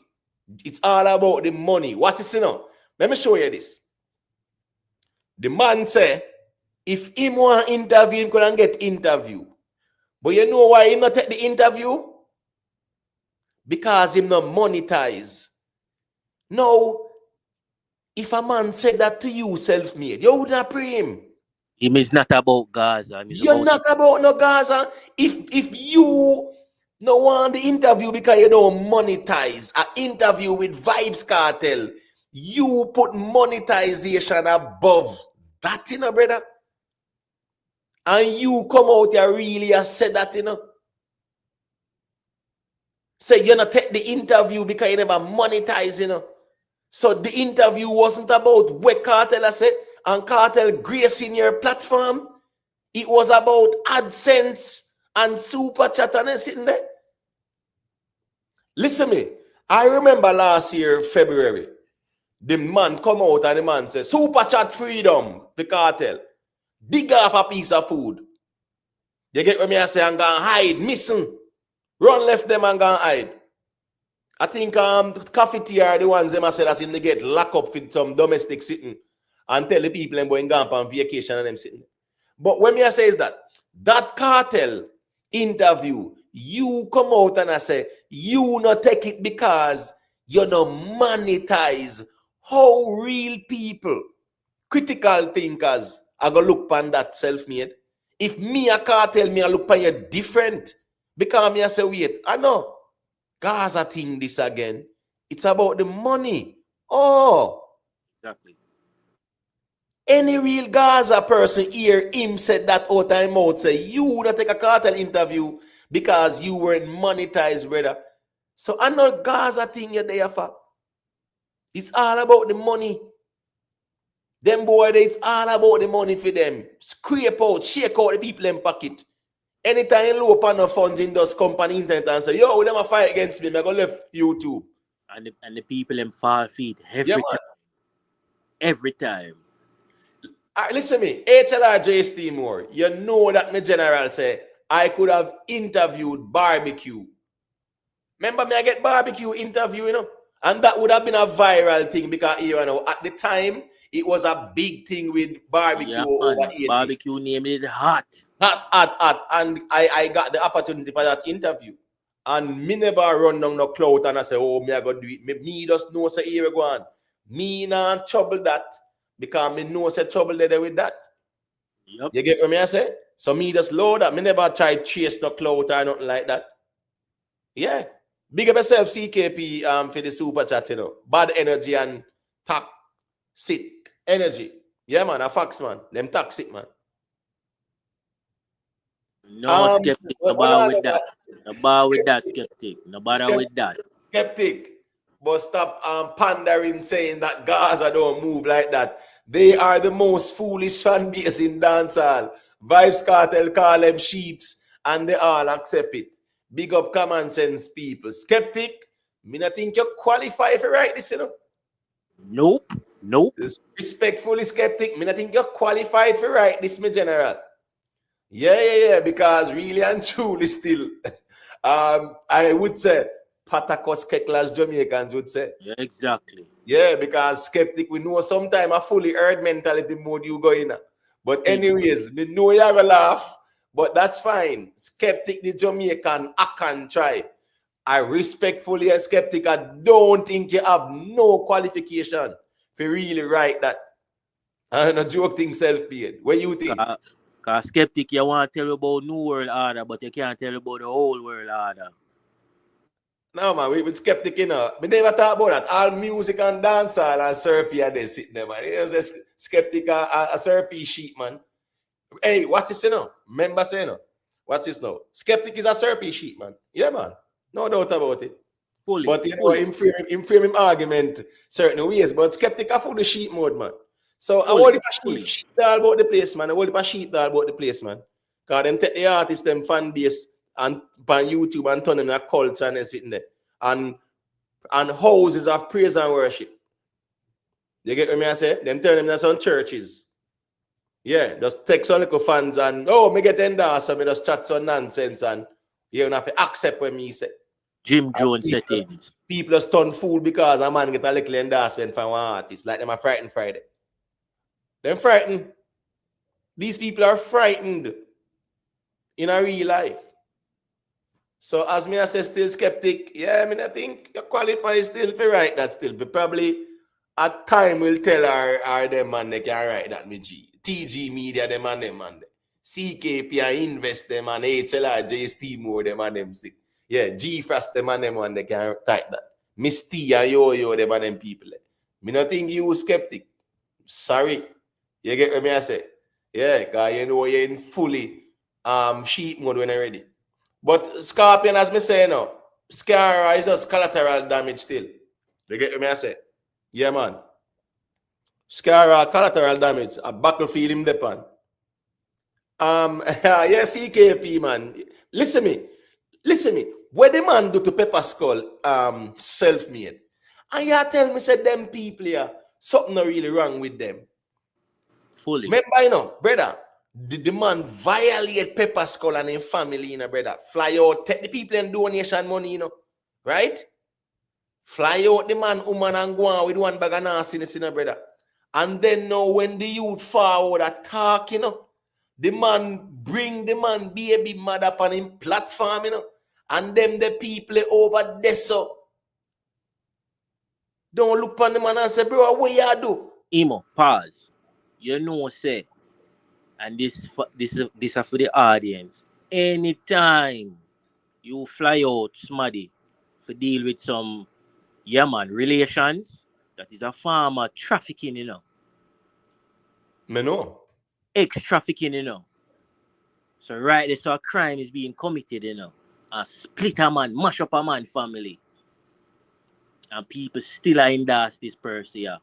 [SPEAKER 1] It's all about the money. What is it now? Let me show you this. The man say, if him want interview, him couldn't get interview. But you know why he not take the interview? Because him not monetize. No. If a man said that to you, self-made, you would not pray him.
[SPEAKER 11] Him is not about Gaza.
[SPEAKER 1] You're not about no Gaza. If you don't want the interview because you don't monetize an interview with Vybz Kartel, you put monetization above that, you know, brother. And you come out here really and said that, you know. Say you're not take the interview because you never monetize, you know. So the interview wasn't about what Kartel said and Kartel gracing your platform. It was about AdSense and Super Chat and sitting there. Listen to me. I remember last year, February, the man come out and the man said, Super Chat freedom for Kartel. Dig off a piece of food. You get what me I say and go and hide, missing. Run left them and go and hide. I think cafeteria the ones them I said as in they get locked up with some domestic sitting and tell the people them going gone on vacation and them sitting. But when me I say is that Kartel interview, you come out and I say you not take it because you don't monetize how real people, critical thinkers are gonna look upon that self-made. If me a Kartel me I look upon you different because me I say wait, I know. Gaza thing this again. It's about the money. Oh.
[SPEAKER 11] Exactly.
[SPEAKER 1] Any real Gaza person here, him said that out time out, say you would not take a Kartel interview because you weren't monetized, brother. So I know Gaza thing you're there for. It's all about the money. Them boy, it's all about the money for them. Scrape out, shake out the people in pocket. Anytime you low upon the funds in those company internet and say, yo, them a fight against me, I go left YouTube.
[SPEAKER 11] And the people in fall feet every time. Every time.
[SPEAKER 1] Listen me, HLRJ Steamore, you know that my general say I could have interviewed Barbecue. Remember me, I get Barbecue interview, you know? And that would have been a viral thing because you know, at the time, it was a big thing with Barbecue over 80.
[SPEAKER 11] Barbecue named it hot.
[SPEAKER 1] Hot. And I got the opportunity for that interview. And me never run down no clout and I say, oh, me I go do it. Me just know say here we go on. Me not trouble that because me know say trouble there with that.
[SPEAKER 11] Yep.
[SPEAKER 1] You get what me I say? So me just load that. Me never try chase no clout or nothing like that. Yeah. Big up yourself, CKP, for the super chat, you know. Bad energy and toxic energy. Yeah, man, a fax, man. Them toxic, man.
[SPEAKER 11] No skeptic, no bar with that. No bar with that, skeptic. No bother with that.
[SPEAKER 1] Skeptic. But stop pandering saying that Gaza don't move like that. They are the most foolish fan base in dancehall. Vybz Kartel call them sheeps and they all accept it. Big up common sense people. Skeptic, me not think you qualify for write this, you know.
[SPEAKER 11] Nope.
[SPEAKER 1] Respectfully skeptic, me not think you're qualified for write this, my general. Yeah, because really and truly still, I would say, Patakos Keklas Jamaicans would say.
[SPEAKER 11] Yeah, exactly.
[SPEAKER 1] Yeah, because skeptic, we know sometime a fully earned mentality mode you go in. But anyways, we know you have a laugh, but that's fine. Skeptic, the Jamaican, I can try. I respectfully and skeptic, I don't think you have no qualification to really write that. I don't joke thing self-paid. What you think?
[SPEAKER 11] Because skeptic, you want to tell about New World Order, but you can't tell about the whole world order.
[SPEAKER 1] No, man, we with skeptic, you know. We never talk about that. All music and dancehall and Serpy are there sitting there, man. There's a skeptic, a Serpy sheet, man. Hey, watch this, you know. Remember, say, you know. Watch this now. Skeptic is a Serpy sheet, man. Yeah, man. No doubt about it.
[SPEAKER 11] Fully.
[SPEAKER 1] But, you know, in frame him argument certain ways. But skeptic are full of sheet mode, man. So, I want to sheet all about the place, man. I want to sheet all about the place, man. Because them take the artists, them fan base, and on YouTube and turn them in cults and they're sitting there. And houses of praise and worship. You get what I say? Them turn them in some churches. Yeah, just take some little fans and me get endorse, so me just chat some nonsense and you don't have to accept what me say.
[SPEAKER 11] Jim Jones settings.
[SPEAKER 1] People just turn fool because a man get a little endorsement from one artist. Like them are frightened Friday. Them frightened. These people are frightened in a real life. So as me I say still skeptic, yeah, I mean I think you qualify still for write that still. But probably at time will tell our them man they can write that me G. TG Media them and them man. CKP I invest them and HLRJ Steamore them and them stick. Yeah, G Frost them and them one they can type that. Miss T and Yo them and them people. Me not think you skeptic. Sorry. You get what me I say? Yeah, because you know you're in fully sheet mode when you're ready. But Scorpion, as me say now, Scar is just collateral damage still. You get what me I say? Yeah, man. Scar collateral damage. A battlefield him depend. Yeah, CKP, man. Listen me. What the man do to Pepper Skull, self-made. And you tell me, say, them people here, something not really wrong with them.
[SPEAKER 11] Fully.
[SPEAKER 1] Remember, you know, brother, the man violate Pepper Skull and his family, you know, brother. Fly out, take the people and donation money, you know, right? Fly out the man, woman, and go on with one bag of nastiness, you know, brother. And then now when the youth forward attack, you know, the man bring the man baby mad up on him platform, you know, and them the people over there, so don't look on the man and say, bro, what you do?
[SPEAKER 11] Emo, pause. You know, say, and this is for the audience. Anytime you fly out, smaddy, to deal with some relations, that is a form of trafficking, you know.
[SPEAKER 1] Me know.
[SPEAKER 11] Ex-trafficking, you know. So right there, so a crime is being committed, you know. A split a man, mash up a man family. And people still are endorse this person, yeah.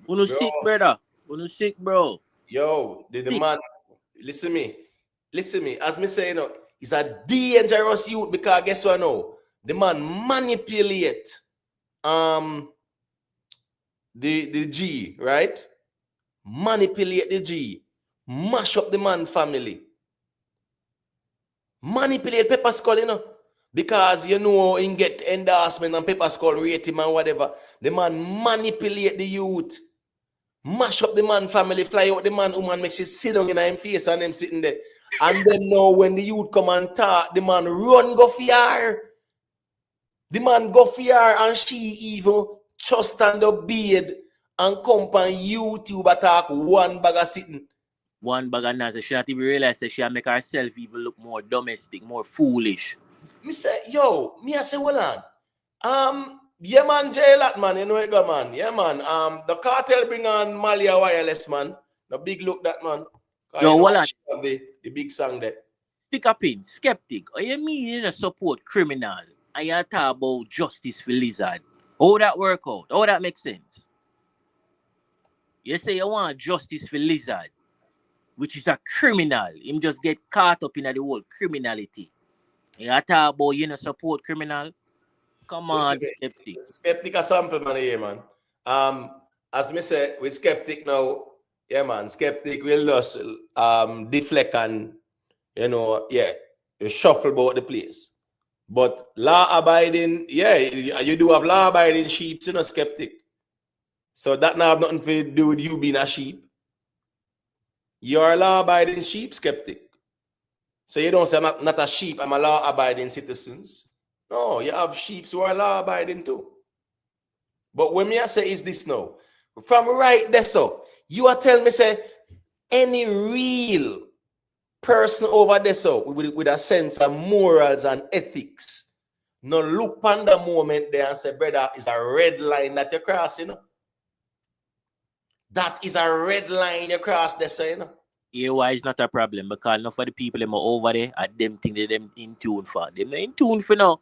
[SPEAKER 11] Uno
[SPEAKER 1] Bro,
[SPEAKER 11] sick, brother. Uno sick, bro.
[SPEAKER 1] yo, the
[SPEAKER 11] Sick.
[SPEAKER 1] man, listen me. As me say, he's a dangerous youth because guess what now? The man manipulate the G, right? Manipulate the G, mash up the man family, manipulate Pepper Skull, because in get endorsement and Pepper Skull rate him and whatever. The man manipulate the youth, mash up the man family, fly out the man woman, make she sit down in him face and them sitting there. And then now when the youth come and talk, the man run go fear. The man go fear and she even just stand up beard and come on YouTube attack one bag of sitting.
[SPEAKER 11] One bag of nonsense. She not even realize that she make herself even look more domestic, more foolish.
[SPEAKER 1] Me say, I say, well on. Yeah man, jail man, you know it go man. Yeah man. The cartel bring on Malia Wireless man. The big look that man.
[SPEAKER 11] Yo, well on.
[SPEAKER 1] The big song there.
[SPEAKER 11] Pick up in skeptic. Or you mean you know support criminal and you talk about justice for lizard? How that work out? How that make sense? You say you want justice for lizard, which is a criminal. Him just get caught up in the whole criminality. And you talk about you know support criminal. Come on, skeptic.
[SPEAKER 1] Skeptic a sample man here, man. As me say, with skeptic now, yeah man, skeptic will just deflect and shuffle about the place. But law abiding, you do have law abiding sheep, skeptic. So that now have nothing to do with you being a sheep. You're a law abiding sheep, skeptic. So you don't say I'm not a sheep, I'm a law abiding citizens. No, you have sheep who are law abiding too. But when me I say is this now, from right there, so you are telling me say any real person over there, so with a sense of morals and ethics, no look on the moment there and say, brother, is a red line that you're crossing. That is a red line you cross there, so
[SPEAKER 11] why is not a problem because enough of the people them over there are them think they them in tune for. Them not in tune for now.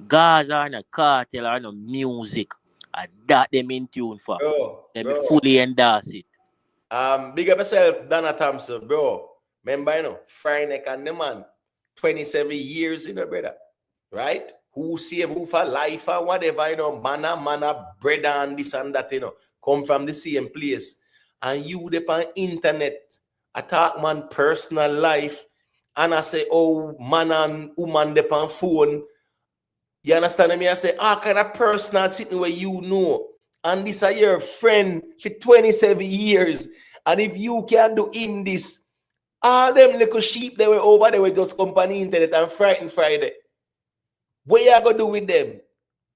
[SPEAKER 11] Gaza or no cartel or no music. And that them in tune for. Them fully endorse it.
[SPEAKER 1] Big up yourself, Donna Thompson, bro. Remember, Fryneck and the man, 27 years, brother. Right? Who save who for life or whatever, manna, bread and this and that, come from the same place. And you depend on internet, attack man personal life, and I say, oh, man and woman depend phone. You understand me? I say, kind of personal sitting where and this is your friend for 27 years. And if you can do him this, all them little sheep they were over there were just company internet and frightened Friday. What you gonna do with them?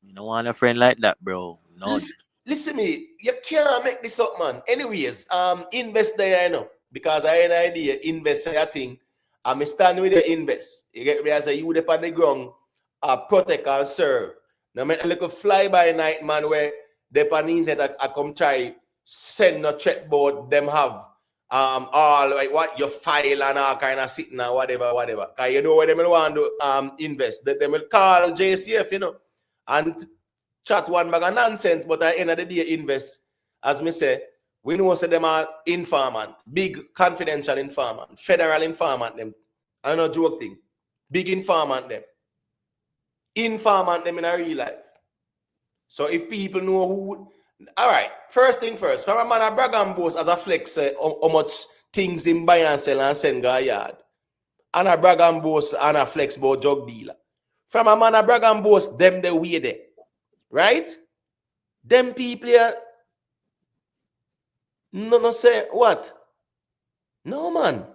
[SPEAKER 11] You don't want a friend like that, bro. No.
[SPEAKER 1] Listen me, you can't make this up, man. Anyways, invest there, because I had an idea, invest in a thing. I'm standing with the invest. You get me? I say, you depend on the ground, protect and serve. Now, make a little fly by night, man, where they on the internet, I come try send no check board, them have all like what your file and all kind of sitting and whatever. Because you know what they will want to invest. They will call JCF, and chat one bag of nonsense, but at the end of the day, invest. As me say, we know say them are informant, big confidential informant, federal informant them. I know joke thing. Big informant them. Informant them in a real life. So if people know who, all right, first thing first, from a man a brag and boast as a flex how much things in buy and sell and send go a yard. And a brag and boast and a flex about drug dealer. From a man a brag and boast, them the way there. Right? Them people here, no say what? No, man.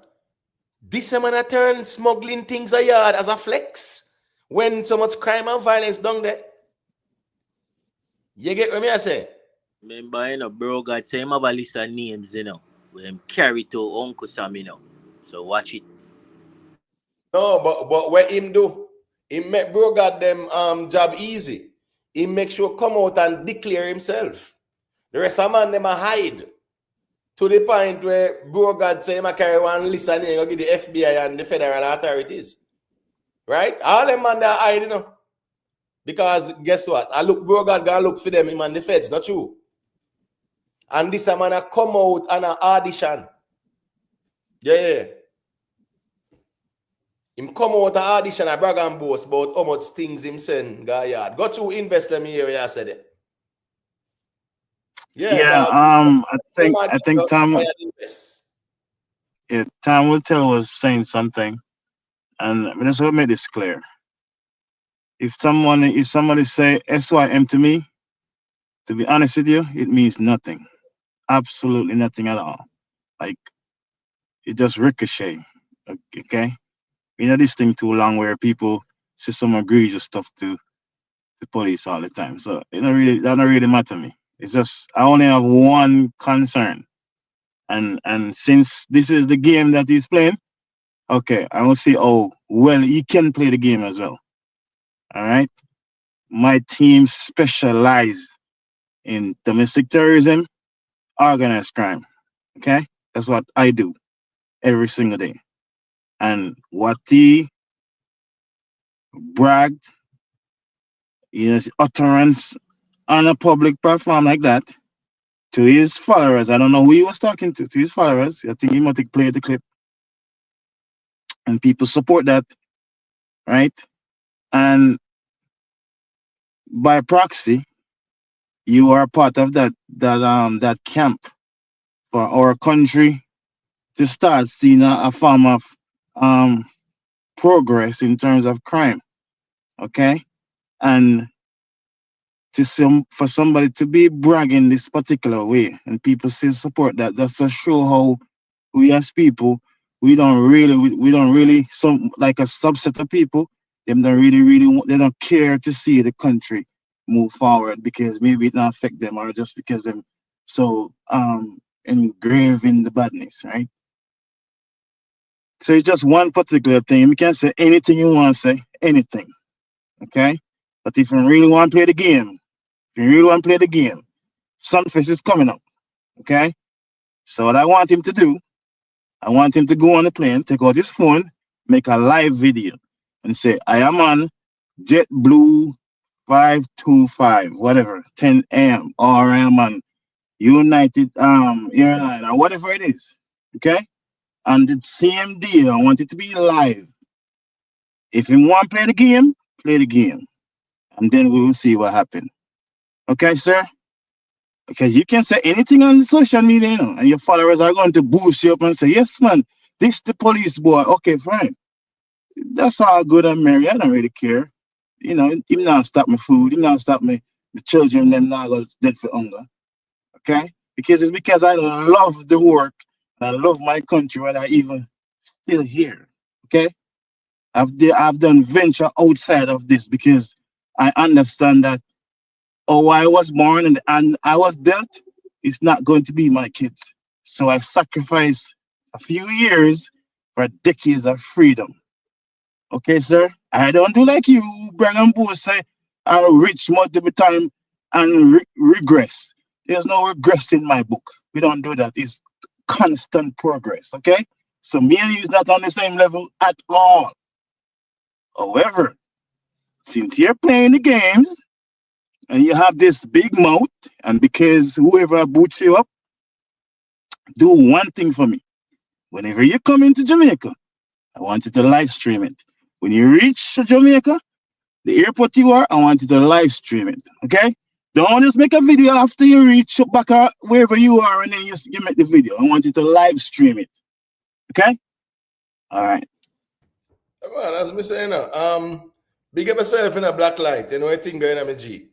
[SPEAKER 1] This man a turn smuggling things a yard as a flex when so much crime and violence down there. You get what me I say?
[SPEAKER 11] Remember, bro, God say him have a list of names, with him carry to Uncle Sam, So watch it.
[SPEAKER 1] No, but what him do? He make bro God them job easy. He make sure come out and declare himself. The rest of man them a hide. To the point where bro God say him a carry one list and he go give the FBI and the federal authorities. Right? All them man that hide, Because guess what? I look, bro, God gonna look for them in the feds, not you. And this man a come out and an audition. Yeah. Him come out an audition, I brag and boast about how much things him send guy yard. Got you invest them here, I said it.
[SPEAKER 12] Yeah, I think Tom. Yeah, Tom Whittle was saying something, and I just want to make this clear. If somebody say SYM to me, to be honest with you, it means nothing, absolutely nothing at all. Like it just ricochet. Okay, you know this thing too long where people say some egregious stuff to the police all the time. So that don't really matter to me. It's just I only have one concern. And since this is the game that he's playing, okay, I will say, oh, well, he can play the game as well. All right. My team specialize in domestic terrorism, organized crime. Okay. That's what I do every single day. And what he bragged, his utterance on a public platform like that, to his followers, I don't know who he was talking to his followers. I think he might have played the clip. And people support that, right? And by proxy, you are part of that camp for our country to start seeing a form of progress in terms of crime. Okay? And for somebody to be bragging this particular way and people still support that, that's to show how we as people, we don't really some like a subset of people, they don't care to see the country move forward because maybe it not affect them or just because them so engraved in the badness, right? So it's just one particular thing. You can't say anything you want to say, anything. Okay? But if you really want to play the game, Sunfest is coming up. Okay? So what I want him to do, I want him to go on the plane, take out his phone, make a live video, and say, I am on JetBlue 525, whatever, 10 a.m. or I am on United Airline or whatever it is. Okay? And the same deal, I want it to be live. If you want to play the game, play the game. And then we will see what happens. Okay, sir? Because you can say anything on social media, you know, and your followers are going to boost you up and say, yes, man, this the police boy. Okay, fine. That's all good and merry. I don't really care. You know, him not stop my food. Him not stop me. The children, them not go dead for hunger. Okay? Because it's because I love the work and I love my country when I even still here. Okay? I've done venture outside of this because I understand that I was born and I was dealt, it's not going to be my kids. So I sacrificed a few years for decades of freedom. Okay, sir? I don't do like you, brag and boast, say I'm rich multiple time and regress. There's no regress in my book. We don't do that. It's constant progress, okay? So me and you is not on the same level at all. However, since you're playing the games, and you have this big mouth, and because whoever boots you up, do one thing for me. Whenever you come into Jamaica, I want you to live stream it. When you reach Jamaica, the airport you are, I want you to live stream it. Okay? Don't just make a video after you reach back wherever you are and then you make the video. I want you to live stream it. Okay? All right.
[SPEAKER 1] Well, as me saying now, big up yourself in a black light. You know, I think going on my G.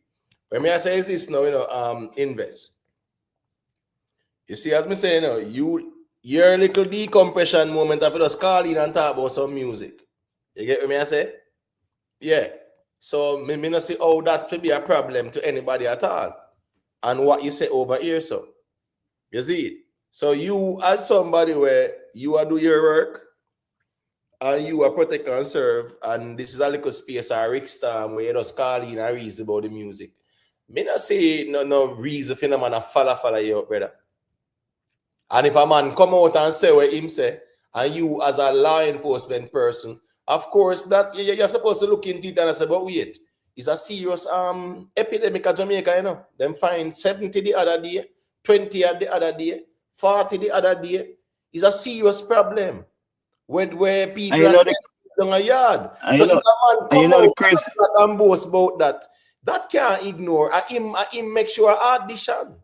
[SPEAKER 1] When me I say is this now, you know, invest. You see, as me say, you know, your little decompression moment of just call in and talk about some music. You get what me I say? Yeah. So me not see how that could be a problem to anybody at all. And what you say over here, so you see it. So you as somebody where you are do your work and you are protect and serve, and this is a little space or Rick's time where you just call in and reason about the music. Me not say no reason for no man to follow you up, brother. And if a man come out and say what him say, and you as a law enforcement person, of course that you're supposed to look into it and say, but wait, It's a serious epidemic at Jamaica, you know. Them find 70 the other day, 20 the other day, 40 the other day. It's a serious problem where people are sent down a yard. So if a man come out and boast about that can't ignore. Him make sure audition.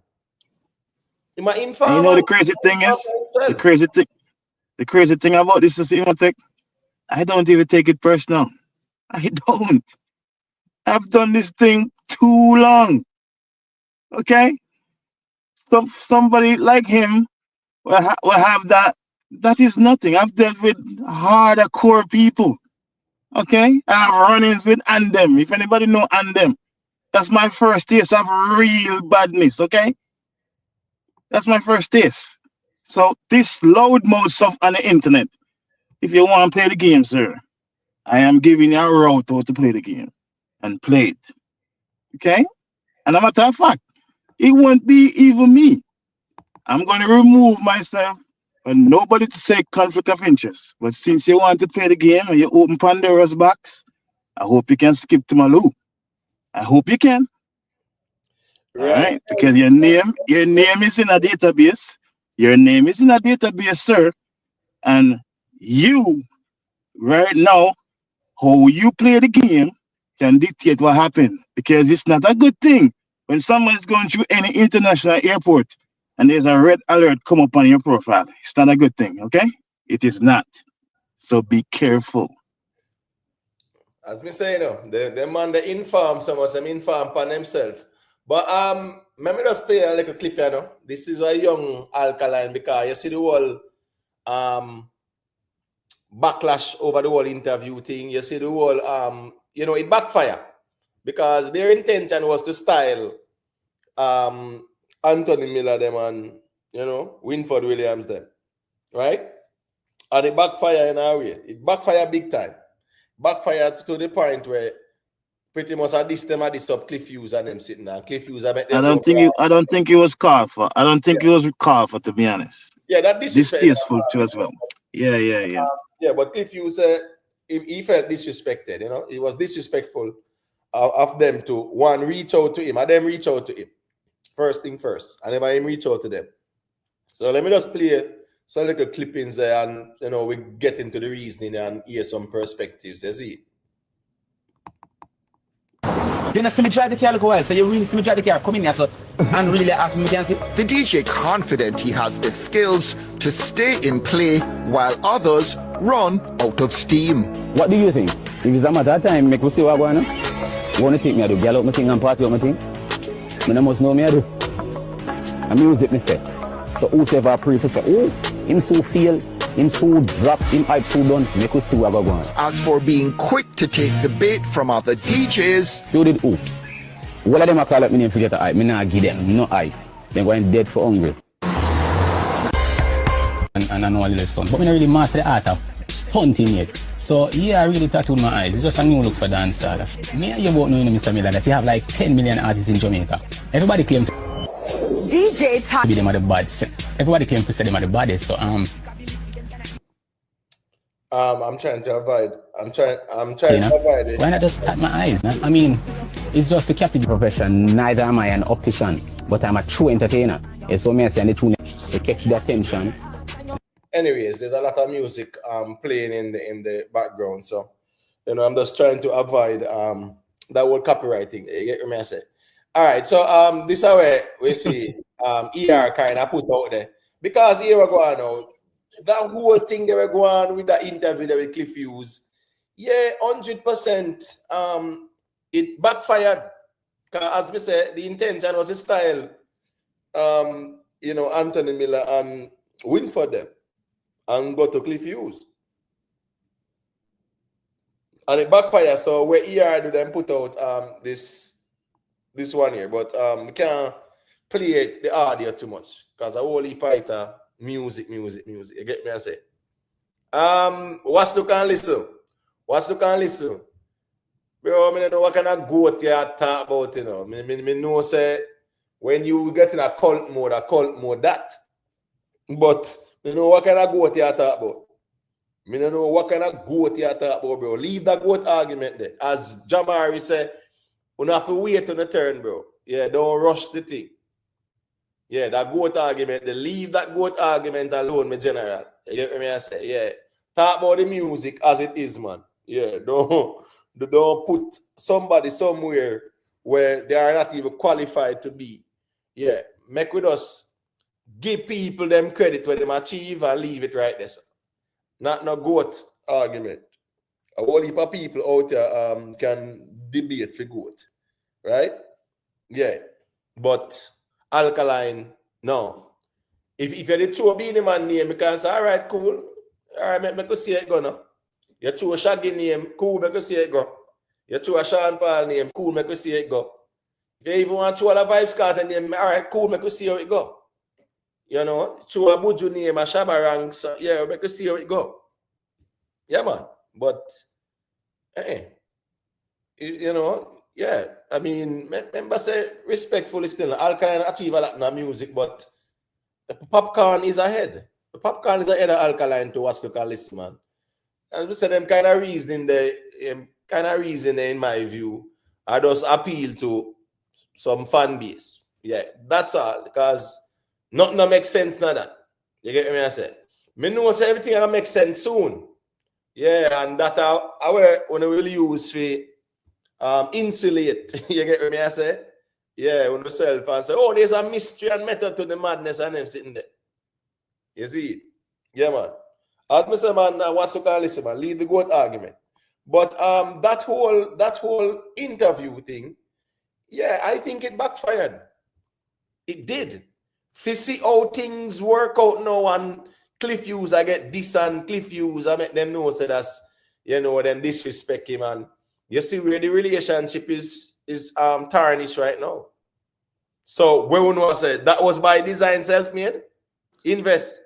[SPEAKER 1] He might inform.
[SPEAKER 12] And you know the crazy thing is, the crazy thing about this is, I don't even take it personal. I don't. I've done this thing too long. Okay? Somebody like him will have that. That is nothing. I've dealt with harder core people. Okay? I have run-ins with Andem. If anybody know Andem, that's my first taste of real badness. Okay? That's my first taste. So this loudmouth stuff on the internet, if you want to play the game, sir, I am giving you a route how to play the game and play it. Okay? And a matter of fact, it won't be even me. I'm going to remove myself and nobody to say conflict of interest. But since you want to play the game and you open Pandora's box, I hope you can skip to Malou. I hope you can. Right. All right? Because your name is in a database. Your name is in a database, sir. And you, right now, how you play the game can dictate what happens. Because it's not a good thing when someone is going through any international airport and there's a red alert come up on your profile. It's not a good thing, okay? It is not. So be careful.
[SPEAKER 1] As me say, the man they inform so much, them inform upon themselves. But let me just play a little clip here, This is a young alkaline because you see the whole backlash over the whole interview thing. You see the whole it backfire because their intention was to style Anthony Miller them and Winford Williams them, right? And it backfire in our way. It backfire big time. Backfire to the point where pretty much at this time I up Cliff Hughes and them sitting there. Cliff Hughes I
[SPEAKER 12] don't think it was called for. I don't think it was called for, to be honest.
[SPEAKER 1] Yeah, that
[SPEAKER 12] distasteful too as well. Yeah.
[SPEAKER 1] Yeah, but Cliff Hughes he felt disrespected, It was disrespectful of them to one reach out to him. And them reach out to him. First thing first. And then him reach out to them. So let me just play some little clippings there and we get into the reasoning and hear some perspectives. You see?
[SPEAKER 13] You know, see me drive the car look a while, so you really see me drive the car, come in here so, and really ask me can see.
[SPEAKER 14] The DJ confident he has the skills to stay in play while others run out of steam.
[SPEAKER 13] What do you think? If it's a matter of time, make me see what going on. You want to take me, I do girl out my thing and party out my thing. I must know me, I do. And music, me say. So whosoever pray for say, oh, him so feel, him so drop, him hype so done, make us see what going on.
[SPEAKER 14] As for being quick to take the bait from other DJs,
[SPEAKER 13] you did who? All of them are call up me name to get a hype. Me not give them, no hype. They're going dead for hungry. And I know a little stunt. But me not really master the art of stunting yet. So yeah, I really tattooed my eyes. It's just a new look for dancehall. Me and you both know, Mr. Miller, that you have like 10 million artists in Jamaica. Everybody claims to be them are the bad. Everybody claims to say them are the baddest. So
[SPEAKER 1] I'm trying to avoid. I'm trying to avoid it.
[SPEAKER 13] Why not just tap my eyes? I mean, it's just to capture the profession. Neither am I an optician, but I'm a true entertainer. It's so me saying the true to catch the attention.
[SPEAKER 1] Anyways, there's a lot of music playing in the background, so I'm just trying to avoid that whole copywriting. You get what I say? All right, so this is where we see ER kind of put out there because here we're going out. That whole thing they were going with that interview there with Cliff Hughes, 100%. It backfired. As we said, the intention was to style, Anthony Miller and win for them and go to Cliff Hughes. And it backfired. So where ER do them put out this one here, but we can't play the audio too much because a whole heap of music. You get me? I say. Watch look and listen. Bro, I know what kind of goat you talk about, Me know say when you get in a cult mode that. But you know what kind of goat you talk about. Me don't know what kind of goat you talk about, bro. Leave that goat argument there. As Jamari said, You have to wait on the turn, bro. Yeah, don't rush the thing. Yeah, that goat argument, they leave that goat argument alone, my general. You get what I say? Yeah. Talk about the music as it is, man. Yeah, don't put somebody somewhere where they are not even qualified to be. Yeah, make with us give people them credit when them achieve and leave it right there. Sir. Not no goat argument. A whole heap of people out there can debate for goat, right? Yeah, but alkaline, no. If you did throw Beanie Man name, you can say, all right, cool. All right, make us see it go now. You throw a Shaggy name, cool, make us see it go. You throw a Sean Paul name, cool, make us see it go. If you even want to throw a Vybz Kartel name, all right, cool, make us see how it go. You know, throw a Buju name, a Shabba Ranks, yeah, make us see how it go. Yeah, man. But, hey, you know, yeah. I mean, remember say respectfully still, Alkaline achieve a lot in music, but the Popcaan is ahead. The Popcaan is ahead of Alkaline to what's look and listen, man. And we say them kind of reason in my view, I just appeal to some fan base. Yeah, that's all. Because nothing that makes sense now that. You get me I say? Me know say everything will make sense soon. Yeah, and that our when we will use for insulate. You get me I say? Yeah, when we self and say, oh, there's a mystery and method to the madness and them sitting there. You see it? Yeah, man. As I say, man, what's to call listen, man, leave the goat argument. But that whole interview thing, yeah, I think it backfired. It did. To see how things work out now and Cliff Hughes, I get this and Cliff Hughes, I make them know say that's, you know, them disrespect him and you see where the relationship is tarnished right now. So where we know say that was by design self-made? Invest.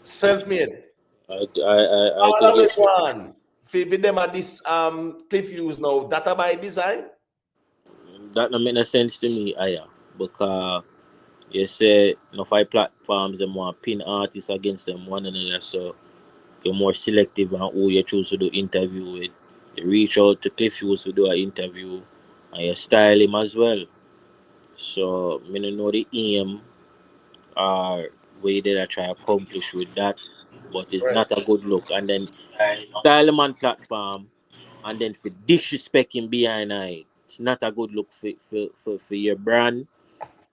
[SPEAKER 1] Self-made.
[SPEAKER 11] I
[SPEAKER 1] All of
[SPEAKER 11] think
[SPEAKER 1] it one. With them at this Cliff Hughes now, data by design.
[SPEAKER 11] that don't make no sense to me, Aya, because you say no five platforms them want pin artists against them one another, so you're more selective on who you choose to do interview with. You reach out to Cliff Hughes to do an interview, and you style him as well. So me no know the aim or way that I try to accomplish with that, but it's
[SPEAKER 1] Right.
[SPEAKER 11] not a good look. And then style him on platform, and then for disrespecting behind it, it's not a good look for your brand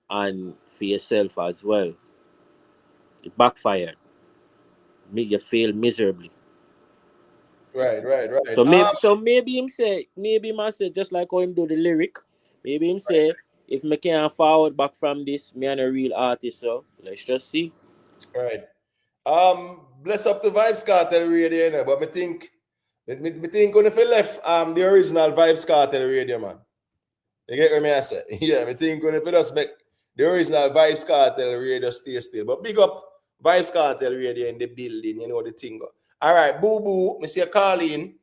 [SPEAKER 11] and for yourself as well. It backfired. You fail miserably.
[SPEAKER 1] Right.
[SPEAKER 11] Maybe him say just like how him do the lyric. Maybe him say if me can't forward back from this, me and a real artist. So let's just see.
[SPEAKER 1] Right. Bless up the Vybz Kartel radio, you know, but me think when if you left the original Vybz Kartel radio, man. You get what I say? Yeah, me think when if you just make the original Vybz Kartel radio stay still. But big up Vybz Kartel radio in the building, you know the thing. All right, boo boo, me see you call in.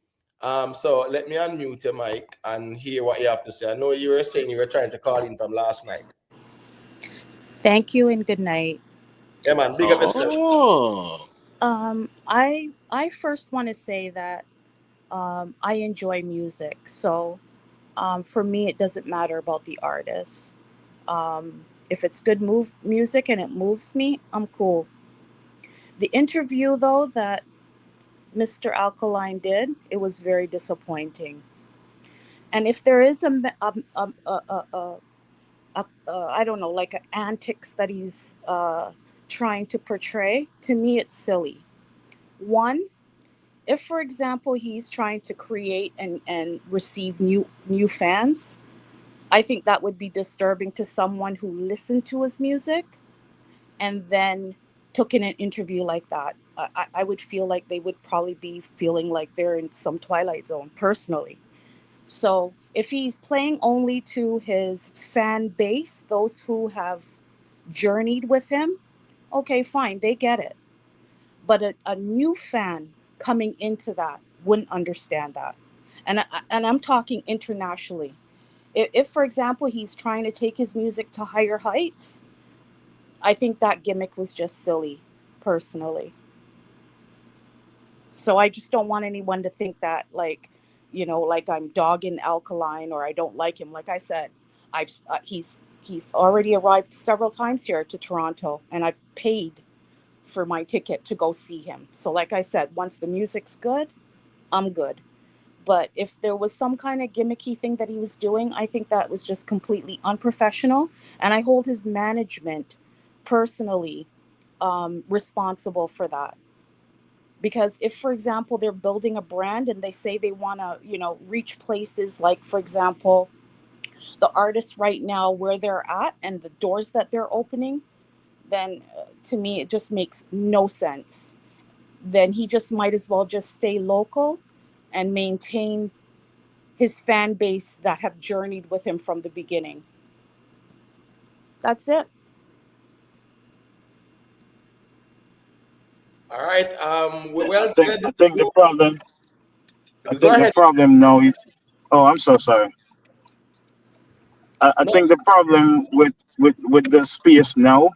[SPEAKER 1] So let me unmute your mic and hear what you have to say. I know you were saying you were trying to call in from last night.
[SPEAKER 15] Thank you and good night.
[SPEAKER 1] Yeah, man, big up yourself.
[SPEAKER 11] Oh,
[SPEAKER 15] I first want to say that I enjoy music, so for me it doesn't matter about the artist. If it's good music and it moves me, I'm cool. The interview though that Mr. Alkaline did, it was very disappointing. And if there is I don't know, like an antics that he's trying to portray, to me it's silly. One, if for example he's trying to create and receive new fans, I think that would be disturbing to someone who listened to his music and then took in an interview like that. I would feel like they would probably be feeling like they're in some twilight zone personally. So if he's playing only to his fan base, those who have journeyed with him, okay, fine, they get it. But a new fan coming into that wouldn't understand that. And I'm talking internationally. If, for example, he's trying to take his music to higher heights, I think that gimmick was just silly, personally. So I just don't want anyone to think that, like, like I'm dogging Alkaline or I don't like him. Like I said, he's already arrived several times here to Toronto, and I've paid for my ticket to go see him. So like I said, once the music's good, I'm good. But if there was some kind of gimmicky thing that he was doing, I think that was just completely unprofessional. And I hold his management personally responsible for that. Because if, for example, they're building a brand and they say they want to, reach places like, for example, the artists right now where they're at and the doors that they're opening, then to me, it just makes no sense. Then he just might as well just stay local and maintain his fan base that have journeyed with him from the beginning. That's it.
[SPEAKER 1] All right. Well
[SPEAKER 12] I think
[SPEAKER 1] said.
[SPEAKER 12] I think the problem I
[SPEAKER 1] Go
[SPEAKER 12] think the
[SPEAKER 1] ahead.
[SPEAKER 12] problem now is, oh, I'm so sorry. I
[SPEAKER 1] No.
[SPEAKER 12] think the problem with the space now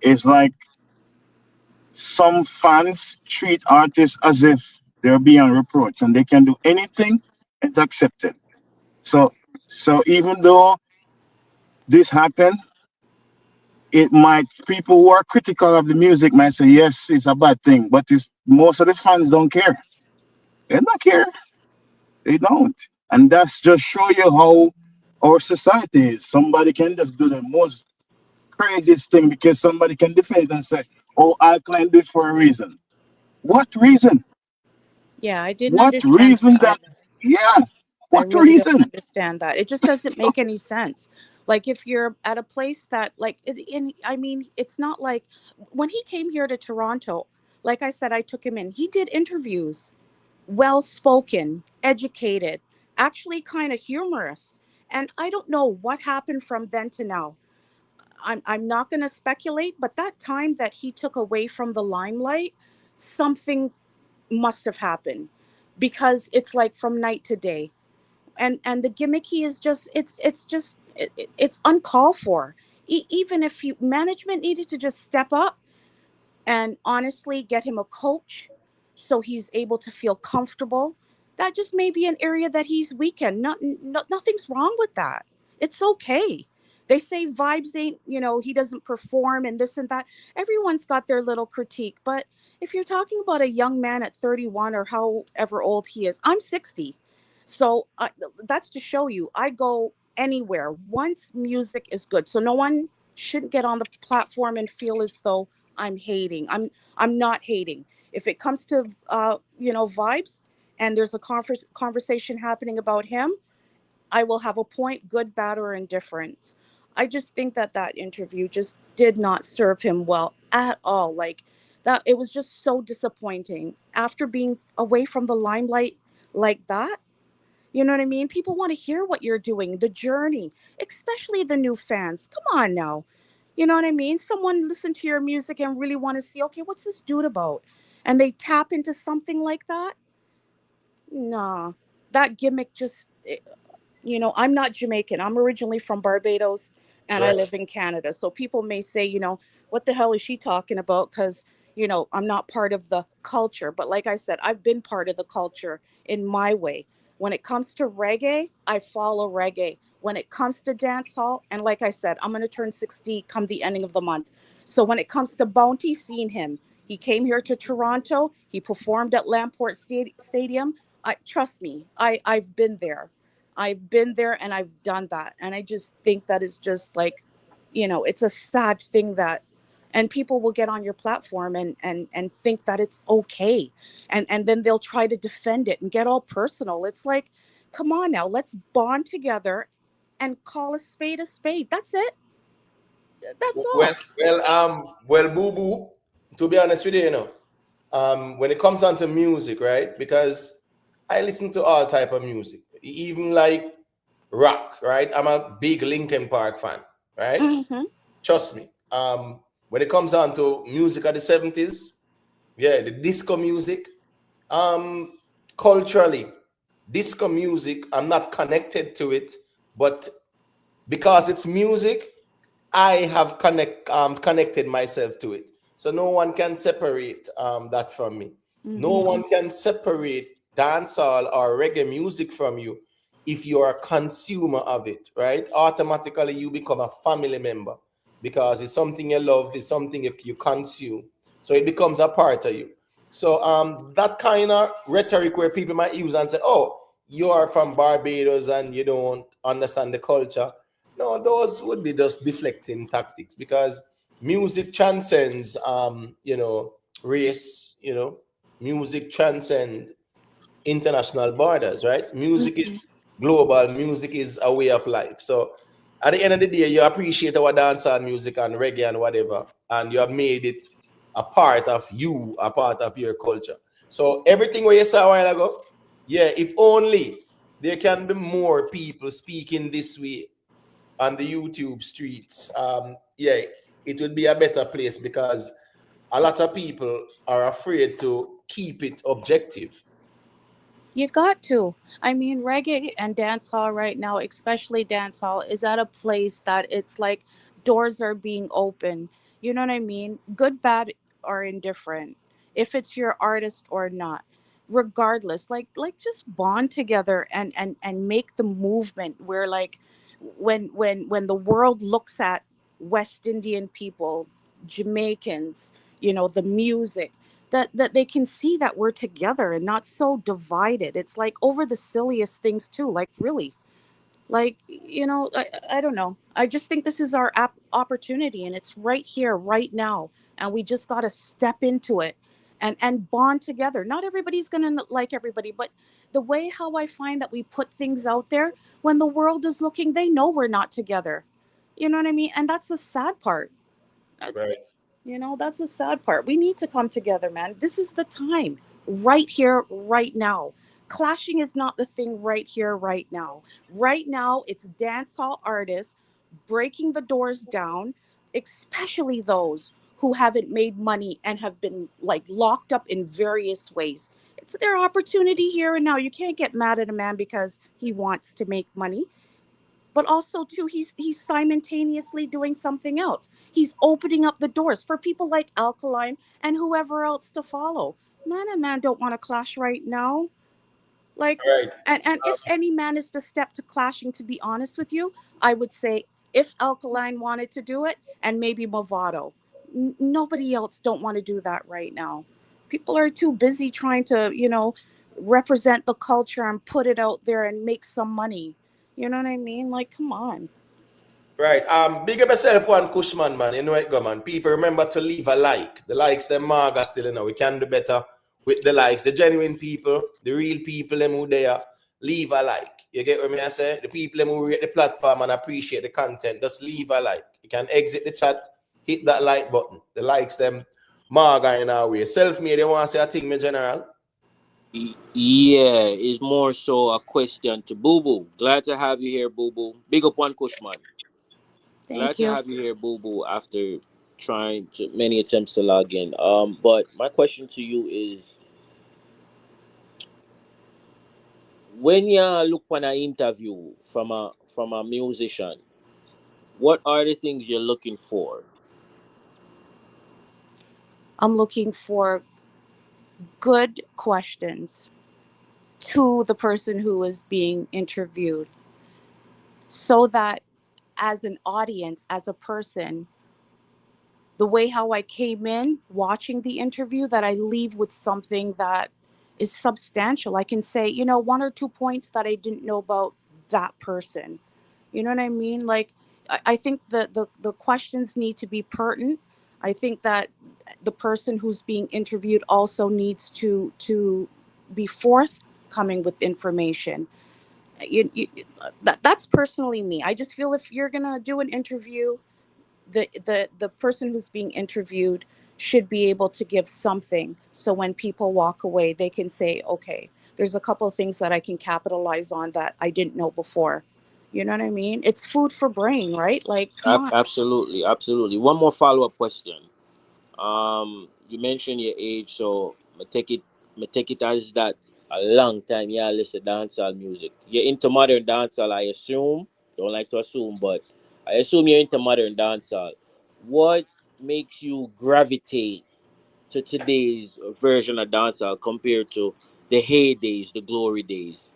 [SPEAKER 12] is like some fans treat artists as if they're beyond reproach and they can do anything, it's accepted. So so even though this happened, it might, people who are critical of the music might say yes, it's a bad thing, but it's, most of the fans don't care. They don't care. They don't. And that's just show you how our society is. Somebody can just do the most craziest thing because somebody can defend it and say, oh, I claimed it for a reason. What reason?
[SPEAKER 15] Yeah, I didn't
[SPEAKER 12] What
[SPEAKER 15] understand
[SPEAKER 12] reason
[SPEAKER 15] that
[SPEAKER 12] that,
[SPEAKER 15] either.
[SPEAKER 12] yeah,
[SPEAKER 15] I
[SPEAKER 12] what
[SPEAKER 15] really don't
[SPEAKER 12] reason?
[SPEAKER 15] understand that. It just doesn't make any sense. Like if you're at a place that like I mean, it's not like when he came here to Toronto, like I said, I took him in. He did interviews, well spoken, educated, actually kind of humorous. And I don't know what happened from then to now. I'm not going to speculate, but that time that he took away from the limelight, something must have happened because it's like from night to day. And the gimmicky is just it's uncalled for. Even if you management needed to just step up and honestly get him a coach so he's able to feel comfortable. That just may be an area that he's weak in. Nothing's wrong with that. It's okay. They say Vybz ain't, he doesn't perform and this and that. Everyone's got their little critique. But if you're talking about a young man at 31 or however old he is, I'm 60. So that's to show you I go anywhere once music is good. So no one shouldn't get on the platform and feel as though I'm hating. I'm not hating. If it comes to Vybz and there's a conversation happening about him, I will have a point, good, bad, or indifference. I just think that that interview just did not serve him well at all. Like that, it was just so disappointing after being away from the limelight like that. You know what I mean? People want to hear what you're doing, the journey, especially the new fans. Come on now. You know what I mean? Someone listen to your music and really want to see, okay, what's this dude about? And they tap into something like that. Nah, that gimmick just I'm not Jamaican. I'm originally from Barbados and I
[SPEAKER 1] Right.
[SPEAKER 15] live in Canada. So people may say, what the hell is she talking about? Because, I'm not part of the culture. But like I said, I've been part of the culture in my way. When it comes to reggae, I follow reggae. When it comes to dancehall, and like I said, I'm going to turn 60 come the ending of the month. So when it comes to Bounty, seen him. He came here to Toronto. He performed at Lamport Stadium. Trust me, I've been there. I've been there and I've done that. And I just think that is just like, it's a sad thing that and people will get on your platform and think that it's okay. And then they'll try to defend it and get all personal. It's like, come on now, let's bond together and call a spade a spade. That's it. That's
[SPEAKER 1] Well,
[SPEAKER 15] all.
[SPEAKER 1] Boo Boo. To be honest with you, when it comes down to music, right? Because I listen to all type of music, even like rock, right? I'm a big Linkin Park fan, right?
[SPEAKER 15] Hmm.
[SPEAKER 1] Trust me. When it comes down to music of the 70s, yeah, the disco music, um, culturally, disco music, I'm not connected to it, but because it's music, I have connected myself to it. So no one can separate that from me. No
[SPEAKER 15] Hmm.
[SPEAKER 1] one can separate dancehall or reggae music from you if you are a consumer of it, right? Automatically you become a family member because it's something you love, it's something you consume. So it becomes a part of you. So that kind of rhetoric where people might use and say, "Oh, you are from Barbados and you don't understand the culture." No, those would be just deflecting tactics because music transcends, race. Music transcends international borders, right? Music is global. Music is a way of life. So at the end of the day, you appreciate our dancehall music and reggae and whatever, and you have made it a part of you, a part of your culture. So everything what you saw a while ago, yeah, if only there can be more people speaking this way on the YouTube streets, yeah, it would be a better place because a lot of people are afraid to keep it objective.
[SPEAKER 15] You got to. I mean, reggae and dancehall right now, especially dancehall, is at a place that it's like doors are being open. You know what I mean? Good, bad, or indifferent. If it's your artist or not, regardless, like just bond together and make the movement where like when the world looks at West Indian people, Jamaicans, the music that they can see that we're together and not so divided. It's like over the silliest things too, like really, like I don't know. I just think this is our opportunity, and it's right here right now, and we just got to step into it and bond together. Not everybody's gonna like everybody, but the way how I find that we put things out there, when the world is looking, they know we're not together. You know what I mean? And that's the sad part.
[SPEAKER 1] Right.
[SPEAKER 15] That's the sad part. We need to come together, man. This is the time, right here, right now. Clashing is not the thing right here, right now. Right now, it's dancehall artists breaking the doors down, especially those who haven't made money and have been like locked up in various ways. It's their opportunity here and now. You can't get mad at a man because he wants to make money, but also too he's simultaneously doing something else. He's opening up the doors for people like Alkaline and whoever else to follow. Man and man don't want to clash right now. Like,
[SPEAKER 1] Right.
[SPEAKER 15] and if any man is to step to clashing, to be honest with you, I would say if Alkaline wanted to do it and maybe Movado. Nobody else don't want to do that right now. People are too busy trying to represent the culture and put it out there and make some money. You know what I mean? Like, come on.
[SPEAKER 1] Right. Big up yourself one Cushman, man. You know it go, man. People remember to leave a like. The likes them maga still, we can do better with the likes. The genuine people, the real people them who there, leave a like. You get what I say? The people them who rate the platform and appreciate the content, just leave a like. You can exit the chat, hit that like button. The likes them maga in our way. Self-made, they want to say a thing, me general.
[SPEAKER 11] Yeah, it's more so a question to Boo Boo. Glad to have you here, Boo Boo. Big up one Kushman. Glad
[SPEAKER 15] Thank
[SPEAKER 11] to
[SPEAKER 15] you.
[SPEAKER 11] have you here, Boo Boo, after trying to many attempts to log in. But my question to you is, when you look on an interview from a musician, what are the things you're looking for?
[SPEAKER 15] I'm looking for good questions to the person who is being interviewed so that as an audience, as a person, the way how I came in watching the interview, that I leave with something that is substantial. I can say, one or two points that I didn't know about that person. You know what I mean? Like, I think the questions need to be pertinent. I think that the person who's being interviewed also needs to be forthcoming with information. That's personally me. I just feel if you're gonna do an interview, the person who's being interviewed should be able to give something, so when people walk away they can say, okay, there's a couple of things that I can capitalize on that I didn't know before. You know what I mean? It's food for brain, right? Like, come on.
[SPEAKER 11] Absolutely, absolutely. One more follow-up question. You mentioned your age, so me take it as that a long time you listen to dancehall music. You're into modern dancehall, I assume. Don't like to assume, but I assume you're into modern dancehall. What makes you gravitate to today's version of dancehall compared to the heydays, the glory days?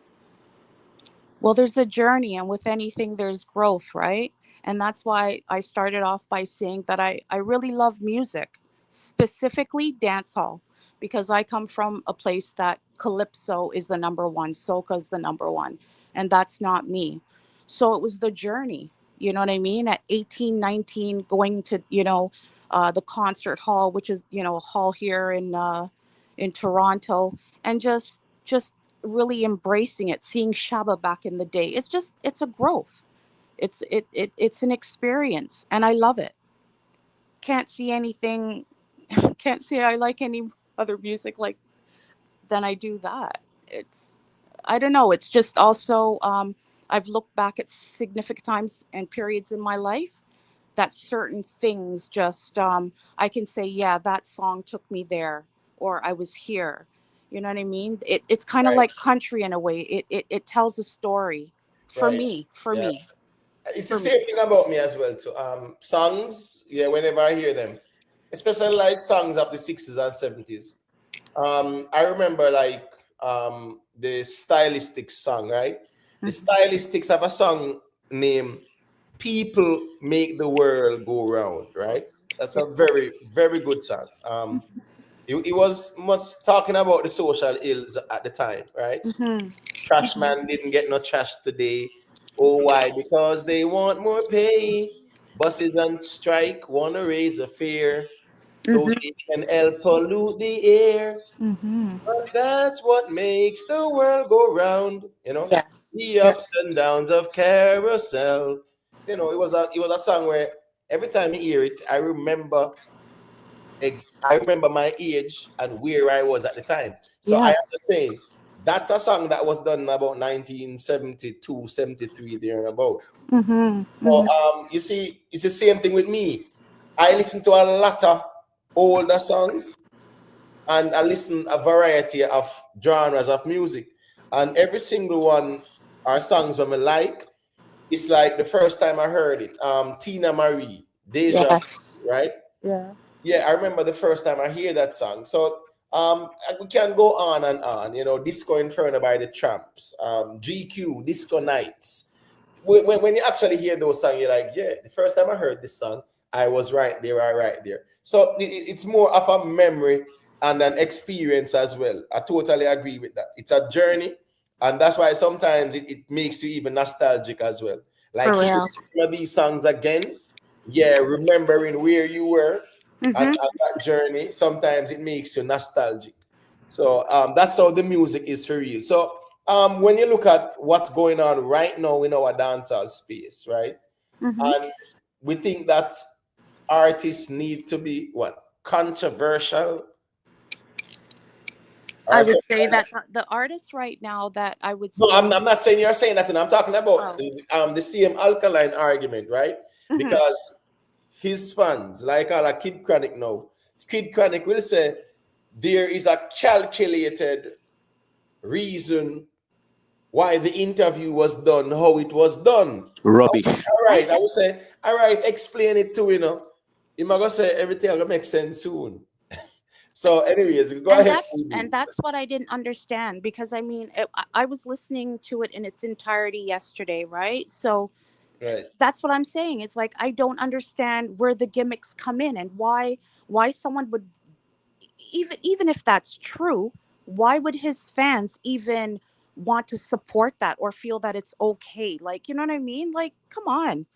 [SPEAKER 15] Well, there's a journey, and with anything, there's growth, right? And that's why I started off by saying that I really love music, specifically dancehall, because I come from a place that calypso is the number one, soca is the number one, and that's not me. So it was the journey, you know what I mean? At 18, 19, going to, the concert hall, which is, a hall here in Toronto, and just really embracing it, seeing Shaba back in the day. It's a growth. It's an experience, and I love it. Can't see anything. Can't say I like any other music like than I do that. It's I don't know. It's just also I've looked back at significant times and periods in my life that certain things just I can say, yeah, that song took me there, or I was here. You know what I mean? It's kind of
[SPEAKER 1] Right.
[SPEAKER 15] like country in a way. It tells a story for
[SPEAKER 1] Right.
[SPEAKER 15] me, for
[SPEAKER 1] Yeah.
[SPEAKER 15] me,
[SPEAKER 1] It's the
[SPEAKER 15] for me.
[SPEAKER 1] same thing about me as well too. Songs, yeah, whenever I hear them, especially like songs of the 60s and 70s. I remember like the Stylistics song, right? The Stylistics have a song named People Make the World Go Round, right? That's a
[SPEAKER 15] Yes.
[SPEAKER 1] very, very good song. It was much talking about the social ills at the time, right?
[SPEAKER 15] Mhm.
[SPEAKER 1] Trash man didn't get no trash today. Oh, why? Because they want more pay. Buses on strike want to raise a fare so
[SPEAKER 15] Mhm.
[SPEAKER 1] they can help pollute the air.
[SPEAKER 15] Mhm.
[SPEAKER 1] But that's what makes the world go round.
[SPEAKER 15] Yes.
[SPEAKER 1] The ups
[SPEAKER 15] Yes.
[SPEAKER 1] and downs of carousel. It was a song where every time you hear it, I remember my age and where I was at the time. So I am just
[SPEAKER 15] Yes.
[SPEAKER 1] saying that's a song that was done about 1972, 73 there and about.
[SPEAKER 15] Mhm.
[SPEAKER 1] So
[SPEAKER 15] Mhm.
[SPEAKER 1] you see, it's the same thing with me. I listen to a lot of older songs and I listen a variety of genres of music. And every single one are songs that I like. It's like the first time I heard it. Tina Marie, Deja
[SPEAKER 15] Yes.
[SPEAKER 1] Vu, right?
[SPEAKER 15] Yeah.
[SPEAKER 1] Yeah, I remember the first time I hear that song. So we can go on and on. Disco Inferno by the Tramps, GQ, Disco Nights. When you actually hear those songs, you're like, yeah, the first time I heard this song, I was right there. So it's more of a memory and an experience as well. I totally agree with that. It's a journey, and that's why sometimes it makes you even nostalgic as well.
[SPEAKER 15] For
[SPEAKER 1] Like hearing
[SPEAKER 15] real.
[SPEAKER 1] some of these songs again, yeah, remembering where you were and
[SPEAKER 15] Mhm.
[SPEAKER 1] that journey, sometimes it makes you nostalgic. So that's how the music is for real. So when you look at what's going on right now in our dancehall space, right?
[SPEAKER 15] Mhm.
[SPEAKER 1] And we think that artists need to be what? Controversial
[SPEAKER 15] I
[SPEAKER 1] or
[SPEAKER 15] would
[SPEAKER 1] something
[SPEAKER 15] say
[SPEAKER 1] like that.
[SPEAKER 15] that the artists right now that I would
[SPEAKER 1] No, I'm,
[SPEAKER 15] say,
[SPEAKER 1] I'm not saying you're saying that, and I'm talking about
[SPEAKER 15] oh,
[SPEAKER 1] the same alkaline argument, right?
[SPEAKER 15] mhm.
[SPEAKER 1] Because his fans, like all a Kid Chronic now, Kid Chronic will say there is a calculated reason why the interview was done, how it was done.
[SPEAKER 11] Rubbish.
[SPEAKER 1] All
[SPEAKER 15] I
[SPEAKER 1] right, I
[SPEAKER 15] get,
[SPEAKER 1] would say, all right, explain it to You might go say everything will make sense soon. So, anyways, go
[SPEAKER 15] and
[SPEAKER 1] ahead.
[SPEAKER 15] that's what I didn't understand, because I mean I was listening to it in its entirety yesterday, right? So
[SPEAKER 1] Right.
[SPEAKER 15] that's what I'm saying. It's like I don't understand where the gimmicks come in, and why someone would, even if that's true, why would his fans even want to support that or feel that it's okay? Like, you know what I mean? Like, come on.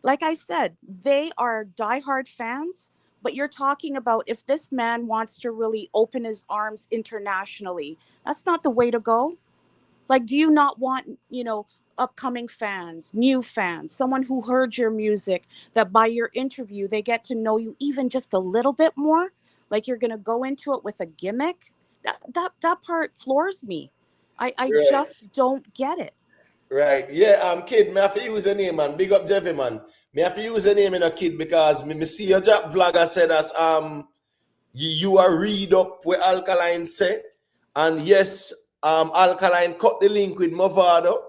[SPEAKER 15] Like I said, they are diehard fans, but you're talking about if this man wants to really open his arms internationally, that's not the way to go. Like, do you not want, upcoming fans, new fans, someone who heard your music, that by your interview, they get to know you even just a little bit more? Like, you're going to go into it with a gimmick? That part floors me. I
[SPEAKER 1] Right.
[SPEAKER 15] just don't get it.
[SPEAKER 1] Right. Yeah, kid, me have to use a name, man. Big up Jeffy, man. Me have to use a name in a kid because me see your job vlogger said as you are read up where Alkaline say. And yes, Alkaline cut the link with Movado.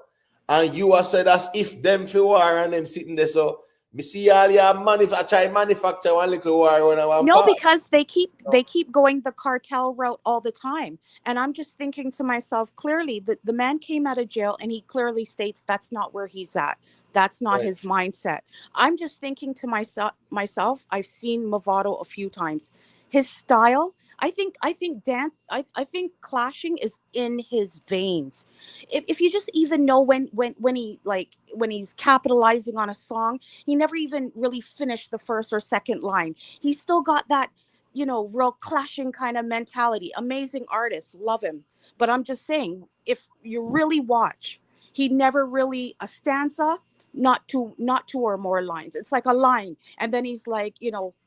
[SPEAKER 1] And you are said as if them for war and them sitting there. So Me see all your I try manufacture one little war when I want
[SPEAKER 15] No,
[SPEAKER 1] part.
[SPEAKER 15] because they keep going the cartel route all the time. And I'm just thinking to myself, clearly the man came out of jail and he clearly states that's not where he's at. That's not
[SPEAKER 1] Right.
[SPEAKER 15] his mindset. I'm just thinking to myself, I've seen Movado a few times. His style, I think clashing is in his veins. If you just even know when he when he's capitalizing on a song, he never even really finished the first or second line. He's still got that, real clashing kind of mentality. Amazing artist, love him. But I'm just saying, if you really watch, he never really a stanza, not two or more lines. It's like a line, and then he's like,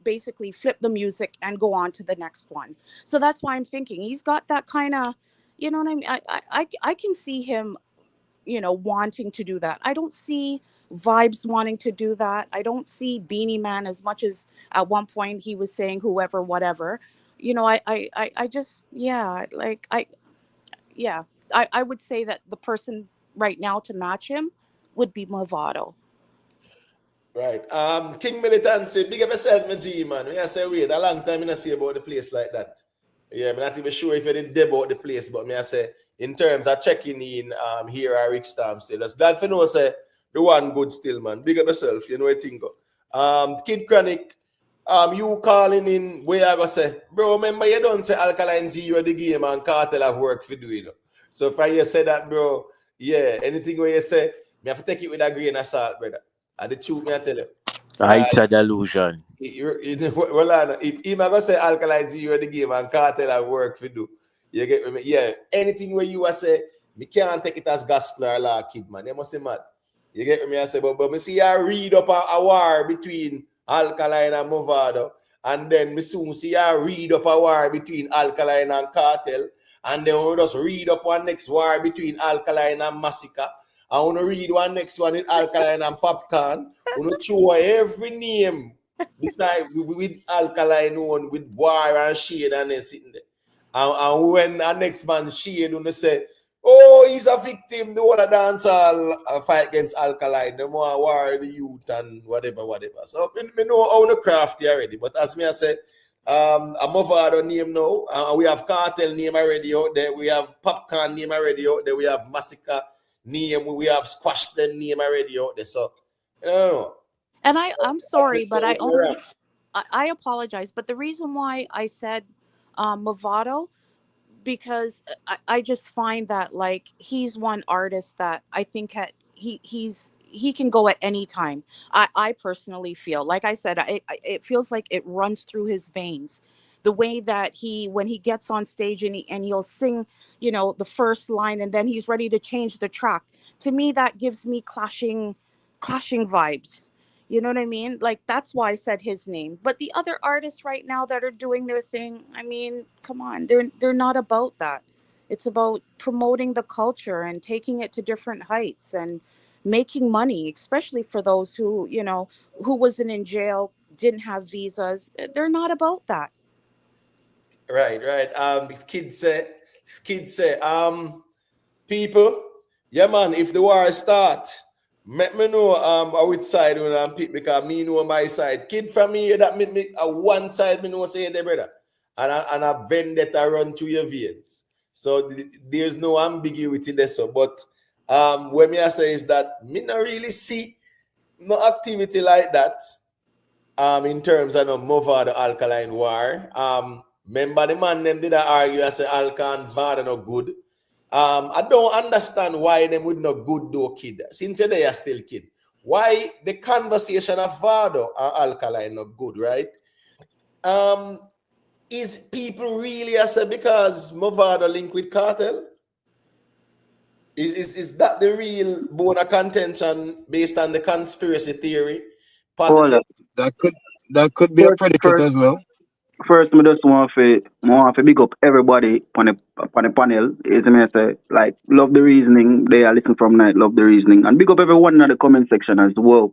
[SPEAKER 15] basically flip the music and go on to the next one. So that's why I'm thinking he's got that kind of, you know what I mean. I can see him, wanting to do that. I don't see Vybz wanting to do that. I don't see Beanie Man, as much as at one point he was saying whoever, whatever. I just, yeah, like yeah, I would say that the person right now to match him would be Movado.
[SPEAKER 1] Right. King Militancy, big up yourself, my G, man. I say, wait, a long time I not see about the place like that. Yeah, I'm not even sure if you did about the place, but I say, in terms of checking in here at Rick Stamp still. That's glad for know, say, the one good still, man. Big up yourself, you know what I think. Kid Chronic, you calling in where I go say, bro, remember you don't say Alkaline Zero the game and Cartel have work for doing it. So if I say that, bro, yeah, anything where you say, me have to take it with a grain of salt, brother. The truth, me I tell you.
[SPEAKER 11] It's a delusion.
[SPEAKER 1] Well, if him gonna say Alkaline Zero the game and Cartel have work for do, you get me? Yeah, anything where you say, me can't take it as gospel or law, kid, man. You must say mad. You get me? I say, but me see I read up a war between Alkaline and Movado, and then me soon see I read up a war between Alkaline and Cartel, and then we just read up one next war between Alkaline and Masicka. I want to read one next one in Alkaline and Popcaan. I want to show every name beside with Alkaline one, with War and Shade, and then sitting there. And when our next man Shade want to say, oh, he's a victim, the whole dancehall fight against Alkaline, the more war the youth and whatever. So me know how to craft already. But as me I say, a Movado name now, we have Cartel name already out there, we have Popcaan name already out there, we have Masicka name, we have Squash them name already out there. So,
[SPEAKER 15] And I'm sorry, but I apologize. But the reason why I said Movado, because I just find that, like, he's one artist that I think he can go at any time. I personally feel, like I said, it feels like it runs through his veins. The way that when he gets on stage and he'll sing, the first line, and then he's ready to change the track. To me, that gives me clashing vibes. You know what I mean? Like, that's why I said his name. But the other artists right now that are doing their thing, I mean, come on, they're not about that. It's about promoting the culture and taking it to different heights and making money, especially for those who wasn't in jail, didn't have visas. They're not about that.
[SPEAKER 1] Right. Kids say, people, yeah, man, if the war start, let me know which side you want to pick, because me know my side. Kid from me that me one side me know say there, brother, and a vendetta run through your veins. So there's no ambiguity there. So, but what me I say is that me not really see no activity like that. In terms of Movado Alkaline war. Remember the man them did argue and say Alka and Vada no good. I don't understand why them would not good though, kid. Since they are still kid. Why the conversation of Vado and Alkaline not good, right? Is people really say because Movado link with Cartel? Is that the real bone of contention based on the conspiracy theory?
[SPEAKER 8] Hold
[SPEAKER 1] Positive.
[SPEAKER 8] on.
[SPEAKER 12] That could be a predicate as well.
[SPEAKER 8] First, I just want to big up everybody on the panel. Is me say, like, love the reasoning. They are listening from night, love the reasoning, and big up everyone in the comment section as well.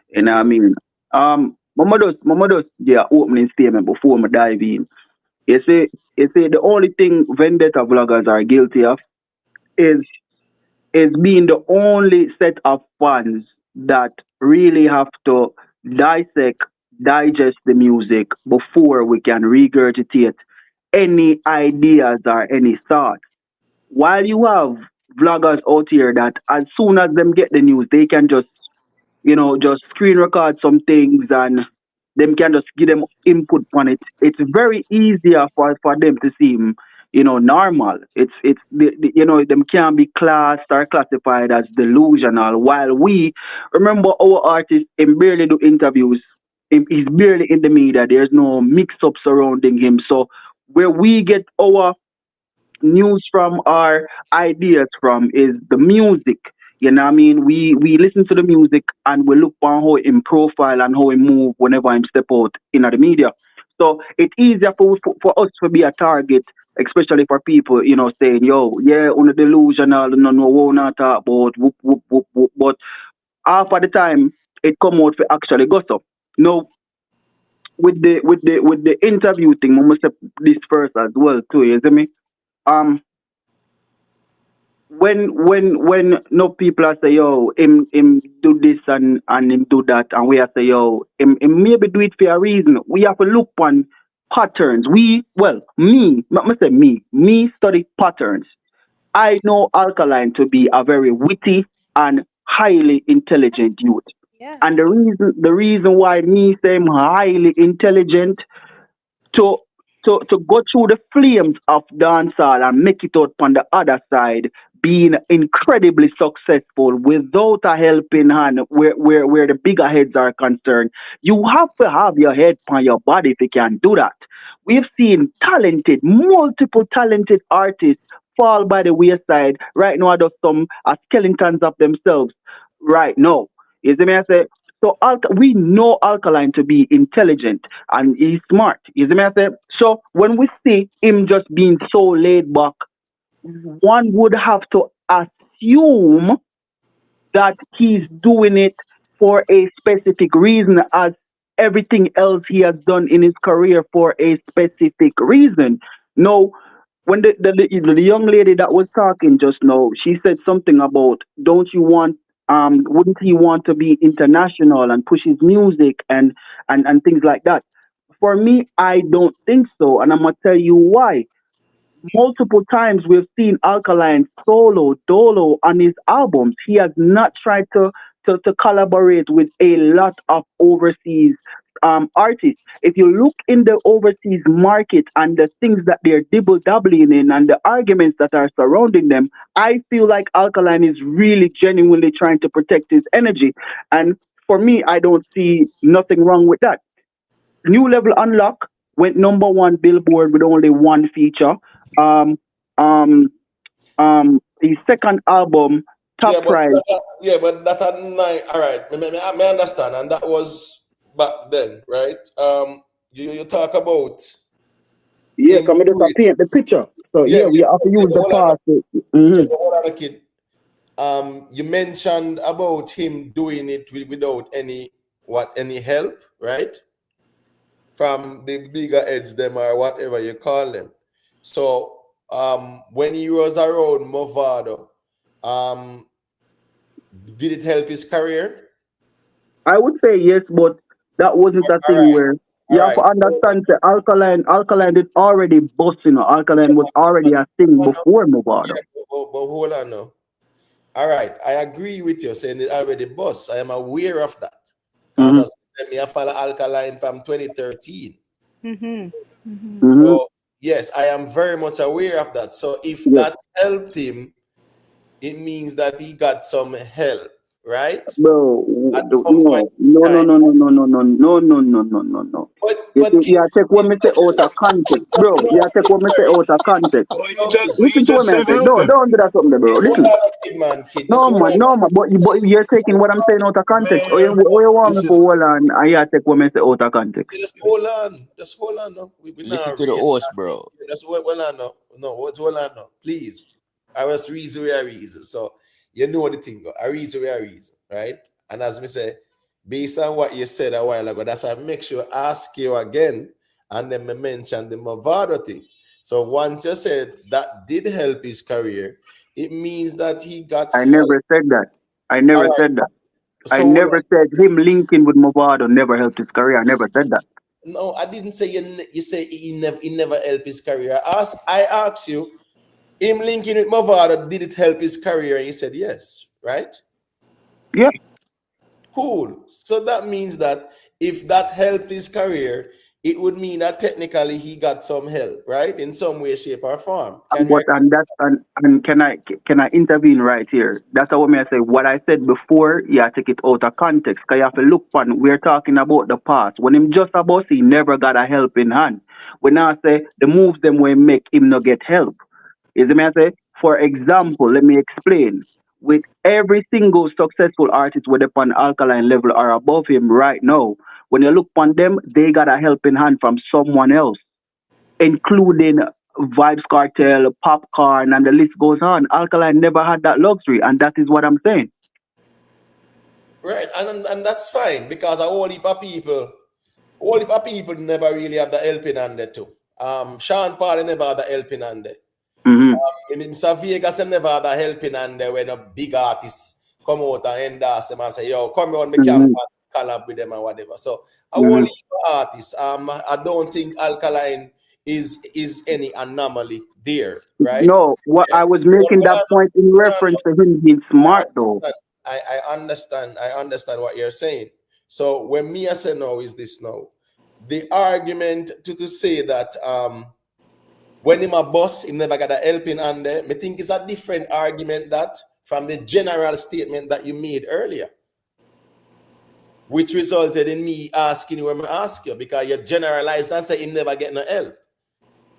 [SPEAKER 8] You know what I mean? Mama just yeah, opening statement before I dive in. You say the only thing vendetta vloggers are guilty of is being the only set of fans that really have to
[SPEAKER 16] dissect, digest the music before we can regurgitate any ideas or any thoughts. While you have vloggers out here that as soon as them get the news, they can just just screen record some things and them can just give them input on it. It's very easier for them to seem, normal. Them can be classed or classified as delusional. While we remember our artist him barely do interviews. He's barely in the media. There's no mix up surrounding him. So where we get our news from, our ideas from, is the music. You know what I mean? We listen to the music and we look on how him profile and how he move whenever him step out in the media. So it's easier for us to be a target, especially for people, saying, yo, yeah, on the delusional, no, we not talk about whoop, whoop, whoop, whoop. But half of the time it come out for actually gossip. No, with the interview thing, I must say this first as well too, you see me? Um when no people are say, yo, him do this and him do that, and we are say, yo, him maybe do it for a reason. We have to look on patterns. Me study patterns. I know Alkaline to be a very witty and highly intelligent youth. And
[SPEAKER 15] Yes.
[SPEAKER 16] the reason why me say I'm highly intelligent, to to go through the flames of dancehall and make it out on the other side, being incredibly successful without a helping hand where the bigger heads are concerned. You have to have your head on your body if you can do that. We've seen multiple talented artists fall by the wayside. Right now, just some are skeletons of themselves. Right now, you see me? I say, so we know Alkaline to be intelligent and he's smart. You see me? I say, so when we see him just being so laid back, one would have to assume that he's doing it for a specific reason, as everything else he has done in his career for a specific reason. No, when the young lady that was talking just now, she said something about, don't you want wouldn't he want to be international and push his music and things like that? For me, I don't think so, and I'm gonna tell you why. Multiple times we've seen Alkaline solo, dolo on his albums. He has not tried to collaborate with a lot of overseas artists. If you look in the overseas market and the things that they're dibble dabbling in and the arguments that are surrounding them, I feel like Alkaline is really genuinely trying to protect his energy. And for me, I don't see nothing wrong with that. New Level Unlock went number one Billboard with only one feature. Um, um, his second album,
[SPEAKER 1] Yeah,
[SPEAKER 16] Top Prize.
[SPEAKER 1] but that had nine. All right, me understand, and that was back then, right? You talk about
[SPEAKER 16] Yeah,
[SPEAKER 1] him
[SPEAKER 16] come just
[SPEAKER 1] doing.
[SPEAKER 16] paint the picture. So
[SPEAKER 1] Yeah,
[SPEAKER 16] yeah, we have to use the
[SPEAKER 1] hold on,
[SPEAKER 16] past.
[SPEAKER 1] yeah,
[SPEAKER 16] Mm-hmm.
[SPEAKER 1] but hold on, kid. You mentioned about him doing it without any help, right? From the bigger heads, them or whatever you call them. So, when he was around Movado, um, did it help his career?
[SPEAKER 16] I would say yes, but that wasn't a
[SPEAKER 1] All
[SPEAKER 16] thing
[SPEAKER 1] right,
[SPEAKER 16] where
[SPEAKER 1] all
[SPEAKER 16] you have
[SPEAKER 1] right.
[SPEAKER 16] to understand the Alkaline did already bust, Alkaline was already a thing
[SPEAKER 1] But,
[SPEAKER 16] before Movado.
[SPEAKER 1] yeah, but hold on now. All right, I agree with you saying it already bust. I am aware of that. Because
[SPEAKER 16] Mm-hmm.
[SPEAKER 1] as I said, me I follow Alkaline from 2013.
[SPEAKER 15] Mhm. Mhm.
[SPEAKER 16] Mm-hmm.
[SPEAKER 1] So yes, I am very much aware of that. So if
[SPEAKER 16] Yes.
[SPEAKER 1] that helped him, it means that he got some help, right?
[SPEAKER 16] Bro,
[SPEAKER 1] At some point
[SPEAKER 16] no, no,
[SPEAKER 1] in
[SPEAKER 16] no,
[SPEAKER 1] time.
[SPEAKER 16] no, no, no, no, no, no, no, no, no, no, no. You
[SPEAKER 1] But
[SPEAKER 16] see,
[SPEAKER 1] kid,
[SPEAKER 16] yeah, take what me say out of context, bro. Yeah, take what me say out of context.
[SPEAKER 12] Oh, you
[SPEAKER 16] Listen to what
[SPEAKER 12] just
[SPEAKER 16] me I
[SPEAKER 12] said
[SPEAKER 16] say.
[SPEAKER 12] help
[SPEAKER 16] No,
[SPEAKER 12] him.
[SPEAKER 16] don't do that something, bro.
[SPEAKER 1] hold
[SPEAKER 16] Listen.
[SPEAKER 1] on, kid, man, kid. Just
[SPEAKER 16] No,
[SPEAKER 1] hold
[SPEAKER 16] man,
[SPEAKER 1] on.
[SPEAKER 16] no, man. But you're taking what I'm saying out of context. Or you want me
[SPEAKER 12] This
[SPEAKER 16] to
[SPEAKER 12] is
[SPEAKER 16] hold on and yeah, take what me say out of context.
[SPEAKER 1] Just hold on. Just hold on now. We
[SPEAKER 11] Listen
[SPEAKER 1] not
[SPEAKER 11] to the
[SPEAKER 1] race.
[SPEAKER 11] host, bro.
[SPEAKER 1] Just hold on now. No, what's hold on now? Please. I was reason we are reason. So you know the thing, go. I reason we are reason, right? And as me say, based on what you said a while ago, that's why I make sure I ask you again, and then me mention the Movado thing. So once you said that did help his career, it means that he got
[SPEAKER 16] I
[SPEAKER 1] help.
[SPEAKER 16] never said that. I
[SPEAKER 1] All
[SPEAKER 16] never
[SPEAKER 1] right.
[SPEAKER 16] said that. I
[SPEAKER 1] So
[SPEAKER 16] never said him linking with Movado never helped his career. I never said that.
[SPEAKER 1] no, I didn't say you say he never helped his career. I asked you, him linking with Movado, did it help his career? And you said yes, right?
[SPEAKER 16] Yeah.
[SPEAKER 1] Cool. So that means that if that helped his career, it would mean that technically he got some help, right? In some way, shape, or form. Can you
[SPEAKER 16] But
[SPEAKER 1] agree?
[SPEAKER 16] and can I intervene right here? That's what I say. What I said before, yeah, take it out of context. Cause you have to look on. We're talking about the past. When him just about he never got a helping hand. When I say the moves them will make him not get help. Is the I say? For example, let me explain. With every single successful artist, whether upon alkaline level or above him right now, when you look upon them, they got a helping hand from someone else, including Vybz Kartel, Popcaan, and the list goes on. Alkaline never had that luxury, and that is what I'm saying.
[SPEAKER 1] Right, and that's fine because a whole heap of people never really have the helping hand there too. Sean Paul never had the helping hand there.
[SPEAKER 16] Mm-hmm.
[SPEAKER 1] In Vegas, he never had a helping hand there when a big artist come out and endorse them and say, yo, come on, me camp
[SPEAKER 16] Mm-hmm.
[SPEAKER 1] and collab with them and whatever. So a whole
[SPEAKER 16] Mm-hmm.
[SPEAKER 1] heap of artists. I don't think Alkaline is any anomaly there, right?
[SPEAKER 16] No, what I
[SPEAKER 1] Yes.
[SPEAKER 16] was making
[SPEAKER 1] But
[SPEAKER 16] that point in reference to him being smart, though.
[SPEAKER 1] I understand what you're saying. So when me I say no is this now. The argument to say that when him a boss, he never got a helping hand there. Me think it's a different argument that from the general statement that you made earlier, which resulted in me asking you when I ask you because you generalized and say him never get no help.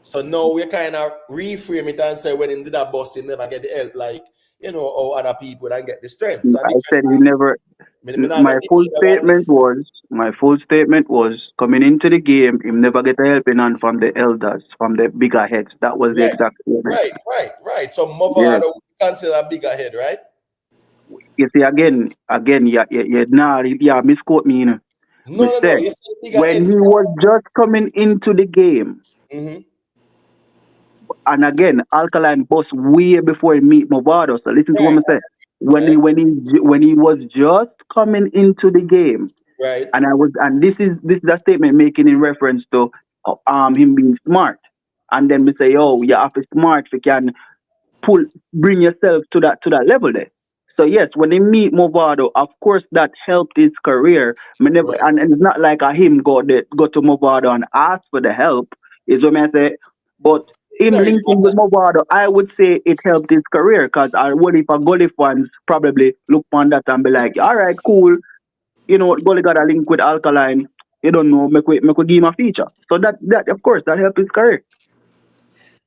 [SPEAKER 1] So now we kind of reframe it and say when he did a boss, he never get the help, like how other people don't get the strength. It's a
[SPEAKER 16] I
[SPEAKER 1] different
[SPEAKER 16] said he never.
[SPEAKER 1] not
[SPEAKER 16] My
[SPEAKER 1] going to
[SPEAKER 16] full
[SPEAKER 1] debate that one.
[SPEAKER 16] statement was coming into the game. Him never get a helping hand from the elders, from the bigger heads. That was the
[SPEAKER 1] Right,
[SPEAKER 16] exact statement.
[SPEAKER 1] right. So
[SPEAKER 16] Yes.
[SPEAKER 1] Movado would consider a bigger head, right?
[SPEAKER 16] You see, again, yeah, misquote me. Me
[SPEAKER 1] No.
[SPEAKER 16] said
[SPEAKER 1] You see bigger
[SPEAKER 16] when
[SPEAKER 1] heads.
[SPEAKER 16] he was just coming into the game,
[SPEAKER 1] Mm-hmm.
[SPEAKER 16] and again, Alkaline boss way before he meet Movado. So listen to what
[SPEAKER 1] Right,
[SPEAKER 16] I said.
[SPEAKER 1] right,
[SPEAKER 16] When he was just coming into the game,
[SPEAKER 1] right,
[SPEAKER 16] and this is a statement making in reference to him being smart. And then we say, oh, you have to smart if you can bring yourself to that level there. So yes, when he meet Movado, of course that helped his career. Me never,
[SPEAKER 1] right.
[SPEAKER 16] and it's not like a him go to Movado and ask for the help. Is what I say. But
[SPEAKER 1] You
[SPEAKER 16] him
[SPEAKER 1] know, really
[SPEAKER 16] linking with Movado, I would say it helped his career because what if a Gully fans probably look on that and be like, all right, cool, Gully got a link with Alkaline. You don't know, make we give him a feature. So that of course that helped his career.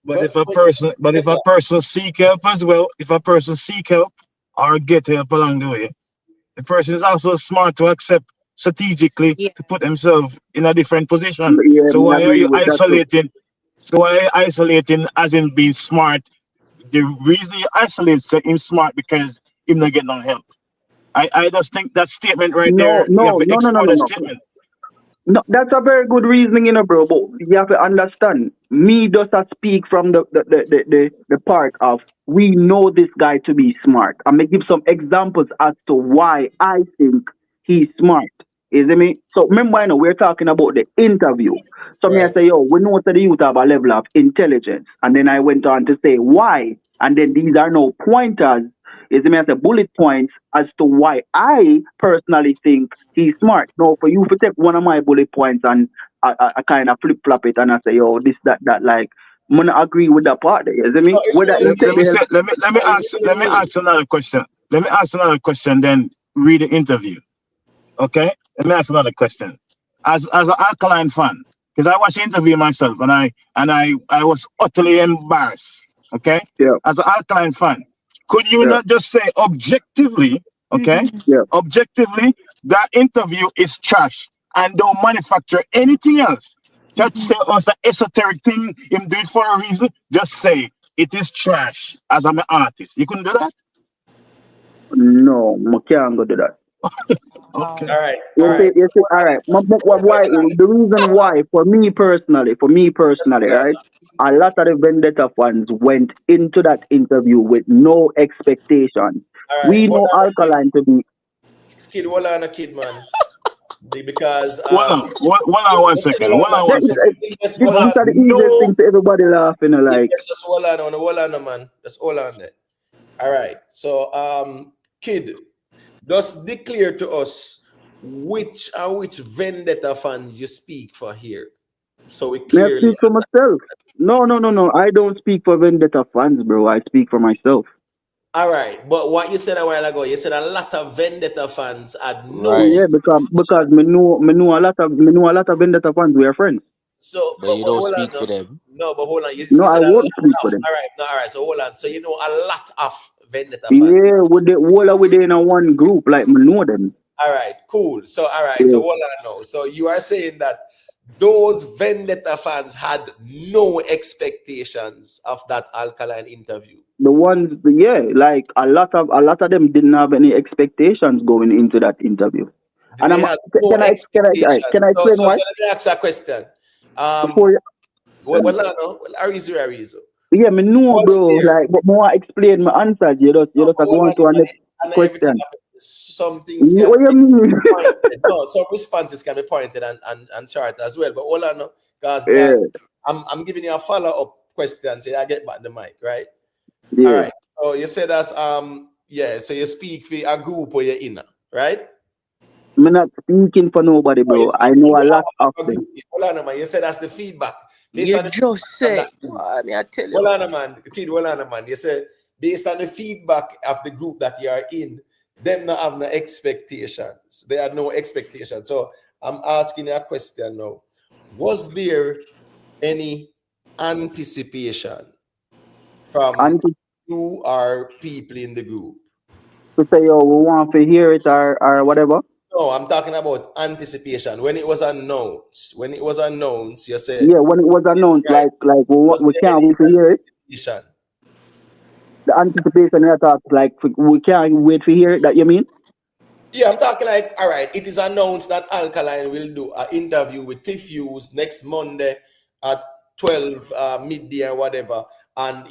[SPEAKER 12] But
[SPEAKER 1] but,
[SPEAKER 12] if a
[SPEAKER 1] but
[SPEAKER 12] person, but if
[SPEAKER 1] yes, sir.
[SPEAKER 12] a person seek help as well, if a person seek help or get help along the way, the person is also smart to accept strategically
[SPEAKER 15] Yes.
[SPEAKER 12] to put himself in a different position.
[SPEAKER 16] Yeah,
[SPEAKER 12] So
[SPEAKER 16] me
[SPEAKER 12] why are
[SPEAKER 16] agree
[SPEAKER 12] you
[SPEAKER 16] with that too.
[SPEAKER 12] isolating? So why are you isolating as in being smart? The reason you isolate say him smart because him not get no help. I just think that statement right
[SPEAKER 16] No,
[SPEAKER 12] there, you have
[SPEAKER 16] no,
[SPEAKER 12] to
[SPEAKER 16] no, no, no,
[SPEAKER 12] explore
[SPEAKER 16] no,
[SPEAKER 12] the
[SPEAKER 16] no.
[SPEAKER 12] statement.
[SPEAKER 16] No, that's a very good reasoning, bro. But you have to understand. Me does not speak from the part of we know this guy to be smart. I'm gonna give some examples as to why I think he's smart. Is it me? So remember, we're talking about the interview. So me I
[SPEAKER 1] Right.
[SPEAKER 16] say, yo, we know that the youth have a level of intelligence, and then I went on to say why, and then these are no pointers. Is it me? I say bullet points as to why I personally think he's smart. Now, for you to take one of my bullet points and I kind of flip flop it and I say, yo, this, that, like, I'm gonna agree with that part there, you see
[SPEAKER 1] No,
[SPEAKER 16] me?
[SPEAKER 1] it's
[SPEAKER 16] Whether
[SPEAKER 1] really
[SPEAKER 16] he take
[SPEAKER 12] Let
[SPEAKER 16] the
[SPEAKER 12] me
[SPEAKER 1] me.
[SPEAKER 12] say,
[SPEAKER 16] help,
[SPEAKER 1] No, it's
[SPEAKER 12] let
[SPEAKER 1] really
[SPEAKER 12] me
[SPEAKER 1] me.
[SPEAKER 12] ask another question. Let me ask another question, then read the interview. Okay? Let me ask another question. As an alkaline fan, because I watched the interview myself and I was utterly embarrassed. Okay?
[SPEAKER 16] yeah,
[SPEAKER 12] As an alkaline fan, could you
[SPEAKER 16] yeah,
[SPEAKER 12] not just say objectively, okay?
[SPEAKER 15] Mm-hmm.
[SPEAKER 16] yeah.
[SPEAKER 12] Objectively, that interview is trash and don't manufacture anything else. Just
[SPEAKER 15] Mm-hmm.
[SPEAKER 12] say us the esoteric thing him do it for a reason. Just say it is trash as I'm an artist. You couldn't do that?
[SPEAKER 16] No, I can't go do that.
[SPEAKER 12] Okay.
[SPEAKER 15] Wow.
[SPEAKER 1] All right, all
[SPEAKER 16] You
[SPEAKER 1] right.
[SPEAKER 16] see, all
[SPEAKER 1] What
[SPEAKER 16] right.
[SPEAKER 1] is what
[SPEAKER 16] Why?
[SPEAKER 1] is that?
[SPEAKER 16] The reason why, for me personally, right? A lot of the Vendetta fans went into that interview with no expectations.
[SPEAKER 1] All right,
[SPEAKER 16] We know Alkaline to be.
[SPEAKER 1] Kid, hold on a kid, man. Because
[SPEAKER 12] Hold on one second. Hold on one second.
[SPEAKER 1] Just
[SPEAKER 16] This
[SPEAKER 1] hold
[SPEAKER 16] is
[SPEAKER 1] on.
[SPEAKER 16] the easiest thing to everybody laughing, like.
[SPEAKER 1] Just hold on, man. Just hold on there. All right. So, kid, just declare to us which vendetta fans you speak for here. So we
[SPEAKER 16] May I
[SPEAKER 1] clearly.
[SPEAKER 16] speak for myself? No. I don't speak for Vendetta fans, bro. I speak for myself.
[SPEAKER 1] All right, but what you said a while ago, you said a lot of vendetta fans had no.
[SPEAKER 11] Right.
[SPEAKER 16] Yeah, because me know a lot of Vendetta fans. We are friends.
[SPEAKER 1] So,
[SPEAKER 11] But you don't
[SPEAKER 1] hold on,
[SPEAKER 11] speak for them.
[SPEAKER 1] no, but hold on. You
[SPEAKER 16] No, I
[SPEAKER 1] said a
[SPEAKER 16] won't speak
[SPEAKER 1] lot
[SPEAKER 16] for
[SPEAKER 1] of.
[SPEAKER 16] them.
[SPEAKER 1] All right, no, all right. So hold on. So you know a lot of vendetta fans.
[SPEAKER 16] Yeah, with the whole we in a one group, like me know them.
[SPEAKER 1] All right, cool. So all right,
[SPEAKER 16] Yeah.
[SPEAKER 1] so hold on now. So you are saying that those vendetta fans had no expectations of that alkaline interview.
[SPEAKER 16] The ones, yeah, like a lot of them didn't have any expectations going into that interview. And
[SPEAKER 1] They had no expectations.
[SPEAKER 16] can I explain
[SPEAKER 1] So
[SPEAKER 16] why?
[SPEAKER 1] let me ask a question.
[SPEAKER 16] Before you,
[SPEAKER 1] Arizo.
[SPEAKER 16] yeah, me know,
[SPEAKER 1] Was
[SPEAKER 16] bro.
[SPEAKER 1] there?
[SPEAKER 16] Like, but more explain my answer. You just
[SPEAKER 1] No,
[SPEAKER 16] go
[SPEAKER 1] hold
[SPEAKER 16] on
[SPEAKER 1] on,
[SPEAKER 16] to our next
[SPEAKER 1] and everything.
[SPEAKER 16] question.
[SPEAKER 1] Some things can
[SPEAKER 16] What you mean?
[SPEAKER 1] be pointed. No, some responses can be pointed and short as well. But hold on, because
[SPEAKER 16] Yeah,
[SPEAKER 1] I'm giving you a follow up question. Say I get back the mic, right?
[SPEAKER 16] yeah.
[SPEAKER 1] All right. So you said that's yeah. So you speak for a group or you're in, right?
[SPEAKER 16] I'm not speaking for nobody,
[SPEAKER 1] Oh, you
[SPEAKER 16] bro.
[SPEAKER 1] speak
[SPEAKER 16] I
[SPEAKER 1] on
[SPEAKER 16] know a
[SPEAKER 1] behalf
[SPEAKER 16] lot of
[SPEAKER 1] of a
[SPEAKER 16] them.
[SPEAKER 1] group. Hold on, man. You said that's the feedback based
[SPEAKER 11] You
[SPEAKER 1] on the
[SPEAKER 11] just
[SPEAKER 1] feedback of
[SPEAKER 11] say,
[SPEAKER 1] that group.
[SPEAKER 11] I mean, I tell
[SPEAKER 1] Hold
[SPEAKER 11] you.
[SPEAKER 1] on, man. Kid, hold on, man. You said based on the feedback of the group that you are in, them not have no expectations. They had no expectations. So I'm asking you a question now. Was there any anticipation from you or people in the group?
[SPEAKER 16] To say, oh, we want to hear it or whatever.
[SPEAKER 1] No, I'm talking about anticipation. When it was announced, you said,
[SPEAKER 16] Yeah, when it was announced,
[SPEAKER 1] right, was
[SPEAKER 16] we
[SPEAKER 1] there
[SPEAKER 16] can't wait to
[SPEAKER 1] any
[SPEAKER 16] hear it.
[SPEAKER 1] anticipation?
[SPEAKER 16] The anticipation you talk like we can't wait to hear it. That you mean?
[SPEAKER 1] Yeah, I'm talking like, all right, it is announced that Alkaline will do an interview with Cliff Hughes next Monday at 12 midday or whatever. And,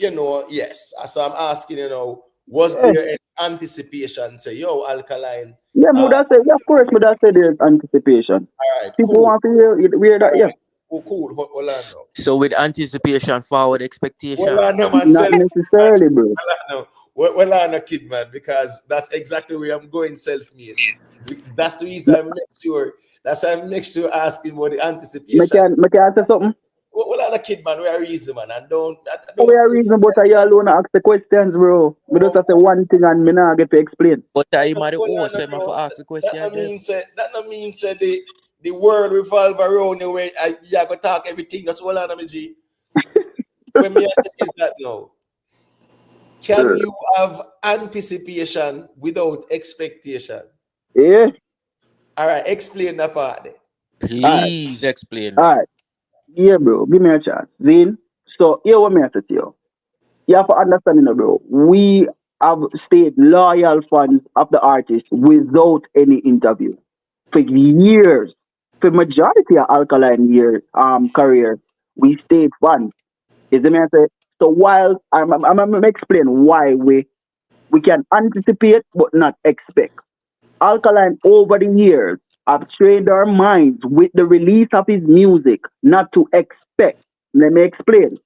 [SPEAKER 1] yes. So I'm asking, was
[SPEAKER 16] Yeah.
[SPEAKER 1] there any anticipation? Say, yo, Alkaline.
[SPEAKER 16] Yeah, of course, would have said there's anticipation.
[SPEAKER 1] All right,
[SPEAKER 16] People
[SPEAKER 1] cool.
[SPEAKER 16] want to hear that, yeah.
[SPEAKER 1] Cool. Hold on now.
[SPEAKER 11] So with anticipation, forward expectation.
[SPEAKER 1] Well, I know, man.
[SPEAKER 16] Not necessarily, bro.
[SPEAKER 1] Well, I know, kid, man, because that's exactly where I'm going self-made. That's the reason I make sure. That's why I make sure asking about the anticipation.
[SPEAKER 16] Make I say something?
[SPEAKER 1] Well, I'm a kid, man. We are reason, man. I don't.
[SPEAKER 16] We are reasonable, but you alone ask the questions, bro. We just have to say one thing and me not get to explain.
[SPEAKER 11] But I might also say for ask the question.
[SPEAKER 1] That no means the world revolve around the way you have to talk everything. That's all I'm G. When me say is that now? Can you have anticipation without expectation?
[SPEAKER 16] Yeah.
[SPEAKER 1] All right, explain that part there.
[SPEAKER 11] Please explain
[SPEAKER 16] All
[SPEAKER 11] that.
[SPEAKER 16] right. Yeah, bro. Give me a chance. Zin. So here what me have to tell you. You have to understand, bro. We have stayed loyal fans of the artist without any interview for years. For majority of Alkaline career, we stayed fans. Is the me I say? So while I'm explain why we can anticipate but not expect. Alkaline over the years have trained our minds with the release of his music not to expect. Let me explain.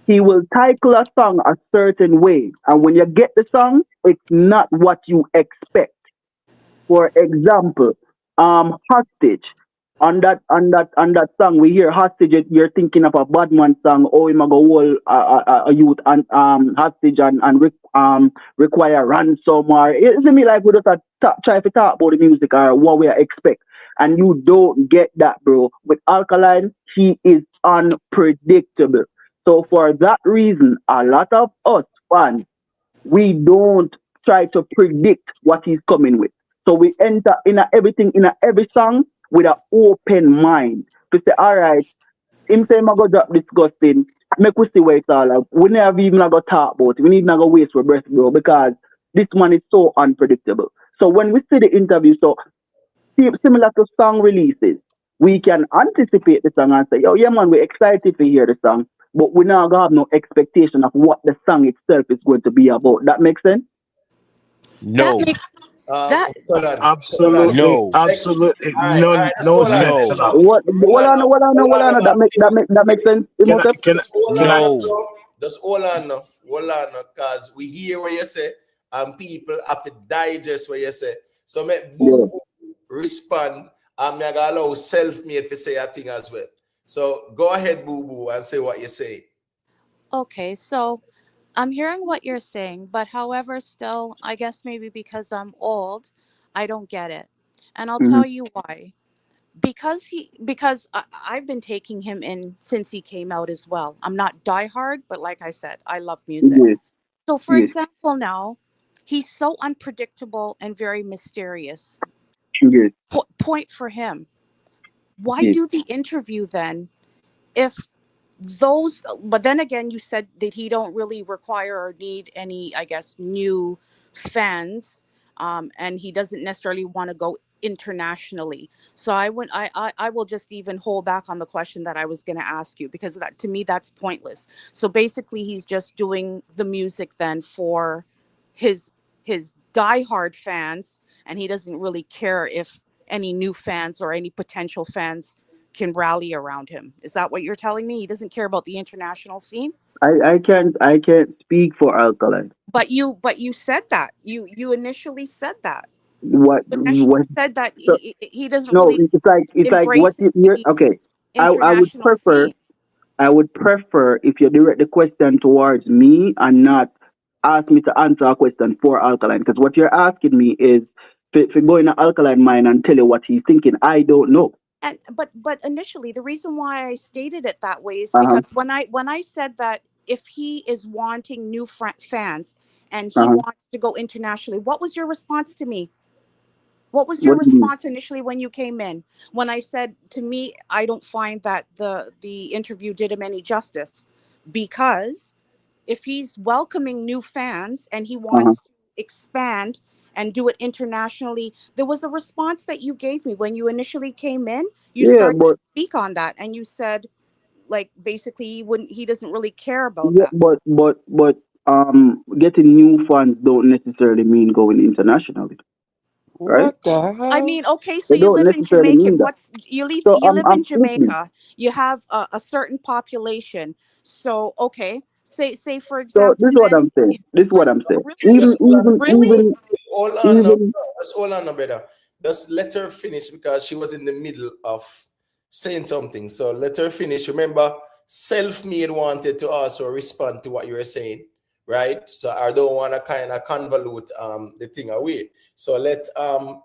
[SPEAKER 16] He will title a song a certain way, and when you get the song, it's not what you expect. For example, hostage. On that song, we hear hostage. You're thinking of a Badman song. Oh, him a go hold a youth and hostage and require ransom or it's me like we just try to talk about the music or what we expect, and you don't get that, bro. With Alkaline, he is unpredictable. So for that reason, a lot of us fans we don't try to predict what he's coming with. So we enter in everything in every song with an open mind to say, all right, him say I go drop disgusting. Make we see where it's all like. We never even go talk about it. We need not go waste our breath, bro, because this man is so unpredictable. So when we see the interview, so similar to song releases, we can anticipate the song and say, oh yeah man, we're excited to hear the song, but we now have no expectation of what the song itself is going to be about. That makes sense?
[SPEAKER 11] No.
[SPEAKER 15] That
[SPEAKER 1] Hold on.
[SPEAKER 12] Absolutely,
[SPEAKER 11] No.
[SPEAKER 12] absolutely
[SPEAKER 1] All right, just
[SPEAKER 12] no
[SPEAKER 1] hold on.
[SPEAKER 12] sense
[SPEAKER 11] No.
[SPEAKER 12] at all.
[SPEAKER 16] What?
[SPEAKER 1] Hold on,
[SPEAKER 16] Hold on. That makes sense,
[SPEAKER 12] Can I,
[SPEAKER 16] Imhotep.
[SPEAKER 12] can I,
[SPEAKER 1] just hold
[SPEAKER 12] can
[SPEAKER 1] on,
[SPEAKER 12] I,
[SPEAKER 11] No.
[SPEAKER 1] bro. Just hold on, because we hear what you say, and people have to digest what you say. So make
[SPEAKER 16] Yeah.
[SPEAKER 1] Boo respond, and me gonna allow self-made to say a thing as well. So go ahead, Boo Boo, and say what you say.
[SPEAKER 15] okay, so I'm hearing what you're saying, but however, still, I guess maybe because I'm old, I don't get it. And I'll
[SPEAKER 16] Mm-hmm.
[SPEAKER 15] tell you why. Because I've been taking him in since he came out as well. I'm not diehard, but like I said, I love music.
[SPEAKER 16] Yes.
[SPEAKER 15] So for
[SPEAKER 16] Yes.
[SPEAKER 15] example, now he's so unpredictable and very mysterious.
[SPEAKER 16] Yes.
[SPEAKER 15] Point for him. Why
[SPEAKER 16] Yes.
[SPEAKER 15] do the interview then if those, but then again you said that he don't really require or need any, I guess, new fans, and he doesn't necessarily want to go internationally. So I will just even hold back on the question that I was going to ask you, because that, to me, that's pointless. So basically he's just doing the music then for his diehard fans, and he doesn't really care if any new fans or any potential fans can rally around him. Is that what you're telling me? He doesn't care about the international scene?
[SPEAKER 16] I can't speak for Alkaline.
[SPEAKER 15] But you said that. You initially said that.
[SPEAKER 16] What
[SPEAKER 15] You initially
[SPEAKER 16] what
[SPEAKER 15] said that
[SPEAKER 16] so,
[SPEAKER 15] he doesn't
[SPEAKER 16] no,
[SPEAKER 15] really
[SPEAKER 16] it's like what
[SPEAKER 15] embrace
[SPEAKER 16] you're
[SPEAKER 15] the
[SPEAKER 16] okay. I would
[SPEAKER 15] international
[SPEAKER 16] prefer
[SPEAKER 15] scene.
[SPEAKER 16] if you direct the question towards me and not ask me to answer a question for Alkaline, because what you're asking me is to go in an Alkaline mind and tell you what he's thinking. I don't know.
[SPEAKER 15] And but initially, the reason why I stated it that way is
[SPEAKER 16] Uh-huh.
[SPEAKER 15] because when I said that if he is wanting new fans and he
[SPEAKER 16] Uh-huh.
[SPEAKER 15] wants to go internationally, what was your response to me? What was your
[SPEAKER 16] What do you mean?
[SPEAKER 15] response initially when you came in? When I said, to me, I don't find that the interview did him any justice, because if he's welcoming new fans and he
[SPEAKER 16] Uh-huh.
[SPEAKER 15] wants to expand and do it internationally, there was a response that you gave me when you initially came in. You
[SPEAKER 16] Yeah,
[SPEAKER 15] started to
[SPEAKER 16] but
[SPEAKER 15] speak on that, and you said, like, basically he doesn't really care about
[SPEAKER 16] yeah,
[SPEAKER 15] that.
[SPEAKER 16] but getting new fans don't necessarily mean going internationally, right?
[SPEAKER 11] What the
[SPEAKER 15] I
[SPEAKER 11] hell?
[SPEAKER 15] mean, okay, so
[SPEAKER 16] They
[SPEAKER 15] you
[SPEAKER 16] don't
[SPEAKER 15] live in
[SPEAKER 16] necessarily
[SPEAKER 15] Jamaica.
[SPEAKER 16] mean that. So
[SPEAKER 15] You live
[SPEAKER 16] I'm
[SPEAKER 15] in
[SPEAKER 16] listening.
[SPEAKER 15] Jamaica. You have a certain population. So okay, say for
[SPEAKER 16] So this
[SPEAKER 15] example,
[SPEAKER 16] is what
[SPEAKER 15] then,
[SPEAKER 16] I'm saying. This is what
[SPEAKER 15] like,
[SPEAKER 16] I'm saying.
[SPEAKER 15] really,
[SPEAKER 16] Even
[SPEAKER 1] Just hold on,
[SPEAKER 16] even
[SPEAKER 15] really,
[SPEAKER 1] hold on now.
[SPEAKER 16] even
[SPEAKER 1] Just hold on now, brother. Just let her finish, because she was in the middle of saying something. So let her finish. Remember, self-made wanted to also respond to what you were saying, right? So I don't want to kind of convolute the thing away. So let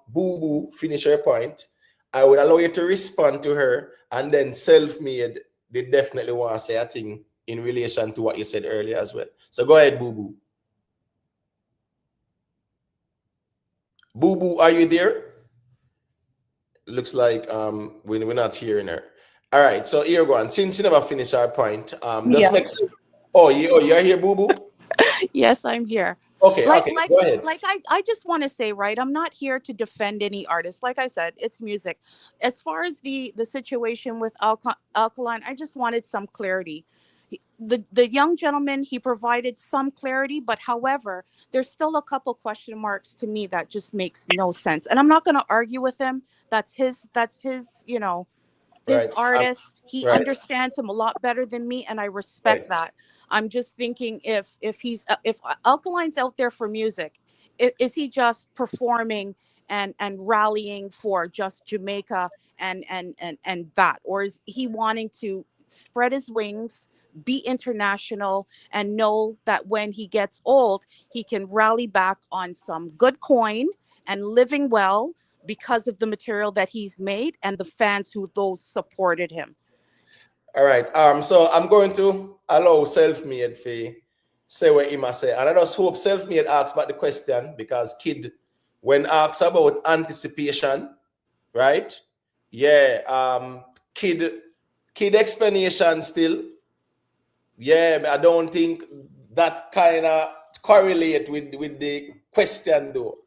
[SPEAKER 1] Boo Boo finish her point. I would allow you to respond to her, and then self-made, they definitely want to say a thing in relation to what you said earlier as well. So go ahead, Boo Boo. Boo Boo, are you there? Looks like we're not hearing her. All right, so here go on. Since you never finished our point, this
[SPEAKER 15] yeah.
[SPEAKER 1] makes sense. You're here, Boo Boo?
[SPEAKER 15] Yes, I'm here.
[SPEAKER 1] Okay,
[SPEAKER 15] Like
[SPEAKER 1] okay,
[SPEAKER 15] like
[SPEAKER 1] go ahead.
[SPEAKER 15] like I just want to say, right, I'm not here to defend any artist. Like I said, it's music. As far as the situation with Alkaline, I just wanted some clarity. The young gentleman, he provided some clarity, but however, there's still a couple question marks to me that just makes no sense. And I'm not going to argue with him. That's his, his
[SPEAKER 1] Right,
[SPEAKER 15] artist. He
[SPEAKER 1] right,
[SPEAKER 15] understands him a lot better than me, and I
[SPEAKER 1] right.
[SPEAKER 15] respect that. I'm just thinking, if Alkaline's out there for music, is he just performing and rallying for just Jamaica and that, or is he wanting to spread his wings, be international, and know that when he gets old, he can rally back on some good coin and living well because of the material that he's made and the fans who those supported him.
[SPEAKER 1] All right. So I'm going to allow self-made to say what he must say. And I just hope self-made asks about the question, because kid, when asked about anticipation, right? Yeah, kid explanation still. Yeah, I don't think that kind of correlate with the question though.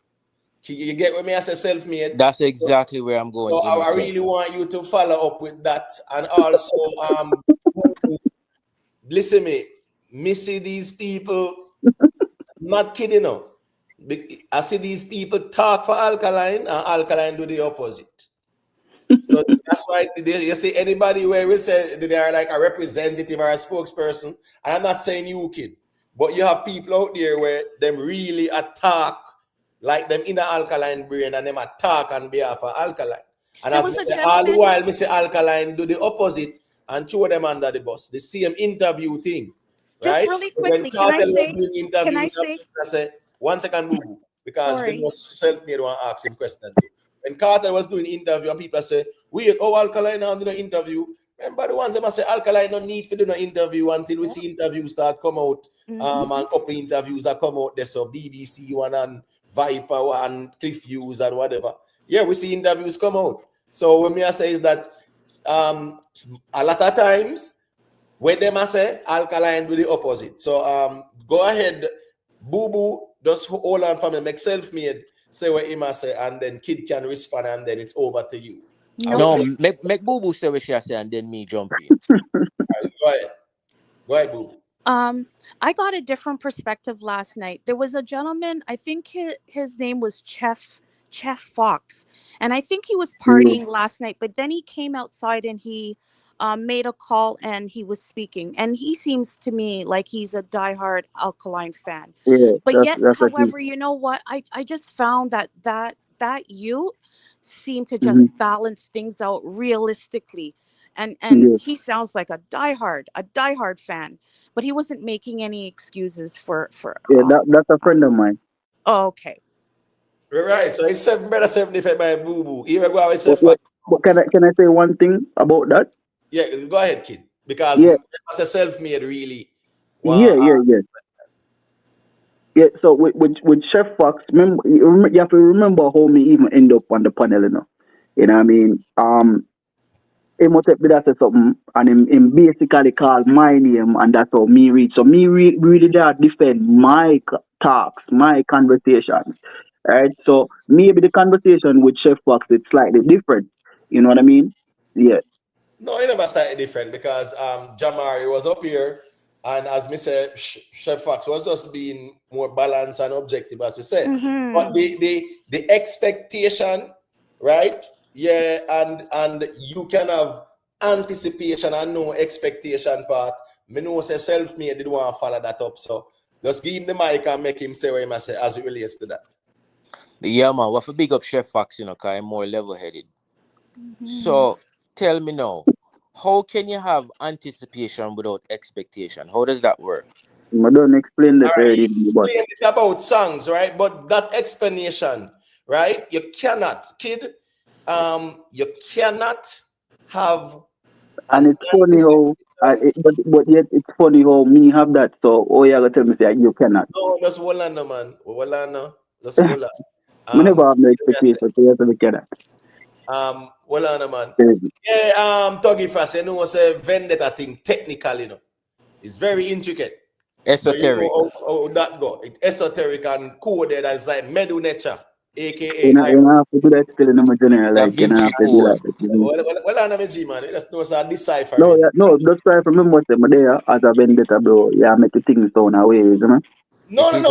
[SPEAKER 1] You get what me as a self-made?
[SPEAKER 11] That's exactly where I'm going,
[SPEAKER 1] So I
[SPEAKER 11] Imhotep.
[SPEAKER 1] really want you to follow up with that. And also, listen me see these people, not kidding no. I see these people talk for alkaline and alkaline do the opposite. So that's why you see anybody where will say they are like a representative or a spokesperson. And I'm not saying you, kid, but you have people out there where them really attack like them in the alkaline brain and them attack on behalf of alkaline. And
[SPEAKER 15] There
[SPEAKER 1] as
[SPEAKER 15] was
[SPEAKER 1] me
[SPEAKER 15] a
[SPEAKER 1] say, all the
[SPEAKER 15] gentleman.
[SPEAKER 1] while, me say alkaline do the opposite and throw them under the bus. The same interview thing,
[SPEAKER 15] Just
[SPEAKER 1] right?
[SPEAKER 15] really
[SPEAKER 1] When
[SPEAKER 15] quickly,
[SPEAKER 1] Cartel was doing
[SPEAKER 15] can I
[SPEAKER 1] interviews,
[SPEAKER 15] say,
[SPEAKER 1] I say, 1 second, boo boo, because when
[SPEAKER 15] sorry.
[SPEAKER 1] was self-made one ask him question too. When Carter was doing interview and people say, we alkaline now do no interview. Remember the ones that say alkaline no need for do no interview until we see interviews start come out. And couple interviews that come out there. So BBC one and Viper one and Cliff Views and whatever. Yeah, we see interviews come out. So what me I say is that a lot of times when them I say alkaline do the opposite. So go ahead, boo boo, just hold on for me, make self-made. Say what he must say, and then kid can respond, and then it's over to you.
[SPEAKER 11] No, make Boo Boo say what she say, and then me jump in.
[SPEAKER 1] Go ahead, Boo.
[SPEAKER 15] I got a different perspective last night. There was a gentleman, I think his name was Chef Fox, and I think he was partying last night, but then he came outside and he made a call and he was speaking, and he seems to me like he's a diehard alkaline fan.
[SPEAKER 16] Yeah,
[SPEAKER 15] But yet,
[SPEAKER 16] that's what
[SPEAKER 15] however, you know what? I just found that you seem to just balance things out realistically. And he sounds like a diehard fan, but he wasn't making any excuses for
[SPEAKER 16] Yeah, that's a friend of mine.
[SPEAKER 15] Oh, okay.
[SPEAKER 1] Right, so it's better 75 by Boo Boo. Even go with
[SPEAKER 16] But can I say one thing about that?
[SPEAKER 1] Yeah, go ahead, kid. Because as a self-made, really.
[SPEAKER 16] Yeah. So with Chef Fox, remember, you have to remember how me even end up on the panel, you know. You know what I mean? He must have been say something, and him basically called my name, and that's how me read. So me really there defend my talks, my conversations, right? So maybe the conversation with Chef Fox is slightly different. You know what I mean? Yeah.
[SPEAKER 1] No, it never started different because Jamari was up here, and as me said, Chef Fox was just being more balanced and objective, as you said. But the expectation, right? Yeah, and you can have anticipation and no expectation part. Me know say self-made did want to follow that up, so just give him the mic and make him say what he must say as it relates to that.
[SPEAKER 11] Yeah, man. What for big up Chef Fox, you know, because I'm more level-headed. So tell me now, how can you have anticipation without expectation? How does that work?
[SPEAKER 16] I don't explain that already.
[SPEAKER 1] But it's about songs, right? But that explanation, right? You cannot, kid. You cannot have.
[SPEAKER 16] And it's funny how, but yet it's funny how me have that. So you gotta tell me say you cannot.
[SPEAKER 1] No, just hold on, man. Hold on, just hold on.
[SPEAKER 16] I never have no expectation, so you have to look at that.
[SPEAKER 1] Hold on, man. Yeah, Tuggy Fast, you know, say vendetta thing technically, you know, it's very intricate.
[SPEAKER 11] Esoteric.
[SPEAKER 1] So you know how that go? It's esoteric and coded as like medu nature, aka.
[SPEAKER 16] You know, have to do that still in my general, like you know, have to do that.
[SPEAKER 1] Well, I'm G man. That's no so decipher.
[SPEAKER 16] No, just try to remember say, but there as a vendetta, bro. Yeah, make the things sound away, you know.
[SPEAKER 1] No, man.
[SPEAKER 16] Me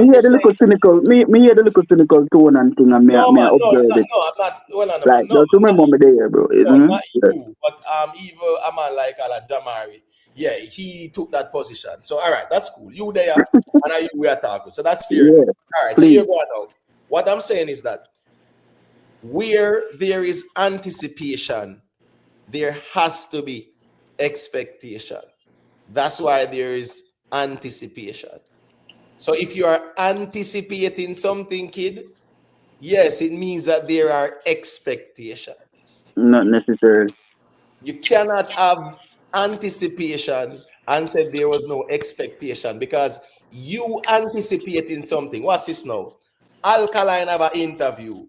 [SPEAKER 16] hear the little cynical. Me hear the little cynical tone and thing, and me observe it.
[SPEAKER 1] No, I'm not. Well,
[SPEAKER 16] like, just remember me there, bro.
[SPEAKER 1] Not you, but even a man like Jamari, yeah, he took that position. So all right, that's cool. You there, and we are talking. So that's fair.
[SPEAKER 16] Yeah,
[SPEAKER 1] all right, so you're going out. What I'm saying is that where there is anticipation, there has to be expectation. That's why there is anticipation. So if you are anticipating something, kid, yes, it means that there are expectations.
[SPEAKER 16] Not necessarily.
[SPEAKER 1] You cannot have anticipation and say there was no expectation because you anticipating something. What's this now? Alkaline have an interview.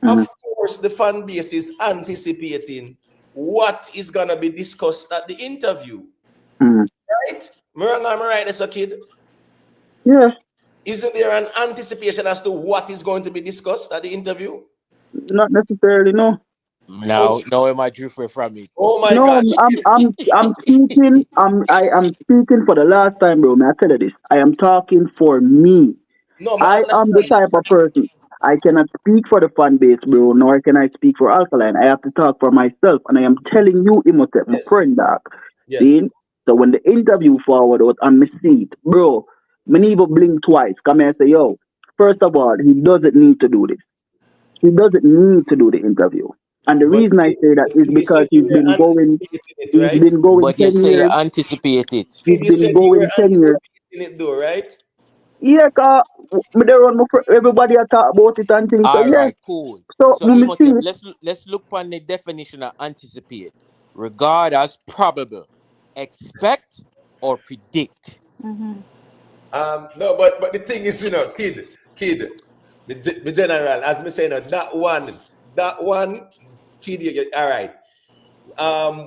[SPEAKER 1] Of course, the fan base is anticipating what is going to be discussed at the interview. Right? Am I right, as a kid?
[SPEAKER 16] Yeah.
[SPEAKER 1] Isn't there an anticipation as to what is going to be discussed at the interview?
[SPEAKER 16] Not necessarily, no.
[SPEAKER 11] Now am I drew from it?
[SPEAKER 1] Oh my
[SPEAKER 16] God! I'm speaking. I'm speaking for the last time, bro. May I tell you this? I am talking for me.
[SPEAKER 1] No,
[SPEAKER 16] I am the type of person. I cannot speak for the fan base, bro, nor can I speak for Alkaline. I have to talk for myself, and I am telling you, Imhotep, my
[SPEAKER 1] Yes.
[SPEAKER 16] friend, dog.
[SPEAKER 1] Yes.
[SPEAKER 16] See? So when the interview forward out on my seat, bro, me need to blink twice. Come here and say, yo, first of all, he doesn't need to do this. He doesn't need to do the interview. And the
[SPEAKER 1] But
[SPEAKER 16] reason I say that is
[SPEAKER 1] you
[SPEAKER 16] because
[SPEAKER 1] said you were anticipating it,
[SPEAKER 16] he's
[SPEAKER 1] right?
[SPEAKER 16] been going
[SPEAKER 11] But you
[SPEAKER 16] 10
[SPEAKER 11] say you
[SPEAKER 16] years.
[SPEAKER 11] anticipate it.
[SPEAKER 16] He's
[SPEAKER 1] Kid, you
[SPEAKER 16] been
[SPEAKER 1] said you were
[SPEAKER 16] going 10 years.
[SPEAKER 1] anticipating it though, right?
[SPEAKER 16] Yeah, cause me there on everybody a talk about it and things. So
[SPEAKER 11] All
[SPEAKER 16] yeah.
[SPEAKER 11] right, cool.
[SPEAKER 16] So
[SPEAKER 11] So
[SPEAKER 16] when me see
[SPEAKER 11] Imhotep,
[SPEAKER 16] it,
[SPEAKER 11] let's look for the definition of anticipate. Regard as probable, expect or predict.
[SPEAKER 1] No, but the thing is, kid, the general, as me saying, that one, kid, all right.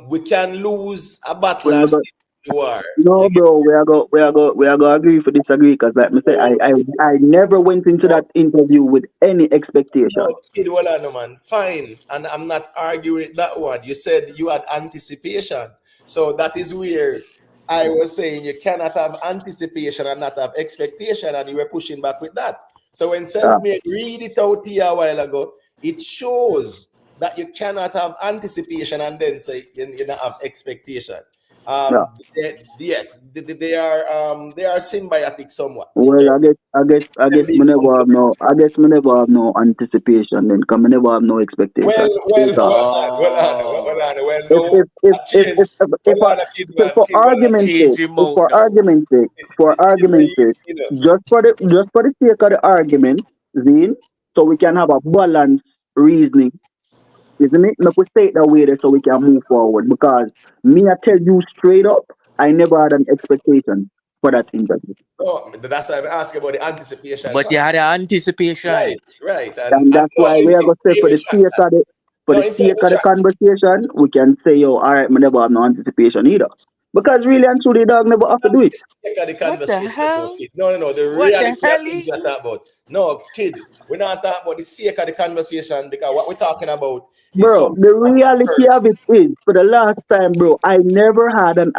[SPEAKER 1] We can lose a battle
[SPEAKER 16] we are
[SPEAKER 1] and
[SPEAKER 16] go,
[SPEAKER 1] still win the war.
[SPEAKER 16] no, bro, we are go agree for disagree because like me say,
[SPEAKER 1] Oh,
[SPEAKER 16] I never went into that interview with any expectation.
[SPEAKER 1] no, kid, hold on, man. Fine, and I'm not arguing that one. You said you had anticipation, so that is where I was saying you cannot have anticipation and not have expectation, and you were pushing back with that. So when
[SPEAKER 16] Yeah,
[SPEAKER 1] self-made read it out here a while ago, it shows that you cannot have anticipation and then say you not have expectation.
[SPEAKER 16] yeah.
[SPEAKER 1] Yes, they are symbiotic somewhat in
[SPEAKER 16] Well,
[SPEAKER 1] terms
[SPEAKER 16] I
[SPEAKER 1] of them
[SPEAKER 16] guess
[SPEAKER 1] being
[SPEAKER 16] me never have
[SPEAKER 1] complementary.
[SPEAKER 16] no, I guess me never have no anticipation then, cause me never have no expectation.
[SPEAKER 1] Well,
[SPEAKER 16] Because
[SPEAKER 1] hold on. Well,
[SPEAKER 16] if
[SPEAKER 1] no,
[SPEAKER 16] if if
[SPEAKER 1] I
[SPEAKER 16] if
[SPEAKER 1] change.
[SPEAKER 16] if, if, I,
[SPEAKER 1] Kid, man,
[SPEAKER 16] for
[SPEAKER 1] kid,
[SPEAKER 16] argument's
[SPEAKER 11] Change
[SPEAKER 16] sake,
[SPEAKER 11] him
[SPEAKER 16] if
[SPEAKER 11] out
[SPEAKER 16] for
[SPEAKER 11] now.
[SPEAKER 16] argument's sake, just for the sake of the argument, Zine, so we can have a balanced reasoning, isn't it? Make we say it that way there so we can move forward. Because me, I tell you straight up, I never had an expectation for that interview.
[SPEAKER 1] No, that's why I'm asking about the anticipation
[SPEAKER 11] But you
[SPEAKER 1] part.
[SPEAKER 11] had an anticipation.
[SPEAKER 1] Right,
[SPEAKER 16] And
[SPEAKER 1] and
[SPEAKER 16] that's
[SPEAKER 1] no,
[SPEAKER 16] why
[SPEAKER 1] let
[SPEAKER 16] we are
[SPEAKER 1] me
[SPEAKER 16] gonna say for the sake
[SPEAKER 1] retract that.
[SPEAKER 16] of the
[SPEAKER 1] No, inside retract.
[SPEAKER 16] conversation, we can say, yo, all right, me never have no anticipation either. Because really and truly, dog never have to do it.
[SPEAKER 1] Sake of the
[SPEAKER 11] What the
[SPEAKER 1] conversation, though,
[SPEAKER 11] hell?
[SPEAKER 1] kid. No. The
[SPEAKER 11] What the
[SPEAKER 1] reality of
[SPEAKER 11] hell?
[SPEAKER 1] things we're talking about. No, kid, we're not talking about the sake of the conversation because what we're talking about is
[SPEAKER 16] Bro,
[SPEAKER 1] something
[SPEAKER 16] the
[SPEAKER 1] that
[SPEAKER 16] reality
[SPEAKER 1] occurred.
[SPEAKER 16] of it is, for the last time, bro, I never had an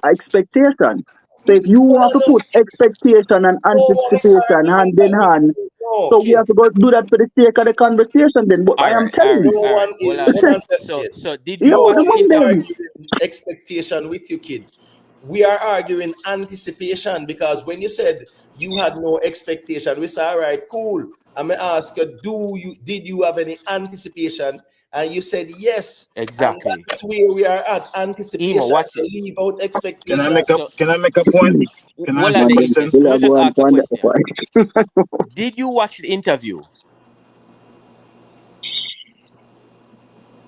[SPEAKER 16] expectation. So if you want to put expectation and
[SPEAKER 1] No one is
[SPEAKER 16] anticipation
[SPEAKER 1] arguing
[SPEAKER 16] hand in
[SPEAKER 1] that with
[SPEAKER 16] hand,
[SPEAKER 1] you. No,
[SPEAKER 16] so we
[SPEAKER 1] kid.
[SPEAKER 16] have to go do that for the sake of the conversation then. But I
[SPEAKER 11] All
[SPEAKER 16] am
[SPEAKER 11] right,
[SPEAKER 16] telling you,
[SPEAKER 11] all right. Hold on
[SPEAKER 1] Hold
[SPEAKER 11] there.
[SPEAKER 1] on,
[SPEAKER 11] So
[SPEAKER 1] Self-Made.
[SPEAKER 11] so did you
[SPEAKER 1] No
[SPEAKER 16] yo,
[SPEAKER 11] watch
[SPEAKER 16] the
[SPEAKER 1] one
[SPEAKER 11] the
[SPEAKER 1] is
[SPEAKER 16] man them.
[SPEAKER 11] interview?
[SPEAKER 1] arguing expectation with you, kid. We are arguing anticipation because when you said you had no expectation, we said, all right, cool. I'm gonna ask you, did you have any anticipation? And you said yes. And
[SPEAKER 11] Exactly.
[SPEAKER 1] that's where we are at.
[SPEAKER 11] Emo,
[SPEAKER 1] Anticipation
[SPEAKER 11] watch
[SPEAKER 1] to
[SPEAKER 11] this.
[SPEAKER 1] leave out
[SPEAKER 12] Can I
[SPEAKER 1] expectation.
[SPEAKER 12] make a
[SPEAKER 11] So
[SPEAKER 12] Can I make a point? Can I
[SPEAKER 11] hold
[SPEAKER 12] ask
[SPEAKER 11] on
[SPEAKER 12] a
[SPEAKER 16] Man,
[SPEAKER 11] there,
[SPEAKER 16] them
[SPEAKER 12] question?
[SPEAKER 11] Invest.
[SPEAKER 16] will
[SPEAKER 11] Me
[SPEAKER 16] have
[SPEAKER 11] just
[SPEAKER 16] one
[SPEAKER 11] ask a
[SPEAKER 16] point that
[SPEAKER 11] question.
[SPEAKER 16] point.
[SPEAKER 11] Did you watch the interview?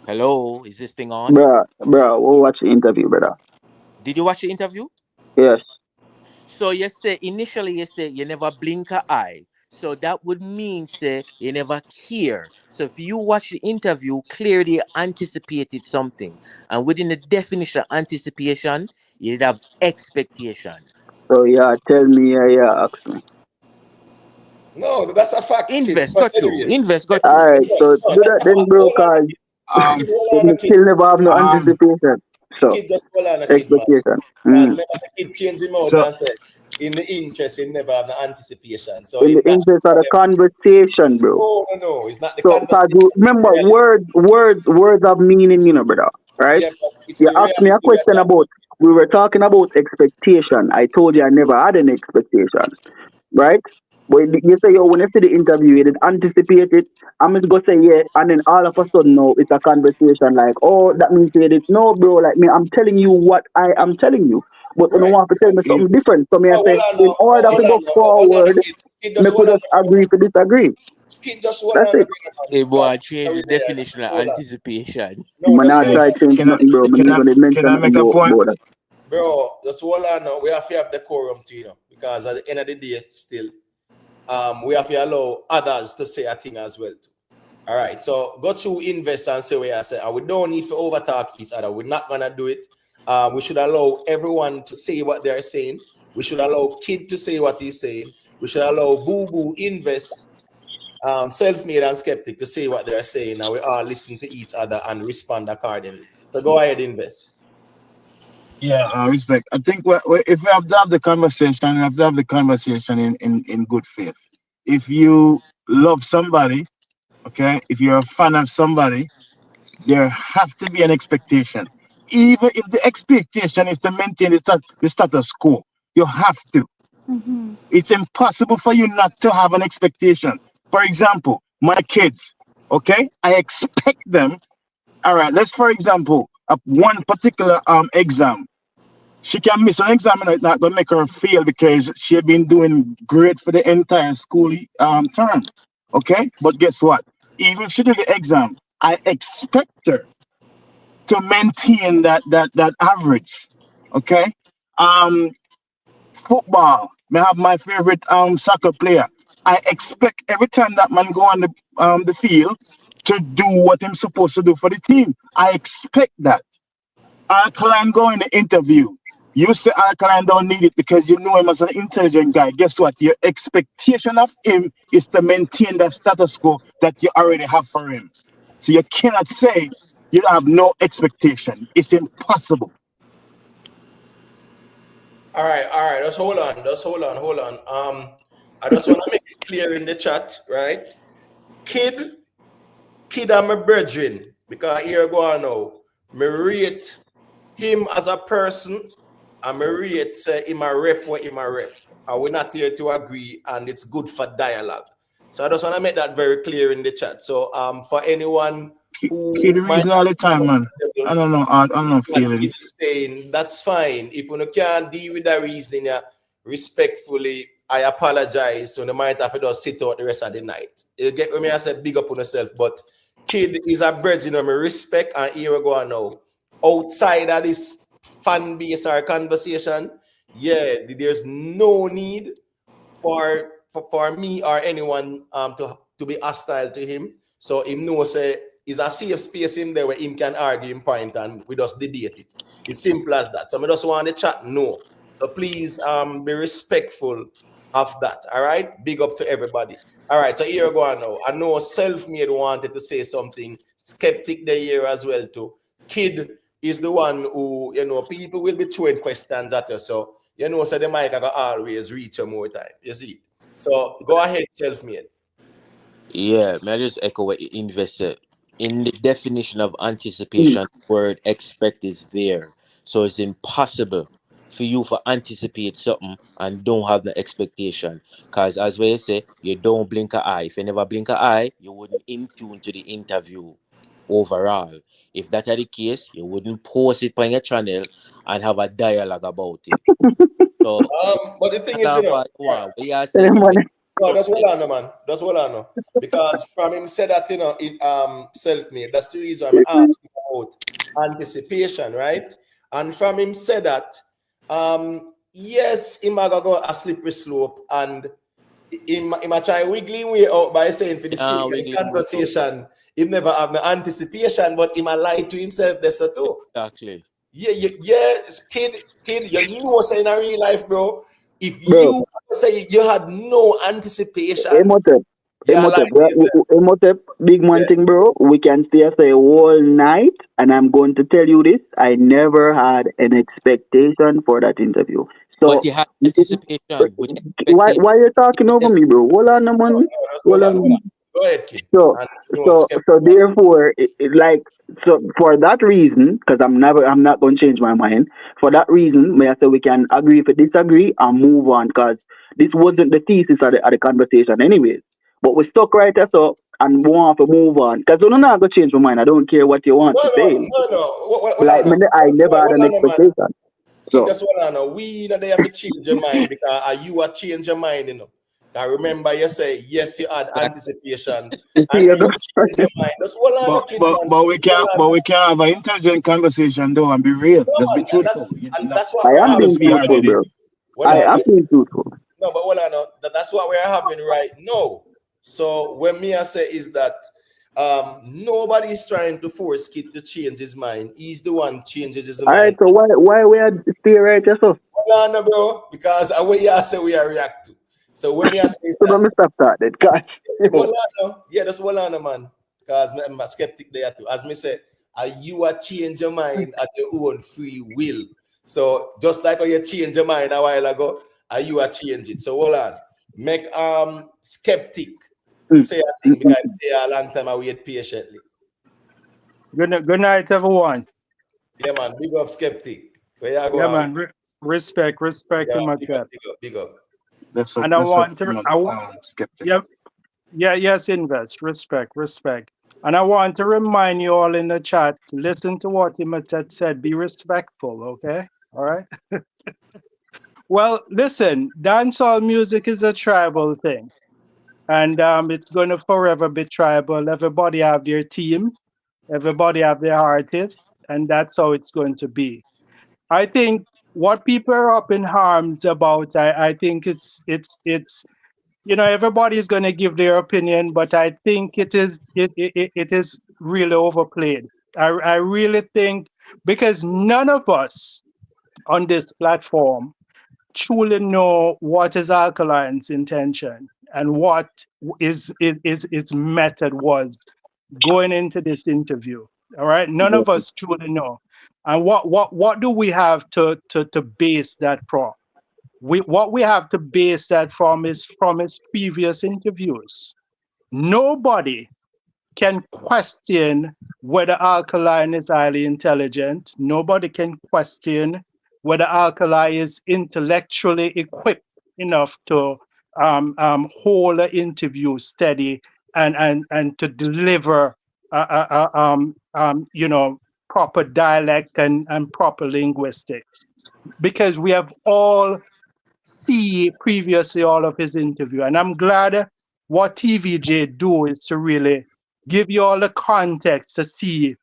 [SPEAKER 11] Hello, is this thing on?
[SPEAKER 16] Bro, we'll watch the interview, brother.
[SPEAKER 11] Did you watch the interview?
[SPEAKER 16] Yes.
[SPEAKER 11] So you say initially you say you never blink an eye. So that would mean say you never care. So if you watch the interview, clearly you anticipated something. And within the definition of anticipation, you'd have expectation.
[SPEAKER 16] So yeah, tell me, ask me.
[SPEAKER 1] No, that's a fact, kid.
[SPEAKER 11] Invest
[SPEAKER 1] But
[SPEAKER 11] got you.
[SPEAKER 1] anyway,
[SPEAKER 11] Invest got you.
[SPEAKER 16] Alright, so
[SPEAKER 1] no,
[SPEAKER 16] do
[SPEAKER 1] that's
[SPEAKER 16] that
[SPEAKER 1] a
[SPEAKER 16] then,
[SPEAKER 1] fact.
[SPEAKER 16] bro,
[SPEAKER 1] Hold on,
[SPEAKER 16] cause
[SPEAKER 1] kid, hold
[SPEAKER 16] we
[SPEAKER 1] on, kid.
[SPEAKER 16] still never have no
[SPEAKER 12] Um,
[SPEAKER 16] anticipation. So
[SPEAKER 1] Kid just hold on, kid, man.
[SPEAKER 16] expectation.
[SPEAKER 1] Because
[SPEAKER 16] Mm.
[SPEAKER 1] remember, the kid changed him out
[SPEAKER 12] so
[SPEAKER 1] and said, in the interest, he never have the anticipation. So
[SPEAKER 16] In the
[SPEAKER 1] if that's
[SPEAKER 16] interest of the conversation, bro.
[SPEAKER 1] no, it's not the
[SPEAKER 16] So, cause
[SPEAKER 1] conversation.
[SPEAKER 16] remember, words have meaning, brother. Right?
[SPEAKER 1] Yeah, but it's
[SPEAKER 16] You
[SPEAKER 1] the
[SPEAKER 16] asked me a
[SPEAKER 1] reality of
[SPEAKER 16] question
[SPEAKER 1] that.
[SPEAKER 16] about. We were talking about expectation. I told you I never had an expectation, right? But you say, yo, when you see the interview, you did anticipate it. I'm just gonna say, yeah, and then all of a sudden, no, it's a conversation like, oh, that means you did. No, bro, like me, I'm telling you what I am telling you. But when you
[SPEAKER 1] Right.
[SPEAKER 16] want to tell me
[SPEAKER 12] you,
[SPEAKER 16] something different, so me I
[SPEAKER 1] No,
[SPEAKER 16] say,
[SPEAKER 1] hold on
[SPEAKER 16] in
[SPEAKER 1] now.
[SPEAKER 16] order to go
[SPEAKER 1] Hold on,
[SPEAKER 16] forward,
[SPEAKER 1] kid. Kid
[SPEAKER 16] me
[SPEAKER 1] just hold
[SPEAKER 16] could
[SPEAKER 1] on.
[SPEAKER 16] just agree to disagree.
[SPEAKER 1] Kid just hold
[SPEAKER 16] That's
[SPEAKER 1] on,
[SPEAKER 16] it.
[SPEAKER 1] man.
[SPEAKER 11] Hey
[SPEAKER 1] Because
[SPEAKER 11] boy, change
[SPEAKER 1] are
[SPEAKER 11] the
[SPEAKER 1] we there?
[SPEAKER 11] definition
[SPEAKER 1] Just
[SPEAKER 11] of
[SPEAKER 1] hold on.
[SPEAKER 11] anticipation.
[SPEAKER 1] No,
[SPEAKER 16] Man,
[SPEAKER 1] just
[SPEAKER 16] I
[SPEAKER 1] hold
[SPEAKER 12] hey,
[SPEAKER 16] try
[SPEAKER 1] on.
[SPEAKER 16] to change
[SPEAKER 12] can I
[SPEAKER 16] nothing, bro. Man,
[SPEAKER 12] can
[SPEAKER 16] even
[SPEAKER 12] I
[SPEAKER 16] gonna
[SPEAKER 12] can
[SPEAKER 16] mention
[SPEAKER 12] I make a point?
[SPEAKER 16] about that.
[SPEAKER 1] Bro, just hold on now. We have to have decorum too, because at the end of the day, still, we have to allow others to say a thing as well too. All right, so go to invest and say what I say. And we don't need to overtalk each other. We're not gonna do it. We should allow everyone to say what they're saying. We should allow Kid to say what he's saying. We should allow Boo Boo, Invest, Self-Made and Skeptic to say what they're saying. And we all listen to each other and respond accordingly. So go ahead, Invest.
[SPEAKER 12] Yeah, respect. I think if we have to have the conversation, we have to have the conversation in good faith. If you love somebody, okay, if you're a fan of somebody, there have to be an expectation. Even if the expectation is to maintain the status quo, you have to.
[SPEAKER 15] Mm-hmm.
[SPEAKER 12] It's impossible for you not to have an expectation. For example, my kids, okay, I expect them. All right, let's for example, one particular exam. She can miss an exam and it's not gonna make her fail because she had been doing great for the entire school term. Okay, but guess what? Even if she did the exam, I expect her to maintain that average. Okay. Um, Football. May have my favorite soccer player. I expect every time that man go on the field to do what I'm supposed to do for the team. I expect that. Alkaline go in the interview. You say Alkaline don't need it because you know him as an intelligent guy. Guess what? Your expectation of him is to maintain that status quo that you already have for him. So you cannot say you have no expectation. It's impossible.
[SPEAKER 1] All right, all right. Just hold on. Just hold on. I just want to make it clear in the chat, right? Kid, I'm a brethren because here go on now. Me rate him as a person, and me rate him a rep what him a rep. We're not here to agree, and it's good for dialogue. So I just want to make that very clear in the chat. So for anyone who
[SPEAKER 12] Kid
[SPEAKER 1] might
[SPEAKER 12] reason all the time, man. I don't know. I don't know
[SPEAKER 1] what
[SPEAKER 12] feelings.
[SPEAKER 1] he's saying, that's fine. If you can't deal with that reasoning, respectfully, I apologize. So you might have to just sit out the rest of the night. You get me? I said big up on yourself, but kid is a bridge, me respect, and here we go now. Outside of this fan base or conversation, yeah, there's no need for me or anyone to be hostile to him. So him know say is a safe space in there where him can argue in point and we just debate it. It's simple as that. So I just want to chat no. So please be respectful of that. All right. Big up to everybody. All right. So here we go now. I know self-made wanted to say something. Skeptic the here as well too. Kid is the one who people will be throwing questions at us. So so the mic I got always reach you more time. You see. So go ahead, self-made.
[SPEAKER 11] Yeah, may I just echo what Invest said. In the definition of anticipation, the word expect is there. So it's impossible for you to anticipate something and don't have the expectation. Because as we say, you don't blink an eye. If you never blink an eye, you wouldn't in tune to the interview overall. If that are the case, you wouldn't post it on your channel and have a dialogue about it. So
[SPEAKER 1] but the thing is, we are saying no, that's well on, man. That's well on. Because from him said that, self-made. That's the reason I'm asking about anticipation, right? And from him said that, yes, he might go a slippery slope, and he might try wiggling way out by saying for the sake of conversation, he never have no anticipation, but he might lie to himself. That's the too.
[SPEAKER 11] Exactly.
[SPEAKER 1] Yeah, kid, you know, saying in real life, bro. If you say you had no anticipation,
[SPEAKER 16] Emotep, big man thing, bro. We can stay for a whole night, and I'm going to tell you this: I never had an expectation for that interview. So,
[SPEAKER 11] but you had anticipation.
[SPEAKER 16] why you talking over me, bro? Hold on, man. Hold on.
[SPEAKER 1] Go ahead, kid.
[SPEAKER 16] So therefore, so for that reason, because I'm not going to change my mind. For that reason, may I say we can agree if we disagree and move on, because this wasn't the thesis of the conversation, anyways. But we stuck right there, so and we want to move on, because we're not going to change my mind. I don't care what you want to say. I never had an expectation.
[SPEAKER 1] So that's what I know. We they have to change your mind because you are change your mind, Now remember, you say yes, you had anticipation, and you change your mind. That's what I know,
[SPEAKER 12] but we can't have an intelligent conversation though and be real. Just be truthful.
[SPEAKER 1] That's what we're having.
[SPEAKER 16] Bro. I am being truthful.
[SPEAKER 1] No, but what I know that's what we're having right now. So what me I say is that nobody is trying to force Kid to change his mind. He's the one changes his mind.
[SPEAKER 16] All right, so why we are stay right yourself?
[SPEAKER 1] No, bro, because what you say we are react to. So when me I say
[SPEAKER 16] so don't stop that, guys.
[SPEAKER 1] Yeah, that's what I know, man. Because I'm a skeptic there too. As me say, you are change your mind at your own free will. So just like how you changed your mind a while ago, you are changing. So hold on. Make skeptic say a thing because they are a long time I wait patiently.
[SPEAKER 17] Good night, everyone.
[SPEAKER 1] Yeah, man. Big up skeptic. Where you
[SPEAKER 17] Yeah,
[SPEAKER 1] go?
[SPEAKER 17] man. Respect,
[SPEAKER 1] Yeah,
[SPEAKER 17] my
[SPEAKER 1] big up,
[SPEAKER 17] tap.
[SPEAKER 1] big up, big up.
[SPEAKER 17] And I want to,
[SPEAKER 12] skeptic.
[SPEAKER 17] yes, invest, respect. And I want to remind you all in the chat, listen to what Imitat said, be respectful, okay? All right? Well, listen, dancehall music is a tribal thing. And it's going to forever be tribal. Everybody have their team, everybody have their artists, and that's how it's going to be. I think what people are up in arms about, I think it's everybody's going to give their opinion, but I think it is really overplayed. I really think because none of us on this platform truly know what is Alkaline's intention and what its method was going into this interview. All right, none of us truly know. And what do we have to base that from? What we have to base that from is from his previous interviews. Nobody can question whether Alkaline is highly intelligent. Nobody can question whether Alkali is intellectually equipped enough to hold an interview steady and to deliver, proper dialect and proper linguistics. Because we have all see previously all of his interview. And I'm glad what TVJ do is to really give you all the context to see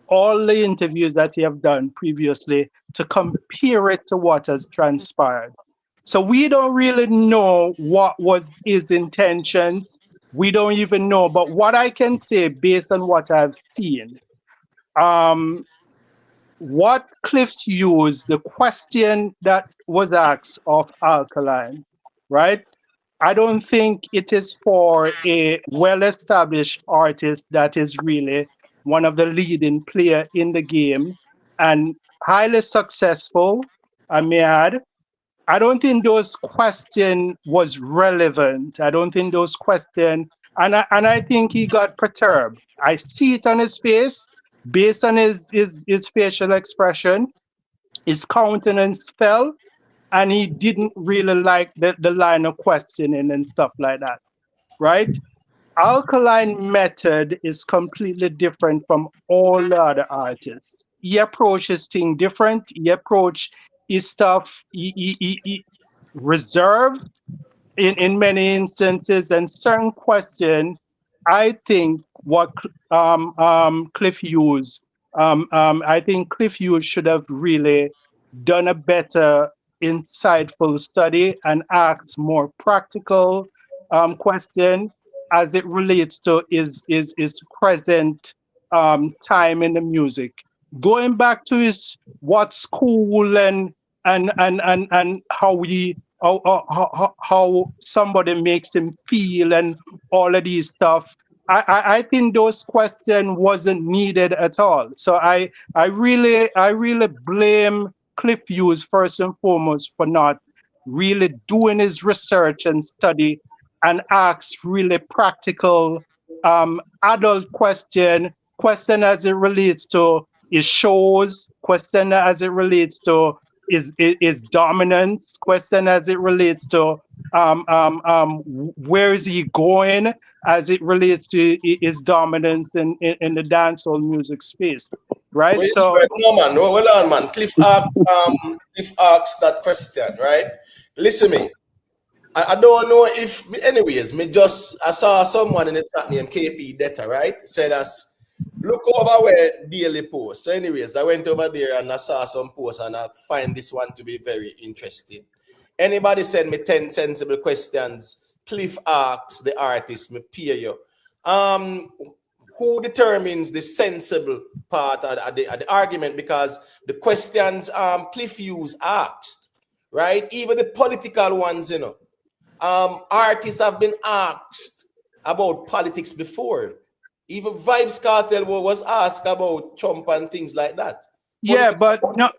[SPEAKER 17] all the interviews that he have done previously to compare it to what has transpired. So we don't really know what was his intentions. We don't even know. But what I can say based on what I've seen, what Cliffs used, the question that was asked of Alkaline, right? I don't think it is for a well-established artist that is really one of the leading player in the game and highly successful, I may add. I don't think those question was relevant. I don't think those question, and I think he got perturbed. I see it on his face, based on his facial expression. His countenance fell, and he didn't really like the line of questioning and stuff like that, right? Alkaline method is completely different from all the other artists. He approaches things different. He approach his stuff he reserved in many instances, and certain question. I think what Cliff Hughes, I think Cliff Hughes should have really done a better, insightful study and asked more practical question as it relates to his present time in the music. Going back to his what's cool and how we how somebody makes him feel and all of these stuff. I think those questions wasn't needed at all. So I really blame Cliff Hughes first and foremost for not really doing his research and study and ask really practical adult question as it relates to his shows, question as it relates to is dominance, question as it relates to where is he going as it relates to his dominance in the dancehall music space, right?
[SPEAKER 1] Wait,
[SPEAKER 17] So
[SPEAKER 1] no man, no, hold on man. Cliff asked that question, right? Listen me. I don't know if anyways, I saw someone in the chat named KP Data, right? Said us look over where daily posts. So, anyways, I went over there and I saw some posts and I find this one to be very interesting. Anybody send me 10 sensible questions? Cliff asks the artist, me peer you. Who determines the sensible part of the argument? Because the questions Cliff Hughes asked, right? Even the political ones, artists have been asked about politics before. Even Vybz Kartel was asked about Trump and things like that.
[SPEAKER 17] Yeah, but no,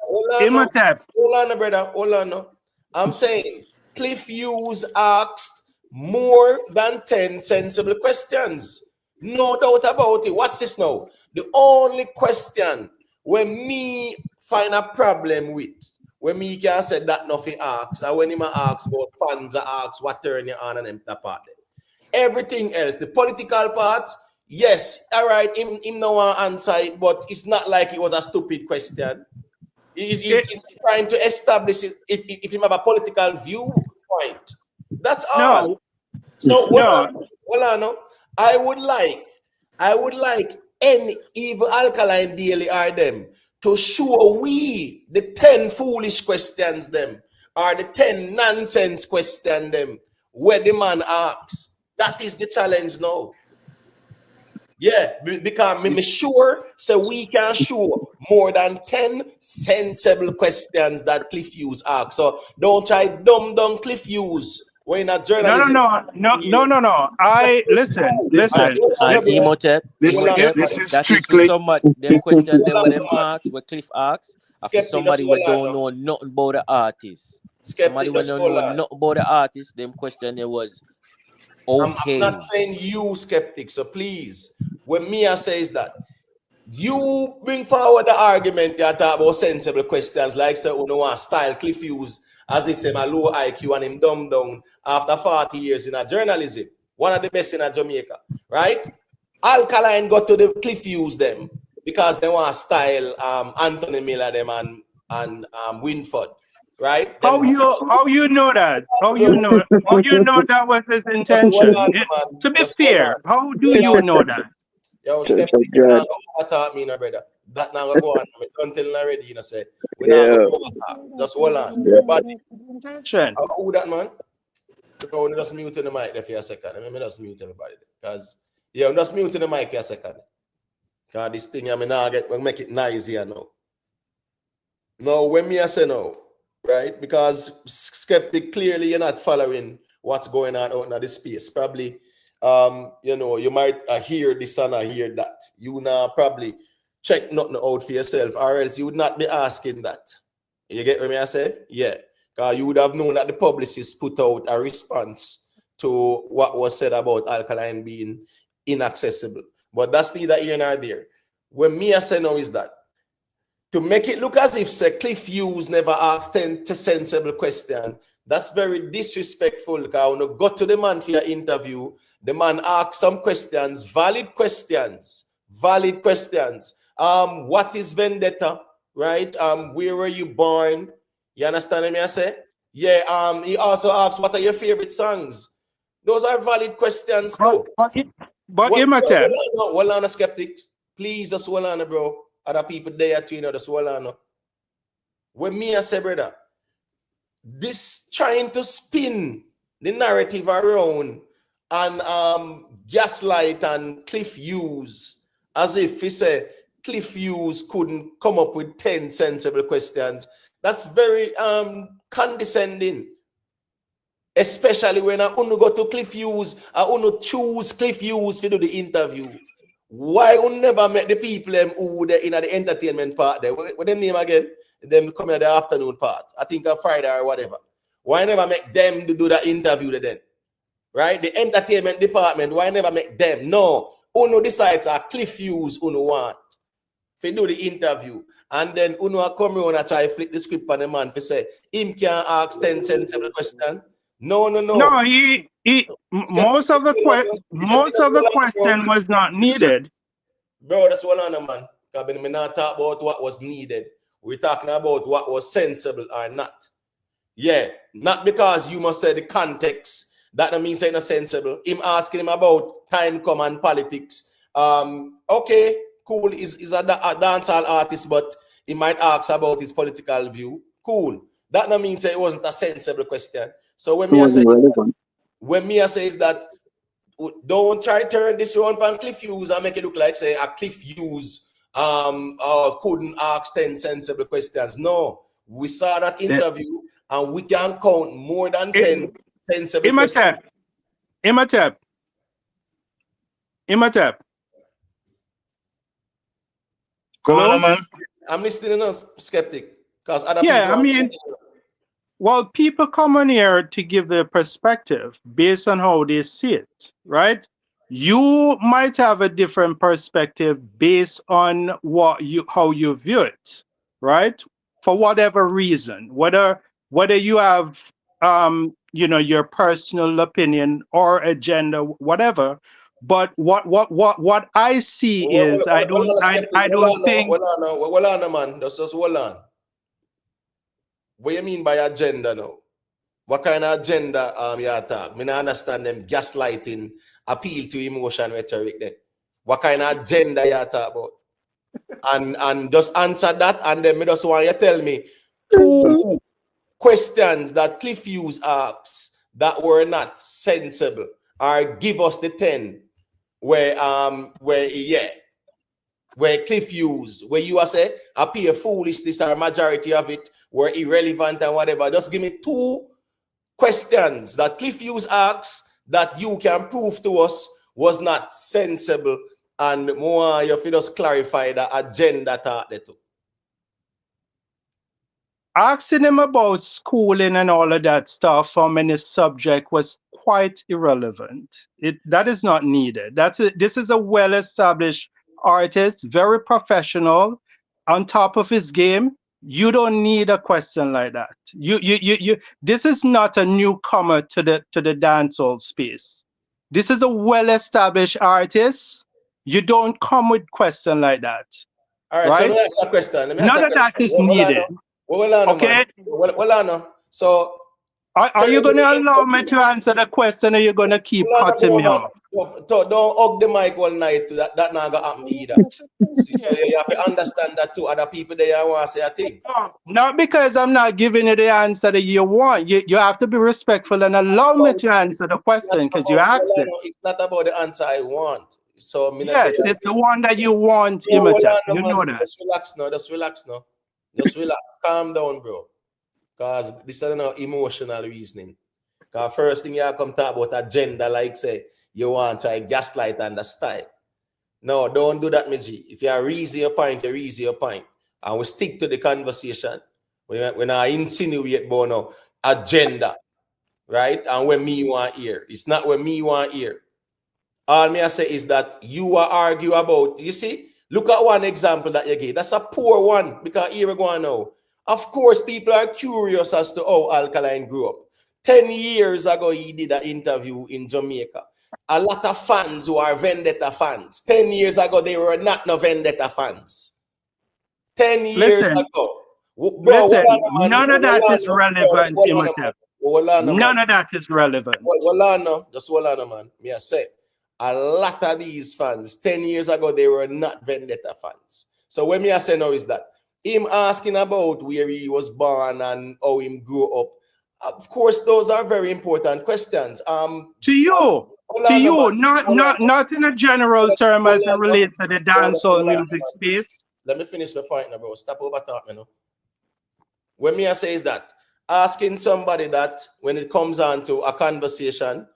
[SPEAKER 17] Imhotep.
[SPEAKER 1] Hold on, brother. Hold on. No. I'm saying Cliff Hughes asked more than 10 sensible questions. No doubt about it. What's this now? The only question when me find a problem with, when me can say that nothing asks, or when him asks about fans asks what turn you on and them that part. Everything else, the political part, yes, all right, him no one answer it, but it's not like it was a stupid question. It's trying to establish it if you have a political viewpoint. That's all.
[SPEAKER 17] No,
[SPEAKER 1] So
[SPEAKER 17] no,
[SPEAKER 1] hold on, no. I would like any evil alkaline daily are them to show we the 10 foolish questions them or the 10 nonsense question them where the man asks. That is the challenge now. Yeah, because me sure so we can show more than 10 sensible questions that Cliff Hughes asks. So don't try dumb down Cliff Hughes. We're not journalism.
[SPEAKER 17] No. I listen.
[SPEAKER 11] And Imhotep,
[SPEAKER 12] This is
[SPEAKER 11] that is for
[SPEAKER 12] strictly.
[SPEAKER 11] somebody. Them question them where them ask, where Cliff asks, are for
[SPEAKER 1] Skeptic,
[SPEAKER 11] somebody
[SPEAKER 1] just
[SPEAKER 11] who
[SPEAKER 1] hold on
[SPEAKER 11] don't
[SPEAKER 1] now.
[SPEAKER 11] know nothing about the artist. Somebody
[SPEAKER 1] Skeptic,
[SPEAKER 11] who
[SPEAKER 1] just
[SPEAKER 11] don't
[SPEAKER 1] hold
[SPEAKER 11] know
[SPEAKER 1] on.
[SPEAKER 11] nothing about the artist. Them question there was
[SPEAKER 1] I'm
[SPEAKER 11] okay.
[SPEAKER 1] not saying you skeptic, so please, when Mia says that, you bring forward the argument that talk about sensible questions like say you know style Cliff Hughes as if say my low IQ and him dumb down after 40 years in a journalism. One of the best in a Jamaica, right? Alkaline got to the Cliff Hughes them because they want style Anthony Miller them and Winford, right?
[SPEAKER 17] How you know that? How you know that was his
[SPEAKER 1] Just hold
[SPEAKER 17] intention?
[SPEAKER 1] on, man.
[SPEAKER 17] To be
[SPEAKER 1] Just hold
[SPEAKER 17] fair,
[SPEAKER 1] on.
[SPEAKER 17] how do you know that?
[SPEAKER 1] Yo, skeptic, you not go talk me, no brother. That now go on. I don't tell already, you know, say we not go talk. Just hold on. Everybody, who that man? Bro, just mute the mic there for a second. Let me just mute everybody. Because I'm just muting the mic for a second. Because this thing I mean now we make it noisier now. No, when me I say no, right? Because skeptic clearly you're not following what's going on out in the space. Probably you might hear this and hear that. You now probably check nothing out for yourself, or else you would not be asking that. You get what I say? Yeah. Because you would have known that the publicist put out a response to what was said about alkaline being inaccessible. But that's neither here nor there. What me I say now is that to make it look as if say Cliff Hughes never asked 10 sensible question, that's very disrespectful. Because when you go to the man for your interview, the man asks some questions, valid questions. What is vendetta? Right? Where were you born? You understand me? I say? Yeah. He also asks, what are your favorite songs? Those are valid questions too.
[SPEAKER 17] But Imhotep.
[SPEAKER 1] Hold on, skeptic. Please just hold on, bro. Other people there too, just hold on. When me I say, brother, this trying to spin the narrative around and gaslight and Cliff Hughes as if he say Cliff Hughes couldn't come up with 10 sensible questions. That's very condescending. Especially when I only go to Cliff Hughes, I only choose Cliff Hughes to do the interview. Why we never met the people who they in the entertainment part there? What their name again? Them come in the afternoon part. I think on Friday or whatever. Why never make them to do that interview then? Right? The entertainment department, why never make them? No. Uno decides a Cliff Hughes Uno want to do the interview. And then Uno come around and try to flip the script on the man to say him can ask 10 sensible questions. No.
[SPEAKER 17] No, most of the question was not needed.
[SPEAKER 1] Bro, that's what on, man. Because we're not talking about what was needed. We're talking about what was sensible or not. Yeah, not because you must say the context. That don't mean saying not sensible. Him asking him about time, come and politics. Okay, cool. He's a dancehall artist, but he might ask about his political view. Cool. That don't mean say it wasn't a sensible question. So when me say is that don't try to turn this around on Cliff Hughes and make it look like say a Cliff Hughes couldn't ask 10 sensible questions. No, we saw that interview and we can count more than 10 sensible questions.
[SPEAKER 17] Imhotep.
[SPEAKER 12] Come on, man.
[SPEAKER 1] I'm listening to skeptic because other
[SPEAKER 17] Yeah,
[SPEAKER 1] people
[SPEAKER 17] I
[SPEAKER 1] are
[SPEAKER 17] mean, well, people come on here to give their perspective based on how they see it, right? You might have a different perspective based on how you view it, right? For whatever reason, whether you have your personal opinion or agenda, whatever. But what I see is I don't think.
[SPEAKER 1] Hold on, man. Just hold on. What you mean by agenda now? What kind of agenda you talk? Me not understand them gaslighting, appeal to emotion rhetoric there. What kind of agenda you talk about? And just answer that, and then me just want you tell me 2 questions that Cliff Hughes asks that were not sensible, or give us the 10 where Cliff Hughes, where you are say appear foolish, this or majority of it were irrelevant and whatever. Just give me 2 questions that Cliff Hughes asks that you can prove to us was not sensible, and more you just clarify the agenda thought there too.
[SPEAKER 17] Asking him about schooling and all of that stuff from any subject was quite irrelevant. That is not needed. This is a well-established artist, very professional, on top of his game. You don't need a question like that. You this is not a newcomer to the dancehall space. This is a well-established artist. You don't come with question like that.
[SPEAKER 1] All right,
[SPEAKER 17] right?
[SPEAKER 1] so let me ask a question.
[SPEAKER 17] None of that is needed.
[SPEAKER 1] Okay. Well, I know. So,
[SPEAKER 17] are you going to allow me to answer the question, or are you going to keep cutting me off?
[SPEAKER 1] Don't hug the mic all night. That not gonna happen either. So you have to understand that too. Other people they want to say a thing.
[SPEAKER 17] Not because I'm not giving you the answer that you want. You have to be respectful and allow me to answer the question because you asked it.
[SPEAKER 1] It's not about the answer I want. So
[SPEAKER 17] yes, it's the one that you want, Imhotep. You know that.
[SPEAKER 1] Just relax now. Just relax. Calm down, bro. Because this is not emotional reasoning. Because first thing you come talk about agenda, like say you want to try gaslight and the style. No, don't do that, Meji. If you reason your point, you reason your point. And we stick to the conversation. We're not insinuate about no agenda. Right? And when me want hear. It's not when me want hear. All me I say is that you are argue about, you see, look at one example that you gave. That's a poor one because here we go now. Of course, people are curious as to how Alkaline grew up. 10 years ago, he did an interview in Jamaica. A lot of fans who are Vendetta fans. 10 years ago, they were not no Vendetta fans. 10 years ago.
[SPEAKER 17] Bro, none of that is relevant, Imhotep. None of that is relevant.
[SPEAKER 1] Just hold on, man. Me I say. A lot of these fans, 10 years ago, they were not Vendetta fans. So what me I say now is that him asking about where he was born and how him grew up, of course, those are very important questions.
[SPEAKER 17] To you, not in a general term as it relates to the dancehall music space.
[SPEAKER 1] Let me finish my point now, bro. Stop over talking now. What me I say is that asking somebody that when it comes on to a conversation,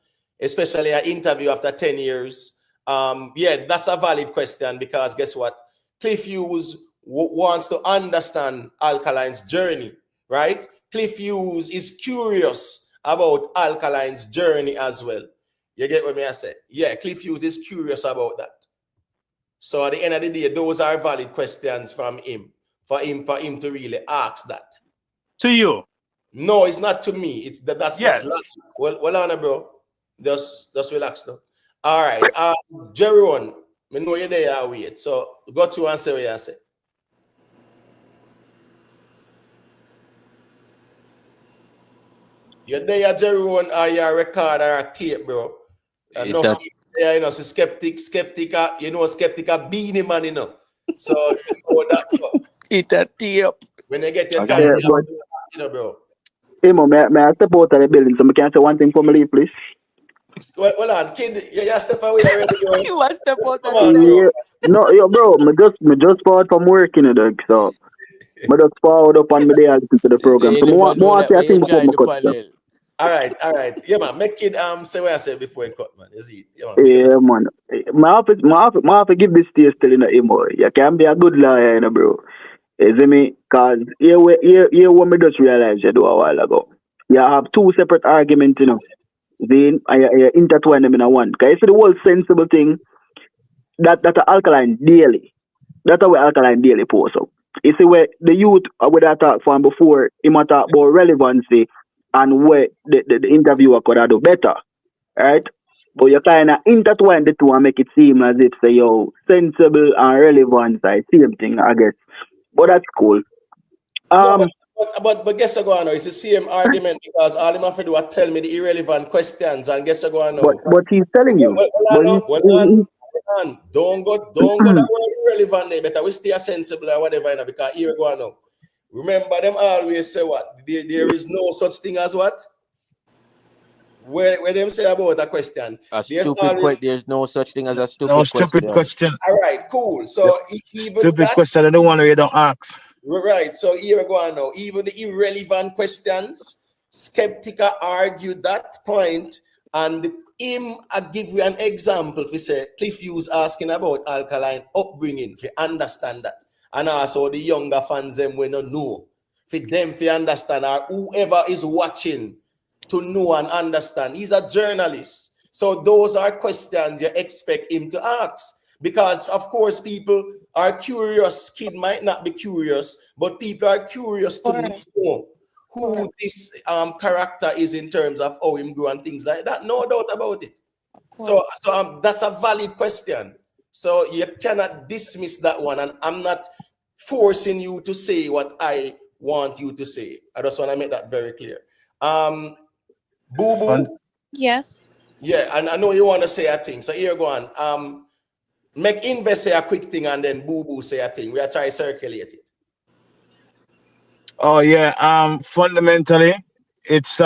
[SPEAKER 1] especially an interview after 10 years, yeah, that's a valid question because guess what? Cliff Hughes wants to understand Alkaline's journey, right? Cliff Hughes is curious about Alkaline's journey as well. You get what me I say? Yeah, Cliff Hughes is curious about that. So at the end of the day, those are valid questions from him, for him to really ask that.
[SPEAKER 17] To you?
[SPEAKER 1] No, it's not to me. It's that's
[SPEAKER 17] yes.
[SPEAKER 1] Well, on, bro. Just relax now. All right. Jeroen, I know you're there, wait. So go to and say what you say. You're there, Jeroen, or you're record or a tape, bro. Enough there, you know, so skeptic, skeptic beanie man, you know. So you know that.
[SPEAKER 11] It's a tape.
[SPEAKER 1] When you get your time, you know, bro.
[SPEAKER 16] Hey, Mo, may I step out of the building? So I can say one thing for me, please.
[SPEAKER 1] Well, on, kid, you step away already.
[SPEAKER 11] You want step out of the
[SPEAKER 16] No, yo, bro, me just forward from work, you know, dog. So I just forward up on my day listen to the program. So more to say I think before my cut.
[SPEAKER 1] All right. Yeah, man. Make it say what I said before and cut, man. Is it?
[SPEAKER 16] Yeah, man. My office give this to you still in the emo. You can be a good lawyer, you know, bro. You see me? Because here what me just realized you do a while ago. You have two separate arguments, you know. Then I intertwine them in a one. Because you see the whole sensible thing that a alkaline daily. That's how we alkaline daily post up. You see where the youth where I talk from before, he might talk about relevancy and where the interviewer could have do better. Right? But you kind of intertwine the two and make it seem as if say yo sensible and relevant are same thing, I guess. But that's cool.
[SPEAKER 1] No, but guess what going on? It's the same argument because all him have to do is tell me the irrelevant questions and guess what going on?
[SPEAKER 16] But he's telling you.
[SPEAKER 1] Hold on. Don't go that word irrelevant there. Better we stay sensible or whatever, you know, because here going on. Remember them always say what? There is no such thing as what? Where them say about a question.
[SPEAKER 11] There's no such thing as a stupid
[SPEAKER 12] question.
[SPEAKER 1] All right, cool. So even
[SPEAKER 12] stupid question, I don't want to you don't ask.
[SPEAKER 1] Right. So here we go on now. Even the irrelevant questions, Skeptica argued that point, and him I give you an example. We say Cliff Hughes asking about alkaline upbringing. If you understand that, and also the younger fans them we don't know. For them to understand, or whoever is watching to know and understand. He's a journalist. So those are questions you expect him to ask. Because, of course, people are curious. Kid might not be curious, but people are curious to know who this character is in terms of how him grew and things like that. No doubt about it. So that's a valid question. So you cannot dismiss that one. And I'm not forcing you to say what I want you to say. I just want to make that very clear. Boo Boo.
[SPEAKER 15] Yes.
[SPEAKER 1] Yeah, and I know you want to say a thing. So here go on. Make Invest say a quick thing and then Boo Boo say a thing. We are trying to circulate it.
[SPEAKER 12] Oh yeah. Fundamentally, it's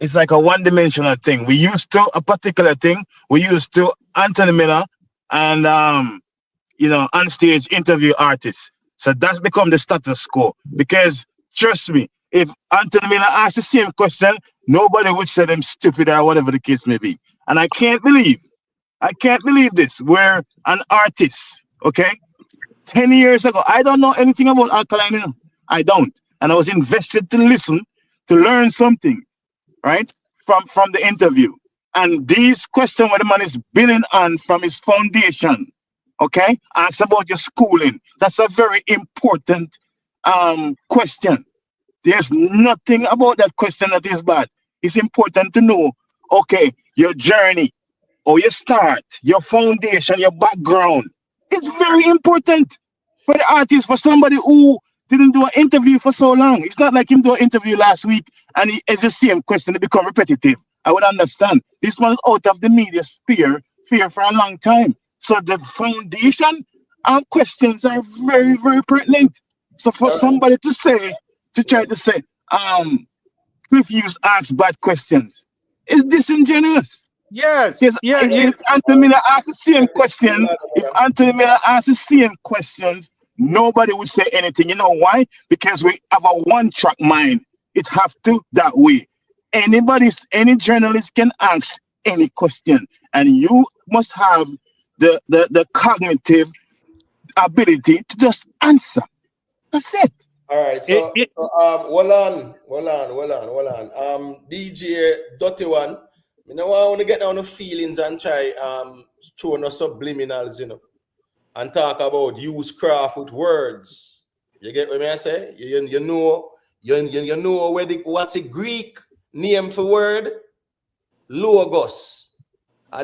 [SPEAKER 12] it's like a one-dimensional thing. We used to a particular thing. We used to Anthony Miller and on stage interview artists. So that's become the status quo. Because trust me, if Anthony Miller asked the same question, nobody would say them stupid or whatever the case may be. And I can't believe this. We're an artist, okay? 10 years ago, I don't know anything about alkaline. I don't. And I was invested to listen, to learn something, right? From the interview. And these questions where the man is building on from his foundation, okay? Ask about your schooling. That's a very important question. There's nothing about that question that is bad. It's important to know, okay, your journey, or your start, your foundation, your background. It's very important for the artist, for somebody who didn't do an interview for so long. It's not like him do an interview last week and it's the same question, it become repetitive. I would understand. This one's out of the media sphere for a long time. So the foundation and questions are very, very pertinent. So for somebody to try to say, Cliff Hughes asks bad questions, is disingenuous.
[SPEAKER 17] Yes.
[SPEAKER 12] If Anthony Miller asks the same questions, nobody would say anything. You know why? Because we have a one-track mind. It have to that way. Any journalist can ask any question, and you must have the cognitive ability to just answer. That's it.
[SPEAKER 1] All right. So hold on. DJ Dirty One. I want to get down the feelings and try throw no subliminals, and talk about use craft with words. You get what I say? You know what's the Greek name for word? Logos.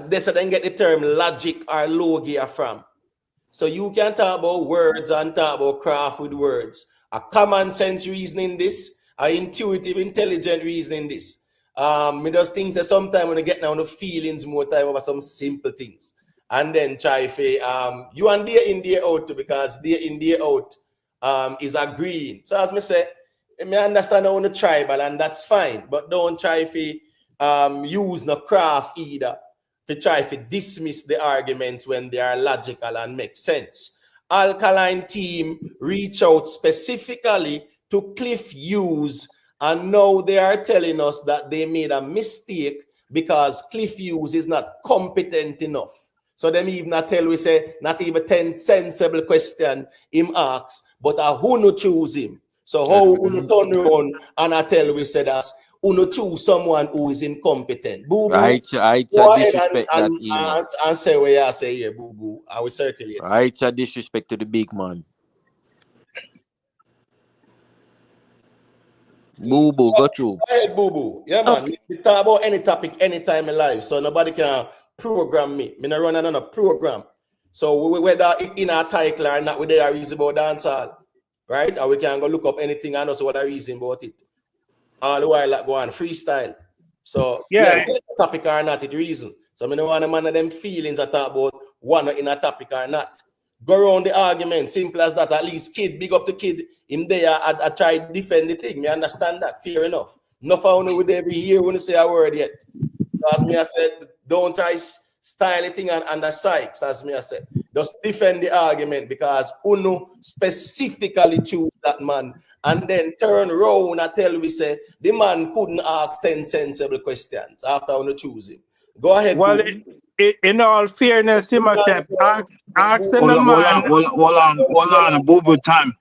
[SPEAKER 1] This I then get the term logic or logia from. So you can talk about words and talk about craft with words. A common sense reasoning this, a intuitive, intelligent reasoning this. Me just think that sometimes when I get down the feelings more time over some simple things. And then try for you and day in, day out too, because day in, day out is agreeing. So as me say, I understand on the tribal and that's fine, but don't try for use no craft either to try to dismiss the arguments when they are logical and make sense. Alkaline team reach out specifically to Cliff Hughes, and now they are telling us that they made a mistake because Cliff Hughes is not competent enough. So them even not tell we say not even 10 sensible question him asks, but who no choose him. So how uno turn around and I tell we say that uno choose someone who is incompetent. Boo boo.
[SPEAKER 11] I
[SPEAKER 1] Go ahead
[SPEAKER 11] disrespect that, you know.
[SPEAKER 1] and say what you say here, boo boo. I will circulate.
[SPEAKER 11] I disrespect to the big man. Boo boo, go through.
[SPEAKER 1] Go ahead, boo boo. Yeah, man.
[SPEAKER 15] Okay.
[SPEAKER 1] We talk about any topic anytime in life, so nobody can program me. Me not run another program. So whether it in our title or not, we there reason about dancehall, right? Or we can go look up anything and also what I reason about it. All the while like go on freestyle. So yeah, topic or not, it reason. So I don't want a man of them feelings I talk about one in a topic or not. Go around the argument, simple as that. At least kid, big up the kid. In there, I try to defend the thing. Me understand that, fair enough. Enough I only would ever hear when you say a word yet. So as me I said, don't try style the thing and the Sykes, as me I said. Just defend the argument because Uno specifically choose that man and then turn around and tell we say the man couldn't ask 10 sensible questions after Uno choose him. Go ahead.
[SPEAKER 17] Well, in all fairness, Timothy, asking the man.
[SPEAKER 12] Hold on, boo boo time.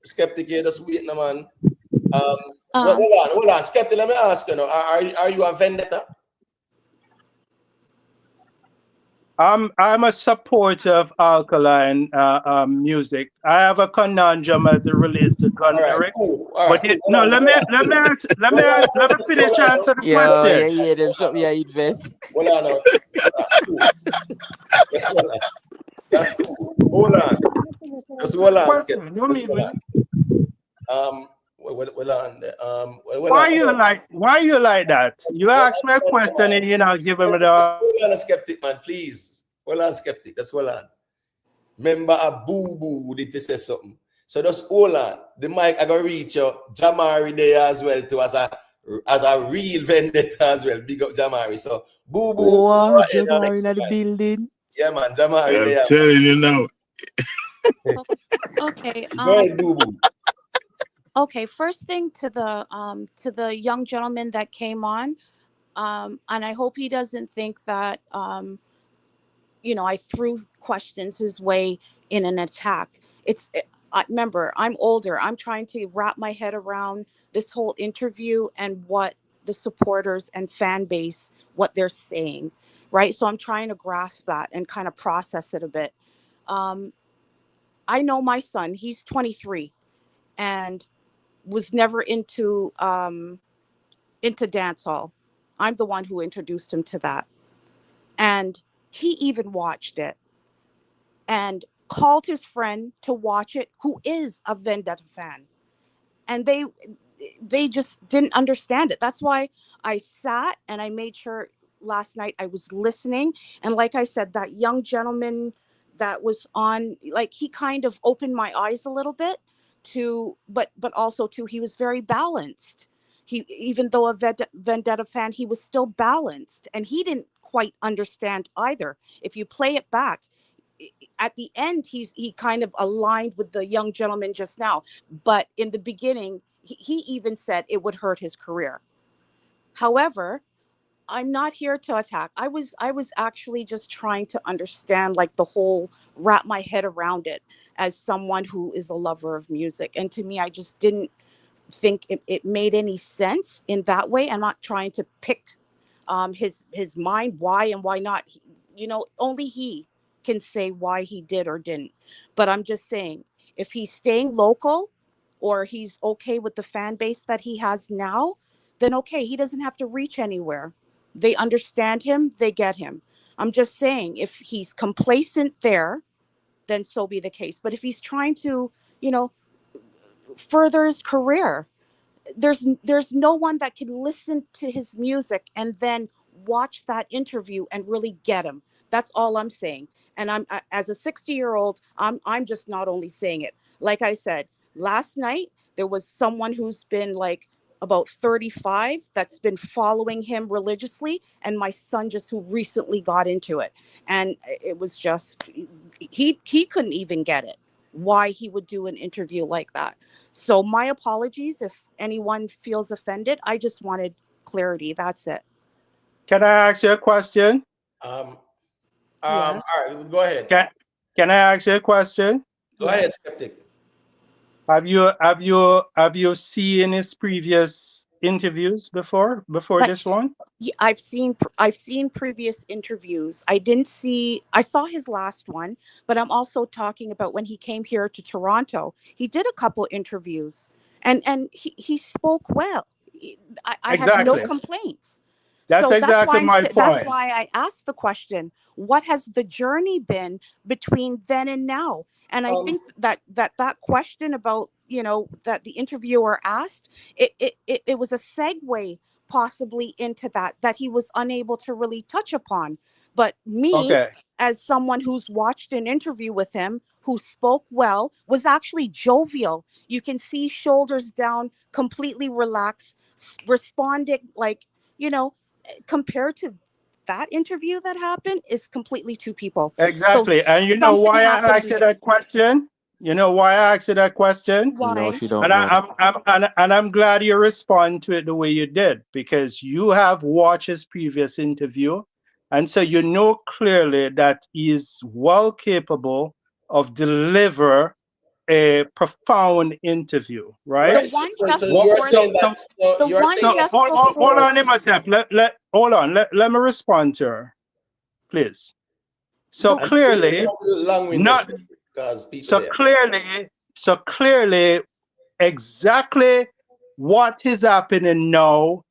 [SPEAKER 1] Skeptic here, just wait, no man. Hold on, Skeptic. Let me ask you, are you a vendetta?
[SPEAKER 17] I'm a supporter of alkaline music. I have a conundrum as it relates to gun lyrics. But let me finish answer the question.
[SPEAKER 11] Yeah, them something you invest.
[SPEAKER 1] Hold on. That's cool. Hold on. Just hold on.
[SPEAKER 17] Why you like that? You ask me a question and you're not giving me the.
[SPEAKER 1] Hold on, Skeptic man, please. Hold on, Skeptic. Just hold on. Remember a boo boo did you say something. So just hold on. The mic I gonna reach you. Jamari there as well too as a real vendetta as well. Big up Jamari. So boo boo.
[SPEAKER 11] Wow, Jamari in the building.
[SPEAKER 1] Yeah man, Jamari there.
[SPEAKER 12] I'm telling you now.
[SPEAKER 15] Okay.
[SPEAKER 1] Go ahead, boo boo.
[SPEAKER 15] Okay, first thing to the young gentleman that came on, and I hope he doesn't think that I threw questions his way in an attack. Remember, I'm older. I'm trying to wrap my head around this whole interview and what the supporters and fan base, what they're saying, right? So I'm trying to grasp that and kind of process it a bit. I know my son, he's 23 and was never into dancehall. I'm the one who introduced him to that. And he even watched it and called his friend to watch it, who is a Vendetta fan. And they just didn't understand it. That's why I sat and I made sure last night I was listening. And like I said, that young gentleman that was on, like, he kind of opened my eyes a little bit to, but also to, he was very balanced. He, even though a Vendetta fan, he was still balanced, and he didn't quite understand either. If you play it back, at the end, he kind of aligned with the young gentleman just now. But in the beginning, he even said it would hurt his career. However, I'm not here to attack. I was actually just trying to understand, like, the whole, wrap my head around it as someone who is a lover of music. And to me, I just didn't think it made any sense in that way. I'm not trying to pick his mind, why and why not. Only he can say why he did or didn't. But I'm just saying, if he's staying local or he's okay with the fan base that he has now, then okay, he doesn't have to reach anywhere. They understand him, they get him. I'm just saying, if he's complacent there, then so be the case. But if he's trying to, further his career, there's no one that can listen to his music and then watch that interview and really get him. That's all I'm saying. And as a 60-year-old, I'm just not only saying it. Like I said, last night there was someone who's been like about 35 that's been following him religiously, and my son just who recently got into it, and it was just he couldn't even get it, why he would do an interview like that. So my apologies if anyone feels offended. I just wanted clarity. That's it.
[SPEAKER 17] Can I ask you a question?
[SPEAKER 4] Yes.
[SPEAKER 1] All right, go ahead.
[SPEAKER 17] Can I ask you a question?
[SPEAKER 1] Go ahead, Skeptic.
[SPEAKER 17] Have you seen his previous interviews before
[SPEAKER 15] Like,
[SPEAKER 17] this one?
[SPEAKER 15] yeah, I've seen previous interviews. I saw his last one, but I'm also talking about when he came here to Toronto. He did a couple interviews, and he spoke well. I had no
[SPEAKER 17] Exactly.
[SPEAKER 15] complaints.
[SPEAKER 17] That's
[SPEAKER 15] So
[SPEAKER 17] exactly my
[SPEAKER 15] that's
[SPEAKER 17] point.
[SPEAKER 15] why I asked the question, what has the journey been between then and now? And I think that question about, that the interviewer asked, it was a segue possibly into that he was unable to really touch upon. But me,
[SPEAKER 17] Okay.
[SPEAKER 15] as someone who's watched an interview with him, who spoke well, was actually jovial. You can see shoulders down, completely relaxed, responding like, you know compared to that interview that happened, is completely two people. So
[SPEAKER 17] Exactly. And you know
[SPEAKER 15] something
[SPEAKER 17] why I
[SPEAKER 15] happened
[SPEAKER 17] asked you
[SPEAKER 15] there.
[SPEAKER 17] that question? You know why I asked you that question?
[SPEAKER 11] No,
[SPEAKER 15] Why?
[SPEAKER 11] she don't
[SPEAKER 17] And
[SPEAKER 11] know.
[SPEAKER 17] I'm glad you respond to it the way you did, because you have watched his previous interview, and so you know clearly that he is well capable of deliver a profound interview,
[SPEAKER 15] The
[SPEAKER 17] right?
[SPEAKER 1] Right.
[SPEAKER 15] one
[SPEAKER 1] So,
[SPEAKER 15] just
[SPEAKER 1] so you are
[SPEAKER 15] before the
[SPEAKER 1] saying that. So
[SPEAKER 15] the
[SPEAKER 1] you are
[SPEAKER 15] one
[SPEAKER 1] saying
[SPEAKER 17] So
[SPEAKER 1] that.
[SPEAKER 15] just
[SPEAKER 17] hold
[SPEAKER 15] before
[SPEAKER 17] on, Imhotep. Hold on. Let me respond to her, please. So
[SPEAKER 15] the
[SPEAKER 1] And please
[SPEAKER 17] clearly,
[SPEAKER 1] don't be long-winded,
[SPEAKER 17] not
[SPEAKER 1] Skeptic, because people
[SPEAKER 17] so
[SPEAKER 1] there.
[SPEAKER 17] clearly, so clearly, exactly what is happening now.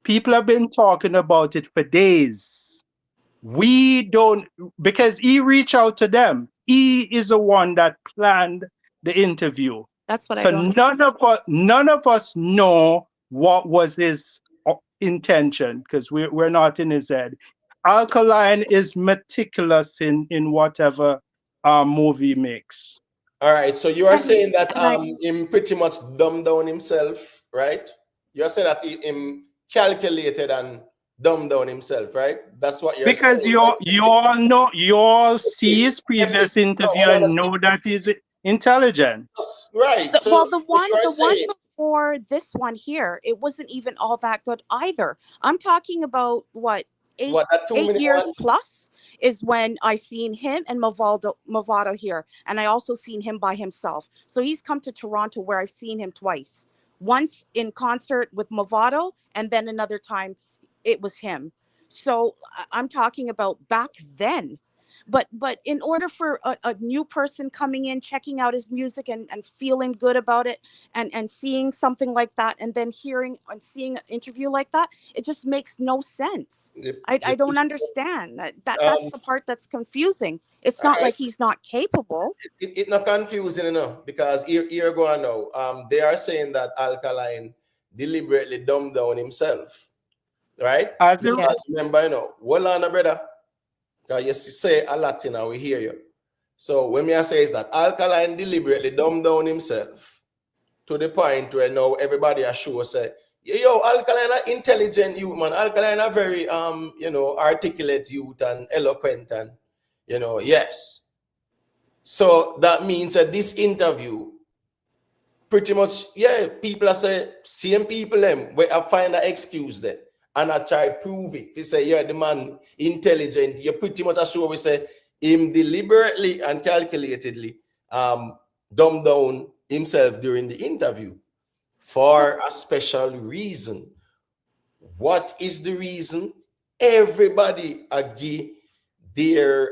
[SPEAKER 17] People have been talking about it for days. We don't, because he reached out to them. He is the one that planned the interview.
[SPEAKER 15] That's what I
[SPEAKER 17] So
[SPEAKER 15] don't.
[SPEAKER 17] none of us know what was his intention, because we're not in his head. Alkaline is meticulous in whatever movie makes.
[SPEAKER 1] All right. So you are
[SPEAKER 15] and
[SPEAKER 1] saying that
[SPEAKER 15] and I
[SPEAKER 1] him pretty much dumbed down himself, right? You are saying that him calculated and dumbed down himself, right? That's what you're
[SPEAKER 17] Because
[SPEAKER 1] saying, right?
[SPEAKER 17] you all know, you all see
[SPEAKER 1] Skeptic?
[SPEAKER 17] his
[SPEAKER 1] Skeptic.
[SPEAKER 17] previous
[SPEAKER 1] No,
[SPEAKER 17] interview
[SPEAKER 1] hold on a
[SPEAKER 17] and
[SPEAKER 1] second.
[SPEAKER 17] know that he's intelligent.
[SPEAKER 1] Right. So,
[SPEAKER 15] well,
[SPEAKER 1] so you are
[SPEAKER 15] the one
[SPEAKER 1] saying
[SPEAKER 15] before this one here, it wasn't even all that good either. I'm talking about what, eight
[SPEAKER 1] what that 2 minute
[SPEAKER 15] 8 years
[SPEAKER 1] one?
[SPEAKER 15] plus is when I seen him and Movado here, and I also seen him by himself. So he's come to Toronto, where I've seen him twice. Once in concert with Movado, and then another time it was him. So I'm talking about back then. But in order for a new person coming in, checking out his music, and feeling good about it, and seeing something like that, and then hearing and seeing an interview like that, it just makes no sense. I don't understand that's
[SPEAKER 1] Um,
[SPEAKER 15] the part that's confusing. It's
[SPEAKER 1] all
[SPEAKER 15] not
[SPEAKER 1] right.
[SPEAKER 15] like he's not capable.
[SPEAKER 1] It not confusing enough because here go on now. They are saying that Alkaline deliberately dumbed down himself, right?
[SPEAKER 17] As the
[SPEAKER 15] Yeah.
[SPEAKER 1] Because remember, hold on, brother. Because you say a lot, we hear you. So when me I say is that Alkaline deliberately dumbed down himself to the point where now everybody are sure say, yo, Alkaline are intelligent youth, man. Alkaline are very articulate youth and eloquent and yes. So that means that this interview, pretty much, yeah, people are say same people them where I find an excuse there. And I try to prove it. They say, yeah, the man intelligent. You pretty much sure we say him deliberately and calculatedly dumb down himself during the interview for a special reason. What is the reason? Everybody agree their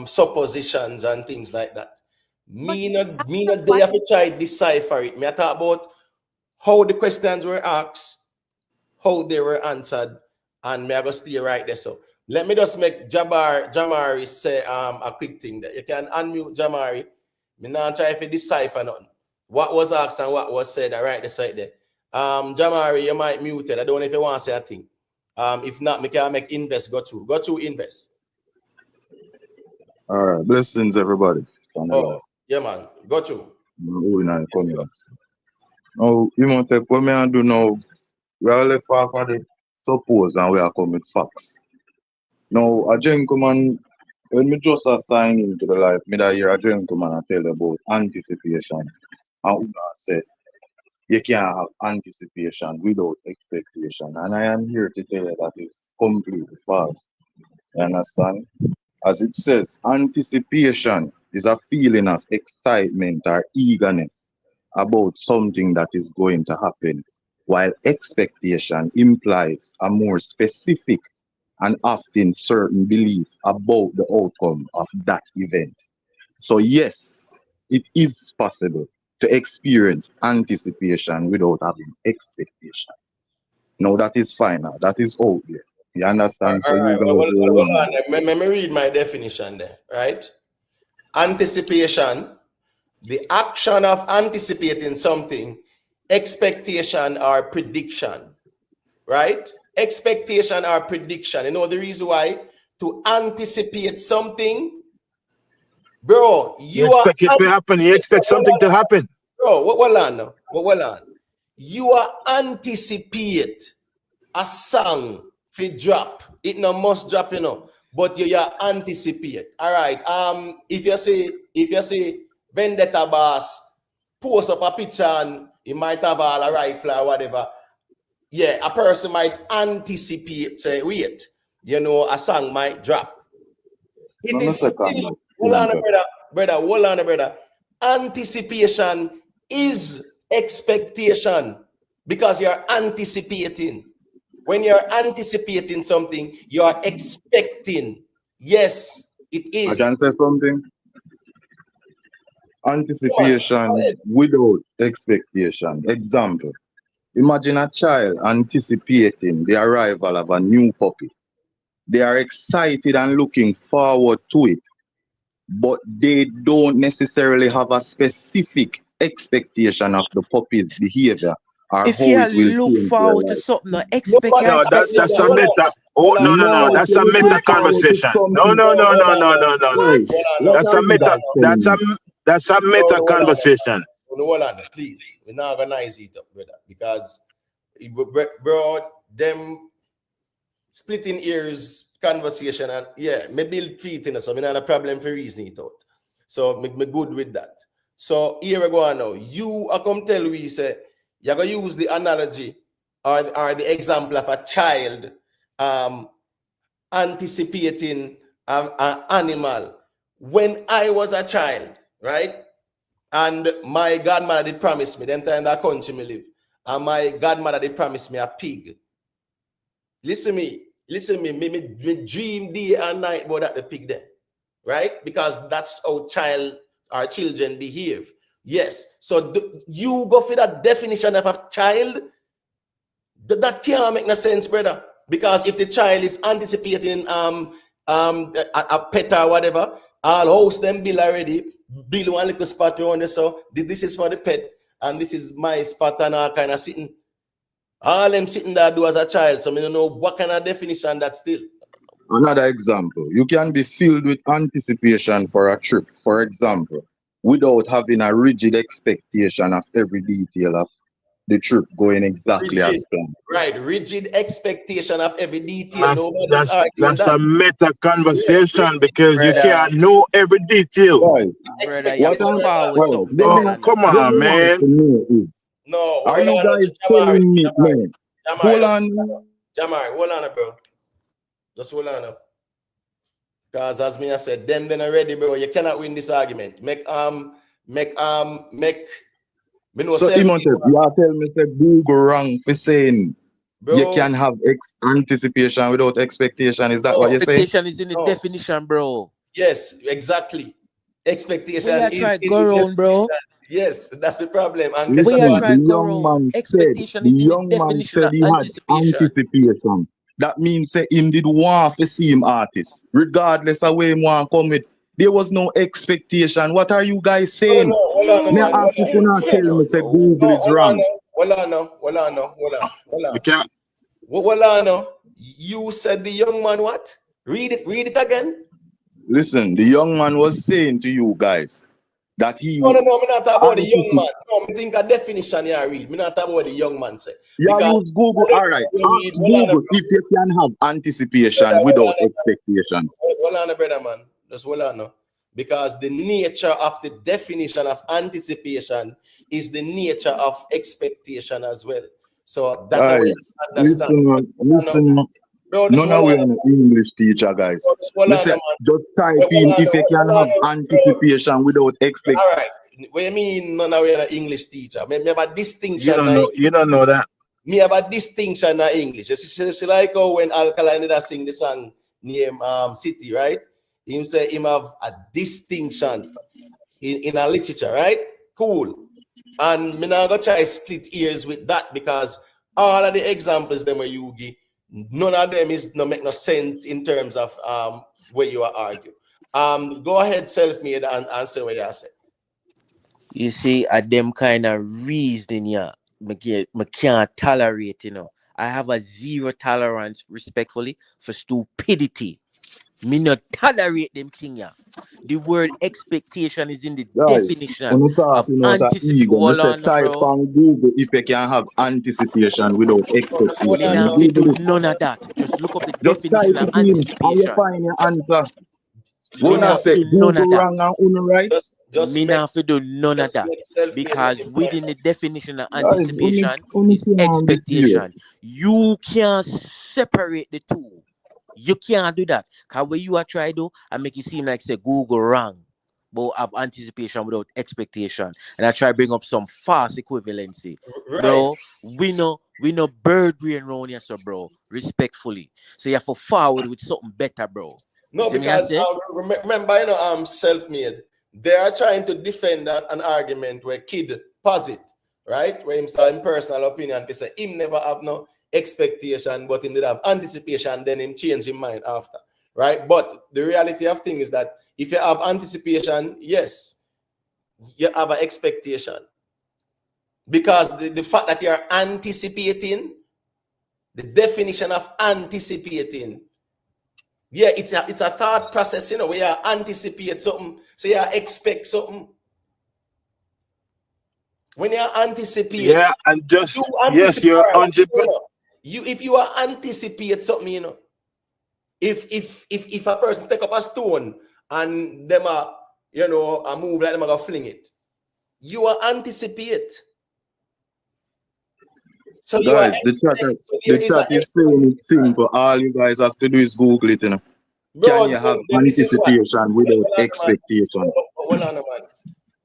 [SPEAKER 1] suppositions and things like that.
[SPEAKER 15] But
[SPEAKER 1] Me
[SPEAKER 15] that's the
[SPEAKER 1] not they have
[SPEAKER 15] question.
[SPEAKER 1] to try to decipher it. Me I talk about how the questions were asked, how they were answered, and me I go stay right there. So let me just make Jamari say a quick thing there. You can unmute Jamari. Me not try to decipher nothing. What was asked and what was said, right there, right there. Jamari, you might mute it. I don't know if you want to say a thing. If not, me can make invest go through. Go through invest.
[SPEAKER 18] All right, blessings everybody.
[SPEAKER 1] Oh, yeah, man. Go through.
[SPEAKER 18] Who in the comments? Now, you want to take what me and do now? We are left off of the suppose and we are come with facts. Now, a gentleman, when me just assign into the life, me that hear a gentleman and tell you about anticipation. And we say you can't have anticipation without expectation. And I am here to tell you that is completely false. You understand? as it says, anticipation is a feeling of excitement or eagerness about something that is going to happen, while expectation implies a more specific and often certain belief about the outcome of that event. So, yes, it is possible to experience anticipation without having expectation. No, that is final. That is out there. You understand? So,
[SPEAKER 1] All
[SPEAKER 18] you
[SPEAKER 1] right.
[SPEAKER 18] guys
[SPEAKER 1] Well,
[SPEAKER 18] go
[SPEAKER 1] hold
[SPEAKER 18] on.
[SPEAKER 1] on. Let me read my definition there, right? Anticipation, the action of anticipating something, expectation or prediction, right? Expectation or prediction. You know the reason why? To anticipate something, bro,
[SPEAKER 12] You
[SPEAKER 1] you are
[SPEAKER 12] expect it to happen. You expect something to happen.
[SPEAKER 1] bro, hold on now. Hold on. You are anticipate a song for drop. It no must drop, you know, but you anticipate. All right. If you say Vendetta Boss post up a picture and he might have all a rifle or whatever. Yeah, a person might anticipate, say, wait, you know, a song might drop. It
[SPEAKER 18] No,
[SPEAKER 1] is
[SPEAKER 18] second.
[SPEAKER 1] still, hold on, brother. Anticipation is expectation because you're anticipating. When you're anticipating something, you're expecting. Yes, it
[SPEAKER 18] I can
[SPEAKER 1] is.
[SPEAKER 18] say something.
[SPEAKER 1] Go
[SPEAKER 18] Anticipation
[SPEAKER 1] ahead.
[SPEAKER 18] without expectation. Example. Imagine a child anticipating the arrival of a new puppy. They are excited and looking forward to it, but they don't necessarily have a specific expectation of the puppy's behavior or
[SPEAKER 11] If
[SPEAKER 18] how
[SPEAKER 11] you
[SPEAKER 18] it will
[SPEAKER 11] look
[SPEAKER 18] change their
[SPEAKER 11] forward to
[SPEAKER 18] life.
[SPEAKER 11] something, no expect
[SPEAKER 1] Nobody
[SPEAKER 11] you
[SPEAKER 12] No,
[SPEAKER 11] expect
[SPEAKER 12] that's a
[SPEAKER 11] nothing.
[SPEAKER 1] hold on,
[SPEAKER 12] meta. Oh,
[SPEAKER 1] hold on,
[SPEAKER 12] no, no, no.
[SPEAKER 18] No,
[SPEAKER 12] That's
[SPEAKER 18] if
[SPEAKER 12] a
[SPEAKER 18] you're looking
[SPEAKER 12] meta
[SPEAKER 11] What?
[SPEAKER 18] forward to
[SPEAKER 12] conversation. No,
[SPEAKER 18] something,
[SPEAKER 12] no,
[SPEAKER 1] no,
[SPEAKER 12] no,
[SPEAKER 1] hold
[SPEAKER 12] no,
[SPEAKER 1] on,
[SPEAKER 12] no, no, no.
[SPEAKER 18] hey,
[SPEAKER 11] What?
[SPEAKER 18] what
[SPEAKER 12] That's
[SPEAKER 18] are
[SPEAKER 12] a
[SPEAKER 18] you
[SPEAKER 12] meta.
[SPEAKER 18] guys telling me?
[SPEAKER 12] That's a meta
[SPEAKER 1] hold on.
[SPEAKER 12] conversation.
[SPEAKER 1] Hold on, please. We're not organize it up, brother, because bro, them splitting ears conversation and yeah, me build feet in so I not a problem for reasoning it out. So me good with that. So here we go on now. You are come tell we say you're gonna use the analogy or the example of a child anticipating an animal. When I was a child, right? And my godmother did promise me, then time that country me live, and my godmother did promise me a pig. Listen me dream day and night about that the pig there, right? Because that's how our children behave. Yes. So you go for that definition of a child, that can't make no sense, brother. Because if the child is anticipating a pet or whatever, all house them bill already, bill one little spot around there. So this is for the pet, and this is my spot and all kind of sitting. All them sitting there do as a child. So I don't know what kind of definition that's still.
[SPEAKER 18] Another example, you can be filled with anticipation for a trip, for example, without having a rigid expectation of every detail of the trip going exactly
[SPEAKER 1] Rigid,
[SPEAKER 18] as planned.
[SPEAKER 1] right? Rigid expectation of every detail. Nobody's
[SPEAKER 12] That's
[SPEAKER 1] arguing
[SPEAKER 12] that's
[SPEAKER 1] that.
[SPEAKER 12] a meta
[SPEAKER 1] Yeah,
[SPEAKER 12] conversation because you
[SPEAKER 11] Brother,
[SPEAKER 12] can't know every detail.
[SPEAKER 18] Guys,
[SPEAKER 11] brother, you have
[SPEAKER 18] what
[SPEAKER 11] to
[SPEAKER 1] expectation.
[SPEAKER 18] I'm,
[SPEAKER 11] forward
[SPEAKER 18] well,
[SPEAKER 11] something better than that,
[SPEAKER 12] Come
[SPEAKER 18] what
[SPEAKER 11] man.
[SPEAKER 12] on,
[SPEAKER 18] me want
[SPEAKER 12] man.
[SPEAKER 18] to know is,
[SPEAKER 1] No,
[SPEAKER 18] are
[SPEAKER 1] hold
[SPEAKER 18] you
[SPEAKER 1] on,
[SPEAKER 18] guys
[SPEAKER 1] Jamari,
[SPEAKER 18] telling me, man, hold
[SPEAKER 1] just
[SPEAKER 18] on,
[SPEAKER 1] Jamari, hold on, bro. Just hold on. Because as me I said, them then already, bro. You cannot win this argument. Make me know
[SPEAKER 18] so
[SPEAKER 1] self,
[SPEAKER 18] Imhotep, you are telling me, say, Google wrong for saying you
[SPEAKER 1] bro.
[SPEAKER 18] can have anticipation without expectation, is that what
[SPEAKER 1] No,
[SPEAKER 18] you're saying?
[SPEAKER 11] Expectation is in the
[SPEAKER 1] no.
[SPEAKER 11] definition, bro.
[SPEAKER 1] Yes, exactly.
[SPEAKER 11] Where
[SPEAKER 1] Expectation
[SPEAKER 11] you
[SPEAKER 1] is
[SPEAKER 11] try
[SPEAKER 1] in
[SPEAKER 11] go
[SPEAKER 1] the
[SPEAKER 11] round, bro?
[SPEAKER 1] definition. Yes, that's the problem. And
[SPEAKER 11] Where you
[SPEAKER 18] Listen,
[SPEAKER 11] try
[SPEAKER 18] the
[SPEAKER 11] go
[SPEAKER 18] young
[SPEAKER 11] round?
[SPEAKER 18] man said,
[SPEAKER 11] Expectation
[SPEAKER 18] the
[SPEAKER 11] is in the
[SPEAKER 18] young man
[SPEAKER 11] definition
[SPEAKER 18] said
[SPEAKER 11] of
[SPEAKER 18] he had
[SPEAKER 11] anticipation.
[SPEAKER 18] anticipation. That means say him did want to see him artist, regardless of where him want come with. There was no expectation. What are you guys
[SPEAKER 1] no,
[SPEAKER 18] saying?
[SPEAKER 1] hold on,
[SPEAKER 18] Me I
[SPEAKER 11] Yo,
[SPEAKER 1] man.
[SPEAKER 18] ask
[SPEAKER 1] Hold
[SPEAKER 18] if
[SPEAKER 1] on.
[SPEAKER 18] you
[SPEAKER 11] I'm
[SPEAKER 18] not tell
[SPEAKER 11] telling
[SPEAKER 18] me say
[SPEAKER 11] you.
[SPEAKER 18] Google
[SPEAKER 1] No,
[SPEAKER 18] is wrong.
[SPEAKER 1] hold on. Hold
[SPEAKER 12] You
[SPEAKER 1] on.
[SPEAKER 12] can't.
[SPEAKER 1] Hold on now. You said the young man what? Read it again.
[SPEAKER 18] Listen, the young man was saying to you guys that he
[SPEAKER 1] No, me not talk about the young
[SPEAKER 18] anticipated.
[SPEAKER 1] man. No, me think a definition here read. Me not talk about the young man say.
[SPEAKER 18] Yeah,
[SPEAKER 1] Because
[SPEAKER 18] use Google. All right, ask
[SPEAKER 1] hold on,
[SPEAKER 18] Google if you can have anticipation without expectation.
[SPEAKER 1] hold on, brother, man. Just hold on now. Because the nature of the definition of anticipation is the nature of expectation as well. So that way you
[SPEAKER 18] Guys,
[SPEAKER 1] understand.
[SPEAKER 18] listen, listen.
[SPEAKER 1] Bro,
[SPEAKER 18] None of we are an English teacher, guys. Me say, just type in if you can have anticipation without expect.
[SPEAKER 1] All right. What do you mean none of we are an English teacher? Me have a distinction.
[SPEAKER 18] You don't know that.
[SPEAKER 1] Me have a distinction in English. It's like how when Alkaline did sing the song name City, right? Him say him have a distinction in a literature, right? Cool. And me now go try split ears with that because all of the examples them where you give, none of them is no make no sense in terms of where you are arguing. Go ahead, self-made, and answer what you say.
[SPEAKER 11] You see, at them kind of reasoning, yeah, me can't tolerate, you know. I have a zero tolerance, respectfully, for stupidity. Me not tolerate them thing, yeah. The word expectation is in the definition of anticipation.
[SPEAKER 18] Hold on, type on Google if you can have anticipation without expectation.
[SPEAKER 11] Me not do none of that. Just look up the definition of anticipation.
[SPEAKER 18] And you find your answer.
[SPEAKER 11] Me not do none of that.
[SPEAKER 18] Right?
[SPEAKER 11] Me not do none of that because within the definition of anticipation is expectation. You can't separate the two. You can't do that. Because when you are trying to do, I make it seem like say Google wrong. But have anticipation without expectation. And I try to bring up some fast equivalency. Right. Bro, we know bird brain around here, so bro. Respectfully. So you have to forward with something better, bro.
[SPEAKER 1] No, because remember, you know, self-made. They are trying to defend an argument where kid posit, right? Where him say in personal opinion, they say him never have no expectation, but him did have anticipation, then him change his mind after, right? But the reality of things is that if you have anticipation, yes, you have an expectation. Because the fact that you're anticipating, the definition of anticipating, yeah, it's a thought process, you know, where you anticipate something, so you expect something. When you anticipate,
[SPEAKER 12] yeah, and just yes, you're 100%.
[SPEAKER 1] If you are anticipate something, you know, if a person take up a stone and them are, you know, a move like them are gonna fling it, you are anticipate. So
[SPEAKER 18] guys, the chat is saying it's simple. All you guys have to do is Google it, you know. Can you have anticipation without expectation?
[SPEAKER 1] Hold on, man.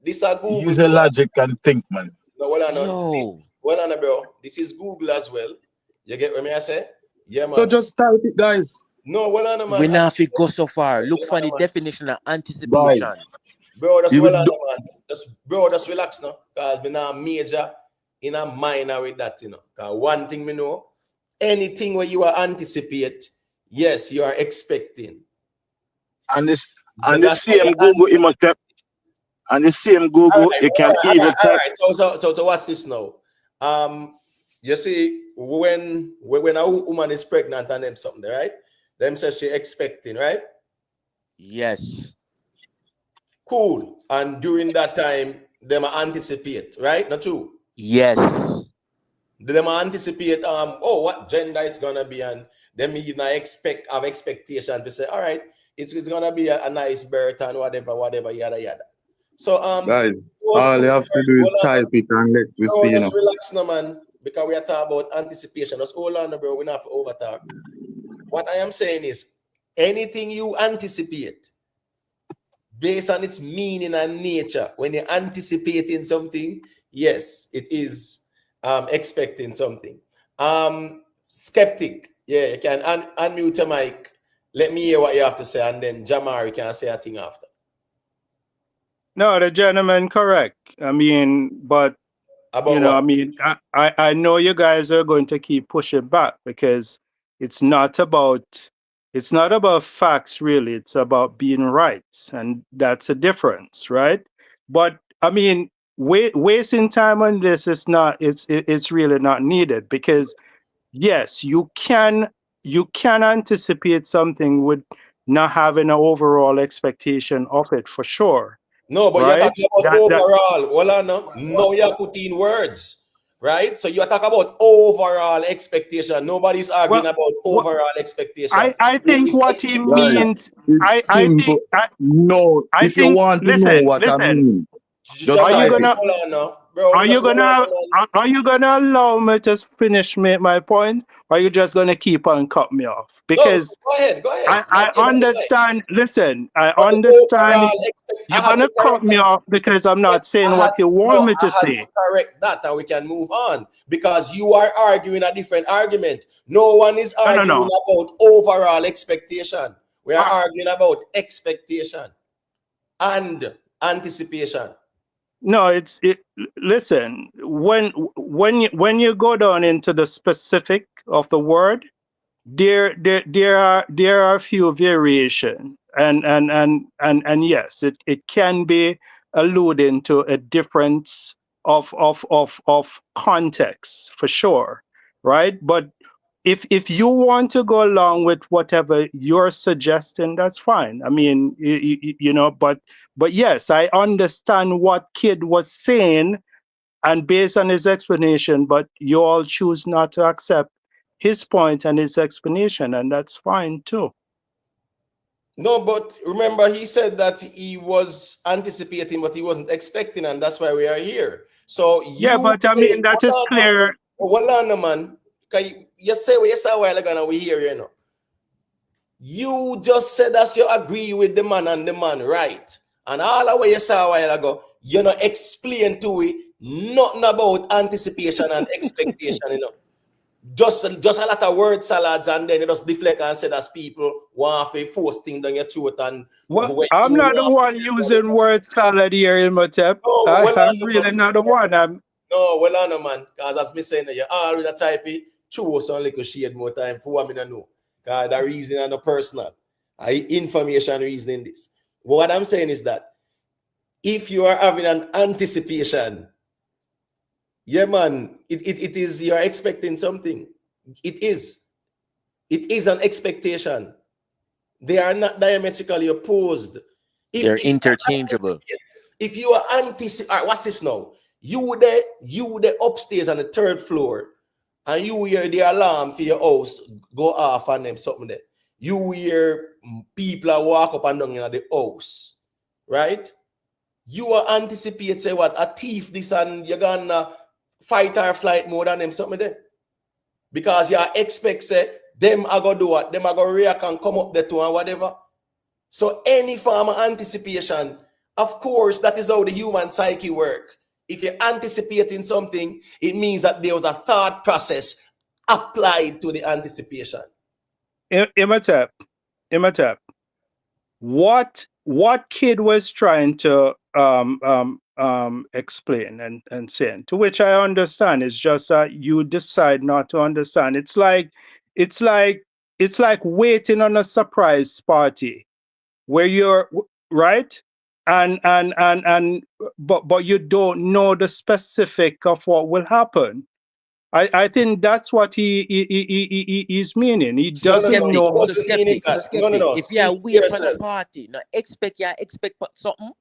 [SPEAKER 1] This is Google.
[SPEAKER 12] Use a logic and think, man.
[SPEAKER 1] No, hold on, bro. This is Google as well. You get what I say? Yeah, man.
[SPEAKER 18] So just type it, guys.
[SPEAKER 1] No, hold on, man.
[SPEAKER 11] We not have go so far. Look for the definition of anticipation.
[SPEAKER 1] Guys. Bro, that's hold on, man. Just relax now. Because we're not major in a minor with that, you know. Because one thing we know, anything where you are anticipate, yes, you are expecting.
[SPEAKER 12] And the same Google image. And the same Google, you can even type.
[SPEAKER 1] So what's this now? You see, when a woman is pregnant and them something, right? Them says she expecting, right?
[SPEAKER 11] Yes.
[SPEAKER 1] Cool. And during that time, them anticipate, right? Not true?
[SPEAKER 11] Yes.
[SPEAKER 1] Them anticipate what gender is gonna be, and them even have expectation to say, all right, it's gonna be a nice birth and whatever, yada yada. So
[SPEAKER 18] guys, all you have to do is type it and let me see, you know.
[SPEAKER 1] Relax now, man, because we are talking about anticipation. Just hold on, bro. We're not over talk. What I am saying is anything you anticipate based on its meaning and nature, when you're anticipating something, yes, it is expecting something. Skeptic, yeah, you can unmute your mic. Let me hear what you have to say, and then Jamari can say a thing after.
[SPEAKER 17] No, the gentleman correct. I mean, but
[SPEAKER 1] about
[SPEAKER 17] you know,
[SPEAKER 1] what?
[SPEAKER 17] I mean, I know you guys are going to keep pushing back because it's not about facts really. It's about being right, and that's a difference, right? But I mean, wasting time on this is not. It's really not needed because yes, you can anticipate something with not having an overall expectation of it for sure.
[SPEAKER 1] No, but
[SPEAKER 17] right?
[SPEAKER 1] you're talking about overall. Well, no, you're putting words, right? So you're talking about overall expectation. Nobody's arguing about overall expectation.
[SPEAKER 17] I think what he means.
[SPEAKER 18] If you want to know what I mean,
[SPEAKER 1] are you gonna? bro.
[SPEAKER 17] Are you gonna allow me to finish my point, or are you just gonna keep on cut me off?
[SPEAKER 1] No,
[SPEAKER 17] Because
[SPEAKER 1] go ahead.
[SPEAKER 17] I understand. Listen, I
[SPEAKER 1] But the
[SPEAKER 17] understand.
[SPEAKER 1] overall I
[SPEAKER 17] You're
[SPEAKER 1] have to
[SPEAKER 17] gonna cut
[SPEAKER 1] correct
[SPEAKER 17] me
[SPEAKER 1] that.
[SPEAKER 17] off because I'm
[SPEAKER 1] Yes,
[SPEAKER 17] not saying what you want me to
[SPEAKER 1] I had
[SPEAKER 17] say.
[SPEAKER 1] to correct that, and we can move on because you are arguing a different argument. No one is arguing
[SPEAKER 17] No.
[SPEAKER 1] about overall expectation. We are
[SPEAKER 17] Uh,
[SPEAKER 1] arguing about expectation and anticipation.
[SPEAKER 17] No, listen, when you go down into the specific of the word, there are a few variation, and yes, it can be alluding to a difference of context for sure, right? But if you want to go along with whatever you're suggesting, that's fine. I mean, but yes, I understand what Kid was saying, and based on his explanation, but you all choose not to accept his point and his explanation, and that's fine too.
[SPEAKER 1] No, but remember, he said that he was anticipating what he wasn't expecting, and that's why we are here. So
[SPEAKER 17] Yeah,
[SPEAKER 1] you
[SPEAKER 17] but I
[SPEAKER 1] say,
[SPEAKER 17] mean that is clear.
[SPEAKER 1] hold on, man. You say what you said a while ago, and we hear you know. You just said that you agree with the man and the man, right? And all of what you said a while ago, you know, explain to it nothing about anticipation and expectation, you know. Just a lot of word salads, and then you just deflect and say that people want to force things down your throat and
[SPEAKER 17] Well,
[SPEAKER 1] when
[SPEAKER 17] I'm
[SPEAKER 1] you
[SPEAKER 17] not the
[SPEAKER 1] want
[SPEAKER 17] one using word salad here in my tap.
[SPEAKER 1] no, well
[SPEAKER 17] I'm
[SPEAKER 1] on
[SPEAKER 17] really
[SPEAKER 1] man.
[SPEAKER 17] not the one.
[SPEAKER 1] No, well on man. Because as me saying, you always a type of choose some little shade more time for what me don't know. Because the reason and the personal. I information reasoning this. But what I'm saying is that if you are having an anticipation, yeah, man, it is you're expecting something. It is. It is an expectation. They are not diametrically opposed.
[SPEAKER 11] They're
[SPEAKER 1] If
[SPEAKER 11] interchangeable.
[SPEAKER 1] if you are all right, what's this now? You there upstairs on the third floor, and you hear the alarm for your house go off and them something there. You hear people are walk up and down in the house, right? You are anticipate say what a thief this and you're gonna fight or flight more than them something there. Because you expect say them are gonna do what? Them are gonna react and come up there too and whatever. So any form of anticipation, of course, that is how the human psyche work. If you're anticipating something, it means that there was a thought process applied to the anticipation.
[SPEAKER 17] Imhotep, what Kid was trying to explain and saying, to which I understand, is just that you decide not to understand. It's like waiting on a surprise party where you're right, and but you don't know the specific of what will happen. I think that's what he's meaning. He
[SPEAKER 1] No,
[SPEAKER 17] doesn't
[SPEAKER 1] he
[SPEAKER 17] know.
[SPEAKER 1] wasn't meaning that. No.
[SPEAKER 11] If you are
[SPEAKER 1] Speak for
[SPEAKER 11] wait for the
[SPEAKER 1] yourself.
[SPEAKER 11] party, now expect something.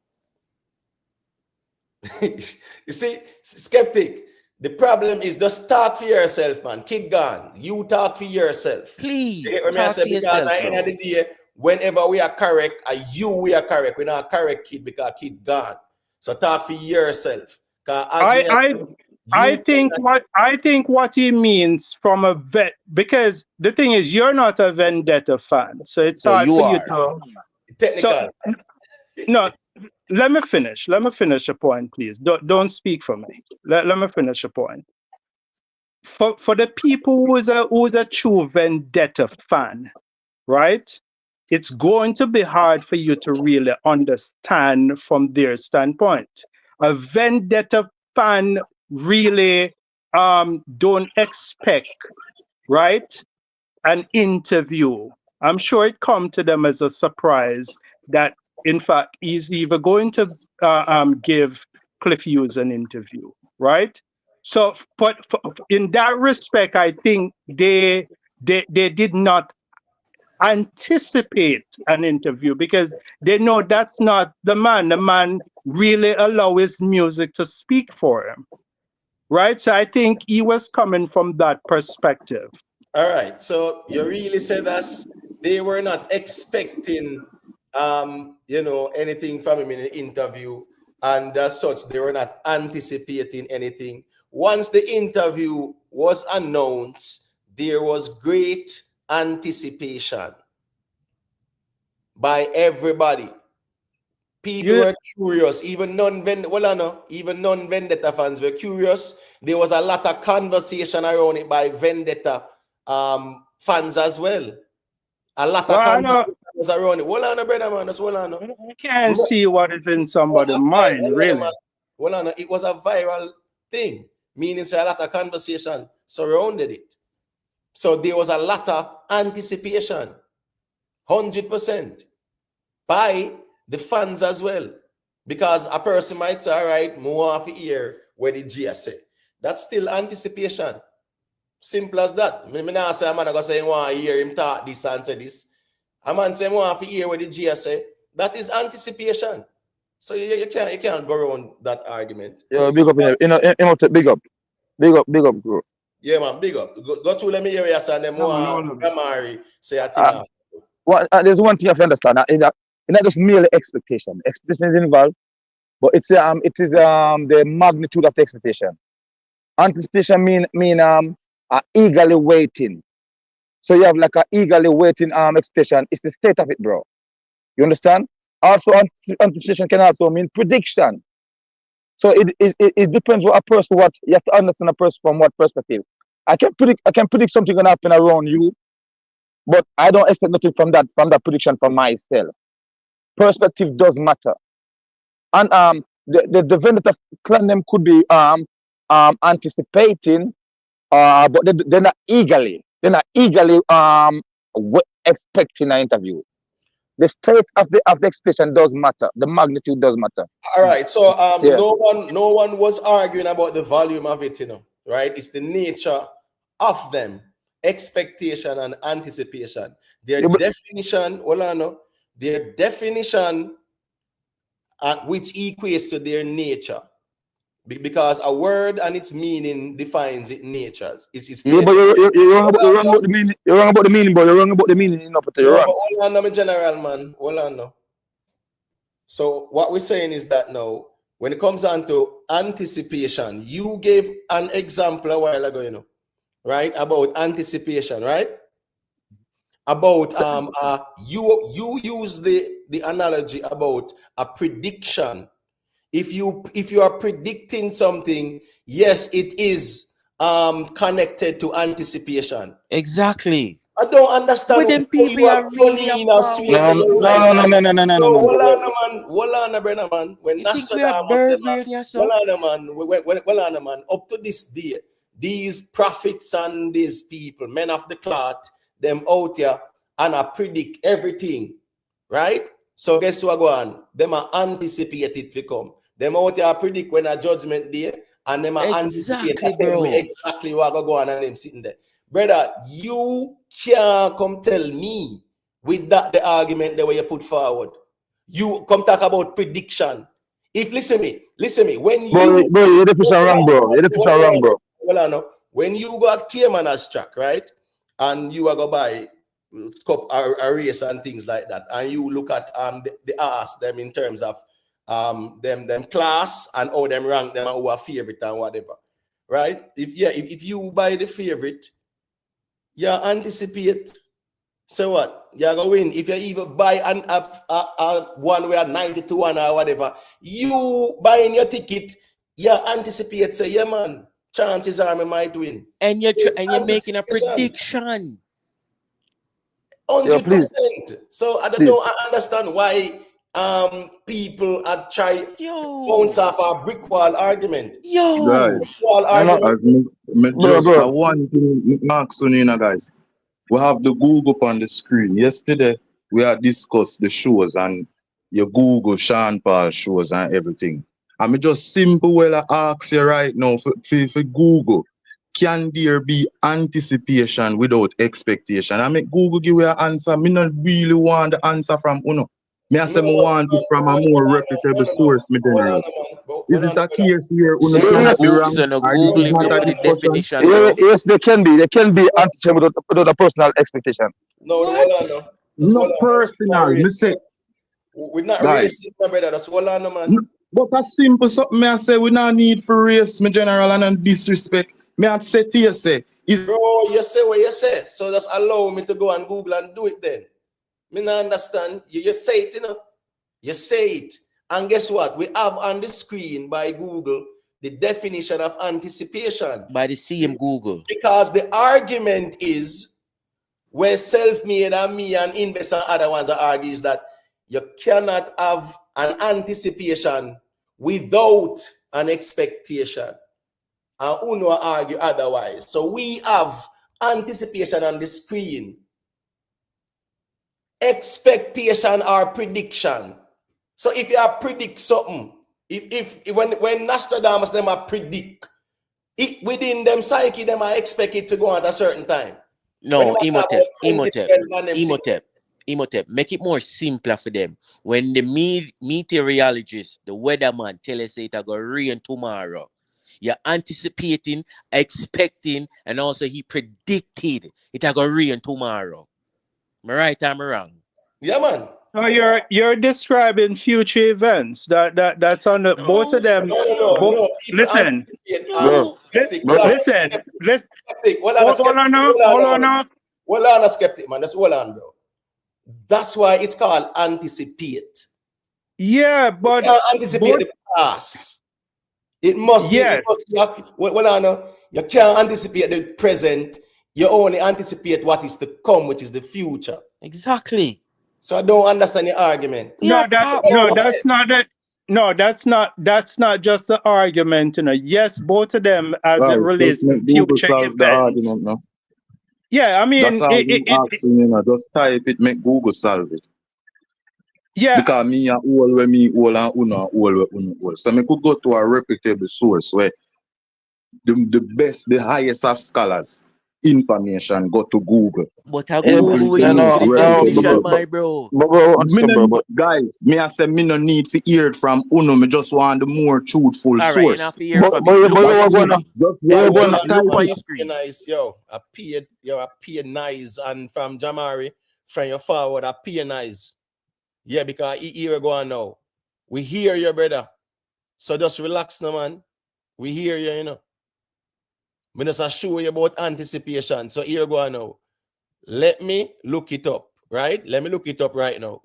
[SPEAKER 1] You see, skeptic, the problem is just talk for yourself, man. Kid gone. You talk for yourself.
[SPEAKER 11] Please
[SPEAKER 1] You get what I
[SPEAKER 11] talk
[SPEAKER 1] say?
[SPEAKER 11] for
[SPEAKER 1] Because
[SPEAKER 11] yourself,
[SPEAKER 1] at the end of
[SPEAKER 11] bro.
[SPEAKER 1] the day, whenever we are correct, we are correct. We're not correct, kid, because kid gone. So talk for yourself. Because as we are
[SPEAKER 17] I think what he means from a vet, because the thing is, you're not a Vendetta fan, so it's
[SPEAKER 11] So
[SPEAKER 17] hard
[SPEAKER 11] you
[SPEAKER 17] for you
[SPEAKER 11] are.
[SPEAKER 17] to.
[SPEAKER 1] technical.
[SPEAKER 17] So no, let me finish. Let me finish a point, please. Don't speak for me. Let me finish a point. For the people who's a true Vendetta fan, right? It's going to be hard for you to really understand from their standpoint. A Vendetta fan really don't expect, right, an interview. I'm sure it come to them as a surprise that, in fact, he's either going to give Cliff Hughes an interview, right? So, but in that respect, I think they did not anticipate an interview because they know that's not the man. The man really allow his music to speak for him, right? So I think he was coming from that perspective.
[SPEAKER 1] All right. So you really said that they were not expecting anything from him in the interview. And as such, they were not anticipating anything. Once the interview was announced, there was great anticipation by everybody. People were curious, even non-Vendetta fans were curious. There was a lot of conversation around it by Vendetta fans as well. A lot of conversation was around it. Hold on, brother man, just hold on.
[SPEAKER 17] I can't see what is in somebody's mind, really.
[SPEAKER 1] Hold on, it was a viral thing, meaning a lot of conversation surrounded it. So there was a lot of anticipation, 100%, by the fans as well. Because a person might say, all right, more of a hear what the G say. That's still anticipation. Simple as that. Me not say a man go say, I want to hear him talk this and say this. A man say, I want to hear what the G say. That is anticipation. So you can't go around that argument.
[SPEAKER 12] Yeah, big up, big up, bro.
[SPEAKER 1] Yeah, man, big up. Go to let me hear you and then more Gamari say a thing.
[SPEAKER 12] There's one thing you have to understand. It's not just merely expectation. Expectation is involved, but it is the magnitude of the expectation. Anticipation mean eagerly waiting. So you have like a eagerly waiting expectation. It's the state of it, bro. You understand? Also, anticipation can also mean prediction. So it depends what a person, what you have to understand a person from what perspective. I can predict something gonna happen around you, but I don't expect nothing from that prediction for myself. Perspective does matter. And the Vendetta clan them could be anticipating, but they're not eagerly expecting an interview. The state of the expectation does matter. The magnitude does matter.
[SPEAKER 1] All right. So no one was arguing about the volume of it, right? It's the nature of them, expectation and anticipation. Their definition, their definition which equates to their nature. Because a word and its meaning defines its nature. It's nature.
[SPEAKER 12] But you're wrong about the meaning. You're wrong about the meaning, but you're wrong about the meaning. You're wrong.
[SPEAKER 1] Hold on, I'm general man. Hold on now. So what we're saying is that now, when it comes down to anticipation, you gave an example a while ago, right? About anticipation, right? About you use the analogy about a prediction. If you are predicting something, yes, it is connected to anticipation.
[SPEAKER 11] Exactly.
[SPEAKER 1] I don't understand.
[SPEAKER 11] With them people are really
[SPEAKER 1] No.
[SPEAKER 12] Hold
[SPEAKER 1] on, brother man. When
[SPEAKER 11] Nostradamus,
[SPEAKER 1] man. Up to this day, these prophets and these people, men of the cloth, them out here and I predict everything, right? So guess what go on? Them are anticipate it to come. Them out here predict when a judgment day, and them are anticipate exactly what go on and them sitting there. Brother, you can't come tell me with that the argument the way you put forward. You come talk about prediction. If listen me, when you
[SPEAKER 12] you're definitely wrong, bro.
[SPEAKER 1] Well, no. When you got Cayman as track, right? And you are go buy cup a race and things like that, and you look at the ass them in terms of them class and how them rank them and who are favorite and whatever, right? If you buy the favorite, you anticipate. So what? You're going to win. If you even buy a one where 92 or whatever, you buying your ticket, you anticipate, say, yeah, man, chances are I might win.
[SPEAKER 11] And you're making a prediction.
[SPEAKER 1] 100%. So I don't understand why people are trying to bounce off a brick wall argument.
[SPEAKER 18] Guys, one thing, Mark guys. We have the Google on the screen. Yesterday, we had discussed the shows and your Google Sean Paul shows and everything. I'm just simple well I ask you right now for Google, can there be anticipation without expectation? I make Google give you an answer. Me not really want the answer from Uno. Me I say me want it from a more reputable source. Me then is it a case here? Uno can be wrong?
[SPEAKER 11] Google is not the definition.
[SPEAKER 12] Yes, they can be. They can be anticipation without a personal expectation.
[SPEAKER 18] Not personal. Me say
[SPEAKER 1] we're not racist, my brother. That's all I know, man.
[SPEAKER 18] But a simple something I say we not need for race, me general, and disrespect. Me I say to you say, is
[SPEAKER 1] Bro, you say what you say. So just allow me to go and Google and do it then. Me not understand. You say it, you know. You say it. And guess what? We have on the screen by Google the definition of anticipation.
[SPEAKER 11] By the same Google.
[SPEAKER 1] Because the argument is where self-made and me and Invest and other ones are argues that you cannot have an anticipation without an expectation. And Uno argue otherwise. So we have anticipation on the screen. Expectation or prediction. So if you predict something, if when Nostradamus them are predict, it within them psyche them I expect it to go at a certain time.
[SPEAKER 11] No, Imhotep. Make it more simpler for them. When the meteorologist, the weatherman, tell us it go rain tomorrow, you're anticipating, expecting, and also he predicted it go rain tomorrow. Am I right or am I wrong?
[SPEAKER 1] Yeah, man.
[SPEAKER 17] No, you're describing future events. That's on the both of them.
[SPEAKER 1] No.
[SPEAKER 17] Listen. Listen.
[SPEAKER 1] Hold on, a skeptic, man. That's hold on, bro. That's why it's called anticipate.
[SPEAKER 17] Yeah, but
[SPEAKER 1] you can't anticipate the past. It must be.
[SPEAKER 17] Yes.
[SPEAKER 1] You can't anticipate the present. You only anticipate what is to come, which is the future.
[SPEAKER 11] Exactly.
[SPEAKER 1] So I don't understand the argument.
[SPEAKER 17] That's not it. No, that's not just the argument. You know. Yes, both of them as it relates to future events.
[SPEAKER 18] No?
[SPEAKER 17] Yeah, I mean,
[SPEAKER 18] that's how asking, you know, just type it, make Google solve it.
[SPEAKER 17] Yeah.
[SPEAKER 18] Because me and all where me all and uno all where uno all. So me could go to a reputable source where the best, the highest of scholars information go to Google.
[SPEAKER 11] But I Google with the definition, my bro.
[SPEAKER 18] Guys, me I say me no need to hear it from uno. Me just want the more truthful
[SPEAKER 11] all
[SPEAKER 18] source.
[SPEAKER 11] Right, you have to hear from me.
[SPEAKER 1] Look on your screen. Nice, yo, I peer nice, and from Jamari, from your forward, I peer nice. Yeah, because here go on now. We hear you, brother. So just relax, no man. We hear you, you know. We just assure you about anticipation. So here go on now. Let me look it up, right? Let me look it up right now.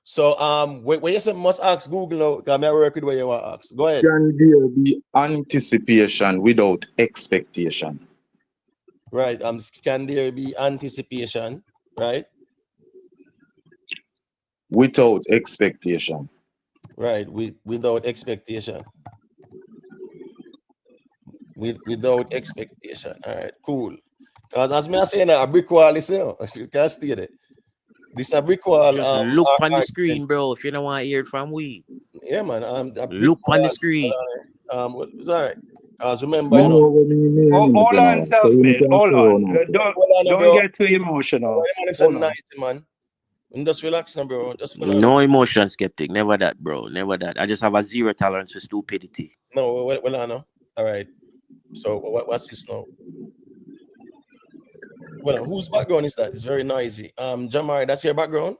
[SPEAKER 1] So when you say must ask Google now, because I work with where you want to ask. Go ahead.
[SPEAKER 18] Can there be anticipation without expectation?
[SPEAKER 1] Right. Can there be anticipation, right?
[SPEAKER 18] Without expectation.
[SPEAKER 1] Right. Without expectation. Without expectation. All right, cool. Because as me saying, a brick wall is, you know, you can't stay there. This a brick wall.
[SPEAKER 11] Just look on the screen, bro. If you don't want to hear it from we.
[SPEAKER 1] Yeah, man.
[SPEAKER 11] Look on the screen.
[SPEAKER 1] It's all right. Because remember, you
[SPEAKER 17] know. Hold on, self-made. Hold on. Don't get too emotional.
[SPEAKER 1] Nice, man. And just relax now, bro.
[SPEAKER 11] No emotion, skeptic. Never that, bro. Never that. I just have a zero tolerance for stupidity.
[SPEAKER 1] No, well, I know. All right. So what's this now? Well, whose background is that? It's very noisy. Jamari, that's your background?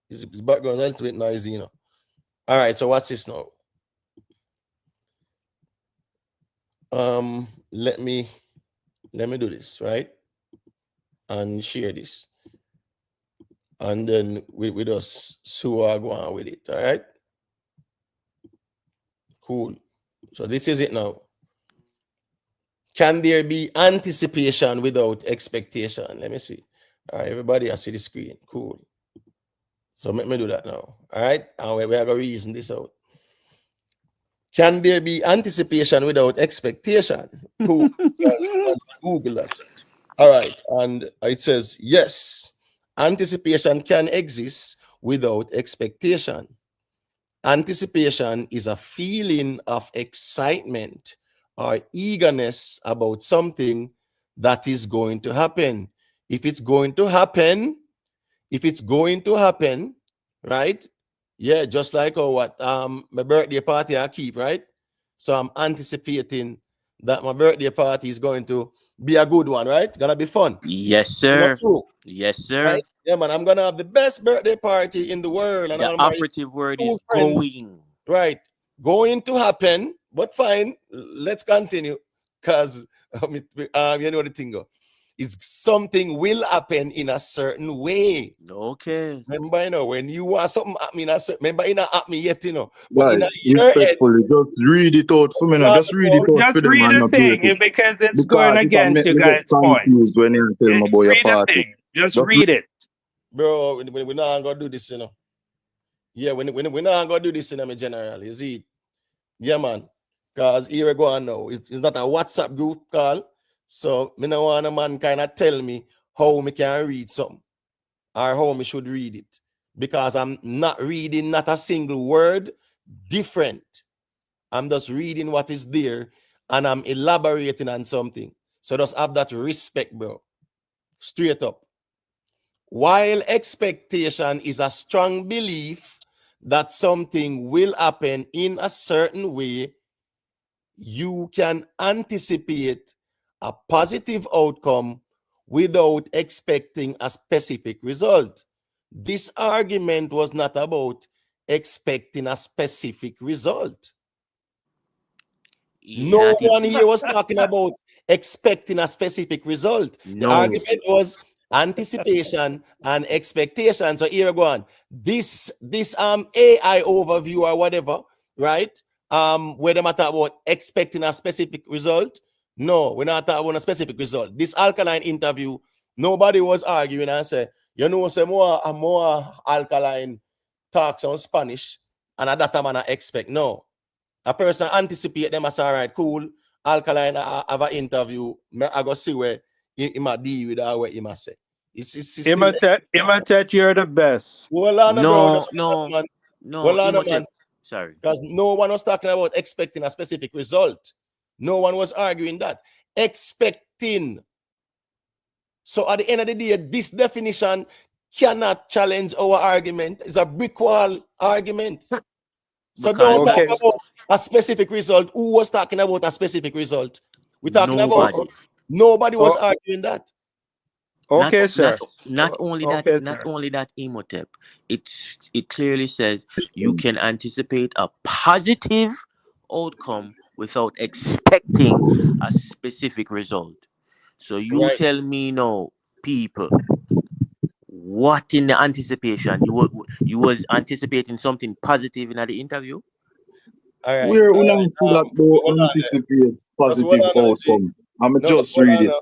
[SPEAKER 1] His background is a little bit noisy, you know. All right, so what's this now? Let me do this, right? And share this. And then we just see what go on with it, all right? Cool. So this is it now. Can there be anticipation without expectation? Let me see. All right, everybody, I see the screen. Cool. So let me do that now. All right, and we are going to reason this out. Can there be anticipation without expectation? Cool. Google that. All right, and it says yes. Anticipation can exist without expectation. Anticipation is a feeling of excitement or eagerness about something that is going to happen. If it's going to happen, right? Yeah, just like what my birthday party I keep, right? So I'm anticipating that my birthday party is going to be a good one, right? Gonna be fun.
[SPEAKER 11] Yes, sir. Yes, sir.
[SPEAKER 1] Right? Yeah, man, I'm gonna have the best birthday party in the world. And
[SPEAKER 11] the operative word is going.
[SPEAKER 1] right, going to happen, but fine, let's continue. Because, you know the thing go. It's something will happen in a certain way.
[SPEAKER 11] Okay.
[SPEAKER 1] Remember, you know, when you want something happen in a certain, remember, it not happen yet, you know. But in
[SPEAKER 18] Guys,
[SPEAKER 1] your head,
[SPEAKER 18] respectfully, just read it out for me now. Just read it out for
[SPEAKER 17] Just
[SPEAKER 18] them
[SPEAKER 17] read
[SPEAKER 18] and
[SPEAKER 17] a
[SPEAKER 18] not break
[SPEAKER 17] thing
[SPEAKER 18] it.
[SPEAKER 17] because it's going
[SPEAKER 18] Because if I
[SPEAKER 17] against
[SPEAKER 18] make
[SPEAKER 17] you
[SPEAKER 18] me get
[SPEAKER 17] guys'
[SPEAKER 18] confused
[SPEAKER 17] points.
[SPEAKER 18] when you tell me about your
[SPEAKER 17] Read a
[SPEAKER 18] party.
[SPEAKER 17] thing. Just
[SPEAKER 18] Just
[SPEAKER 17] read it.
[SPEAKER 1] bro, we're not gonna do this, you know. Yeah, when we're not gonna do this, you know, me general. You see, yeah, man. Because here we go on now. It's not a WhatsApp group call. So me no want a man kind of tell me how me can read something or how me should read it. Because I'm not reading not a single word different. I'm just reading what is there and I'm elaborating on something. So just have that respect, bro. Straight up. While expectation is a strong belief that something will happen in a certain way, you can anticipate a positive outcome without expecting a specific result. This argument was not about expecting a specific result.
[SPEAKER 11] Yeah,
[SPEAKER 1] No
[SPEAKER 11] that is
[SPEAKER 1] one here was talking about expecting a specific result. The
[SPEAKER 11] no.
[SPEAKER 1] argument was anticipation and expectation. So here we go on. This AI overview or whatever, right? Where they matter about expecting a specific result. No, we're not talking about a specific result. This alkaline interview, nobody was arguing and say, you know, say more alkaline talks on Spanish, and at that time I expect. No. A person anticipate them as all right, cool. Alkaline have an interview. I go see where he might deal with or what he must say. It's still
[SPEAKER 17] Imitate, you're the best.
[SPEAKER 1] well on bro.
[SPEAKER 11] No,
[SPEAKER 1] That's
[SPEAKER 11] no,
[SPEAKER 1] man.
[SPEAKER 11] no.
[SPEAKER 1] Well on
[SPEAKER 11] Imhotep.
[SPEAKER 1] man.
[SPEAKER 11] Sorry.
[SPEAKER 1] Because no one was talking about expecting a specific result. No one was arguing that. Expecting. So at the end of the day, this definition cannot challenge our argument. It's a brick wall argument. So
[SPEAKER 11] Because
[SPEAKER 1] don't talk
[SPEAKER 17] Okay.
[SPEAKER 1] about a specific result. Who was talking about a specific result? We're talking about nobody was arguing that.
[SPEAKER 17] Okay, sir.
[SPEAKER 11] Not only that,
[SPEAKER 17] Okay,
[SPEAKER 11] not
[SPEAKER 17] sir.
[SPEAKER 11] only that, Imhotep. It clearly says you can anticipate a positive outcome without expecting a specific result. So you
[SPEAKER 1] Right.
[SPEAKER 11] tell me now, people, what in the anticipation? You was anticipating something positive in the interview?
[SPEAKER 1] All right.
[SPEAKER 18] Where we don't see that though
[SPEAKER 1] Hold on there.
[SPEAKER 18] anticipate
[SPEAKER 1] Just hold
[SPEAKER 18] positive
[SPEAKER 1] on now, G.
[SPEAKER 18] outcome. I'ma
[SPEAKER 1] No, just
[SPEAKER 18] just
[SPEAKER 1] hold
[SPEAKER 18] read
[SPEAKER 1] on
[SPEAKER 18] it.
[SPEAKER 1] now.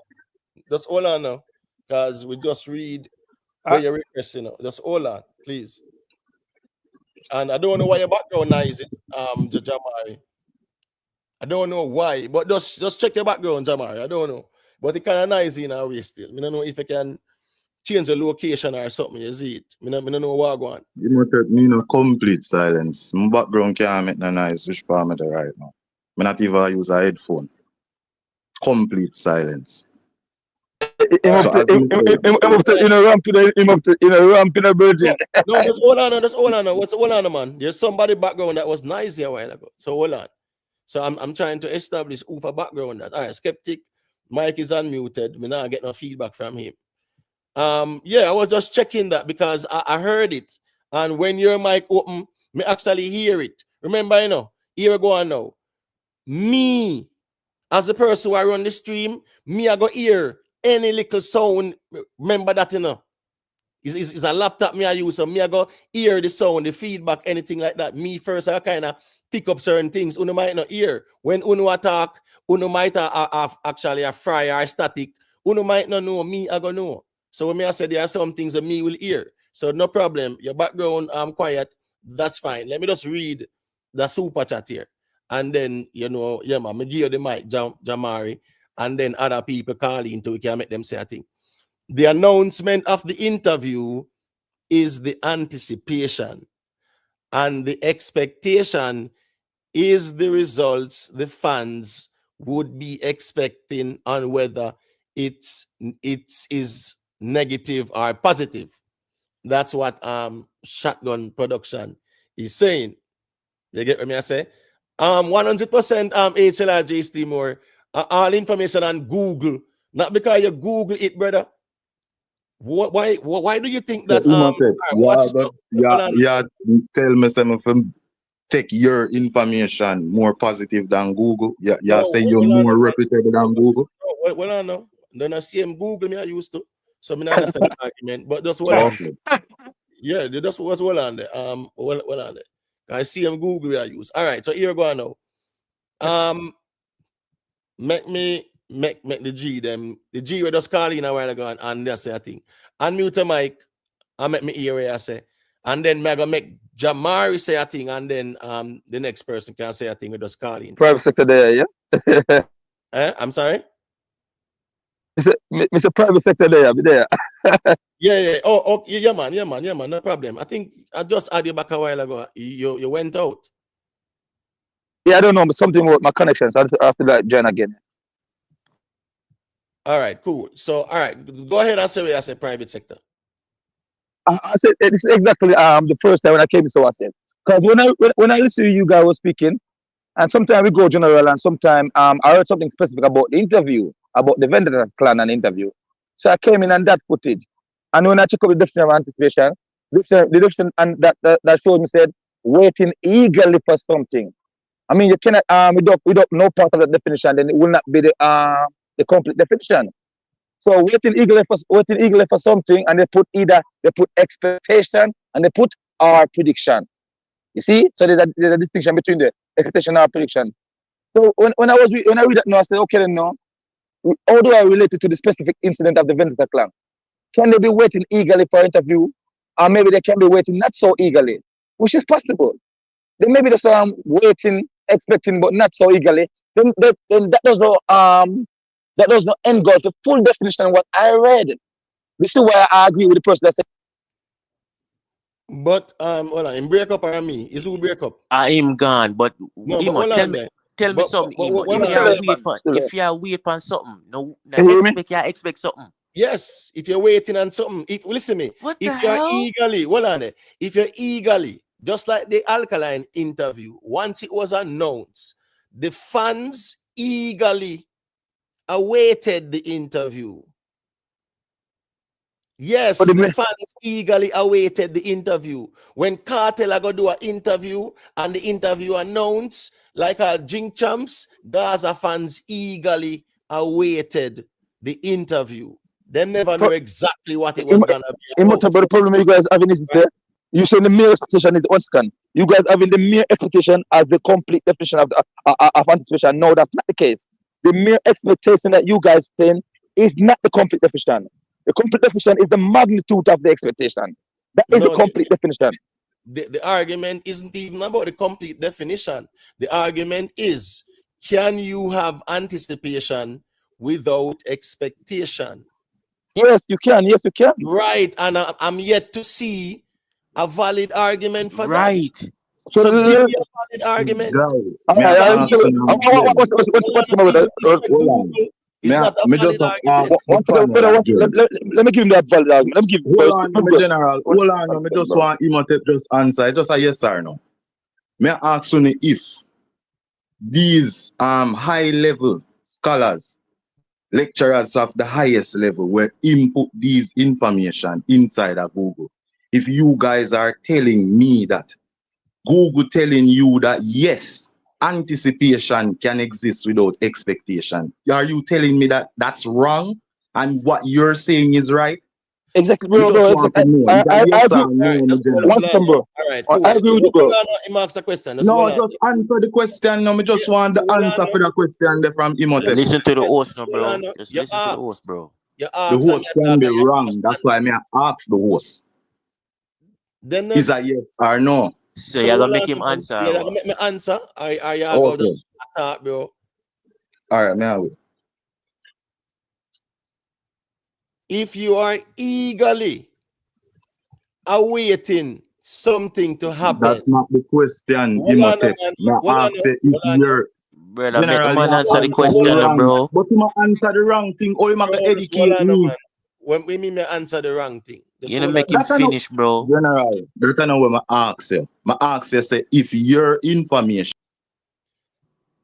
[SPEAKER 1] Just hold on now. Because we just read
[SPEAKER 17] Uh,
[SPEAKER 1] where you're requesting. Just hold on, please. And I don't know why your background noisy, Jamari. I don't know why, but just check your background, Jamari. I don't know. But it kind of noisy in a way still. I don't know if I can change the location or something. You see it? I don't know what going on.
[SPEAKER 18] You must take me in a complete silence. My background can't make no noise which part me there right now. Me not even use a headphone. Complete silence.
[SPEAKER 6] Him
[SPEAKER 1] All
[SPEAKER 6] have
[SPEAKER 1] right.
[SPEAKER 18] So
[SPEAKER 6] to,
[SPEAKER 18] as me say,
[SPEAKER 6] him have to, ramp in a virgin.
[SPEAKER 1] No, just hold on. Just hold on. What's hold on, man? There's somebody background that was noisy a while ago. So hold on. So I'm trying to establish who for background that. All right, skeptic. Mike is unmuted. We not get no feedback from him. Yeah, I was just checking that because I heard it. And when your mic open, me actually hear it. Remember, you know, here we go on now. Me, as the person who I run the stream, me I go hear any little sound. Remember that, you know. It's a laptop me I use, so me I go hear the sound, the feedback, anything like that. Me first, I kind of pick up certain things. Uno might not hear. When Uno attack, Uno might have actually a fry or static. Uno might not know, me I go know. So when me I say there are some things that me will hear. So no problem. Your background quiet. That's fine. Let me just read the super chat here. And then, you know, yeah, man, me give you the mic, Jamari. And then other people call in to we can make them say a thing. The announcement of the interview is the anticipation, and the expectation is the results the fans would be expecting on whether it is negative or positive. That's what Shotgun Production is saying. You get what I say? 100% HLRJ Steamore, all information on Google. Not because you Google it, brother. Why do you think
[SPEAKER 18] so
[SPEAKER 1] that
[SPEAKER 18] Imhotep,
[SPEAKER 1] watch this
[SPEAKER 18] tell me something take your information more positive than Google? You
[SPEAKER 1] No,
[SPEAKER 18] say you're
[SPEAKER 1] well,
[SPEAKER 18] more reputable than Google?
[SPEAKER 1] well, I know. Then I see him Google me I used to. So I understand the argument, but just hold on.
[SPEAKER 18] Okay.
[SPEAKER 1] Yeah, that's what's well on there. Well on there. I see him Google me I use. All right, so here we go now. Make the G them the G we just call in a while ago and that's the thing. Unmute the mic and make me hear what I say. And then I gonna make Jamari say a thing, and then the next person can say a thing. We just call in.
[SPEAKER 19] Private sector there, yeah.
[SPEAKER 1] I'm sorry.
[SPEAKER 19] Mr. Private sector there, be there.
[SPEAKER 1] Yeah. Oh, yeah, man. No problem. I think I just added you back a while ago. You went out.
[SPEAKER 19] Yeah, I don't know, but something with my connections. I have to like join again.
[SPEAKER 1] All right, cool. So, all right, go ahead and say what I said. Private sector.
[SPEAKER 19] I said this is exactly the first time when I came to I said, because when I listen to you guys were speaking, and sometimes we go general, and sometimes I heard something specific about the interview, about the vendor clan and interview. So I came in and that footage, and when I check out the definition of anticipation, the definition and that showed me said waiting eagerly for something. I mean, you cannot without no part of the definition, then it will not be the complete definition. So waiting eagerly for something, and they put expectation and they put our prediction. You see, so there's a distinction between the expectation and our prediction. So when I read that now, I said, okay, then no, how do I relate it to the specific incident of the Vendetta clan? Can they be waiting eagerly for interview, or maybe they can be waiting not so eagerly, which is possible. They maybe just waiting, expecting, but not so eagerly. Then that does not engulf the full definition of what I read. This is why I agree with the person that said.
[SPEAKER 1] But hold on, in break up or me? Is who break up?
[SPEAKER 11] I am gone, but
[SPEAKER 1] No,
[SPEAKER 11] Emo,
[SPEAKER 1] but
[SPEAKER 11] tell me something, Emo. If you wait for something, no expect something.
[SPEAKER 1] Yes, if you're waiting on something, listen to me. If you're eagerly, just like the Alkaline interview, once it was announced, the fans eagerly awaited the interview. Yes, the fans eagerly awaited the interview. When Kartel go do an interview and the interview announced, like our Jing Champs, Gaza fans eagerly awaited the interview. They never know exactly what it was gonna be about.
[SPEAKER 19] But the problem you guys having is there. You say the mere expectation is one scan. You guys having the mere expectation as the complete definition of anticipation. No, that's not the case. The mere expectation that you guys saying is not the complete definition. The complete definition is the magnitude of the expectation. That is the complete definition.
[SPEAKER 1] The argument isn't even about the complete definition. The argument is, can you have anticipation without expectation?
[SPEAKER 19] Yes, you can. Yes, you can.
[SPEAKER 1] Right, and I'm yet to see a valid argument for
[SPEAKER 11] that.
[SPEAKER 1] So give me a valid argument.
[SPEAKER 18] Let me
[SPEAKER 19] give him that valid argument. Let me give
[SPEAKER 18] General. Hold on, I just want him to just answer. It's just a yes or no. May I ask you if these high level scholars, lecturers of the highest level, will input these information inside of Google? If you guys are telling me that Google telling you that yes, anticipation can exist without expectation, are you telling me that that's wrong and what you're saying is right?
[SPEAKER 19] Exactly, bro. I agree with you, bro.
[SPEAKER 18] No, just answer the question. No, me just want the answer for the question from Imhotep.
[SPEAKER 11] Listen to the host, no, bro. Just listen to the host, bro.
[SPEAKER 18] The host can be wrong. That's why I ask the host.
[SPEAKER 1] Then
[SPEAKER 18] is a yes or no?
[SPEAKER 11] So you're gonna make him answer.
[SPEAKER 1] You're gonna make me answer. Are you going to start, bro?
[SPEAKER 18] All right, now.
[SPEAKER 1] If you are eagerly awaiting something to happen,
[SPEAKER 18] that's not the question, Imhotep.
[SPEAKER 11] Brother, make the man answer the question, bro.
[SPEAKER 18] But you might answer the wrong thing, or you might educate me.
[SPEAKER 1] When we mean answer the wrong thing,
[SPEAKER 11] you know, make him finish, bro.
[SPEAKER 18] General, that's not what I ask you. I ask you, say, if your information.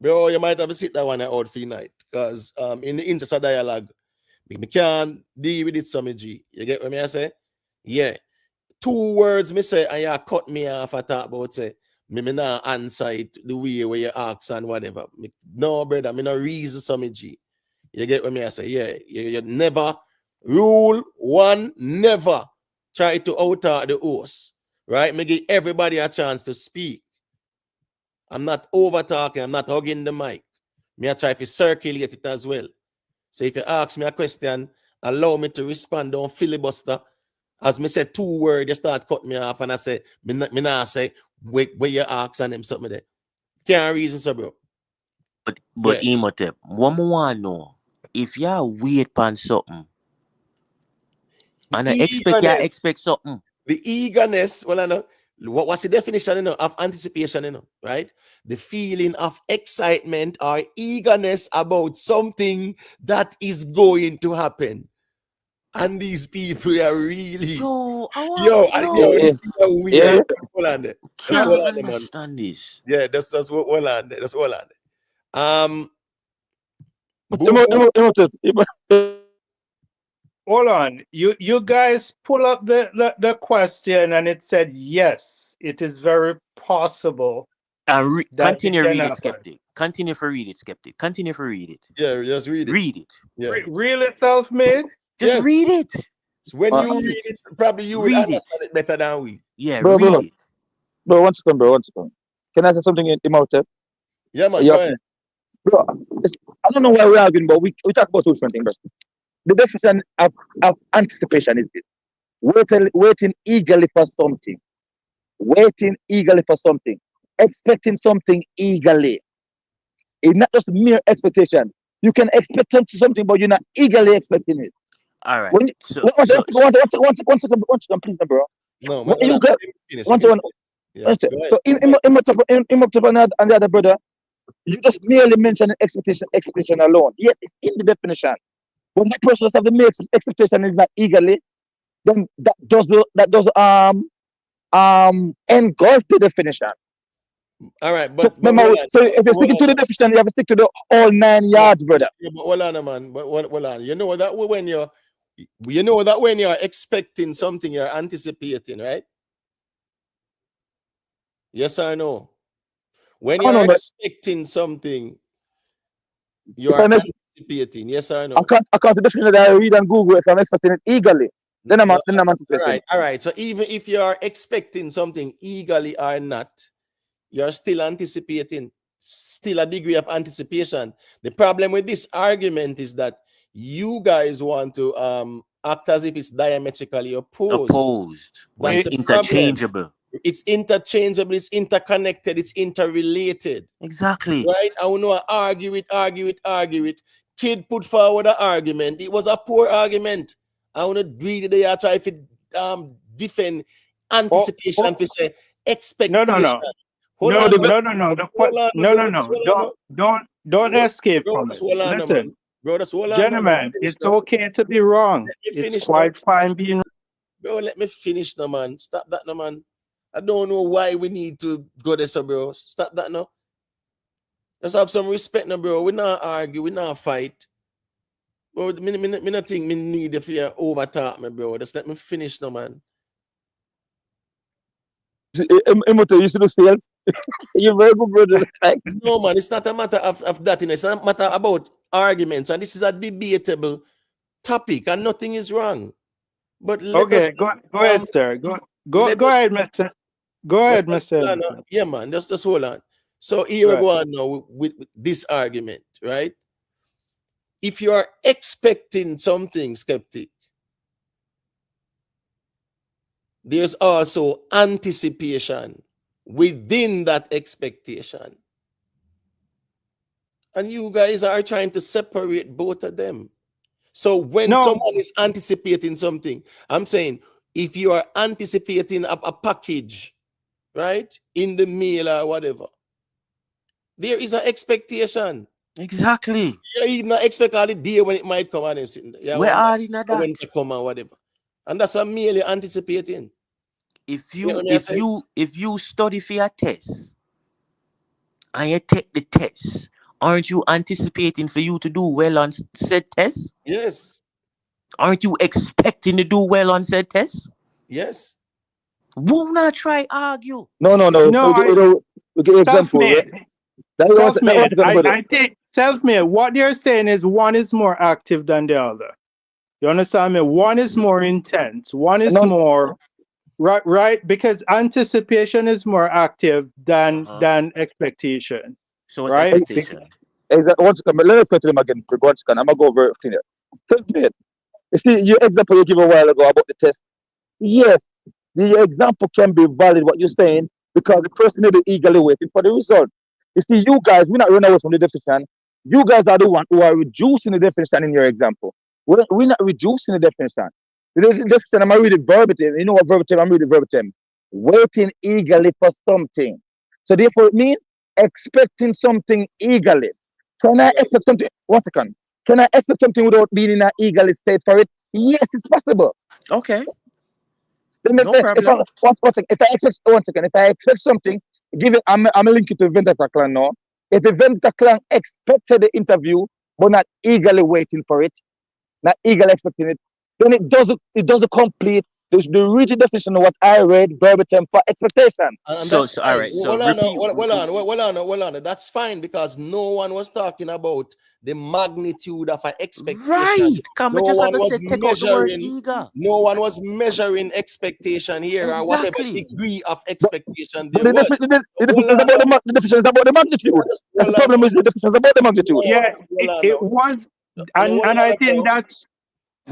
[SPEAKER 1] Bro, you might have to sit that one out for night, because in the interest of dialogue, we can't deal with it, some G. You get what I say? Yeah. 2 words me say, and you cut me off and talk about say, me not answer it the way where you ask and whatever. No, brother, me no reason some G. You get what me I say? Yeah, you never rule one, never try to outer the host, right? Me give everybody a chance to speak. I'm not over talking, I'm not hugging the mic. Me I try to circulate it as well. So if you ask me a question, allow me to respond. Don't filibuster. As me say 2 words, you start cut me off, and I say, me not say where you ask and them something there. Can't reason so, bro.
[SPEAKER 11] But Imhotep, one more want know, if you wait on something, and I expect something.
[SPEAKER 1] The eagerness, well, I know what's the definition of anticipation, right? The feeling of excitement or eagerness about something that is going to happen. And these people are really this is weird. Hold on there.
[SPEAKER 11] Can't understand this.
[SPEAKER 1] Yeah, that's hold on there. That's hold on there.
[SPEAKER 17] Hold on. You guys pull up the question and it said yes, it is very possible.
[SPEAKER 11] Continue read it, skeptic. Continue for read it, skeptic. Continue for read it.
[SPEAKER 1] Yeah, just read it.
[SPEAKER 11] Read it.
[SPEAKER 1] Yeah.
[SPEAKER 17] Really self-made?
[SPEAKER 11] Just read it.
[SPEAKER 1] So when you read it, probably you will understand it better than we.
[SPEAKER 11] Yeah,
[SPEAKER 19] bro,
[SPEAKER 11] read it.
[SPEAKER 19] Bro, one second, bro. Can I say something in Imhotep?
[SPEAKER 1] Yeah, man, go ahead.
[SPEAKER 19] Bro, I don't know why we're arguing, but we talk about 2 different things, bro. The definition of anticipation is this: waiting eagerly for something. Waiting eagerly for something. Expecting something eagerly. It's not just mere expectation. You can expect something, but you're not eagerly expecting it.
[SPEAKER 11] All right.
[SPEAKER 19] One second, please, bro.
[SPEAKER 1] No, man.
[SPEAKER 19] You got one second. So in and the other brother, you just merely mention expectation alone. Yes, it's in the definition. When that person have the expectation is not eagerly, then that does engulf the definition.
[SPEAKER 1] All right, but
[SPEAKER 19] so if you're sticking to the definition, you have to stick to the all 9 yards, brother.
[SPEAKER 1] Yeah, but hold on, man. But hold on. You know that when you're expecting something, you're anticipating, right? Yes or no? When you're expecting something, you're anticipating. Yes or no?
[SPEAKER 19] I can't the definition that I read on Google if I'm expecting it eagerly. Then I'm anticipating.
[SPEAKER 1] All right. So even if you're expecting something eagerly or not, you're still anticipating. Still a degree of anticipation. The problem with this argument is that you guys want to act as if it's diametrically opposed.
[SPEAKER 11] That's the interchangeable.
[SPEAKER 1] Problem. It's interchangeable, it's interconnected, it's interrelated.
[SPEAKER 11] Exactly.
[SPEAKER 1] Right? I want to argue it. Kid put forward an argument. It was a poor argument. I want to read it. I try to defend anticipation to say expectation.
[SPEAKER 17] Don't escape from it. Listen, gentlemen, it's okay to be wrong. It's quite fine being.
[SPEAKER 1] Bro, let me finish now, man. Stop that now, man. I don't know why we need to go there, so bro. Stop that now. Let's have some respect now, bro. We not argue, we not fight. Bro, me not think me need if you over talk me, bro. Just let me finish now, man.
[SPEAKER 19] You see the sales? You're very good, brother.
[SPEAKER 1] No, man, it's not a matter of that. It's a matter about arguments, and this is a debatable topic, and nothing is wrong. But
[SPEAKER 17] go ahead, sir. Go ahead, Mister. Go ahead, Mister.
[SPEAKER 1] Yeah, man. Just hold on. So here we go on now with this argument, right? If you are expecting something, skeptic, there's also anticipation within that expectation. And you guys are trying to separate both of them. So when someone is anticipating something, I'm saying if you are anticipating a package, right, in the mail or whatever, there is an expectation.
[SPEAKER 11] Exactly.
[SPEAKER 1] You even expect all the day when it might come and everything. Yeah,
[SPEAKER 11] where are you not that?
[SPEAKER 1] When to come or whatever. And that's a merely anticipating.
[SPEAKER 11] If you study for your test and you take the test, aren't you anticipating for you to do well on said test?
[SPEAKER 1] Yes.
[SPEAKER 11] Aren't you expecting to do well on said test?
[SPEAKER 1] Yes.
[SPEAKER 11] Who not try argue?
[SPEAKER 19] No.
[SPEAKER 17] No,
[SPEAKER 19] We give example.
[SPEAKER 17] self-made.
[SPEAKER 19] That
[SPEAKER 17] Self-made.
[SPEAKER 19] was brother.
[SPEAKER 17] I think self-made. What they're saying is one is more active than the other. You understand me? One is more intense. One is
[SPEAKER 19] No,
[SPEAKER 17] more right, because anticipation is more active than expectation.
[SPEAKER 11] So what's
[SPEAKER 17] Right?
[SPEAKER 11] expectation?
[SPEAKER 19] exactly. Once again, let me explain to them again. Once again, I'm gonna go over everything here. Self-made. You see, your example you give a while ago about the test. Yes, the example can be valid, what you're saying, because the person may be eagerly waiting for the result. You see, you guys, we're not running away from the definition. You guys are the one who are reducing the definition in your example. We're not reducing the definition. The definition, I'm reading verbatim. You know what verbatim? I'm reading verbatim. Waiting eagerly for something. So therefore, it means expecting something eagerly. Can I expect something? One second. Can I expect something without being in an eagerly state for it? Yes, it's possible.
[SPEAKER 11] Okay.
[SPEAKER 19] Then
[SPEAKER 11] No problem.
[SPEAKER 19] if I expect something, give it. I'm link it to Vendetta Clan now. If the Vendetta Clan expected the interview but not eagerly waiting for it, not eagerly expecting it, then it doesn't complete the rigid definition of what I read verbatim for expectation.
[SPEAKER 1] And
[SPEAKER 11] So,
[SPEAKER 1] that's
[SPEAKER 11] so all
[SPEAKER 1] fine.
[SPEAKER 11] right. So
[SPEAKER 1] Hold on,
[SPEAKER 11] repeat.
[SPEAKER 1] hold on. That's fine because no one was talking about the magnitude of an expectation.
[SPEAKER 11] Right. Come
[SPEAKER 1] No
[SPEAKER 11] just
[SPEAKER 1] one
[SPEAKER 11] have to
[SPEAKER 1] was
[SPEAKER 11] say take out the word
[SPEAKER 1] measuring.
[SPEAKER 11] eager.
[SPEAKER 1] No one was measuring expectation here, or whatever
[SPEAKER 11] Exactly.
[SPEAKER 1] degree of expectation
[SPEAKER 19] But
[SPEAKER 1] there was.
[SPEAKER 19] the definition is about the magnitude. That's the problem is the definition is about the magnitude.
[SPEAKER 17] Yeah, it was, and I think that's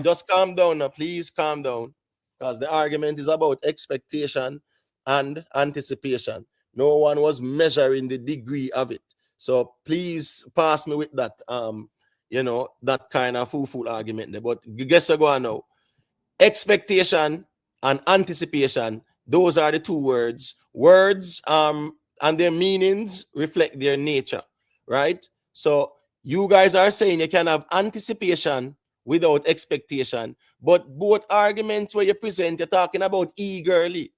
[SPEAKER 1] Just calm down now, please calm down. Because the argument is about expectation and anticipation. No one was measuring the degree of it. So please pass me with that that kind of fool argument there. But guess what go on now. Expectation and anticipation, those are the two words. Words and their meanings reflect their nature, right? So you guys are saying you can have anticipation without expectation, but both arguments where you present, you're talking about eagerly.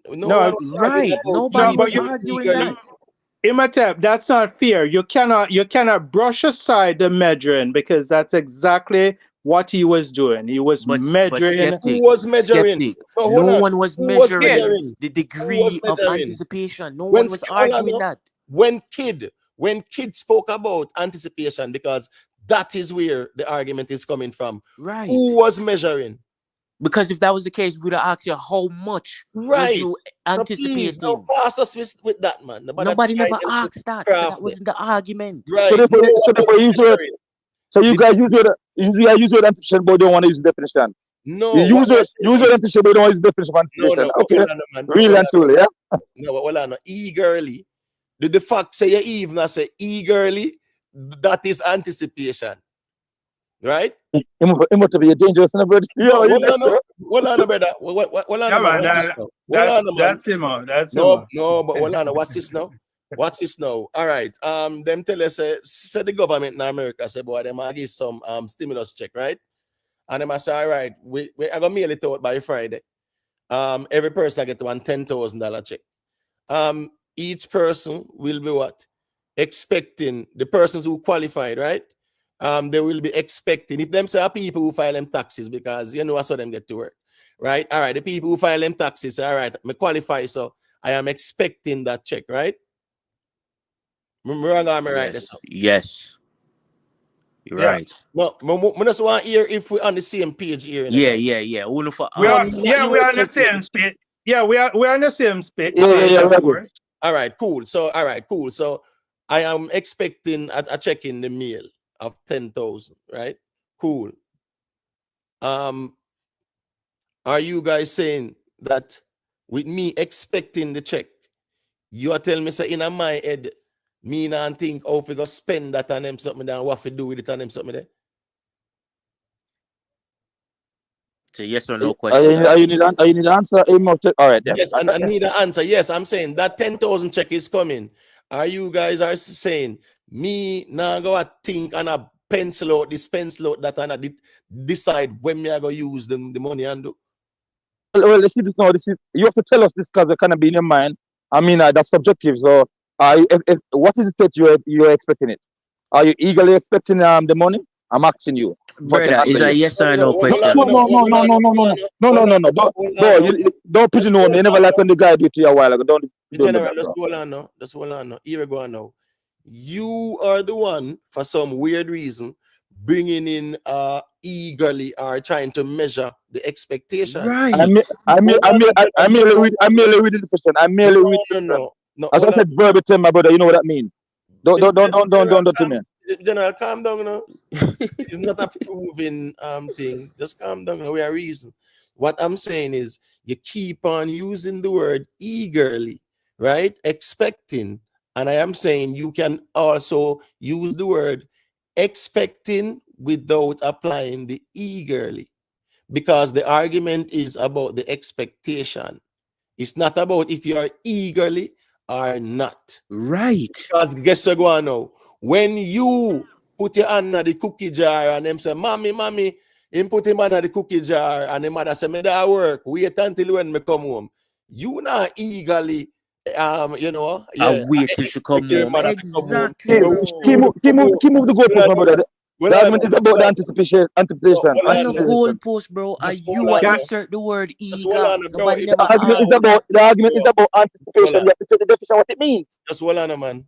[SPEAKER 1] No one was
[SPEAKER 11] right. Nobody was arguing that.
[SPEAKER 17] Imhotep, that's not fair. You cannot brush aside the measuring because that's exactly what he was doing. He was measuring.
[SPEAKER 11] Skeptic,
[SPEAKER 1] Who was measuring?
[SPEAKER 11] Skeptic.
[SPEAKER 1] No
[SPEAKER 11] one was
[SPEAKER 1] Who was
[SPEAKER 11] measuring the
[SPEAKER 1] Who was
[SPEAKER 11] degree of
[SPEAKER 1] measuring?
[SPEAKER 11] anticipation. No one was arguing that.
[SPEAKER 1] When kid spoke about anticipation, because that is where the argument is coming from.
[SPEAKER 11] Right.
[SPEAKER 1] Who was measuring?
[SPEAKER 11] Because if that was the case, we'd have asked you how much was you anticipating.
[SPEAKER 1] Please, don't pass us with that, man.
[SPEAKER 11] Nobody never asked that. So that wasn't the argument.
[SPEAKER 1] Right.
[SPEAKER 19] So you guys use your anticipation, but don't want to use the definition.
[SPEAKER 1] No,
[SPEAKER 19] you use your anticipation, but don't use the definition of anticipation. Okay, real and truly, yeah.
[SPEAKER 1] No, but well, eagerly. The fact say you even I say eagerly, that is anticipation. Right?
[SPEAKER 19] It must be a dangerous number.
[SPEAKER 1] Well, on, brother. Well, on,
[SPEAKER 17] that's him on. That's
[SPEAKER 1] no, but well, on, what's this now? What's this now? All right. Them tell us say the government in America say, boy, them give some stimulus check, right? And them say, all right, we I gonna mail it out by Friday. Every person get one $10,000 check. Each person will be what? Expecting the persons who qualified, right? They will be expecting, if them say are people who file them taxes, because you know I saw them get to work, right? All right, the people who file them taxes, all right, I qualify, so I am expecting that check, right? Wrong, am I right?
[SPEAKER 11] Yes. You're right.
[SPEAKER 1] No, I just want to hear if we're on the same page here.
[SPEAKER 11] Yeah.
[SPEAKER 17] We are on the same page. Yeah, we're on the same page.
[SPEAKER 19] Yeah.
[SPEAKER 1] All right, cool. So I am expecting a check in the mail of 10,000, right? Cool. Are you guys saying that with me expecting the check, you are telling me say in my head, me not think how we go spend that on them something and what we do with it on them something there?
[SPEAKER 11] It's a yes or no question.
[SPEAKER 19] You need an answer? All right. Then.
[SPEAKER 1] Yes, and I need an answer. Yes, I'm saying that 10,000 check is coming. Are you guys are saying me now go a think and a pencil out that and I decide when me I go use the money and do?
[SPEAKER 19] Well, let's see this now. You have to tell us this because it kind of be in your mind. I mean, that's subjective. So, what is it that you're expecting it? Are you eagerly expecting the money? I'm asking you.
[SPEAKER 11] Brother, is a yes or no question?
[SPEAKER 19] No, don't pigeonhole me. You never like when the guy do it to you a while ago. Don't do
[SPEAKER 1] General,
[SPEAKER 19] that,
[SPEAKER 1] let's
[SPEAKER 19] bro.
[SPEAKER 1] hold on now. Let's hold on now. Here we go now. You are the one, for some weird reason, bringing in eagerly or trying to measure the expectation.
[SPEAKER 11] Right.
[SPEAKER 19] I merely read the question. I merely read the question.
[SPEAKER 1] No.
[SPEAKER 19] As I said verbatim, my brother, you know what that means. Don't to me.
[SPEAKER 1] General, calm down now. It's not a proving thing. Just calm down. We are reason. What I'm saying is you keep on using the word eagerly, right? Expecting. And I am saying you can also use the word expecting without applying the eagerly, because the argument is about the expectation. It's not about if you are eagerly or not.
[SPEAKER 11] Right.
[SPEAKER 1] Because guess what now? When you put your hand in the cookie jar and them say, mommy, him put him under the cookie jar and the mother say, me that work, wait until when me come home. You not eagerly,
[SPEAKER 11] I wait till she come home. Exactly,
[SPEAKER 19] Keep move the goalpost, my brother. The argument is about the anticipation.
[SPEAKER 11] I know goalpost, bro. And you insert the word eager. Nobody never
[SPEAKER 19] The argument is about anticipation. You have to take the definition of what it means.
[SPEAKER 1] Just hold on, man.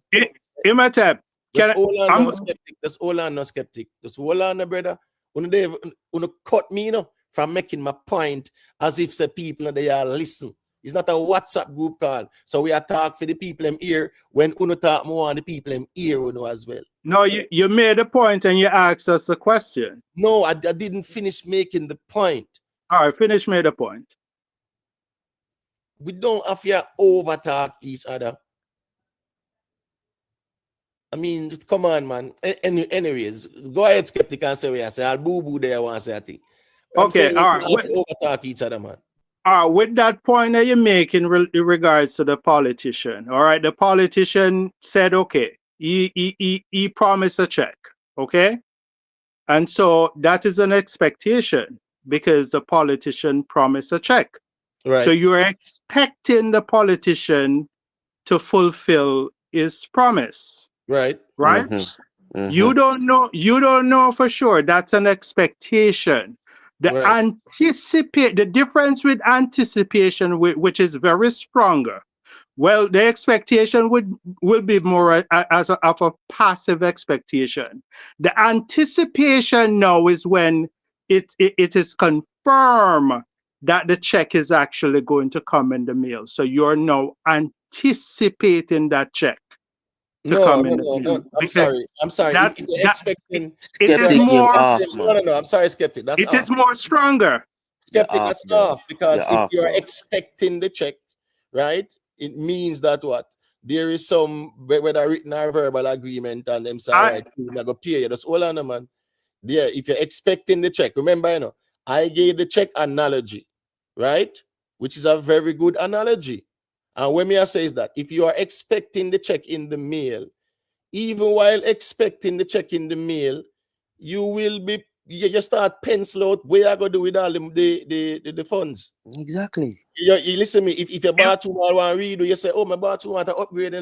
[SPEAKER 17] Imhotep.
[SPEAKER 1] Just hold on, no skeptic. Just hold on, no skeptic. Just hold on, no brother. Uno cut me, from making my point as if the people they are listen. It's not a WhatsApp group call. So we are talk for the people in here when uno talk more on the people in here as well.
[SPEAKER 17] No, you made a point and you asked us a question.
[SPEAKER 1] No, I didn't finish making the point.
[SPEAKER 17] All right, finish made a point.
[SPEAKER 1] We don't have to overtalk each other. I mean, come on, man. Anyways, go ahead, skeptic, and say what I say. I'll boo there once I think.
[SPEAKER 17] Okay, all right.
[SPEAKER 1] Overtalk each other, man.
[SPEAKER 17] With that point that you make in regards to the politician, all right, the politician said, okay, he promised a check, okay? And so that is an expectation because the politician promised a check.
[SPEAKER 1] Right.
[SPEAKER 17] So you're expecting the politician to fulfill his promise.
[SPEAKER 1] Right.
[SPEAKER 17] Right?
[SPEAKER 11] Mm-hmm.
[SPEAKER 17] You don't know for sure. That's an expectation. The difference with anticipation, which is very stronger. Well, the expectation will be more of a passive expectation. The anticipation now is when it is confirmed that the check is actually going to come in the mail. So you're now anticipating that check.
[SPEAKER 1] No. I'm sorry. If you're expecting,
[SPEAKER 17] it is more.
[SPEAKER 1] No. I'm sorry, skeptic. That's
[SPEAKER 17] it is more stronger.
[SPEAKER 1] Skeptic, that's off because if you're expecting the check, right, it means that what there is some whether written or verbal agreement, and them say, all right, I'm gonna pay you. That's all on, man. There, if you're expecting the check, remember, I gave the check analogy, right, which is a very good analogy. And when me I say is that if you are expecting the check in the mail, even while expecting the check in the mail, you will be you start pencil out where you going to do with all the funds.
[SPEAKER 11] Exactly.
[SPEAKER 1] You listen to me. If your bathroom want to redo, you say, oh, my bathroom want to upgrade,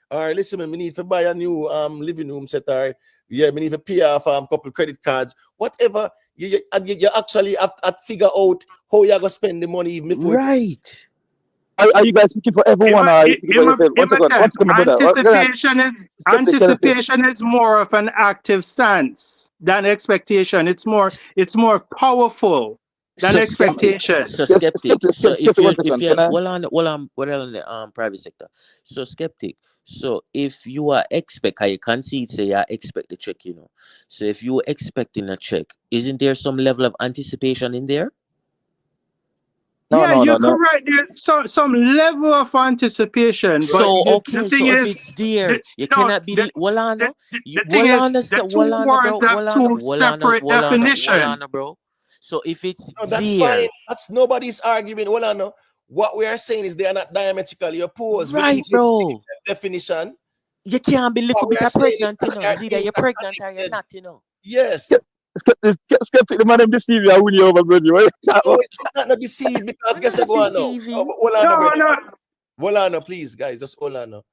[SPEAKER 1] Or listen to me, need to buy a new living room set, or me need to pay off a couple credit cards. Whatever, you actually have to figure out how you're going to spend the money even before.
[SPEAKER 11] Right.
[SPEAKER 19] Are you guys speaking for everyone?
[SPEAKER 17] Anticipation is more of an active stance than expectation. It's more powerful than expectation.
[SPEAKER 11] So skeptic. So if you well on the private sector. So skeptic. So if you are you can't see it, say you expect the check, So if you were expecting a check, isn't there some level of anticipation in there?
[SPEAKER 17] You're correct. There's some level of anticipation. But the thing is,
[SPEAKER 11] if it's there, you cannot be.
[SPEAKER 17] The thing is, the two words have two separate definitions.
[SPEAKER 11] Bro. So if it's
[SPEAKER 1] that's
[SPEAKER 11] there,
[SPEAKER 1] fine. That's nobody's argument. What we are saying is they are not diametrically opposed.
[SPEAKER 11] Right, bro.
[SPEAKER 1] Definition.
[SPEAKER 11] You can't be little bit pregnant, It's either you're pregnant or you're not,
[SPEAKER 1] Yes.
[SPEAKER 19] Skeptic, the man them deceive you, I win you over, brother.
[SPEAKER 1] No, it's not deceived because guess what? Hold on, please, guys. Just hold on.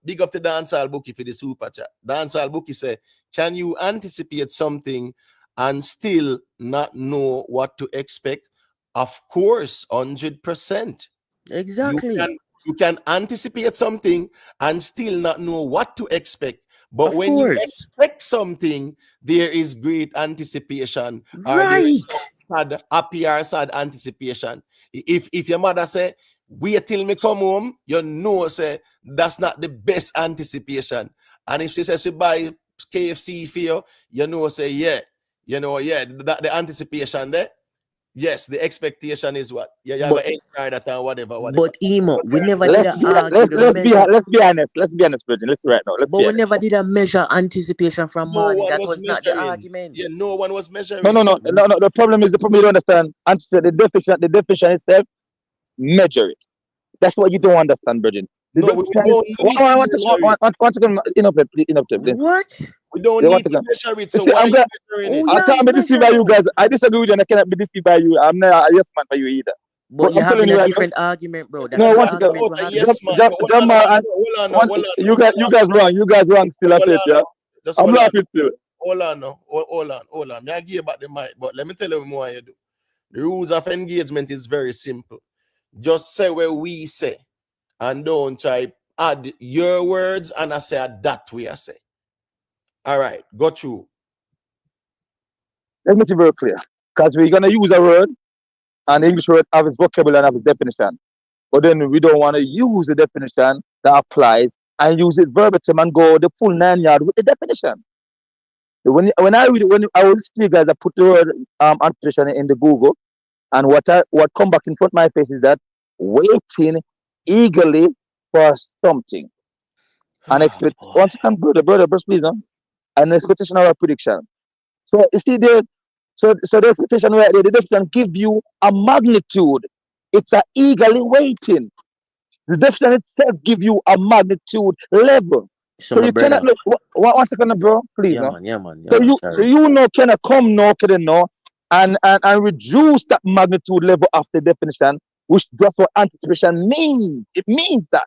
[SPEAKER 1] Big up to Dancehall Bookie for the super chat. Dancehall Bookie say, can you anticipate something and still not know what to expect? Of course, 100%.
[SPEAKER 11] Exactly.
[SPEAKER 1] You can anticipate something and still not know what to expect. But
[SPEAKER 11] Of
[SPEAKER 1] when you
[SPEAKER 11] course.
[SPEAKER 1] expect something, there is great anticipation, or there is
[SPEAKER 11] Right.
[SPEAKER 1] sad, happy or sad anticipation. If your mother say, wait till me come home, you know, say that's not the best anticipation. And if she says she buy KFC for you, you know, say yeah, you know, yeah, that the anticipation there. Yes, the expectation is what? Yeah, you have
[SPEAKER 11] But
[SPEAKER 1] an enjoy that and whatever.
[SPEAKER 11] but Emo, we never did
[SPEAKER 19] Let's
[SPEAKER 11] a
[SPEAKER 19] be
[SPEAKER 11] argue the measure.
[SPEAKER 19] let's be honest. Let's be honest, Virgin. Listen right now. Let's
[SPEAKER 11] But
[SPEAKER 19] be
[SPEAKER 11] we
[SPEAKER 19] honest.
[SPEAKER 11] never did a measure anticipation from
[SPEAKER 1] No
[SPEAKER 11] morning.
[SPEAKER 1] one
[SPEAKER 11] That
[SPEAKER 1] was
[SPEAKER 11] was not the
[SPEAKER 1] measuring.
[SPEAKER 11] argument.
[SPEAKER 1] Yeah, no one was
[SPEAKER 19] No,
[SPEAKER 1] measuring.
[SPEAKER 19] The problem is the problem you don't understand. Answer the definition itself. Measure it. That's what you don't understand, Virgin. The
[SPEAKER 1] No, we
[SPEAKER 19] definition is
[SPEAKER 1] don't need to measure it.
[SPEAKER 19] one second. Enough, please.
[SPEAKER 11] What?
[SPEAKER 1] We don't
[SPEAKER 19] Yeah, one
[SPEAKER 1] need to
[SPEAKER 19] second.
[SPEAKER 1] measure it.
[SPEAKER 19] You
[SPEAKER 1] So
[SPEAKER 19] see,
[SPEAKER 1] why are
[SPEAKER 19] I'm
[SPEAKER 1] you
[SPEAKER 19] glad.
[SPEAKER 1] measuring
[SPEAKER 11] Oh,
[SPEAKER 1] it?
[SPEAKER 19] I
[SPEAKER 11] yeah,
[SPEAKER 19] can't be deceived
[SPEAKER 11] measure
[SPEAKER 19] by you
[SPEAKER 11] now.
[SPEAKER 19] guys. I disagree with you, and I cannot be deceived by you. I'm not a yes man for you either.
[SPEAKER 11] But
[SPEAKER 19] But
[SPEAKER 11] you're
[SPEAKER 19] I'm telling
[SPEAKER 11] having
[SPEAKER 19] you
[SPEAKER 11] a
[SPEAKER 19] right now.
[SPEAKER 11] different argument, bro. That's
[SPEAKER 19] No,
[SPEAKER 11] not the
[SPEAKER 19] one second.
[SPEAKER 11] argument
[SPEAKER 1] About
[SPEAKER 11] we're
[SPEAKER 1] a
[SPEAKER 11] having.
[SPEAKER 1] yes man. But hold on,
[SPEAKER 19] Jamal,
[SPEAKER 1] man.
[SPEAKER 19] and you
[SPEAKER 1] Hold on.
[SPEAKER 19] guys wrong. You guys wrong still. I
[SPEAKER 1] Hold
[SPEAKER 19] said,
[SPEAKER 1] on.
[SPEAKER 19] yeah.
[SPEAKER 1] Just
[SPEAKER 19] I'm
[SPEAKER 1] hold on.
[SPEAKER 19] laughing still.
[SPEAKER 1] Hold on now. Hold on. I give you back the mic, but let me tell you what more you do. The rules of engagement is very simple. Just say what we say, and don't try add your words and I say that way I say. All right, go through.
[SPEAKER 19] Let's make it very clear. Because we're gonna use a word, and English word have its vocabulary and have its definition. But then we don't want to use the definition that applies and use it verbatim and go the full 9 yard with the definition. When I read it, when I will see you guys, I put the word annotation in the Google, and what come back in front of my face is that waiting eagerly for something. An expect
[SPEAKER 11] boy.
[SPEAKER 19] 1 second, brother, please, no? An expectation or a prediction. So you see there, so the expectation right there, the definition give you a magnitude. It's a eagerly waiting. The definition itself give you a magnitude level.
[SPEAKER 11] So
[SPEAKER 19] So
[SPEAKER 11] my
[SPEAKER 19] you cannot
[SPEAKER 11] brother.
[SPEAKER 19] look 1 second, bro, please,
[SPEAKER 11] Yeah,
[SPEAKER 19] no.
[SPEAKER 11] man, yeah, man, yeah,
[SPEAKER 19] So
[SPEAKER 11] man.
[SPEAKER 19] so
[SPEAKER 11] Sorry.
[SPEAKER 19] you know cannot come no can no and reduce that magnitude level of the definition, which that's what anticipation means. It means that.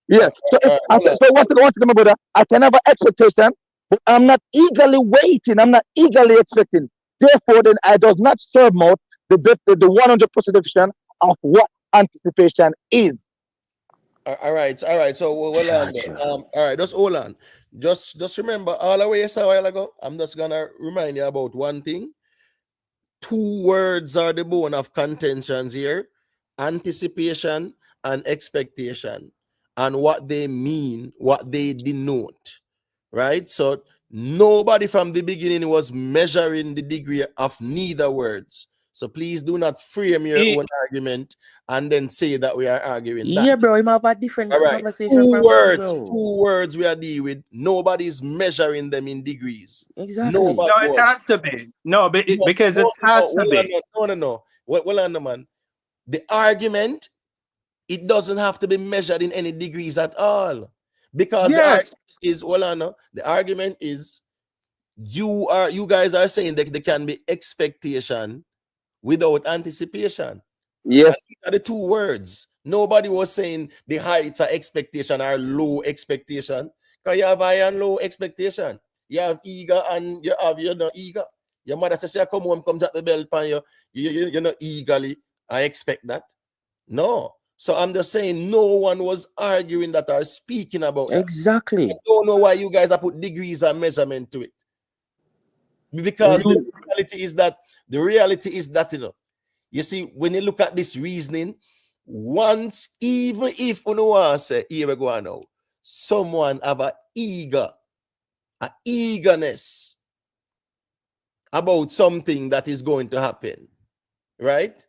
[SPEAKER 19] Yeah. So if
[SPEAKER 1] Hold on.
[SPEAKER 19] so one second, my brother, I can have an expectation, but I'm not eagerly waiting. I'm not eagerly expecting. Therefore, then I does not serve out the 100% definition of what anticipation is.
[SPEAKER 1] All right. So hold on.
[SPEAKER 11] Charger.
[SPEAKER 1] All right, just hold on. Just remember all the way a while ago. I'm just gonna remind you about one thing. Two words are the bone of contentions here: anticipation and expectation, and what they mean, what they denote. Right? So nobody from the beginning was measuring the degree of neither words. So please do not frame your own argument and then say that we are arguing that.
[SPEAKER 11] Yeah, bro. You might have a different
[SPEAKER 1] All right.
[SPEAKER 11] conversation from me, bro.
[SPEAKER 1] Two words we are dealing with. Nobody's measuring them in degrees.
[SPEAKER 11] Exactly.
[SPEAKER 1] Nobody
[SPEAKER 17] No, it
[SPEAKER 1] was.
[SPEAKER 17] has to be. No, because it has to be.
[SPEAKER 1] No. Well, on, man. The argument, it doesn't have to be measured in any degrees at all. Because the argument
[SPEAKER 17] Yes.
[SPEAKER 1] is, the argument is you guys are saying that there can be expectation without anticipation. And
[SPEAKER 19] Yes.
[SPEAKER 1] these are the two words. Nobody was saying the heights are expectation or low expectation. Because you have high and low expectation. You have eager and you have you're not eager. Your mother says she come home, comes at the bell pan you. You're not eagerly. I expect that. No. So I'm just saying no one was arguing that or speaking about that.
[SPEAKER 11] Exactly.
[SPEAKER 1] I don't know why you guys have put degrees and measurement to it. Because the reality is that, you see, when you look at this reasoning, once, even if you know what I say, here we go now, someone have a eagerness about something that is going to happen, right?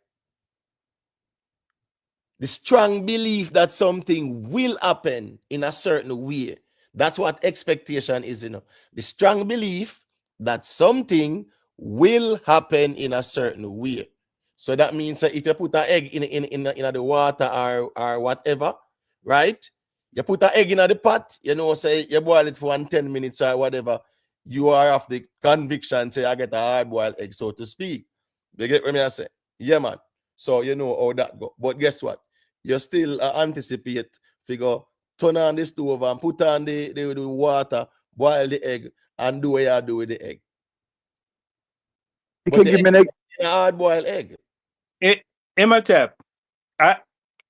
[SPEAKER 1] The strong belief that something will happen in a certain way. That's what expectation is, The strong belief that something will happen in a certain way. So that means that if you put an egg in the water or whatever, right? You put an egg in the pot, say you boil it for 10 minutes or whatever, you are of the conviction, say I get a hard-boiled egg, so to speak. You get what I say? Yeah, man. So you know how that go. But guess what? You still anticipate, figure, turn on the stove and put on the water, boil the egg, and do what you do with the egg.
[SPEAKER 19] You can give me an egg.
[SPEAKER 1] A hard-boiled egg.
[SPEAKER 17] Imhotep,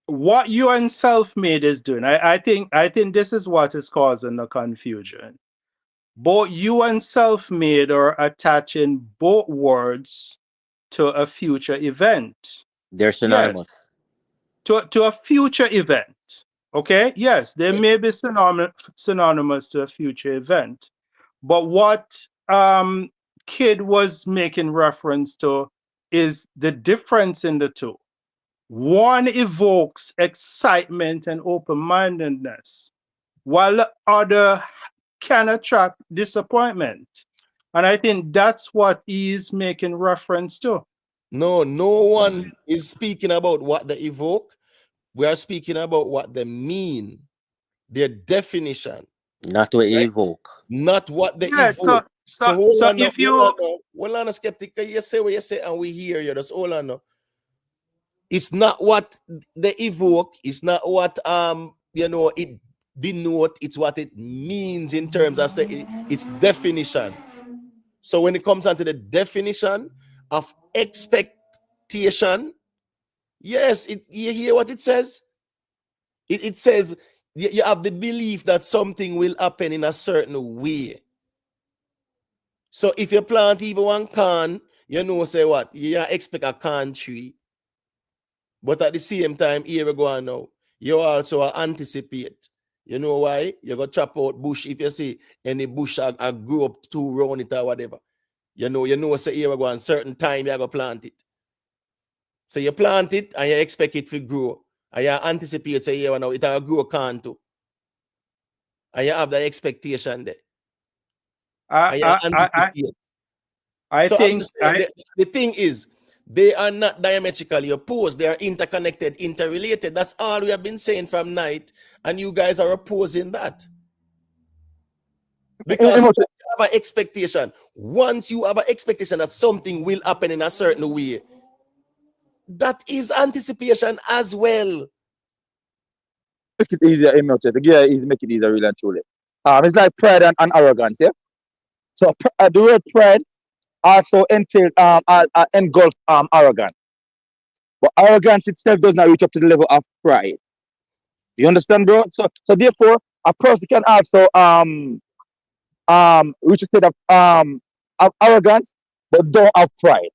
[SPEAKER 17] what you and self-made is doing, I think this is what is causing the confusion. Both you and self-made are attaching both words to a future event.
[SPEAKER 11] They're
[SPEAKER 17] Yes,
[SPEAKER 11] synonymous.
[SPEAKER 17] to a future event. Okay, yes, they may be synonymous to a future event. But what Kid was making reference to is the difference in the two. One evokes excitement and open-mindedness, while the other can attract disappointment. And I think that's what he's making reference to.
[SPEAKER 1] No one is speaking about what they evoke. We are speaking about what they mean, their definition.
[SPEAKER 11] Not to evoke.
[SPEAKER 1] Not what they
[SPEAKER 17] Yeah,
[SPEAKER 1] evoke. So
[SPEAKER 17] if you
[SPEAKER 1] hold on, skeptic, you say what you say, and we hear you. Just hold on now. It's not what they evoke. It's not what it denote. It's what it means in terms of its definition. So when it comes down to the definition of expectation, yes, you hear what it says. It says you have the belief that something will happen in a certain way. So if you plant even one corn, you know, say what? You expect a corn tree. But at the same time, here we go on now. You also anticipate. You know why? You go chop out bush. If you see any bush I grew up too round it or whatever. You know, say here we go on certain time you go plant it. So you plant it and you expect it to grow. And you anticipate say here now it will grow corn too. And you have the expectation there.
[SPEAKER 17] I think
[SPEAKER 1] the thing is, they are not diametrically opposed. They are interconnected, interrelated. That's all we have been saying from night, and you guys are opposing that. Because you have an expectation. Once you have an expectation that something will happen in a certain way, that is anticipation as well.
[SPEAKER 19] Make it easier, emotive. The gear is make it easier, really and truly. It's like pride and arrogance, yeah. So the word pride also entails engulf arrogance, but arrogance itself does not reach up to the level of pride. You understand, bro? So therefore, a person can also reach a state of arrogance, but don't have pride.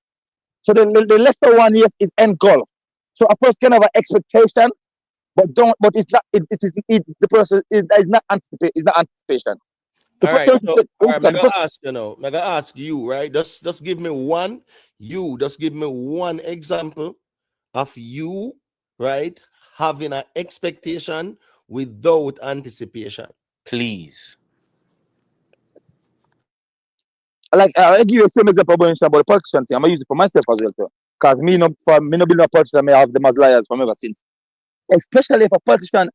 [SPEAKER 19] So the lesser one is engulf. So a person can have an expectation, but it's not. The person is not anticipation. It's not anticipation.
[SPEAKER 1] All right, so I'm gonna ask you now. I'm gonna ask you, right? Just give me one. Just give me one example of you, right, having an expectation without anticipation.
[SPEAKER 11] Please.
[SPEAKER 19] Like I'll give you a same example about the politician thing. I'm gonna use it for myself as well too. Because me no being a politician, I have them as liars from ever since. Especially if a politician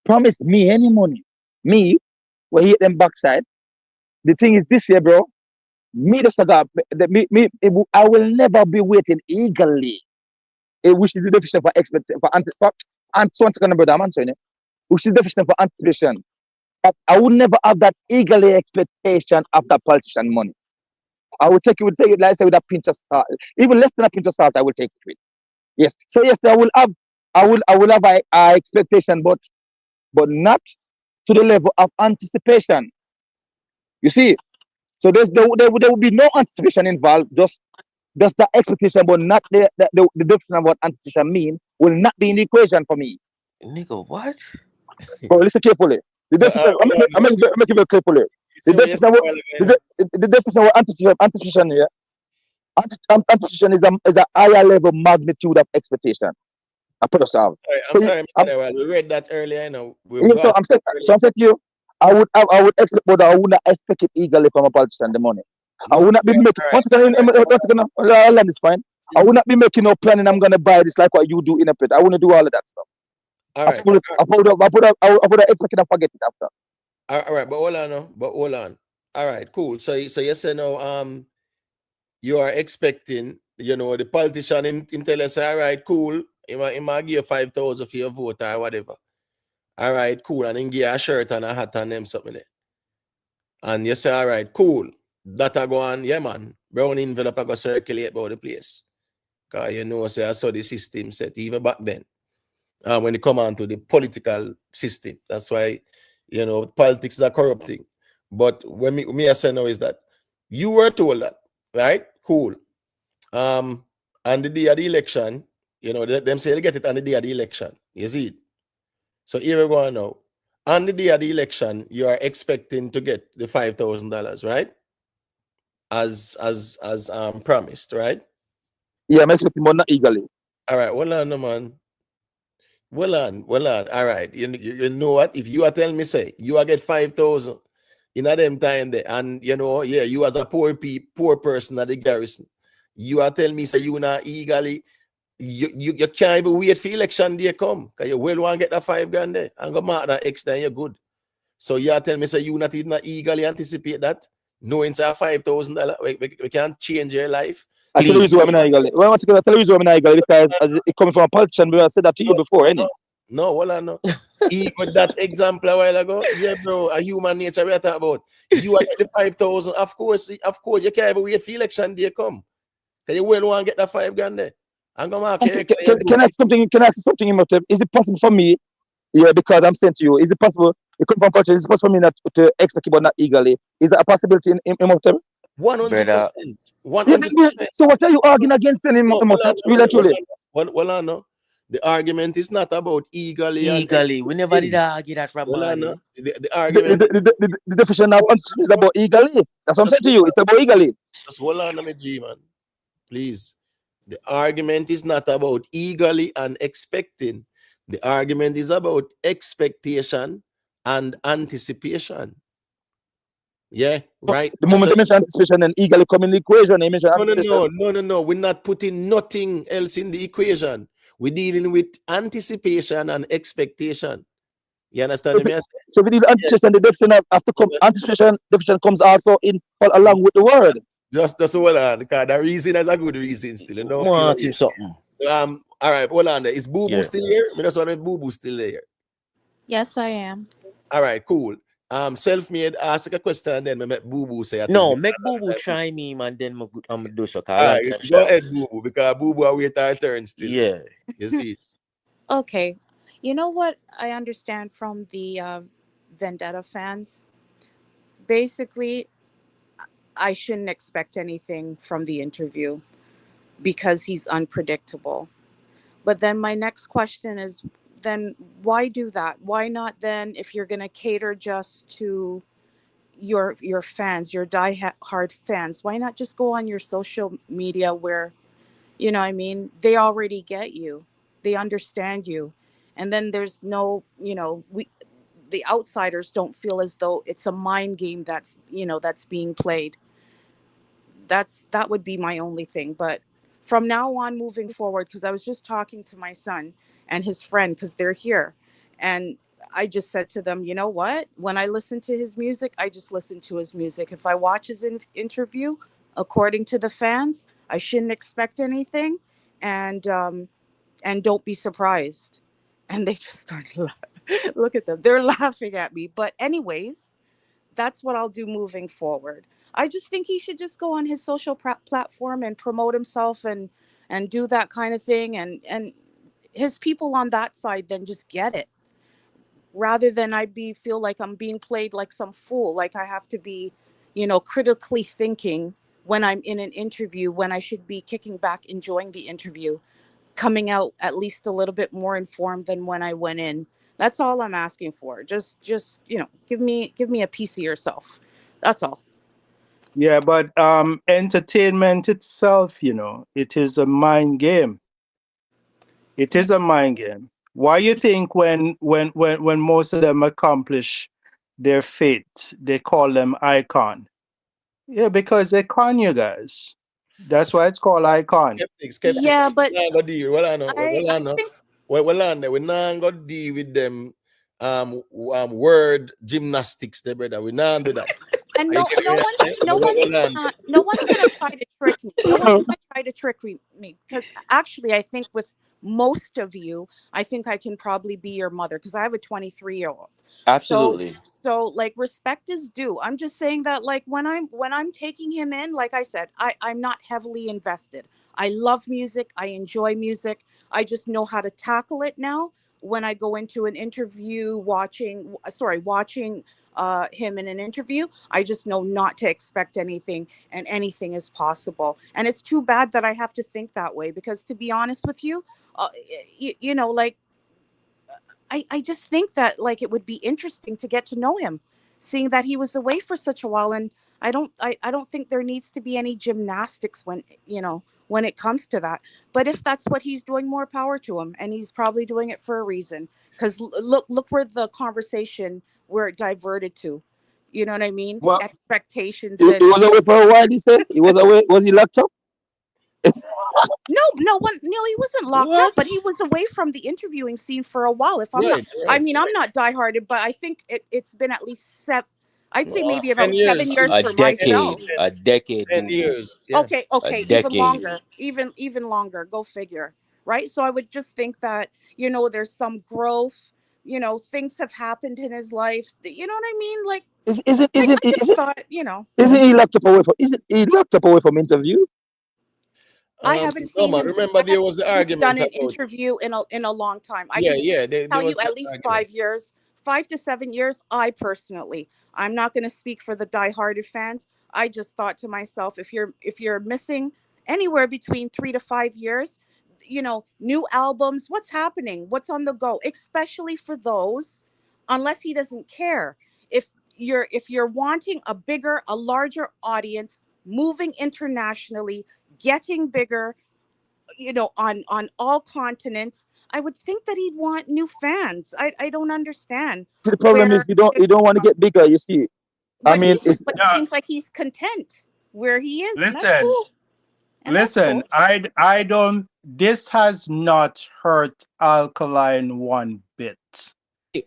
[SPEAKER 19] promised me any money, me will hit them backside. The thing is this year, bro. Me I will never be waiting eagerly. Which is the definition for expectation and so on second brother, I'm answering it. Which is the definition for anticipation. But I would never have that eagerly expectation of that politician money. I would take it like I say with a pinch of salt. Even less than a pinch of salt, I will take it with. Yes. So yes, I will have a expectation, but not to the level of anticipation. You see, so there will be no anticipation involved. Just the expectation, but not the definition of what anticipation mean will not be in the equation for me.
[SPEAKER 11] Nigga, what?
[SPEAKER 19] Bro, listen carefully. The definition, I'm make it very carefully. The definition of anticipation here. Anticipation is a higher level magnitude of expectation. I put us out.
[SPEAKER 1] I'm sorry, we read that earlier.
[SPEAKER 19] I'm saying to you, I would expect, but I would not expect it eagerly from a politician the money. I would not be making. Once again, I'll land this point. I would not be making no planning. I'm gonna buy this like what you do in a pit. I wouldn't do all of that stuff.
[SPEAKER 1] All right.
[SPEAKER 19] I put expect it and forget it after.
[SPEAKER 1] All right, but hold on. All right, cool. So you say now, you are expecting, the politician him tell us, all right, cool. He might give 5,000 for your vote or whatever. All right, cool, and then give a shirt and a hat and them something there. And you say, all right, cool. That I go on, yeah, man. brown envelope I go circulate about the place. Because you know, say I saw the system set even back then. When it come on to the political system. That's why, you know, politics is a corrupting. But when me I say now is that you were told that, right? Cool. On the day of the election, you know, them say they get it on the day of the election. You see it? So here we go now. On the day of the election, you are expecting to get the $5,000, right? As promised, right?
[SPEAKER 19] Yeah, I'm expecting, but not eagerly.
[SPEAKER 1] All right, hold on, no, man. Well on. All right. You know what? If you are telling me, say, you are get 5,000 in a them time there, and you know, yeah, you as a poor person at the garrison, you are telling me, say, you not eagerly, you can't even wait for election day come, because you will want to get that $5,000 there, and go mark that extra, you're good. So you are telling me, say, you not even eagerly anticipate that, knowing say $5,000, we can't change your life.
[SPEAKER 19] I tell you why I'm not eagerly. Well, once again, I tell you why I'm not eagerly, because as it coming from a politician, but I said that to you before, innit?
[SPEAKER 1] No, well, I know. Even that example a while ago, yeah, bro, a human nature we are talking about. You are the 5,000, of course, you can't even wait for election day come. Because you will want to get that $5,000 there. I'm gonna
[SPEAKER 19] can I ask something? Can I ask something, Imhotep? Is it possible for me? Yeah, because I'm saying to you, is it possible? You come from culture. Is it possible for me not to expect it, but not eagerly? Is that a possibility in Imhotep?
[SPEAKER 1] 100%.
[SPEAKER 19] 100%. So what are you arguing against then, Imhotep? Really, truly.
[SPEAKER 1] Well, I know. The argument is not about eagerly.
[SPEAKER 11] We never did argue that from morning.
[SPEAKER 1] The argument.
[SPEAKER 19] The definition of is about eagerly. That's what I'm saying to you. It's about eagerly.
[SPEAKER 1] Just hold on, my G, man. Please. The argument is not about eagerly and expecting. The argument is about expectation and anticipation. Yeah, right.
[SPEAKER 19] The moment you mention anticipation and eagerly come in the equation, you mention anticipation.
[SPEAKER 1] No. We're not putting nothing else in the equation. We're dealing with anticipation and expectation. You understand me?
[SPEAKER 19] So if we need anticipation, the definition have to come. Anticipation definition comes also in along with the word.
[SPEAKER 1] Just hold on, because the reason is a good reason still. You know.
[SPEAKER 11] Something.
[SPEAKER 1] All right, hold on. Is Boo Boo still here? I just want to Boo Boo still there.
[SPEAKER 15] Yes, I am.
[SPEAKER 1] All right, cool. Self-made, ask a question and then me make Boo Boo say.
[SPEAKER 11] No, make Boo Boo try me, man. Then I'm do so.
[SPEAKER 1] All right, go ahead, Boo Boo, because Boo Boo wait our turn still.
[SPEAKER 11] Yeah.
[SPEAKER 1] You see.
[SPEAKER 15] Okay. You know what I understand from the Vendetta fans? Basically, I shouldn't expect anything from the interview because he's unpredictable. But then my next question is, then why do that? Why not then, if you're going to cater just to your fans, your die-hard fans, why not just go on your social media where, you know what I mean, they already get you, they understand you, and then there's no, you know, the outsiders don't feel as though it's a mind game that's, you know, that's being played. That would be my only thing. But from now on, moving forward, because I was just talking to my son and his friend, because they're here, and I just said to them, you know what? When I listen to his music, I just listen to his music. If I watch his interview, according to the fans, I shouldn't expect anything, and don't be surprised. And they just started laughing. Look at them. They're laughing at me. But anyways, that's what I'll do moving forward. I just think he should just go on his social platform and promote himself and do that kind of thing. And his people on that side then just get it. Rather than feel like I'm being played like some fool, like I have to be, you know, critically thinking when I'm in an interview, when I should be kicking back, enjoying the interview, coming out at least a little bit more informed than when I went in. That's all I'm asking for. Just you know, give me a piece of yourself. That's all.
[SPEAKER 17] Yeah, but entertainment itself, you know, it is a mind game. It is a mind game. Why you think when most of them accomplish their fate, they call them icon? Yeah, because they con you guys. That's why it's called icon.
[SPEAKER 1] Skeptics.
[SPEAKER 15] Yeah, but
[SPEAKER 1] Well, I know. We're not gonna deal with them word gymnastics, there, brother. We're not do that.
[SPEAKER 15] And no one's gonna try to trick me. No one's gonna try to trick me because actually, I think with most of you, I think I can probably be your mother because I have a 23-year-old.
[SPEAKER 11] Absolutely.
[SPEAKER 15] So like respect is due. I'm just saying that like when I'm taking him in, like I said, I'm not heavily invested. I love music. I enjoy music. I just know how to tackle it now. When I go into an interview watching him in an interview, I just know not to expect anything and anything is possible. And it's too bad that I have to think that way because to be honest with you, like I just think that like it would be interesting to get to know him, seeing that he was away for such a while. And I don't think there needs to be any gymnastics when it comes to that. But if that's what he's doing, more power to him. And he's probably doing it for a reason. Because look where the conversation where it diverted to. You know what I mean?
[SPEAKER 19] Well,
[SPEAKER 15] Expectations
[SPEAKER 19] he
[SPEAKER 15] and
[SPEAKER 19] was away for a while. He said he was away. Was he locked up?
[SPEAKER 15] No, he wasn't locked up,
[SPEAKER 11] What?
[SPEAKER 15] but he was away from the interviewing scene for a while. If I'm not,
[SPEAKER 1] Right,
[SPEAKER 15] I
[SPEAKER 1] right.
[SPEAKER 15] mean, I'm not dieharded, but I think it's been at least I'd say maybe
[SPEAKER 1] 10
[SPEAKER 15] about 7
[SPEAKER 1] years.
[SPEAKER 15] years
[SPEAKER 11] A
[SPEAKER 15] for myself.
[SPEAKER 11] decade. A decade,
[SPEAKER 1] 10
[SPEAKER 11] boo boo.
[SPEAKER 1] years. Yeah.
[SPEAKER 15] Okay,
[SPEAKER 11] A
[SPEAKER 15] even
[SPEAKER 11] decade.
[SPEAKER 15] longer, even longer. Go figure, right? So I would just think that there's some growth. Things have happened in his life. You know what I mean? Like, I just thought,
[SPEAKER 19] Isn't he locked up away from? Isn't he locked up away from interview?
[SPEAKER 15] I haven't
[SPEAKER 1] No,
[SPEAKER 15] seen
[SPEAKER 1] man.
[SPEAKER 15] him.
[SPEAKER 1] Remember,
[SPEAKER 15] I
[SPEAKER 1] there
[SPEAKER 15] haven't
[SPEAKER 1] was the
[SPEAKER 15] seen him done
[SPEAKER 1] argument
[SPEAKER 15] an
[SPEAKER 1] about.
[SPEAKER 15] interview in a long time. I
[SPEAKER 1] Yeah,
[SPEAKER 15] can
[SPEAKER 1] yeah. There
[SPEAKER 15] tell you
[SPEAKER 1] was
[SPEAKER 15] at
[SPEAKER 1] that
[SPEAKER 15] least
[SPEAKER 1] argument.
[SPEAKER 15] 5 years, 5 to 7 years. I'm not going to speak for the dieharded fans. I just thought to myself, if you're missing anywhere between 3 to 5 years, new albums, what's happening? What's on the go? Especially for those, unless he doesn't care. If you're wanting a larger audience, moving internationally, getting bigger, on all continents, I would think that he'd want new fans. I don't understand
[SPEAKER 19] The problem is
[SPEAKER 15] where,
[SPEAKER 19] you don't want to get bigger. You see, I mean, it's
[SPEAKER 15] but it
[SPEAKER 17] Yeah,
[SPEAKER 15] seems like he's content where he is, and that's
[SPEAKER 17] listen,
[SPEAKER 15] cool. And that's cool.
[SPEAKER 17] I don't. This has not hurt Alkaline one bit.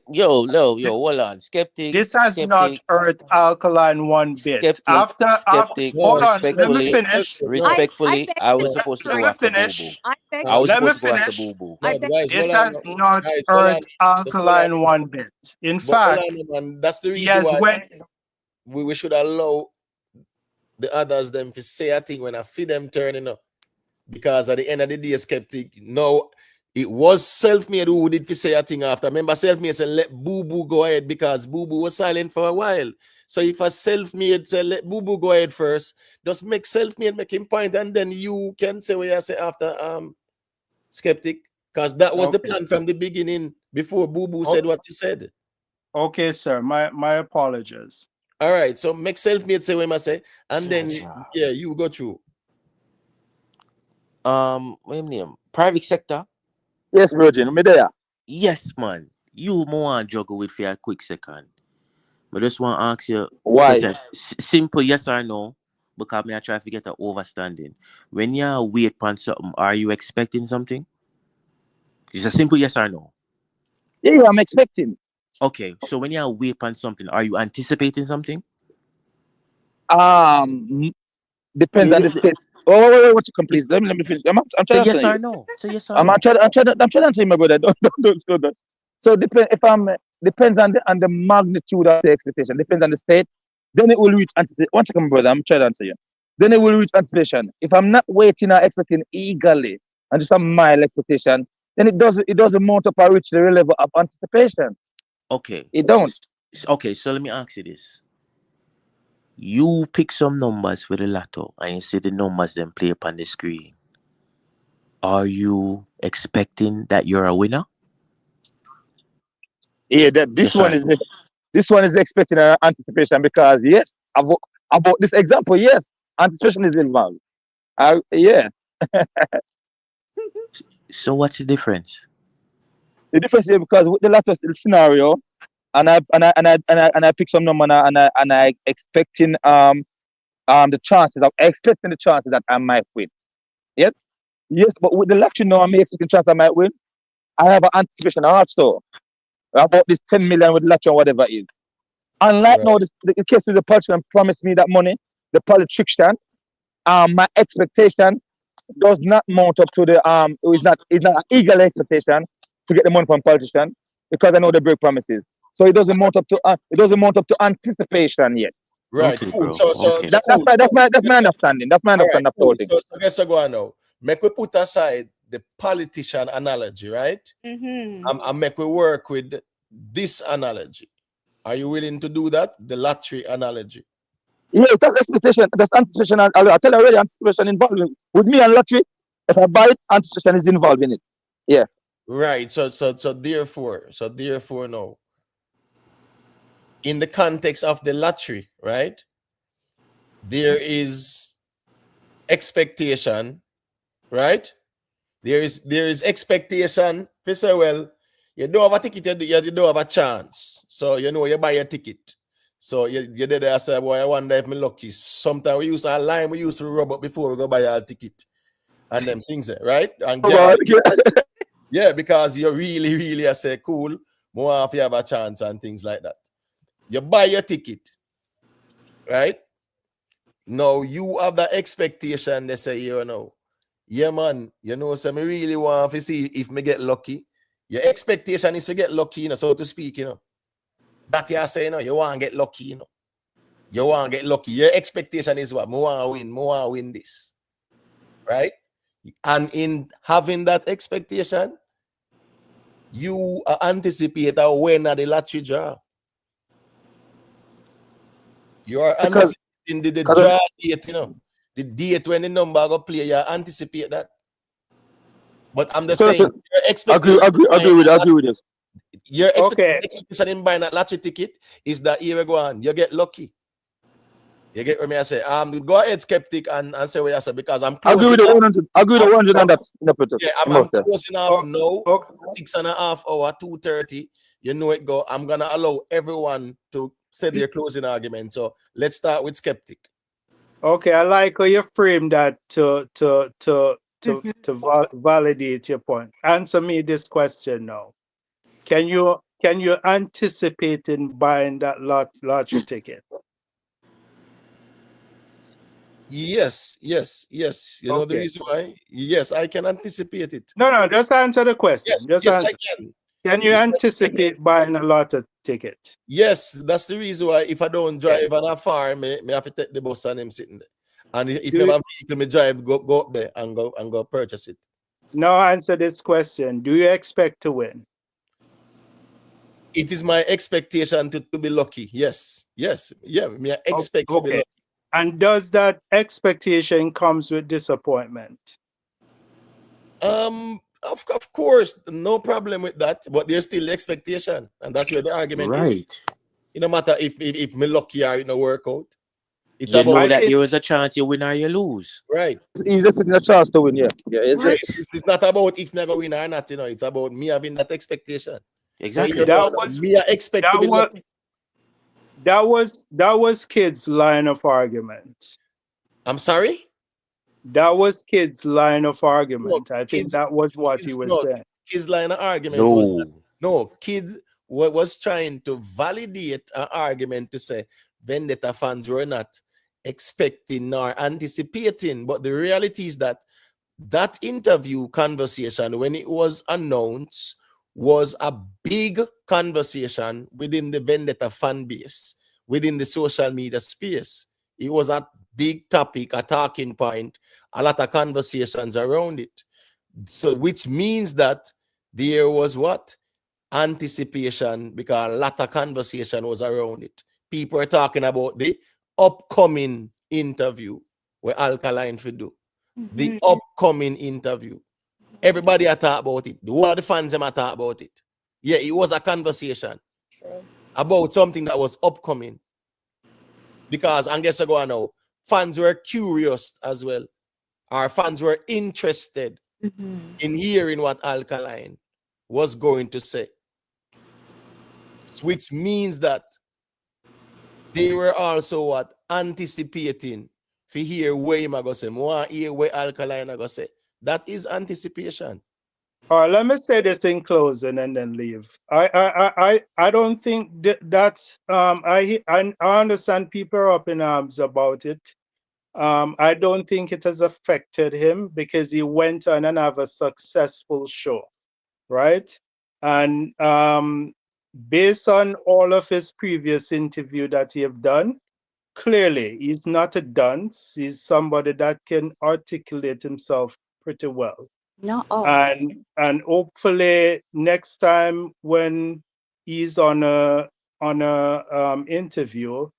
[SPEAKER 11] Hold on. Skeptic,
[SPEAKER 17] This has not
[SPEAKER 11] skeptic,
[SPEAKER 17] hurt Alkaline one bit.
[SPEAKER 11] skeptic,
[SPEAKER 17] After,
[SPEAKER 11] skeptic.
[SPEAKER 17] hold
[SPEAKER 1] No,
[SPEAKER 17] on, let me
[SPEAKER 11] Respectfully,
[SPEAKER 17] finish.
[SPEAKER 1] no,
[SPEAKER 15] I
[SPEAKER 11] respectfully,
[SPEAKER 15] beg
[SPEAKER 11] I
[SPEAKER 15] to
[SPEAKER 11] was supposed to
[SPEAKER 17] Let
[SPEAKER 11] go
[SPEAKER 17] me
[SPEAKER 15] disagree.
[SPEAKER 11] after Boo
[SPEAKER 17] finish.
[SPEAKER 11] Boo.
[SPEAKER 15] I beg
[SPEAKER 11] I
[SPEAKER 15] to
[SPEAKER 11] was
[SPEAKER 17] Let me
[SPEAKER 11] supposed to go
[SPEAKER 15] disagree.
[SPEAKER 11] after
[SPEAKER 17] finish.
[SPEAKER 11] Boo Boo.
[SPEAKER 15] I
[SPEAKER 1] no,
[SPEAKER 15] beg
[SPEAKER 1] guys,
[SPEAKER 17] This
[SPEAKER 1] hold
[SPEAKER 17] has
[SPEAKER 1] on.
[SPEAKER 17] not
[SPEAKER 1] Guys, hold on.
[SPEAKER 17] hurt
[SPEAKER 1] Just hold on.
[SPEAKER 17] Alkaline one bit. In
[SPEAKER 1] But hold
[SPEAKER 17] fact,
[SPEAKER 1] on, man. That's the reason
[SPEAKER 17] yes,
[SPEAKER 1] why
[SPEAKER 17] when
[SPEAKER 1] we should allow the others them to say a thing when I feel them turning up. Because at the end of the day, skeptic, no, it was self-made who did say a thing after. Remember, self-made said let Boo Boo go ahead because Boo Boo was silent for a while. So if a self-made say let Boo Boo go ahead first, just make self-made make him point, and then you can say what you say after skeptic. Because that was the
[SPEAKER 17] okay,
[SPEAKER 1] plan from the beginning before Boo Boo
[SPEAKER 17] oh,
[SPEAKER 1] said what he said.
[SPEAKER 17] okay, sir. My apologies.
[SPEAKER 1] All right, so make self-made say what I say, and then
[SPEAKER 11] Jaja.
[SPEAKER 1] yeah, you go through.
[SPEAKER 11] What him name? Private sector.
[SPEAKER 19] yes, Virgin. Me there.
[SPEAKER 11] Yes, man. You more juggle with for a quick second. But just want to ask you
[SPEAKER 19] Why?
[SPEAKER 11] question. Simple yes or no. Because me I try to get an understanding. When you wait on something, are you expecting something? It's a simple yes or no.
[SPEAKER 19] Yeah, I'm expecting.
[SPEAKER 11] Okay, so when you wait on something, are you anticipating something?
[SPEAKER 19] Um, Depends
[SPEAKER 11] You-
[SPEAKER 19] on the
[SPEAKER 11] you-
[SPEAKER 19] state. Oh, wait, wait, please. Let me finish. I'm
[SPEAKER 11] So
[SPEAKER 19] trying to
[SPEAKER 11] yes
[SPEAKER 19] answer you.
[SPEAKER 11] or no. So yes or no.
[SPEAKER 19] I'm trying to answer you, my brother. Don't. So depend if I'm depends on the magnitude of the expectation. Depends on the state. Then it will reach anticipation. One second, my brother. I'm trying to answer you. Then it will reach anticipation. If I'm not waiting or expecting eagerly and just a mild expectation, then it doesn't mount up or reach the level of anticipation.
[SPEAKER 11] Okay.
[SPEAKER 19] It don't.
[SPEAKER 11] Okay, so let me ask you this. You pick some numbers for the lotto and you see the numbers then play up on the screen. Are you expecting that you're a winner?
[SPEAKER 19] Yeah, that
[SPEAKER 11] Yes or no?
[SPEAKER 19] this one is expecting anticipation because yes, about this example, yes, anticipation is involved. Yeah,
[SPEAKER 11] So what's the difference?
[SPEAKER 19] the difference is because with the latest scenario, and I pick some number and I expecting expecting the chances that I might win. Yes, yes, but with the lottery now, I'm expecting chance I might win. I have an anticipation also about this 10 million with lottery or whatever it is. Unlike
[SPEAKER 1] Right.
[SPEAKER 19] now, the case with the politician promised me that money, the politician, my expectation. does not mount up to the is not an eager expectation to get the money from politician because I know they break promises. So it doesn't mount up to anticipation yet.
[SPEAKER 1] Right,
[SPEAKER 11] Okay,
[SPEAKER 1] cool.
[SPEAKER 11] bro.
[SPEAKER 1] So
[SPEAKER 11] Okay.
[SPEAKER 1] cool.
[SPEAKER 19] That's my understanding. That's my
[SPEAKER 1] All right,
[SPEAKER 19] understanding of the whole
[SPEAKER 1] cool.
[SPEAKER 19] thing.
[SPEAKER 1] So guess what go on now. Make we put aside the politician analogy, right?
[SPEAKER 15] Mm-hmm.
[SPEAKER 1] And make we work with this analogy. Are you willing to do that? The lottery analogy.
[SPEAKER 19] Yeah, that's expectation. That's anticipation. I tell you already, anticipation involved with me and lottery. If I buy it, anticipation is involved in it. Yeah.
[SPEAKER 1] Right. So therefore no. In the context of the lottery, right? There is expectation, right? There is expectation. You say, well, you don't have a ticket, you don't have a chance. So you know you buy a ticket. So you did there say, boy, I wonder if I'm lucky. Sometimes we use a line we used to rub up before we go buy a ticket. And them things there, right? And yeah, because you really I say cool, more if you have a chance and things like that. You buy your ticket, right? Now you have the expectation, they say, you know, yeah, man, you know, so me really want to see if me get lucky. Your expectation is to get lucky, you know, so to speak, you know. That you are saying, you know, you want to get lucky, you know. You want to get lucky. Your expectation is what? Me want to win this. Right? And in having that expectation, you anticipate a when at the lottery draw. You are
[SPEAKER 19] Because
[SPEAKER 1] anticipating the draw date, you know. The date when the number go play, you anticipate that. But I'm just saying, your expectation.
[SPEAKER 19] agree with this.
[SPEAKER 1] Your
[SPEAKER 17] Okay.
[SPEAKER 1] expectation in buying that lottery ticket is that here we go on, you get lucky. You get what me I say? Go ahead, skeptic, and say what I say because I'm closing.
[SPEAKER 19] Agree with the 100. Agree with the 100 on that.
[SPEAKER 1] Yeah, I'm closing off now. 6.5 hours, 2:30. You know it go. I'm gonna allow everyone to say their closing argument. So let's start with skeptic.
[SPEAKER 17] Okay, I like how you frame that to validate your point. Answer me this question now. Can you anticipate in buying that lottery ticket?
[SPEAKER 1] Yes. You know the reason why? Yes, I can anticipate it.
[SPEAKER 17] No, just answer the question.
[SPEAKER 1] Yes, I can.
[SPEAKER 17] Can you anticipate buying a lottery ticket?
[SPEAKER 1] Yes, that's the reason why if I don't drive on a farm, me have to take the bus and him sitting there. And if you have a vehicle, me drive, go up there and go purchase it.
[SPEAKER 17] Now answer this question. Do you expect to win?
[SPEAKER 1] It is my expectation to be lucky. Yes. Yeah, me I expect to be lucky.
[SPEAKER 17] And does that expectation comes with disappointment?
[SPEAKER 1] Of course, no problem with that, but there's still expectation, and that's where the argument is.
[SPEAKER 11] Right.
[SPEAKER 1] It no matter if me lucky or it no work out. It's
[SPEAKER 11] you
[SPEAKER 1] about
[SPEAKER 11] know that there is a chance you win or you lose.
[SPEAKER 1] Right.
[SPEAKER 19] He's expecting a chance to win, yeah.
[SPEAKER 11] Right.
[SPEAKER 1] It's not about if never win or not, you know. It's about me having that expectation.
[SPEAKER 11] Exactly.
[SPEAKER 1] So me I expect to be lucky.
[SPEAKER 17] That was kids' line of argument.
[SPEAKER 1] I'm sorry?
[SPEAKER 17] That was kids' line of argument. I think that was what he was saying.
[SPEAKER 1] Kids' line of argument was that, kids was trying to validate an argument to say Vendetta fans were not expecting nor anticipating. But the reality is that interview conversation, when it was announced, was a big conversation within the Vendetta fan base, within the social media space. It was a big topic, a talking point, a lot of conversations around it. So, which means that there was what? Anticipation, because a lot of conversation was around it. People are talking about the upcoming interview where Alkaline for do. The upcoming interview. Everybody are talk about it. The whole of the fans them are talk about it. Yeah, it was a conversation about something that was upcoming. Because, and guess what now, fans were curious as well. Our fans were interested in hearing what Alkaline was going to say. Which means that they were also what? Anticipating to hear where him go say. More hear where Alkaline go say. That is anticipation.
[SPEAKER 17] All right, let me say this in closing and then leave. I don't think that's I understand people are up in arms about it. I don't think it has affected him because he went on and have a successful show, right? And based on all of his previous interview that he have done, clearly he's not a dunce. He's somebody that can articulate himself pretty well.
[SPEAKER 15] No, oh,
[SPEAKER 17] And hopefully next time when he's on a interview,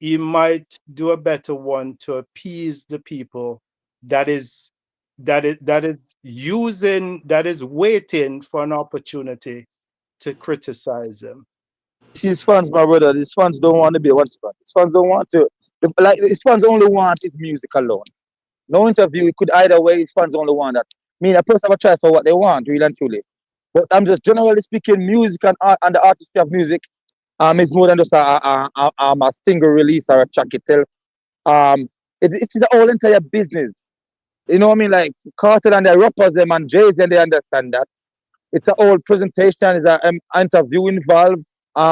[SPEAKER 17] he might do a better one to appease the people that is waiting for an opportunity to criticize him.
[SPEAKER 19] His fans, my brother, his fans don't want to be what's fans. His fans don't want to, like, his fans only want his music alone. No interview, it could either way, his fans only want that. I mean, a person have a choice for what they want, really and truly. But I'm just generally speaking, music and art and the artistry of music is more than just a single release or a track itself. It's the whole entire business. You know what I mean? Like Cartel and the rappers, them and Jay-Z, and they understand that. It's a whole presentation, it's an interview involved,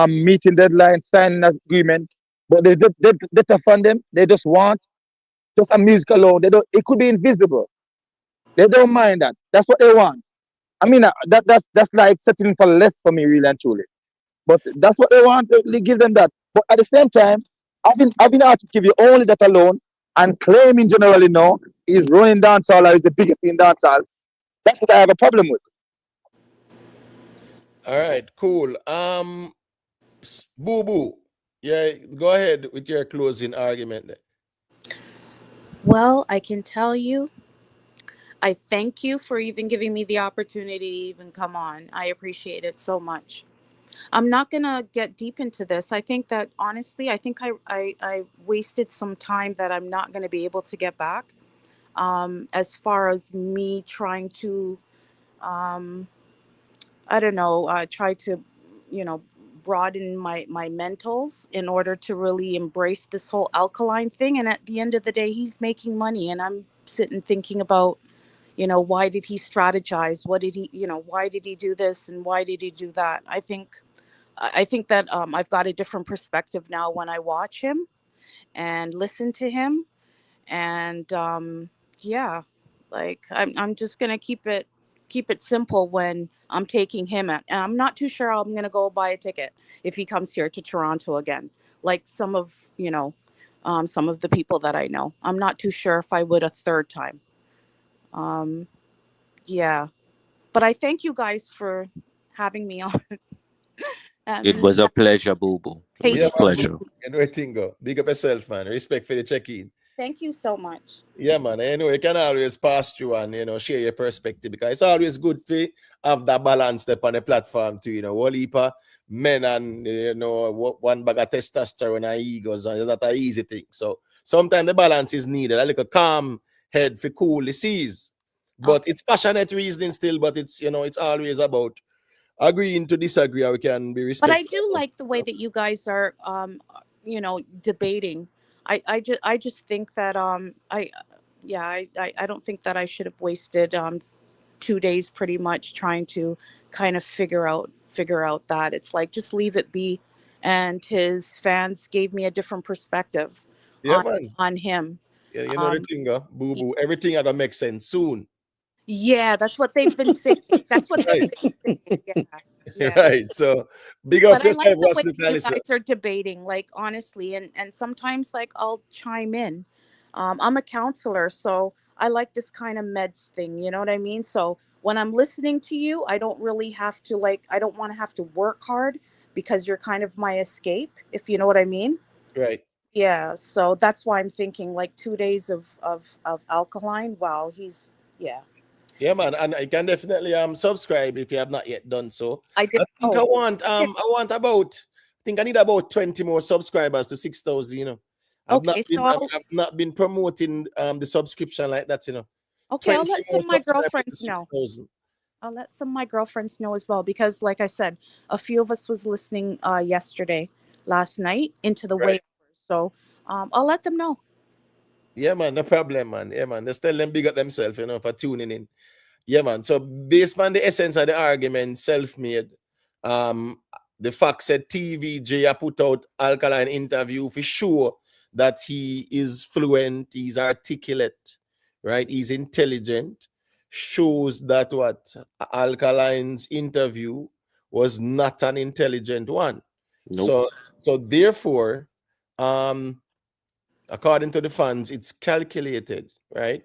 [SPEAKER 19] meeting deadline, signing an agreement. But they tough on them. They just want just a music alone. They don't. It could be invisible. They don't mind that. That's what they want. I mean, that's like settling for less for me, really and truly. But that's what they want. They give them that. But at the same time, having artists give you only that alone and claiming generally no, is running dancehall or is the biggest in dancehall. That's what I have a problem with.
[SPEAKER 1] All right, cool. Boo Boo. Yeah, go ahead with your closing argument there.
[SPEAKER 15] well, I can tell you, I thank you for even giving me the opportunity to even come on. I appreciate it so much. I'm not gonna get deep into this. I think that honestly, I think I wasted some time that I'm not gonna be able to get back. As far as me trying to, um, I don't know, try to, you know, broaden my mentals in order to really embrace this whole alkaline thing. And at the end of the day, he's making money, and I'm sitting thinking about, you know, why did he strategize? What did he, you know, why did he do this and why did he do that? I think that I've got a different perspective now when I watch him and listen to him, and yeah, like I'm just gonna keep it simple when I'm taking him at. And I'm not too sure I'm gonna go buy a ticket if he comes here to Toronto again. Like some of some of the people that I know, I'm not too sure if I would a third time. Um, yeah, but I thank you guys for having me on.
[SPEAKER 11] It
[SPEAKER 15] And
[SPEAKER 11] was a pleasure, Boo Boo. It was
[SPEAKER 1] Yeah,
[SPEAKER 11] a
[SPEAKER 15] patiently.
[SPEAKER 1] man.
[SPEAKER 11] pleasure.
[SPEAKER 1] Anyway, Tingo. Big up yourself, man. Respect for the check-in.
[SPEAKER 15] Thank you so much.
[SPEAKER 1] Yeah, man. Anyway, you can always pass through and share your perspective because it's always good to have that balance step on the platform too. Whole heap of men and one bag of testosterone and egos, and it's not an easy thing. So sometimes the balance is needed. I like a calm head for cool the seas. But it's passionate reasoning still, but it's always about agreeing to disagree, or we can be
[SPEAKER 15] But I
[SPEAKER 1] respectful.
[SPEAKER 15] do like the way that you guys are, debating. I just think that I don't think that I should have wasted 2 days pretty much trying to kind of figure out that it's like just leave it be. And his fans gave me a different perspective
[SPEAKER 1] Yeah, man.
[SPEAKER 15] on him.
[SPEAKER 1] Yeah, you know the
[SPEAKER 15] Um,
[SPEAKER 1] thing, boo boo. Everything are gonna make sense soon.
[SPEAKER 15] yeah, that's what they've been saying. That's what they've
[SPEAKER 1] Right.
[SPEAKER 15] been saying. Yeah, yeah.
[SPEAKER 1] Right. So big up
[SPEAKER 15] But I like
[SPEAKER 1] yourself,
[SPEAKER 15] the way you
[SPEAKER 1] hospitality.
[SPEAKER 15] guys are debating, like honestly, and sometimes like I'll chime in. I'm a counselor, so I like this kind of meds thing. You know what I mean? So when I'm listening to you, I don't really have to I don't want to have to work hard because you're kind of my escape, if you know what I mean.
[SPEAKER 1] Right.
[SPEAKER 15] Yeah. So that's why I'm thinking like 2 days of alkaline. Wow, yeah.
[SPEAKER 1] Yeah, man. And I can definitely subscribe if you have not yet done so.
[SPEAKER 15] I did.
[SPEAKER 1] I think
[SPEAKER 15] Oh,
[SPEAKER 1] I think I need about 20 more subscribers to 6,000.
[SPEAKER 15] okay. So
[SPEAKER 1] I've not been promoting the subscription like that.
[SPEAKER 15] okay,
[SPEAKER 1] 20
[SPEAKER 15] I'll let some
[SPEAKER 1] more
[SPEAKER 15] of my
[SPEAKER 1] subscribers to
[SPEAKER 15] girlfriends know.
[SPEAKER 1] 6,000.
[SPEAKER 15] I'll let some of my girlfriends know as well because, like I said, a few of us was listening last night into the
[SPEAKER 1] Right.
[SPEAKER 15] waivers. So I'll let them know.
[SPEAKER 1] Yeah, man, no problem, man. Yeah, man. Just tell them big up themselves, for tuning in. Yeah, man. So based on the essence of the argument, self-made, the fact said TVJ put out alkaline interview for sure. that he is fluent, he's articulate, right? He's intelligent, shows that what Alkaline's interview was not an intelligent one.
[SPEAKER 11] Nope.
[SPEAKER 1] So therefore, according to the fans, it's calculated, right?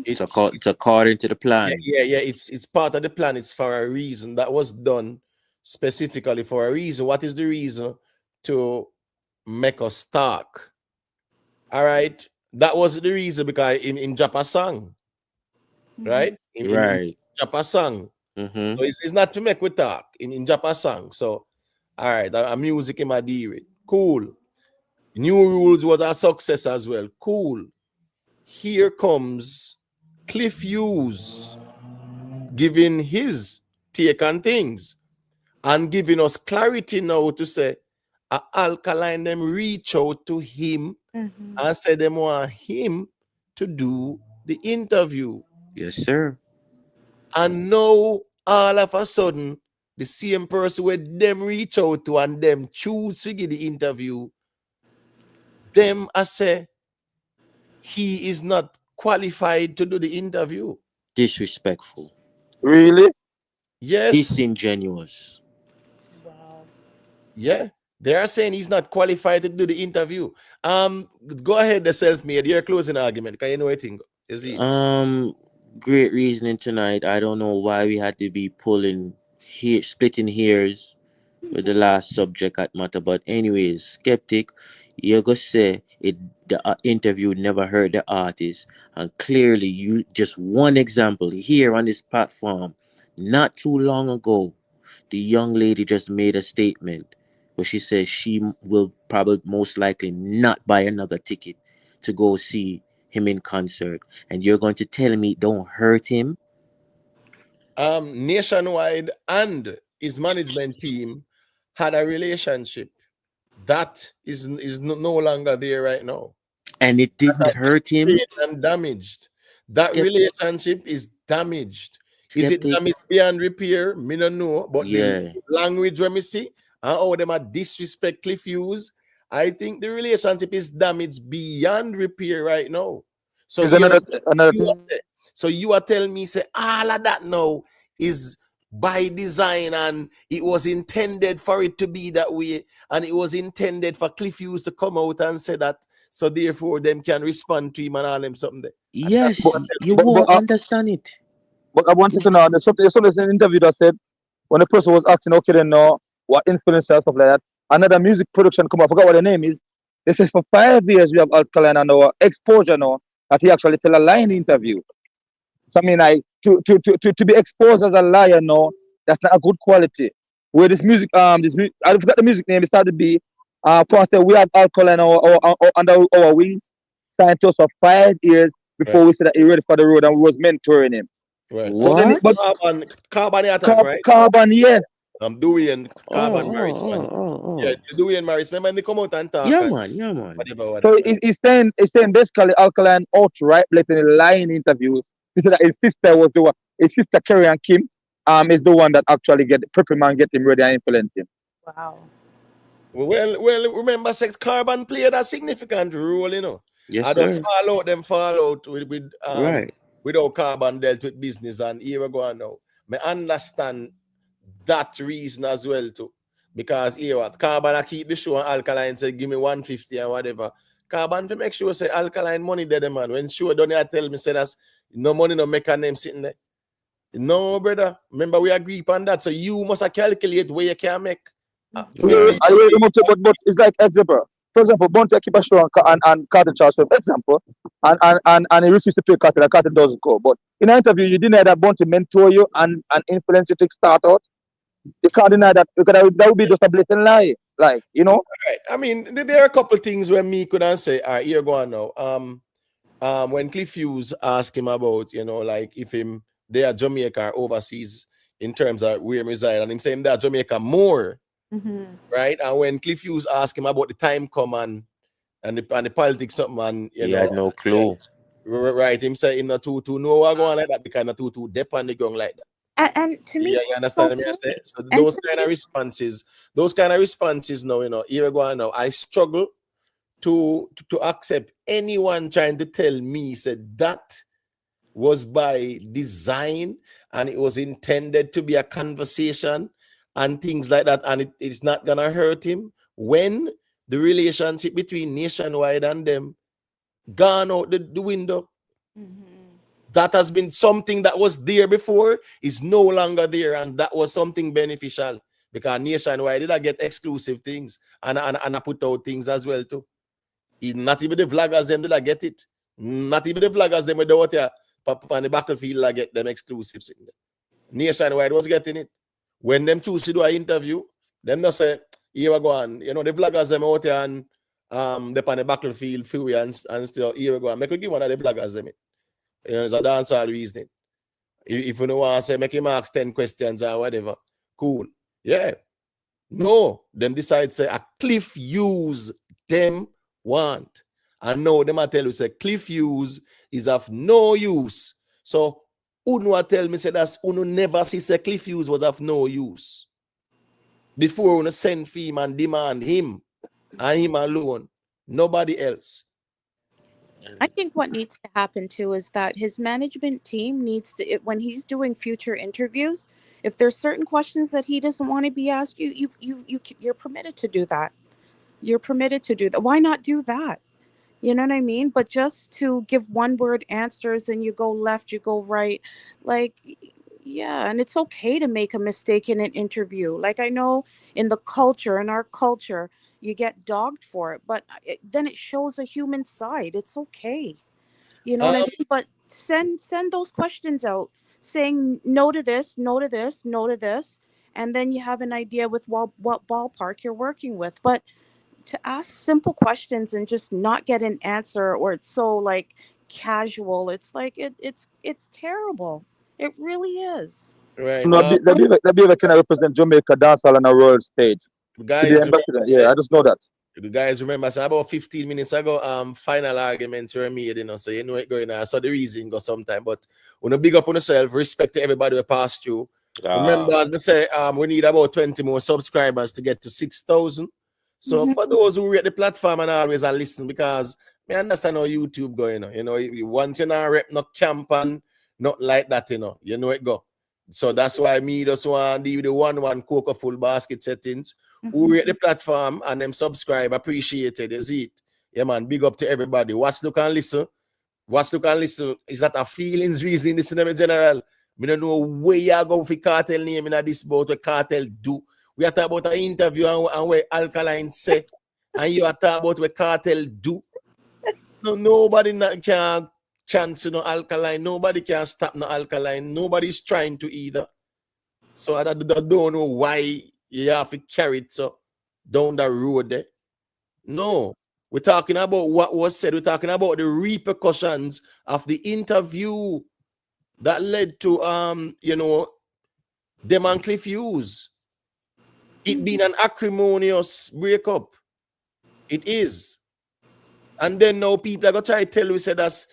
[SPEAKER 11] It's according to the plan.
[SPEAKER 1] Yeah. It's part of the plan. It's for a reason. That was done specifically for a reason. What is the reason? To make us talk. All right. That was the reason because in Japa song, right? In Japa song. So it's not to make we talk in Japa song. So all right, a music in my dear. Cool. New Rules was a success as well. Cool. Here comes Cliff Hughes giving his take on things and giving us clarity now to say Alkaline them reach out to him and say them want him to do the interview.
[SPEAKER 11] Yes, sir.
[SPEAKER 1] And now all of a sudden the same person where them reach out to and them choose to give the interview, them I say he is not qualified to do the interview.
[SPEAKER 11] Disrespectful.
[SPEAKER 19] Really?
[SPEAKER 1] Yes.
[SPEAKER 11] Disingenuous.
[SPEAKER 1] Yeah. They are saying he's not qualified to do the interview. Go ahead, the self-made. Your closing argument. Can you know anything? Is it?
[SPEAKER 11] Great reasoning tonight. I don't know why we had to be splitting hairs with the last subject at matter. But anyways, skeptic, you go say it. The interview never heard the artist, and clearly you just one example here on this platform. Not too long ago, the young lady just made a statement where she says she will probably most likely not buy another ticket to go see him in concert, and you're going to tell me it don't hurt him?
[SPEAKER 1] Nationwide and his management team had a relationship that is no longer there right now,
[SPEAKER 11] and it didn't hurt him.
[SPEAKER 1] And damaged. That relationship is damaged. Is it damaged beyond repair? Me no know, but the language when me see and how them are disrespect Cliff Hughes, I think the relationship is damaged beyond repair right now. So you are telling me say all of that now is by design and it was intended for it to be that way, and it was intended for Cliff Hughes to come out and say that, so therefore them can respond to him and all them something there.
[SPEAKER 11] Yes, you won't understand it.
[SPEAKER 19] But I wanted to know, there's something in an interview that said when the person was asking, okay, then know what influencer and stuff like that, another music production come, I forgot what the name is. They said for 5 years we have Alkaline and our exposure now that he actually tell a lie in the interview. So I mean, like to be exposed as a liar now, that's not a good quality. Where this music, I forgot the music name. It started to be, say we have Alkaline under our wings, signed to us for 5 years before we said that he ready for the road and we was mentoring him.
[SPEAKER 1] Right.
[SPEAKER 11] What?
[SPEAKER 1] Carbon attack, right?
[SPEAKER 19] Carbon, yes.
[SPEAKER 1] I'm doing Carbon Maris. Yeah, doing Maris. Remember they come out and talk.
[SPEAKER 11] Yeah, man.
[SPEAKER 1] Whatever.
[SPEAKER 19] So he's saying basically Alkaline outright blatantly lying in interviews. He said that his sister was the one. His sister Carrie and Kim is the one that actually prep him and get him ready and influence him.
[SPEAKER 15] Wow.
[SPEAKER 1] Well, remember, Carbon played a significant role, you know.
[SPEAKER 11] Yes,
[SPEAKER 1] I
[SPEAKER 11] sir.
[SPEAKER 1] just fall out with
[SPEAKER 11] right.
[SPEAKER 1] Without Carbon dealt with business, and here we go now. I understand that reason as well too, because here what Carbon I keep the show and Alkaline say give me 150 and whatever. Carbon to make sure say Alkaline money there, man. When sure don't you tell me say that's no money, no make a name sitting there. No, brother. Remember we agree on that. So you must calculate where you can make.
[SPEAKER 19] But it's like example. For example, Bonte keep a show and Cartel charge for example, and he refused to pay Cartel, and Cartel doesn't go. But in an interview, you deny that Bonte mentor you and influence you to start out. You can't deny that because that would be just a blatant lie. Like, you know?
[SPEAKER 1] Right. I mean, there are a couple things where me could say, all right, here go on now. When Cliff Hughes asked him about, you know, like if they are Jamaica or overseas in terms of where he reside, and him saying they are Jamaica more. Right, and when Cliff Hughes asked him about the time come and the politics something, and
[SPEAKER 11] he had no clue.
[SPEAKER 1] Right, him say him not too know what going like that because not too deep on the ground like that.
[SPEAKER 15] And to me,
[SPEAKER 1] you understand me? So those kind of responses now, you know, here we go now. I struggle to accept anyone trying to tell me said that was by design and it was intended to be a conversation and things like that, and it's not gonna hurt him when the relationship between Nationwide and them gone out the window. That has been something that was there before, is no longer there, and that was something beneficial because Nationwide did I get exclusive things and I put out things as well too. Not even the vloggers them did I get it. Not even the vloggers them with the water on the battlefield I get them exclusives. Nationwide was getting it. When them choose to do an interview, them not say, here we go on. You know, the vloggers them out there and they on the battlefield fury and still here we go on. Make we give one of the vloggers them it. You know, it's a dancehall reasoning. If you don't want to say make him ask 10 questions or whatever, cool. Yeah. No, them decide say a cliff use them want. And now them I tell you say cliff use is of no use. So Uno tell me say that's Uno never see say cliff use was of no use. Before Uno send him and demand him and him alone. Nobody else.
[SPEAKER 15] I think what needs to happen too is that his management team needs to, when he's doing future interviews, if there's certain questions that he doesn't want to be asked, you're permitted to do that. You're permitted to do that. Why not do that? You know what I mean? But just to give one word answers and you go left, you go right, like, yeah, and it's okay to make a mistake in an interview. Like, I know in our culture, you get dogged for it, but then it shows a human side. It's okay. You know what I mean? But send those questions out saying no to this, no to this, no to this, and then you have an idea with what ballpark you're working with. But to ask simple questions and just not get an answer, or it's so like casual, it's like it's terrible. It really is.
[SPEAKER 1] Right.
[SPEAKER 19] That be can represent Jamaica dancehall on a world stage.
[SPEAKER 1] Guys,
[SPEAKER 19] ambassador. Yeah, I just know that.
[SPEAKER 1] The guys remember, so about 15 minutes ago, final arguments were made, you know, so you know it going on. I saw the reason go sometime, but when you big up on yourself, respect to everybody who passed you. Remember, as they say, we need about 20 more subscribers to get to 6,000. So for those who rate the platform and always are listen, because I understand how YouTube going on. You know, once you're not rep, no camp and not like that, you know it go. So that's why me just want to do the 1-1 Coca full basket settings. Who rate the platform and them subscribe, appreciated, is it? Yeah, man, big up to everybody. Watch, look, and listen. Watch, look, and listen. Is that a feelings reason? Listen in general. We don't know where you go for Kartel name in this about what Kartel do. We are talking about an interview and where Alkaline say, and you are talking about what Kartel do. No, nobody can chance no Alkaline. Nobody can stop no Alkaline. Nobody's trying to either. So I don't know why you have to carry it so down the road there. No, we're talking about what was said. We're talking about the repercussions of the interview that led to them and Cliff Hughes. It being an acrimonious breakup. It is. And then now people are gonna try to tell you say that's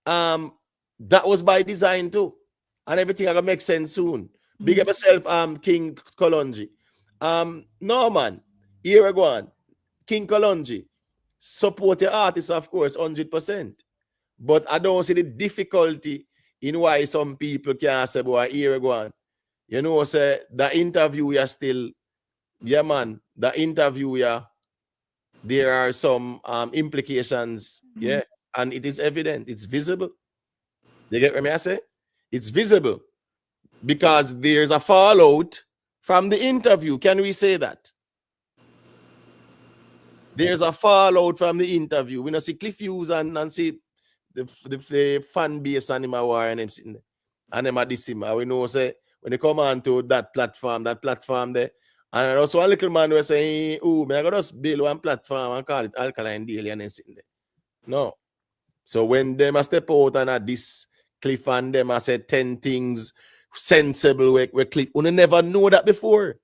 [SPEAKER 1] that was by design too. And everything are gonna make sense soon. Big up yourself, King Kolonji. No man, here we go on. King Kolonji, support your artists, of course, 100%. But I don't see the difficulty in why some people can't say, boy, here we go on. You know, say the interview you still, yeah, man, the interview there are some implications, yeah, and it is evident, it's visible. You get what I say? It's visible. Because there's a fallout from the interview. Can we say that? There's a fallout from the interview. We don't see Cliff Hughes and see the fan base and him war and them sitting there. And them at this him. We know say when they come on to that platform there, and also a little man was saying, oh, man, I got just build one platform and call it Alkaline Daily and then sitting there. No. So when them a step out and at this Cliff and them I said 10 things sensible where Cliff. You never know that before.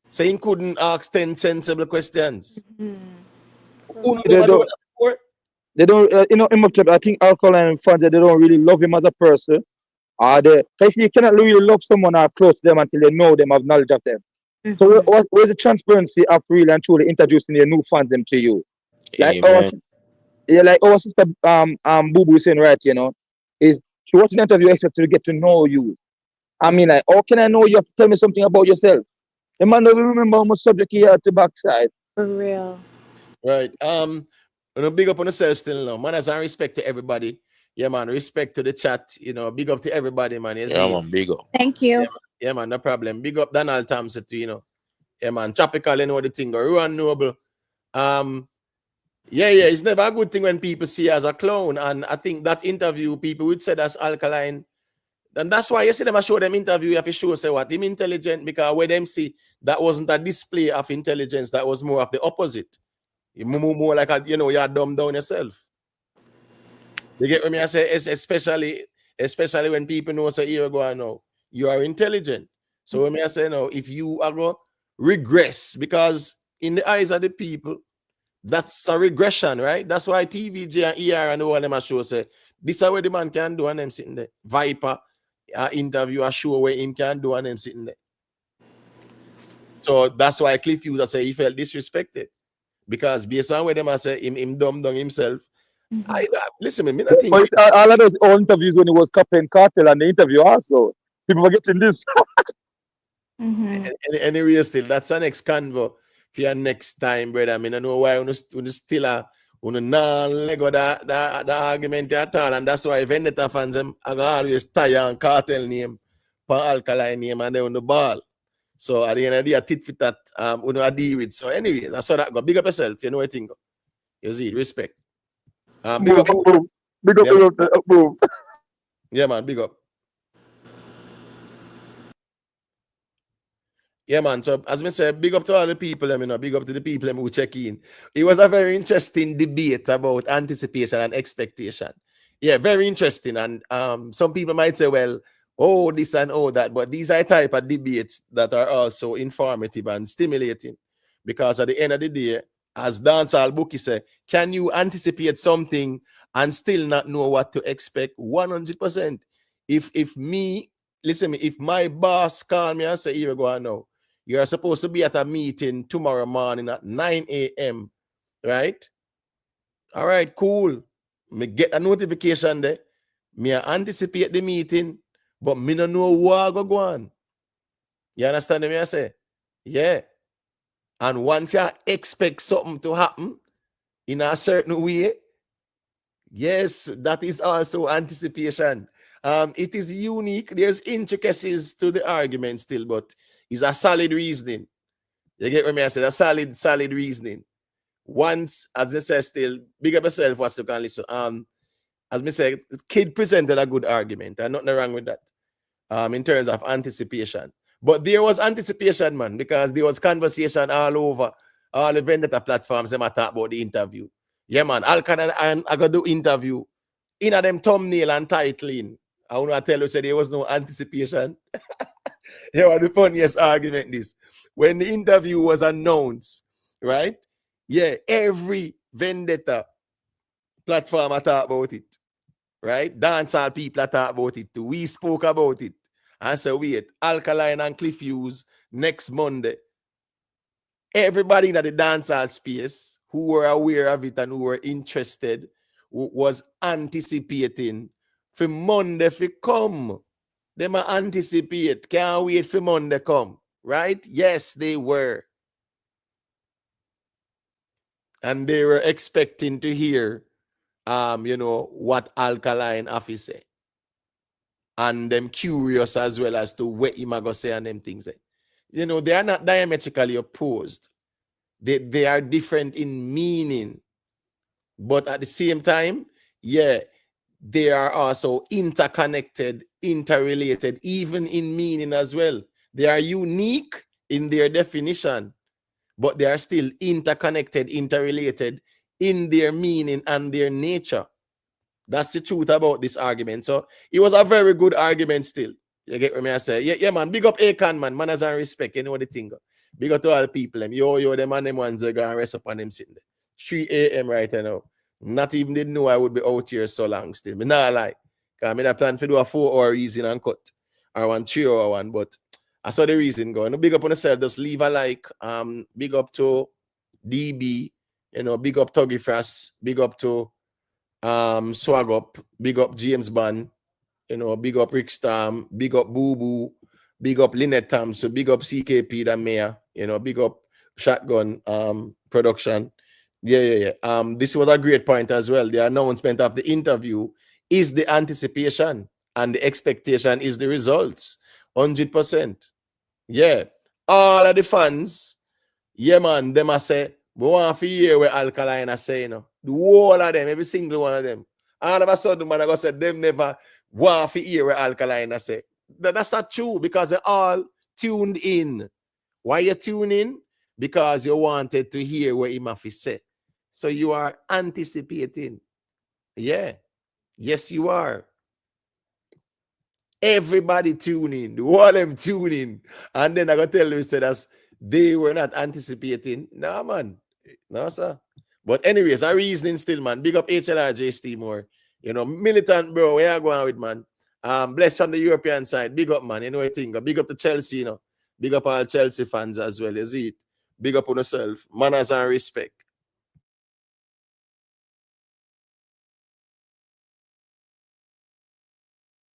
[SPEAKER 1] Saying couldn't ask 10 sensible questions.
[SPEAKER 19] They don't, I think Alkaline fans, they don't really love him as a person. Because you cannot really love someone or close to them until they know them, have knowledge of them. So where's the transparency of really and truly introducing your new fans them to you? Like our
[SPEAKER 11] Amen.
[SPEAKER 19] yeah, like our sister Boo Boo saying right, you know, is she watching the interview expect to get to know you. I mean, like, how can I know you have to tell me something about yourself? The man don't remember how much subject he had to backside.
[SPEAKER 15] For real.
[SPEAKER 1] Right. Big up on yourself still now. Man, as I respect to everybody. Yeah, man. Respect to the chat. You know, big up to everybody, man. You
[SPEAKER 11] Yeah,
[SPEAKER 1] see?
[SPEAKER 11] man, big up.
[SPEAKER 15] Thank you.
[SPEAKER 1] Yeah, man, no problem. Big up Donald Thompson too, you know. Yeah, man. Tropical, you know the thing. Ruan Noble. Yeah, it's never a good thing when people see you as a clown. And I think that interview, people would say that's alkaline. And that's why you see them, I show them interview, you have to show, say what, him intelligent, because when them see, that wasn't a display of intelligence, that was more of the opposite. You more like, you're dumb down yourself. You get what I say? Especially when people know, say, here you go, now, you are intelligent. So when I say, no, if you are going to regress, because in the eyes of the people, that's a regression, right? That's why TVJ and ER and all of them are show say, this is what the man can do and them sitting there. Viper interview a show where him can do and them sitting there. So that's why Cliff user say he felt disrespected. Because based on where them are say him dumb down himself. Listen, me not think.
[SPEAKER 19] But all of those old interviews when he was Captain Cartel and the interview also. People were getting this.
[SPEAKER 1] Anyway, still, that's an next convo for your next time, brother. I mean, I know why you still lego the argument at all, and that's why Vendetta fans them are always tie and Cartel name, pan alkaline name, and they on the ball. So at the end of the day, tit for that, I deal with. So anyway, that's how that go. Big up yourself, you know what I think. You see, respect. Big up,
[SPEAKER 19] big up, boom.
[SPEAKER 1] Yeah, man, big up. Yeah, man. So as I said, big up to all the people, big up to the people who check in. It was a very interesting debate about anticipation and expectation. Yeah, very interesting. And some people might say, well, oh, this and oh, that. But these are type of debates that are also informative and stimulating. Because at the end of the day, as Dancehall Bookie said, can you anticipate something and still not know what to expect? 100%. If my boss call me and say, here we go now. You're supposed to be at a meeting tomorrow morning at 9 a.m. Right? All right, cool. Me get a notification there. Me anticipate the meeting, but me no know what go on. You understand me? I say? Yeah. And once you expect something to happen in a certain way, yes, that is also anticipation. It is unique. There's intricacies to the argument still, but it's a solid reasoning. You get what I say? A solid reasoning. Once, as I said, still, big up yourself, what you can listen. As I said, kid presented a good argument, and nothing wrong with that. In terms of anticipation. But there was anticipation, man, because there was conversation all over all the vendor platforms. Them talk about the interview. Yeah, man. Alcan and I got do interview in a them thumbnail and titling. I want to tell you, say there was no anticipation. Here was the funniest argument. This when the interview was announced, right? Yeah, every vendetta platform I talk about it, right? Dancehall people talk about it too. We spoke about it. And so wait, Alkaline and Cliff Hughes next Monday. Everybody in the dancehall space who were aware of it and who were interested was anticipating for Monday to come. They might anticipate, can't wait for Monday come, right? Yes, they were. And they were expecting to hear, what Alkaline have to say. And them curious as well as to what he might go say and them things. They are not diametrically opposed. They are different in meaning. But at the same time, yeah, they are also interconnected, interrelated, even in meaning as well. They are unique in their definition, but they are still interconnected, interrelated in their meaning and their nature. That's the truth about this argument. So it was a very good argument still. You get what I say? Yeah, man. Big up Akon, man. Manners and respect. You know what the thing. Big up to all the people. Yo, them and them ones are going to rest up on them sitting there. 3 a.m. right now. Not even didn't know I would be out here so long still. Me not lie. Because I plan to do a 4-hour reason and cut. Or 1 3-hour one. But I saw the reason going. No, big up on yourself. Just leave a like. Big up to DB. You know, big up Tuggy Frost, big up to Swag Up, big up James Bond, you know, big up Rick Storm, big up Boo Boo, big up Lynette Thompson, big up CKP the mayor, you know, big up Shotgun production. Yeah. This was a great point as well. The announcement of the interview is the anticipation, and the expectation is the results. 100%. Yeah. All of the fans, yeah, man, them I say, we want to hear what Alkaline are saying, you know. The whole of them, every single one of them. All of a sudden, man, I got said them never want to hear what Alkaline are say. That's not true, because they're all tuned in. Why you tune in? Because you wanted to hear what him have to say. So you are anticipating. Yeah. Yes, you are. Everybody tune in. The whole of them tune in. And then I got to tell you, that they were not anticipating. Nah, man. No, sir. But anyways, our reasoning still, man. Big up HLRJ Steve Moore. You know, militant, bro. Where you going with, man? Blessed on the European side. Big up, man. You know what I think? Big up to Chelsea, you know. Big up all Chelsea fans as well. You see it? Big up on yourself. Manners and respect.